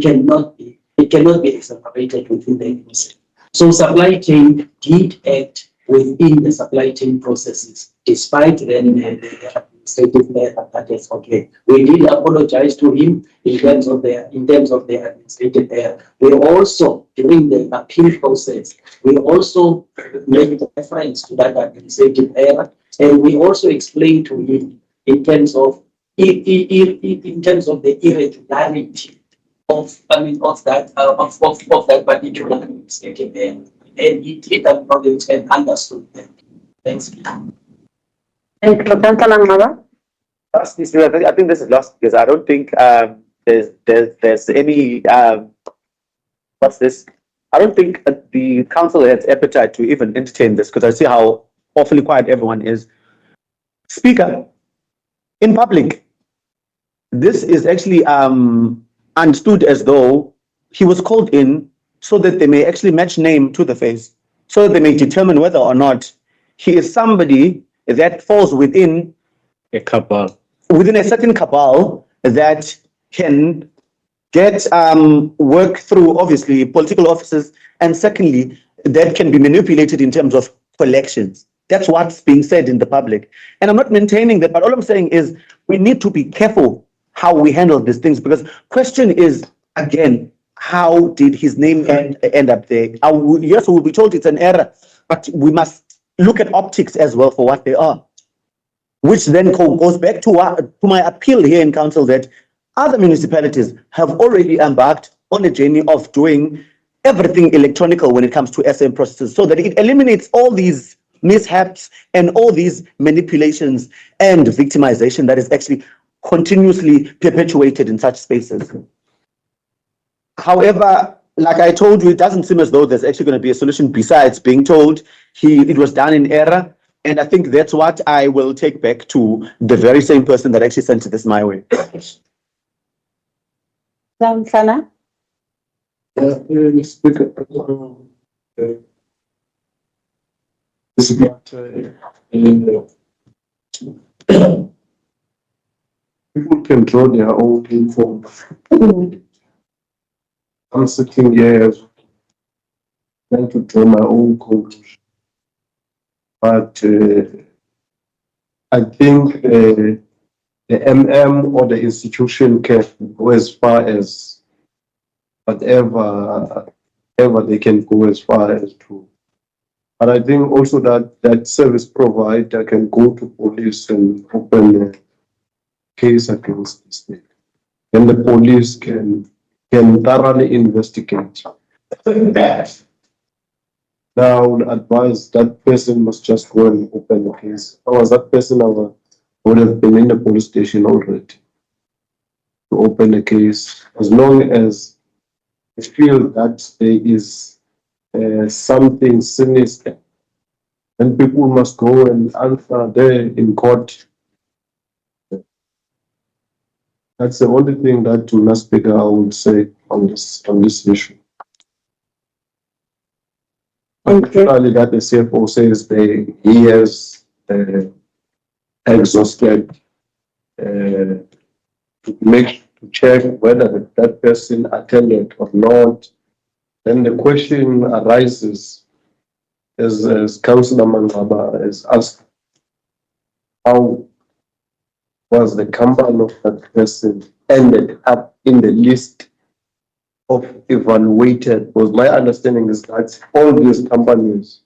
cannot be exonerated within the process. So supply chain did act within the supply chain processes, despite the administrative error that is okay. We did apologize to him in terms of the administrative error. We also, during the appeal process, we also made reference to that administrative error, and we also explained to him in terms of the irregularity of that particular administrative error, and he did acknowledge and understood that. Thanks. Thank you, Councillor Ngaba. I think this is lost because I don't think there's any what's this? I don't think the council has appetite to even entertain this because I see how awfully quiet everyone is. Speaker, in public, this is actually understood as though he was called in so that they may actually match name to the face, so that they may determine whether or not he is somebody that falls within a cabal, within a certain cabal that can get work through obviously political offices, and secondly, that can be manipulated in terms of collections. That's what's being said in the public. And I'm not maintaining that, but all I'm saying is we need to be careful how we handle these things, because question is, again, how did his name end up there? Yes, we'll be told it's an error, but we must look at optics as well for what they are. Which then goes back to my appeal here in council that other municipalities have already embarked on a journey of doing everything electronical when it comes to SM processes, so that it eliminates all these mishaps and all these manipulations and victimization that is actually continuously perpetuated in such spaces. However, like I told you, it doesn't seem as though there's actually going to be a solution besides being told it was done in error. And I think that's what I will take back to the very same person that actually sent this my way. Sana? Speaker, this is not, people can draw their own inform. I'm sitting here trying to draw my own conclusion. But I think the MM or the institution can go as far as whatever they can go as far as to. But I think also that service provider can go to police and open a case against the state. Then the police can thoroughly investigate that. Now, advise that person must just go and open a case. Or was that person would have been in the police station already to open a case, as long as they feel that there is something sinister, then people must go and answer there in court. That's the only thing that Tuna Speaker I would say on this issue. Particularly that the CFO says he has exhausted to check whether that person attended or not. Then the question arises, as Councillor Mangaba has asked, how was the company of that person ended up in the list of evaluated? Because my understanding is that all these companies,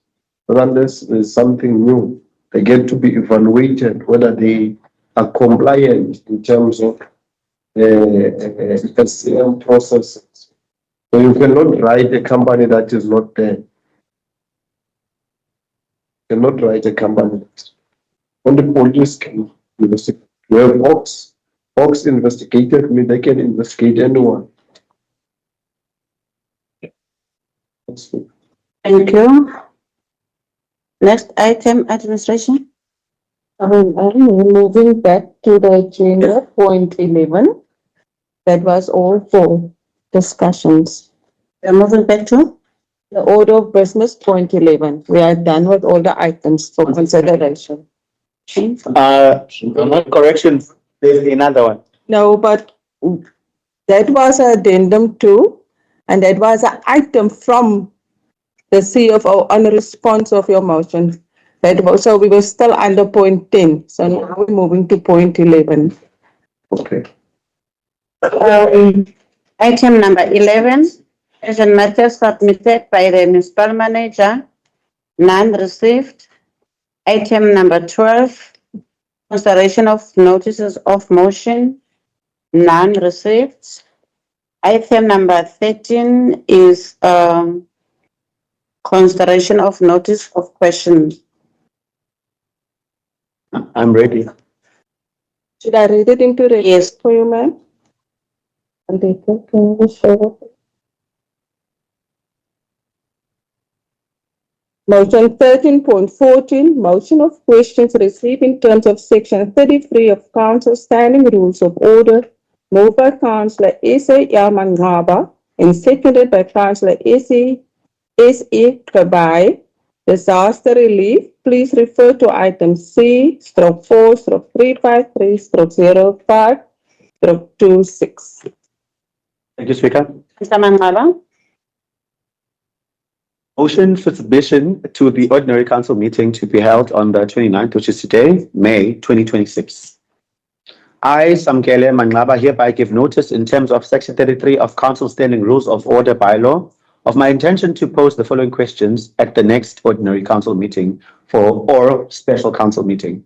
unless there's something new, they get to be evaluated whether they are compliant in terms of SCM processes. So you cannot write a company that is not there. You cannot write a company that only police can investigate. We have Fox investigated me, they can investigate anyone. Thank you. Next item, administration. I'm moving back to the agenda, point 11. That was all for discussions. We're moving back to the order of business, point 11. We are done with all the items for consideration. One correction, there's another one. No, but that was addendum 2, and that was an item from the CFO on response of your motion. So we were still under point 10. So now we're moving to point 11. Okay. Item number 11 is a matter submitted by the municipal manager, none received. Item number 12, consideration of notices of motion, none received. Item number 13 is consideration of notice of question. I'm ready. Should I read it into the yes for you, ma'am? And they can show. Motion 13.14, motion of questions received in terms of section 33 of Council Standing Rules of Order, moved by Councillor S.A. Mangaba and seconded by Councillor S.E. Hereby. Disaster relief, please refer to item C/4/353/05/26. Thank you, Speaker. Mr. Mangaba. Motion for submission to the ordinary council meeting to be held on the 29th, which is today, May 2026. I, Samkele Manglaba, hereby give notice in terms of section 33 of Council Standing Rules of Order bylaw of my intention to pose the following questions at the next ordinary council meeting or special council meeting.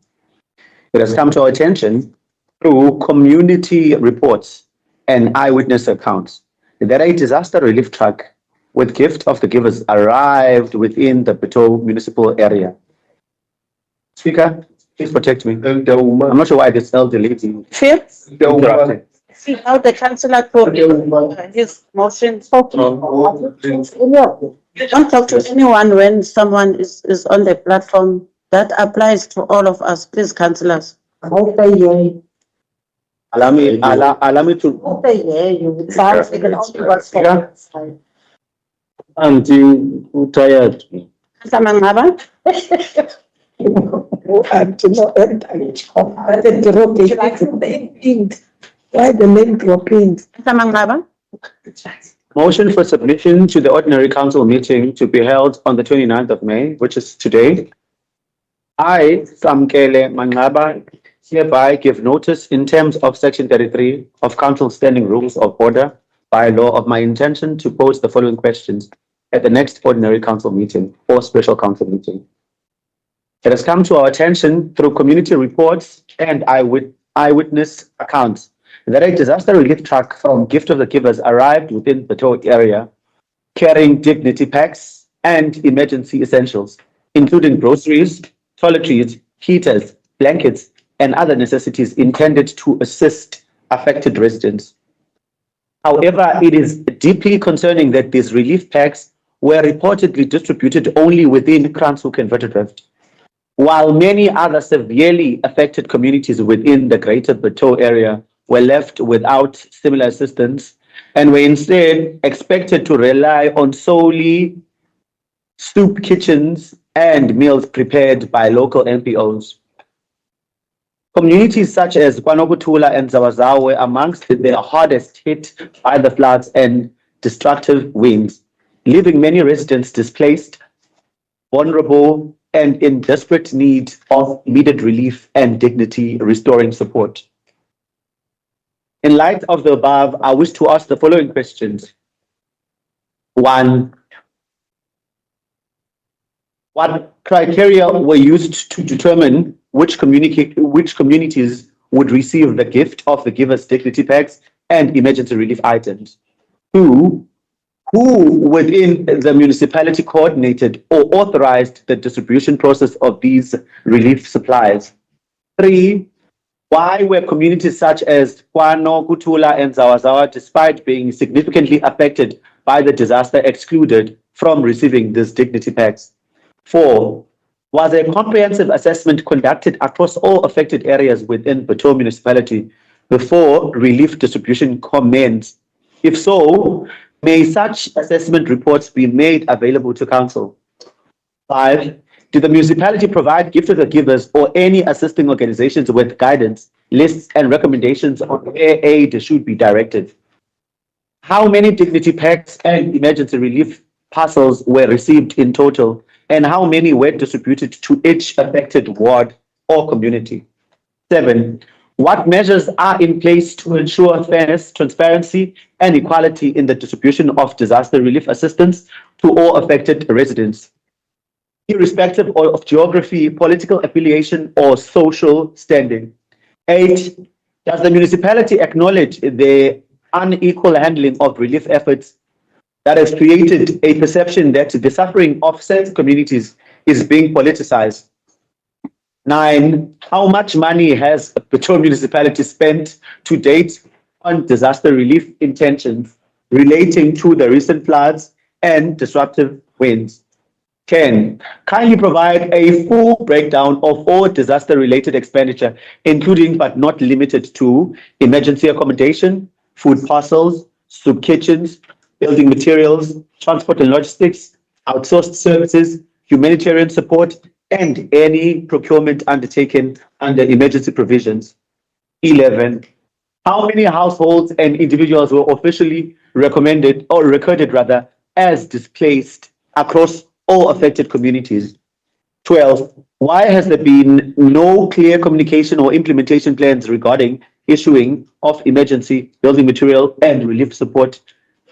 It has come to our attention through community reports and eyewitness accounts that a disaster relief truck with gift of the givers arrived within the Bitou municipal area. Speaker, please protect me. I'm not sure why this elderly lady interrupted. See how the councillor told his motion. You don't talk to anyone when someone is on the platform. That applies to all of us. Please, councillors. Allow me to. Until tired. Mr. Mangaba. Why the name dropping? Mr. Mangaba. Motion for submission to the ordinary council meeting to be held on the 29th of May, which is today. I, Samkele Mangaba, hereby give notice in terms of section 33 of Council Standing Rules of Order by law of my intention to pose the following questions at the next ordinary council meeting or special council meeting. It has come to our attention through community reports and eyewitness accounts that a disaster relief truck from Gift of the Givers arrived within the Bitou area carrying dignity packs and emergency essentials, including groceries, toiletries, heaters, blankets, and other necessities intended to assist affected residents. However, it is deeply concerning that these relief packs were reportedly distributed only within Kranshoek and Witwatersrand, while many other severely affected communities within the greater Bitou area were left without similar assistance and were instead expected to rely on solely soup kitchens and meals prepared by local NPOs. Communities such as KwaNokuthula and Zawazawa were amongst the hardest hit by the floods and destructive winds, leaving many residents displaced, vulnerable, and in desperate need of immediate relief and dignity restoring support. In light of the above, I wish to ask the following questions. 1. What criteria were used to determine which communities would receive the gift of the Giver's Dignity Packs and emergency relief items? 2. Who within the municipality coordinated or authorized the distribution process of these relief supplies? 3. Why were communities such as KwaNokuthula and Zawazawa, despite being significantly affected by the disaster, excluded from receiving these dignity packs? 4. Was a comprehensive assessment conducted across all affected areas within Bitou municipality before relief distribution commenced? If so, may such assessment reports be made available to council? 5. Did the municipality provide gift to the givers or any assisting organizations with guidance, lists, and recommendations on where aid should be directed? How many dignity packs and emergency relief parcels were received in total, and how many were distributed to each affected ward or community? 7. What measures are in place to ensure fairness, transparency, and equality in the distribution of disaster relief assistance to all affected residents, irrespective of geography, political affiliation, or social standing? 8. Does the municipality acknowledge the unequal handling of relief efforts that has created a perception that the suffering of certain communities is being politicized? 9. How much money has Bitou municipality spent to date on disaster relief intentions relating to the recent floods and disruptive winds? 10. Kindly provide a full breakdown of all disaster-related expenditure, including but not limited to emergency accommodation, food parcels, soup kitchens, building materials, transport and logistics, outsourced services, humanitarian support, and any procurement undertaken under emergency provisions. 11. How many households and individuals were officially recommended or recorded rather as displaced across all affected communities? 12. Why has there been no clear communication or implementation plans regarding issuing of emergency building material and relief support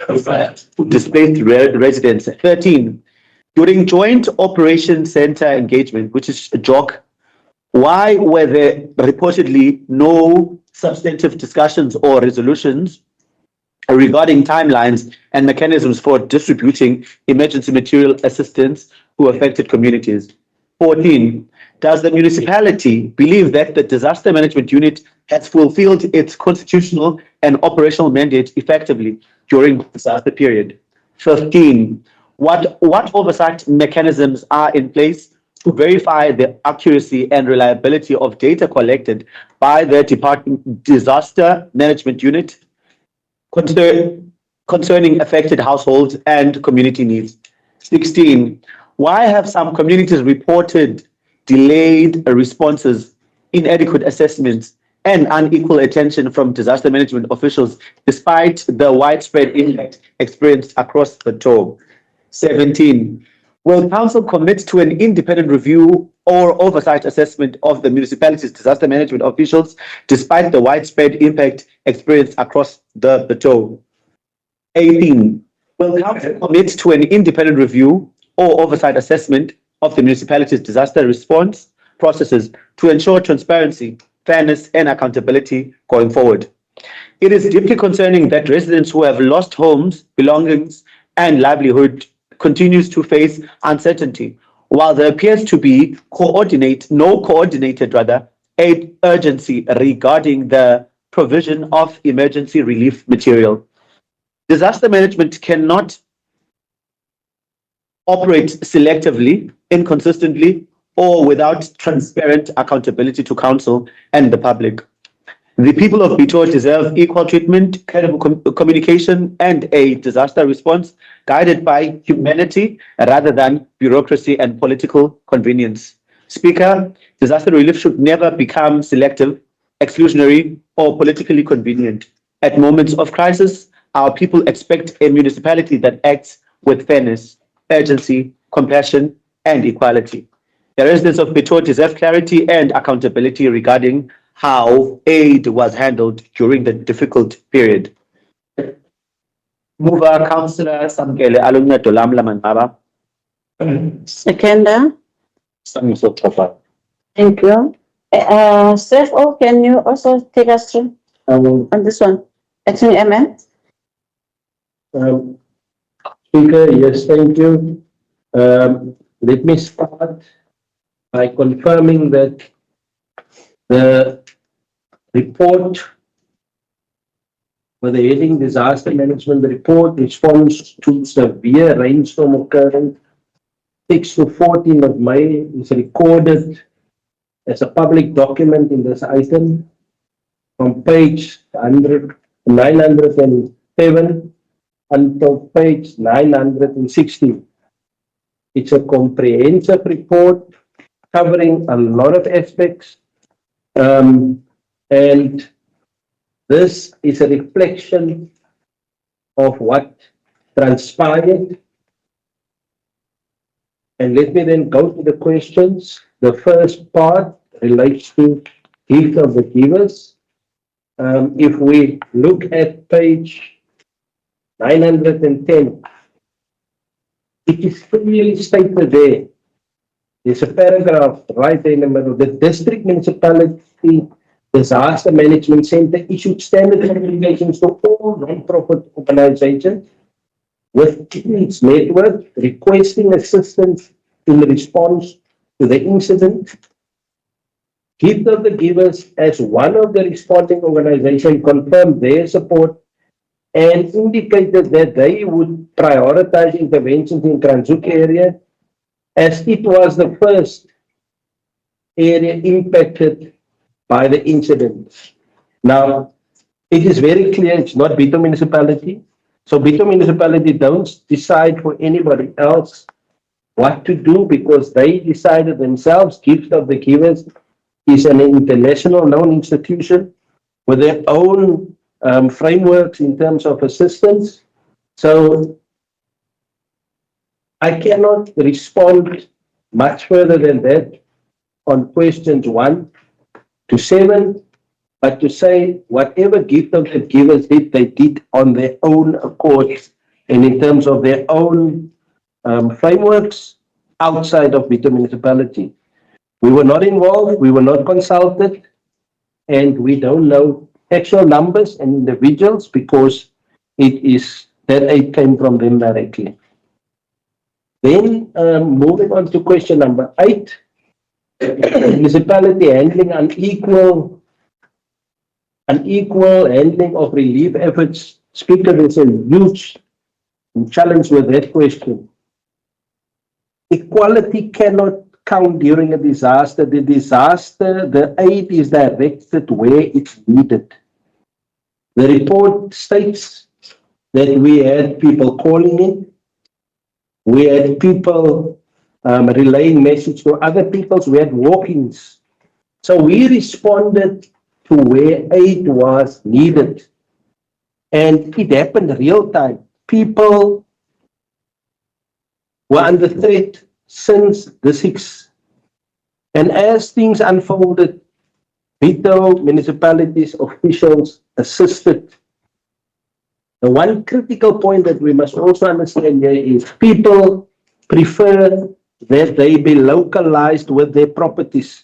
to displaced residents? 13. During Joint Operation Center engagement, which is a JOC, why were there reportedly no substantive discussions or resolutions regarding timelines and mechanisms for distributing emergency material assistance to affected communities? 14. Does the municipality believe that the disaster management unit has fulfilled its constitutional and operational mandate effectively during the disaster period? 15. What oversight mechanisms are in place to verify the accuracy and reliability of data collected by the disaster management unit concerning affected households and community needs? 16. Why have some communities reported delayed responses, inadequate assessments, and unequal attention from disaster management officials despite the widespread impact experienced across the Bitou? 17. Will council commit to an independent review or oversight assessment of the municipality's disaster management officials despite the widespread impact experienced across the Bitou? 18. Will council commit to an independent review or oversight assessment of the municipality's disaster response processes to ensure transparency, fairness, and accountability going forward? It is deeply concerning that residents who have lost homes, belongings, and livelihood continues to face uncertainty, while there appears to be no coordinated aid urgency regarding the provision of emergency relief material. Disaster management cannot operate selectively, inconsistently, or without transparent accountability to council and the public. The people of Bitou deserve equal treatment, credible communication, and a disaster response guided by humanity rather than bureaucracy and political convenience. Speaker, disaster relief should never become selective, exclusionary, or politically convenient. At moments of crisis, our people expect a municipality that acts with fairness, urgency, compassion, and equality. The residents of Bitou deserve clarity and accountability regarding how aid was handled during the difficult period. Mover, Councillor Samkele Alumna Dolamla Mangaba. Seconder. Thank you. CFO, can you also take us through on this one? Acting MN. Speaker, yes, thank you. Let me start by confirming that the report with the heading Disaster Management Report response to severe rainstorm occurring 6 to 14 of May is recorded as a public document in this item from page 907 until page 960. It's a comprehensive report covering a lot of aspects, and this is a reflection of what transpired. And let me then go to the questions. The first part relates to gift of the givers. If we look at page 910, it is clearly stated there. There's a paragraph right there in the middle. The district municipality disaster management center issued standard communications to all non-profit organizations with its network requesting assistance in response to the incident. Gift of the Givers, as one of the responding organizations, confirmed their support and indicated that they would prioritize interventions in Kranjut area as it was the first area impacted by the incident. Now, it is very clear it's not Bitou municipality. So Bitou municipality don't decide for anybody else what to do because they decided themselves. Gift of the Givers is an international known institution with their own frameworks in terms of assistance. So I cannot respond much further than that on questions 1 to 7, but to say whatever gift of the givers did, they did on their own accord and in terms of their own frameworks outside of Bitou municipality. We were not involved, we were not consulted, and we don't know actual numbers and individuals because it is that aid came from them directly. Then moving on to question number 8, municipality handling unequal handling of relief efforts. Speaker, there's a huge challenge with that question. Equality cannot count during a disaster. The disaster, the aid is directed where it's needed. The report states that we had people calling in, we had people relaying message to other people, we had walk-ins. So we responded to where aid was needed. And it happened real time. People were under threat since the 6th. And as things unfolded, Bitou municipalities officials assisted. The one critical point that we must also understand here is people prefer that they be localized with their properties.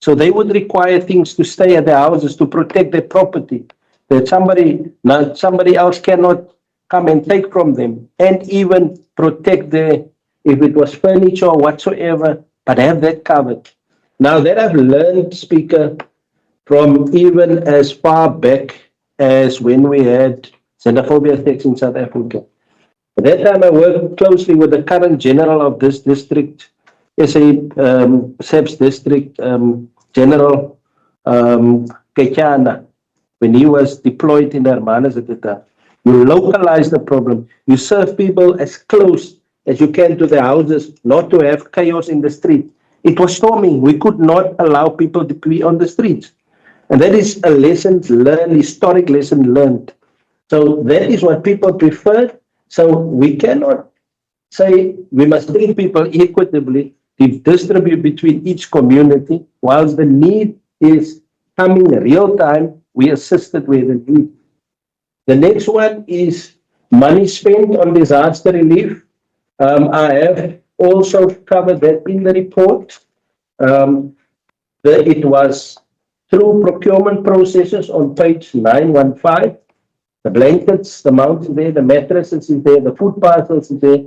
So they would require things to stay at their houses to protect their property, that somebody else cannot come and take from them. And even protect if it was furniture or whatsoever, but have that covered. Now that I've learned, Speaker, from even as far back as when we had xenophobia attacks in South Africa. At that time, I worked closely with the current general of this district, SAPS district, General Kechana, when he was deployed in Hermanas at the time. You localize the problem. You serve people as close as you can to their houses, not to have chaos in the street. It was storming. We could not allow people to be on the streets. And that is a lesson learned, historic lesson learned. So that is what people preferred. So we cannot say we must treat people equitably, distribute between each community, whilst the need is coming real time, we assisted with the need. The next one is money spent on disaster relief. I have also covered that in the report. It was through procurement processes on page 915. The blankets, the mounts there, the mattresses is there, the food parcels is there,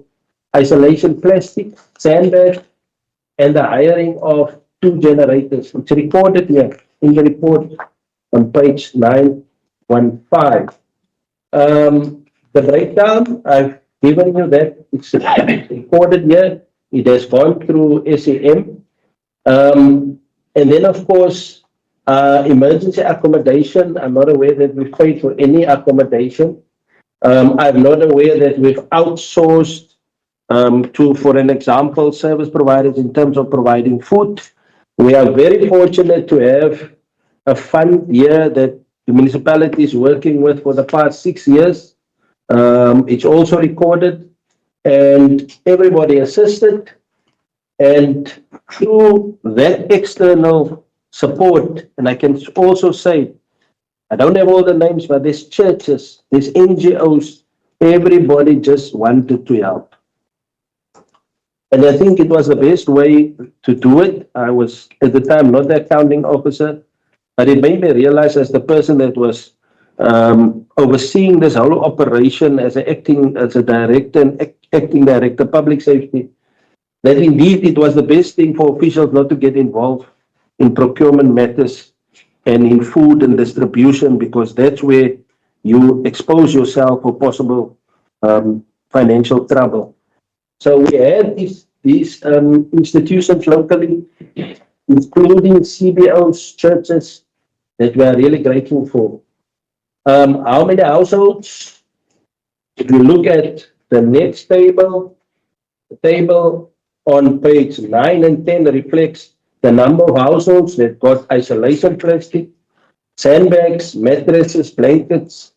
isolation plastic, sandbags, and the hiring of 2 generators. It's recorded here in the report on page 915. The breakdown, I've given you that. It's recorded here. It has gone through SAM. And then, of course, emergency accommodation. I'm not aware that we paid for any accommodation. I'm not aware that we've outsourced to, for an example, service providers in terms of providing food. We are very fortunate to have a fund here that the municipality is working with for the past 6 years. It's also recorded and everybody assisted. And through that external support, and I can also say, I don't have all the names, but there's churches, there's NGOs, everybody just wanted to help. And I think it was the best way to do it. I was at the time not the accounting officer, but it made me realize as the person that was overseeing this whole operation as acting as a director and acting director public safety, that indeed it was the best thing for officials not to get involved in procurement matters and in food and distribution, because that's where you expose yourself for possible financial trouble. So we had these institutions locally, including CBOs, churches, that we are really grateful for. How many households? If you look at the next table, the table on page 9 and 10 reflects the number of households that got isolation plastic, sandbags, mattresses, blankets,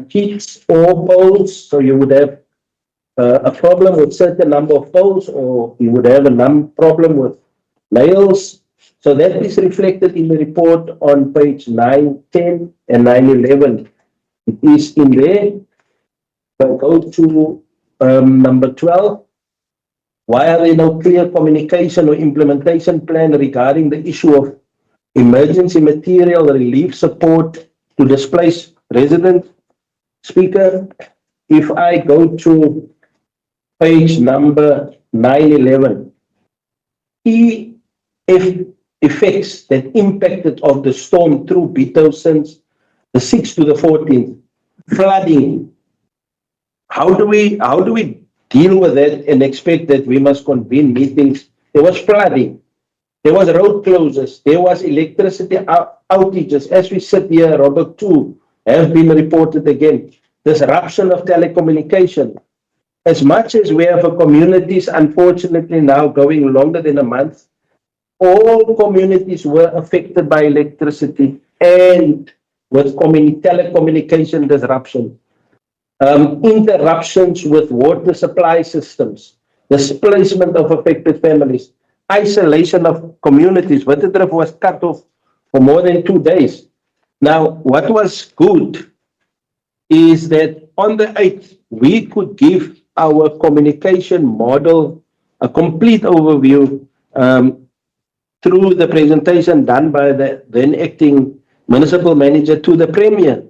kits or poles. So you would have a problem with certain number of poles, or you would have a problem with nails. So that is reflected in the report on page 9, 10 and 9, 11. It is in there. So go to number 12. Why are there no clear communication or implementation plan regarding the issue of emergency material relief support to displaced residents? Speaker, if I go to page number 911, key effects that impacted of the storm through Bitou since the 6th to the 14th, flooding. How do we deal with that and expect that we must convene meetings? There was flooding, there was road closures, there was electricity outages. As we sit here, Robert, 2 have been reported again. Disruption of telecommunication. As much as we have communities, unfortunately now going longer than a month, all communities were affected by electricity and with telecommunication disruption. Interruptions with water supply systems, displacement of affected families, isolation of communities. Wittendraf was cut off for more than 2 days. Now, what was good is that on the 8th, we could give our communication model a complete overview through the presentation done by the then acting municipal manager to the premier.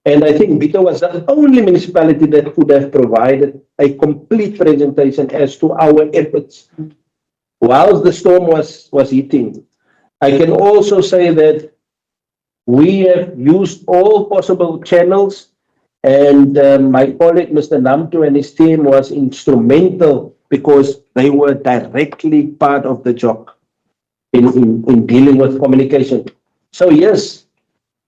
And I think Bitou was the only municipality that could have provided a complete presentation as to our efforts whilst the storm was hitting. I can also say that we have used all possible channels, and my colleague, Mr. Namtu, and his team was instrumental because they were directly part of the job in dealing with communication. So yes,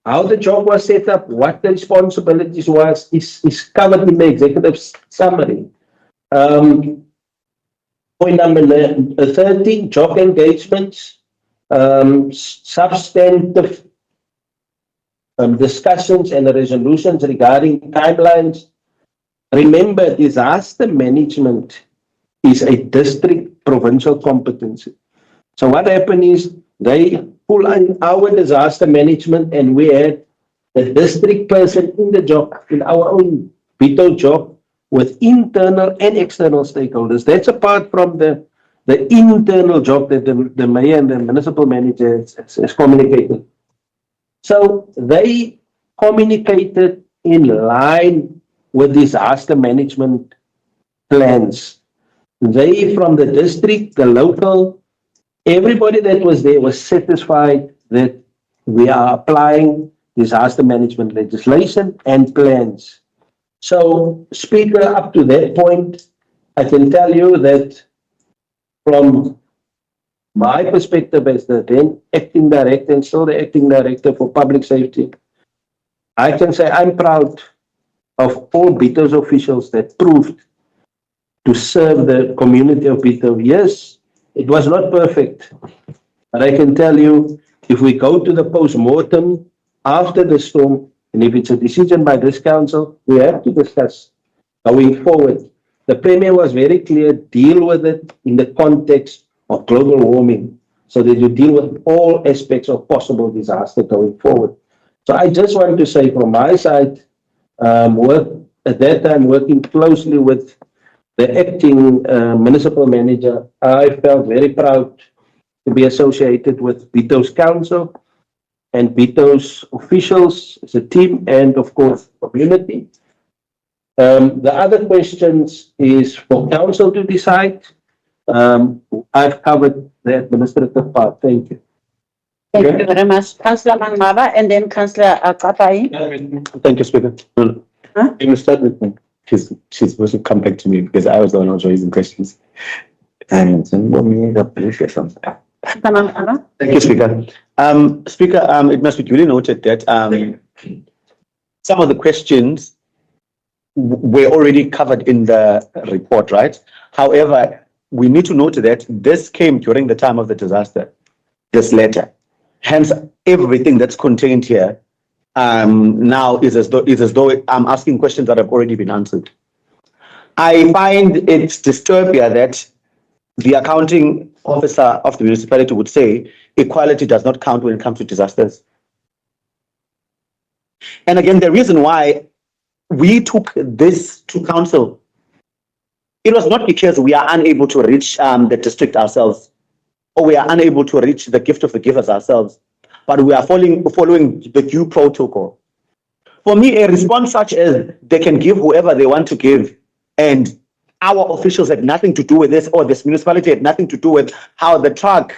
how the job was set up, what the responsibilities was, is covered in the executive summary. Point number 13, job engagements, substantive discussions and resolutions regarding timelines. Remember, disaster management is a district provincial competency. So what happened is they pull in our disaster management, and we had the district person in the job, in our own Bitou job, with internal and external stakeholders. That's apart from the internal job that the mayor and the municipal manager has communicated. So they communicated in line with disaster management plans. They, from the district, the local, everybody that was there was satisfied that we are applying disaster management legislation and plans. So, Speaker, up to that point, I can tell you that from my perspective as the then acting director and still the acting director for public safety, I can say I'm proud of all Bitou's officials that proved to serve the community of Bitou. Yes, it was not perfect, but I can tell you, if we go to the post-mortem after the storm, and if it's a decision by this council, we have to discuss going forward. The Premier was very clear, deal with it in the context of global warming, so that you deal with all aspects of possible disaster going forward. So I just want to say from my side, at that time working closely with the acting municipal manager, I felt very proud to be associated with Bitou's council and Bitou's officials as a team, and of course community. The other questions is for council to decide. I've covered the administrative part. Thank you. Thank you very much. Councillor Mangaba and then Councillor Akapai. Thank you, Speaker. No. Huh? You must start with me. She's supposed to come back to me because I was the one who was raising questions. Councillor Mangaba. Thank you, Speaker. Speaker, it must be duly noted that some of the questions were already covered in the report, right? However, we need to note that this came during the time of the disaster, this letter. Hence, everything that's contained here now is as though I'm asking questions that have already been answered. I find it disturbing that the accounting officer of the municipality would say equality does not count when it comes to disasters. And again, the reason why we took this to council, it was not because we are unable to reach the district ourselves, or we are unable to reach the gift of the givers ourselves, but we are following the due protocol. For me, a response such as they can give whoever they want to give, and our officials had nothing to do with this, or this municipality had nothing to do with how the truck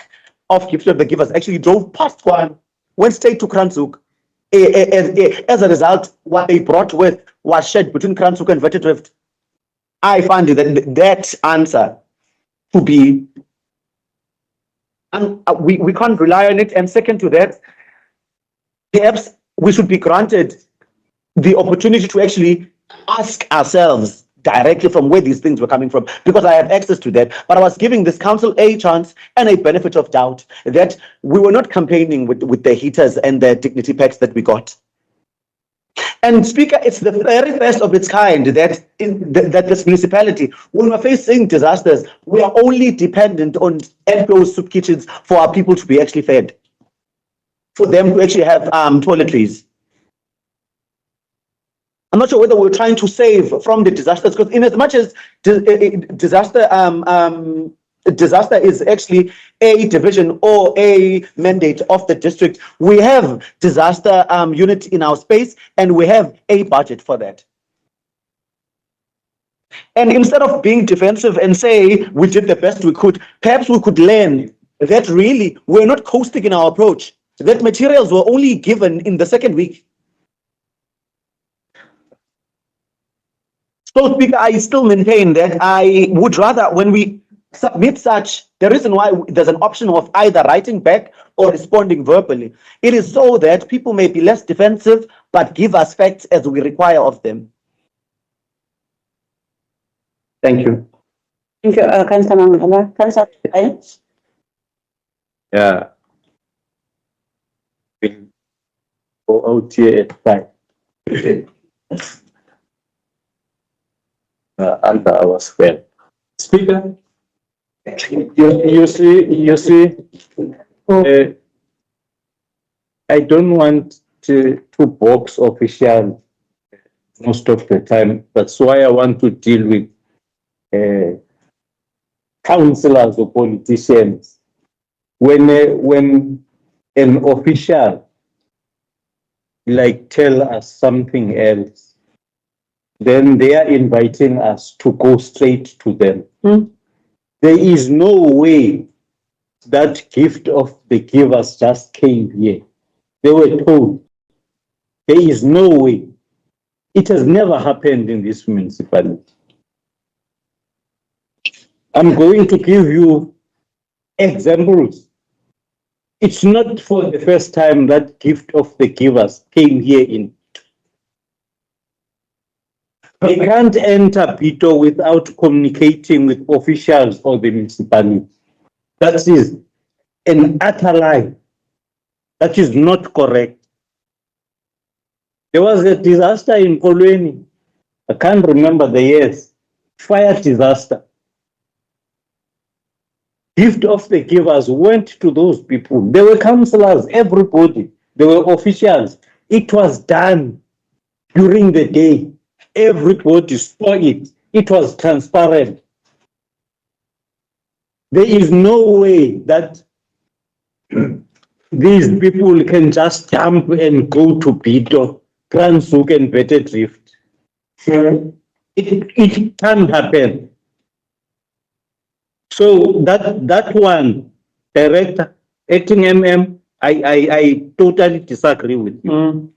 of gift of the givers actually drove past one, went straight to Kranshoek. As a result, what they brought with was shared between Kranshoek and Witwatersrand. I find that answer to be, and we can't rely on it. And second to that, perhaps we should be granted the opportunity to actually ask ourselves directly from where these things were coming from, because I have access to that. But I was giving this council a chance and a benefit of doubt that we were not campaigning with the heaters and the dignity packs that we got. And Speaker, it's the very first of its kind that this municipality, when we're facing disasters, we are only dependent on enclosed soup kitchens for our people to be actually fed, for them to actually have toiletries. I'm not sure whether we're trying to save from the disasters, because in as much as disaster is actually a division or a mandate of the district, we have disaster unit in our space, and we have a budget for that. And instead of being defensive and say we did the best we could, perhaps we could learn that really we're not coasting in our approach, that materials were only given in the second week. So, Speaker, I still maintain that I would rather, when we submit such, the reason why there's an option of either writing back or responding verbally, it is so that people may be less defensive, but give us facts as we require of them. Thank you. Thank you, Councillor Mangala. Councillor Bitou. Yeah. We'll go out here at 5. Under our spell. Speaker, you see, I don't want to box officials most of the time. That's why I want to deal with councillors or politicians. When an official like tell us something else, then they are inviting us to go straight to them. There is no way that gift of the givers just came here. They were told. There is no way. It has never happened in this municipality. I'm going to give you examples. It's not for the first time that gift of the givers came here in. They can't enter Bitou without communicating with officials of the municipality. That is an utter lie. That is not correct. There was a disaster in Kolweni. I can't remember the years. Fire disaster. Gift of the givers went to those people. There were councillors, everybody. There were officials. It was done during the day. Everybody saw it. It was transparent. There is no way that these people can just jump and go to Bitou, Kranshoek and Better Drift. It can't happen. So that one, Director, Acting MM, I totally disagree with you.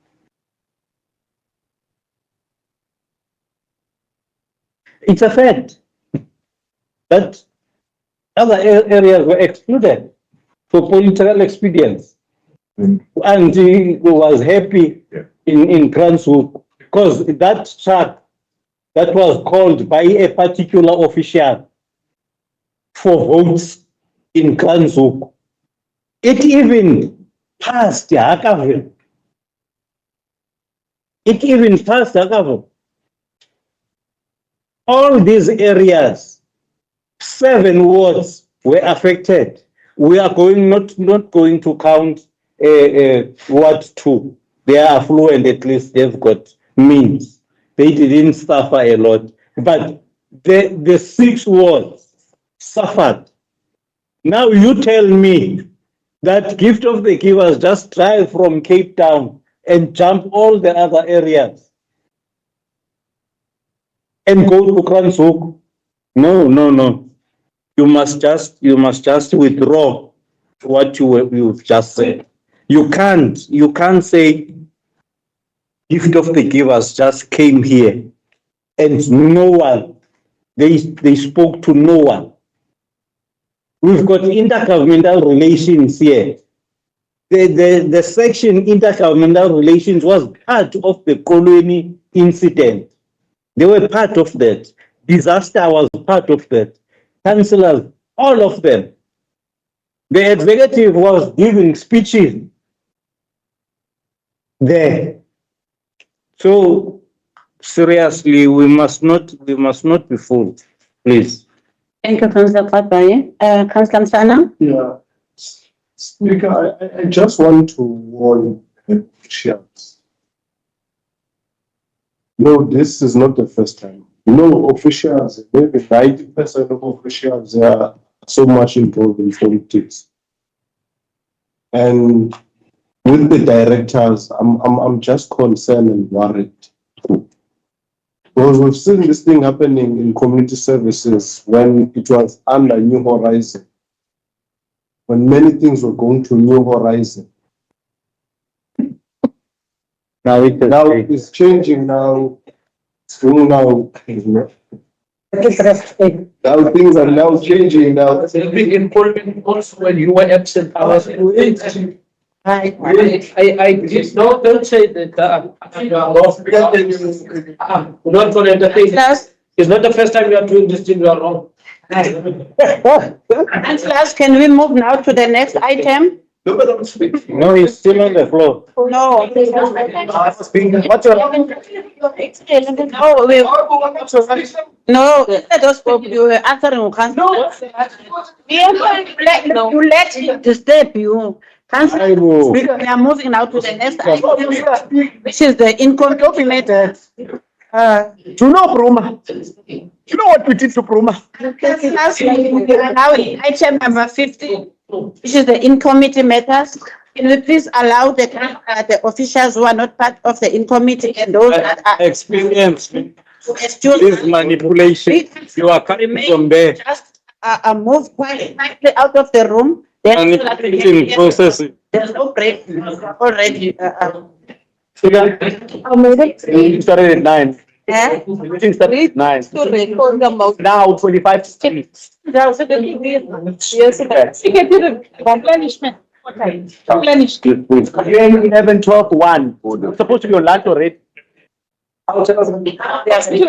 It's a fact that other areas were excluded for political expedience. And he was happy in Kranshoek because that truck that was called by a particular official for votes in Kranshoek, it even passed Hakaville. It even passed Hakaville. All these areas, 7 wards were affected. We are not going to count Ward 2. They are affluent, at least they've got means. They didn't suffer a lot. But the 6 wards suffered. Now you tell me that gift of the givers just drive from Cape Town and jump all the other areas and go to Kranshoek. No. You must just withdraw what you've just said. You can't say gift of the givers just came here and no one, they spoke to no one. We've got intergovernmental relations here. The section intergovernmental relations was part of the Kolweni incident. They were part of that. Disaster was part of that. Councillors, all of them. The executive was giving speeches there. So seriously, we must not be fooled, please. Thank you, Councillor Bitou. Councillor Msana. Yeah. Speaker, I just want to warn officials. No, this is not the first time. Officials, maybe 90% of officials are so much involved in politics. And with the directors, I'm just concerned and worried too. Because we've seen this thing happening in community services when it was under New Horizon. When many things were going to New Horizon. Now it's changing now. It's going now. Now things are now changing now. It's a big involvement also when you were absent. I was I did no, don't say that. We're not going to entertain. It's not the first time you are doing this thing, you are wrong. Councillors, can we move now to the next item? No, he's still on the floor. No. What's your? No, let us go. You were answering. No. You let him disturb you. Councillor, Speaker, we are moving now to the next item, which is the income documented. Do you know Bruma? Do you know what we did to Bruma? Now item number 50, which is the in-committee matters. Can we please allow the officials who are not part of the in-committee and those that are Experience. excuse This manipulation. You are coming from there. just move quietly out of the room. Then so that we can Manipulating process. there's no break already. Meeting started at 9. Eh? Meeting started at 9. Now 25 minutes. Yes, replenishment. Replenishment. 11, 12, 1. It's supposed to be on lunch already. They are still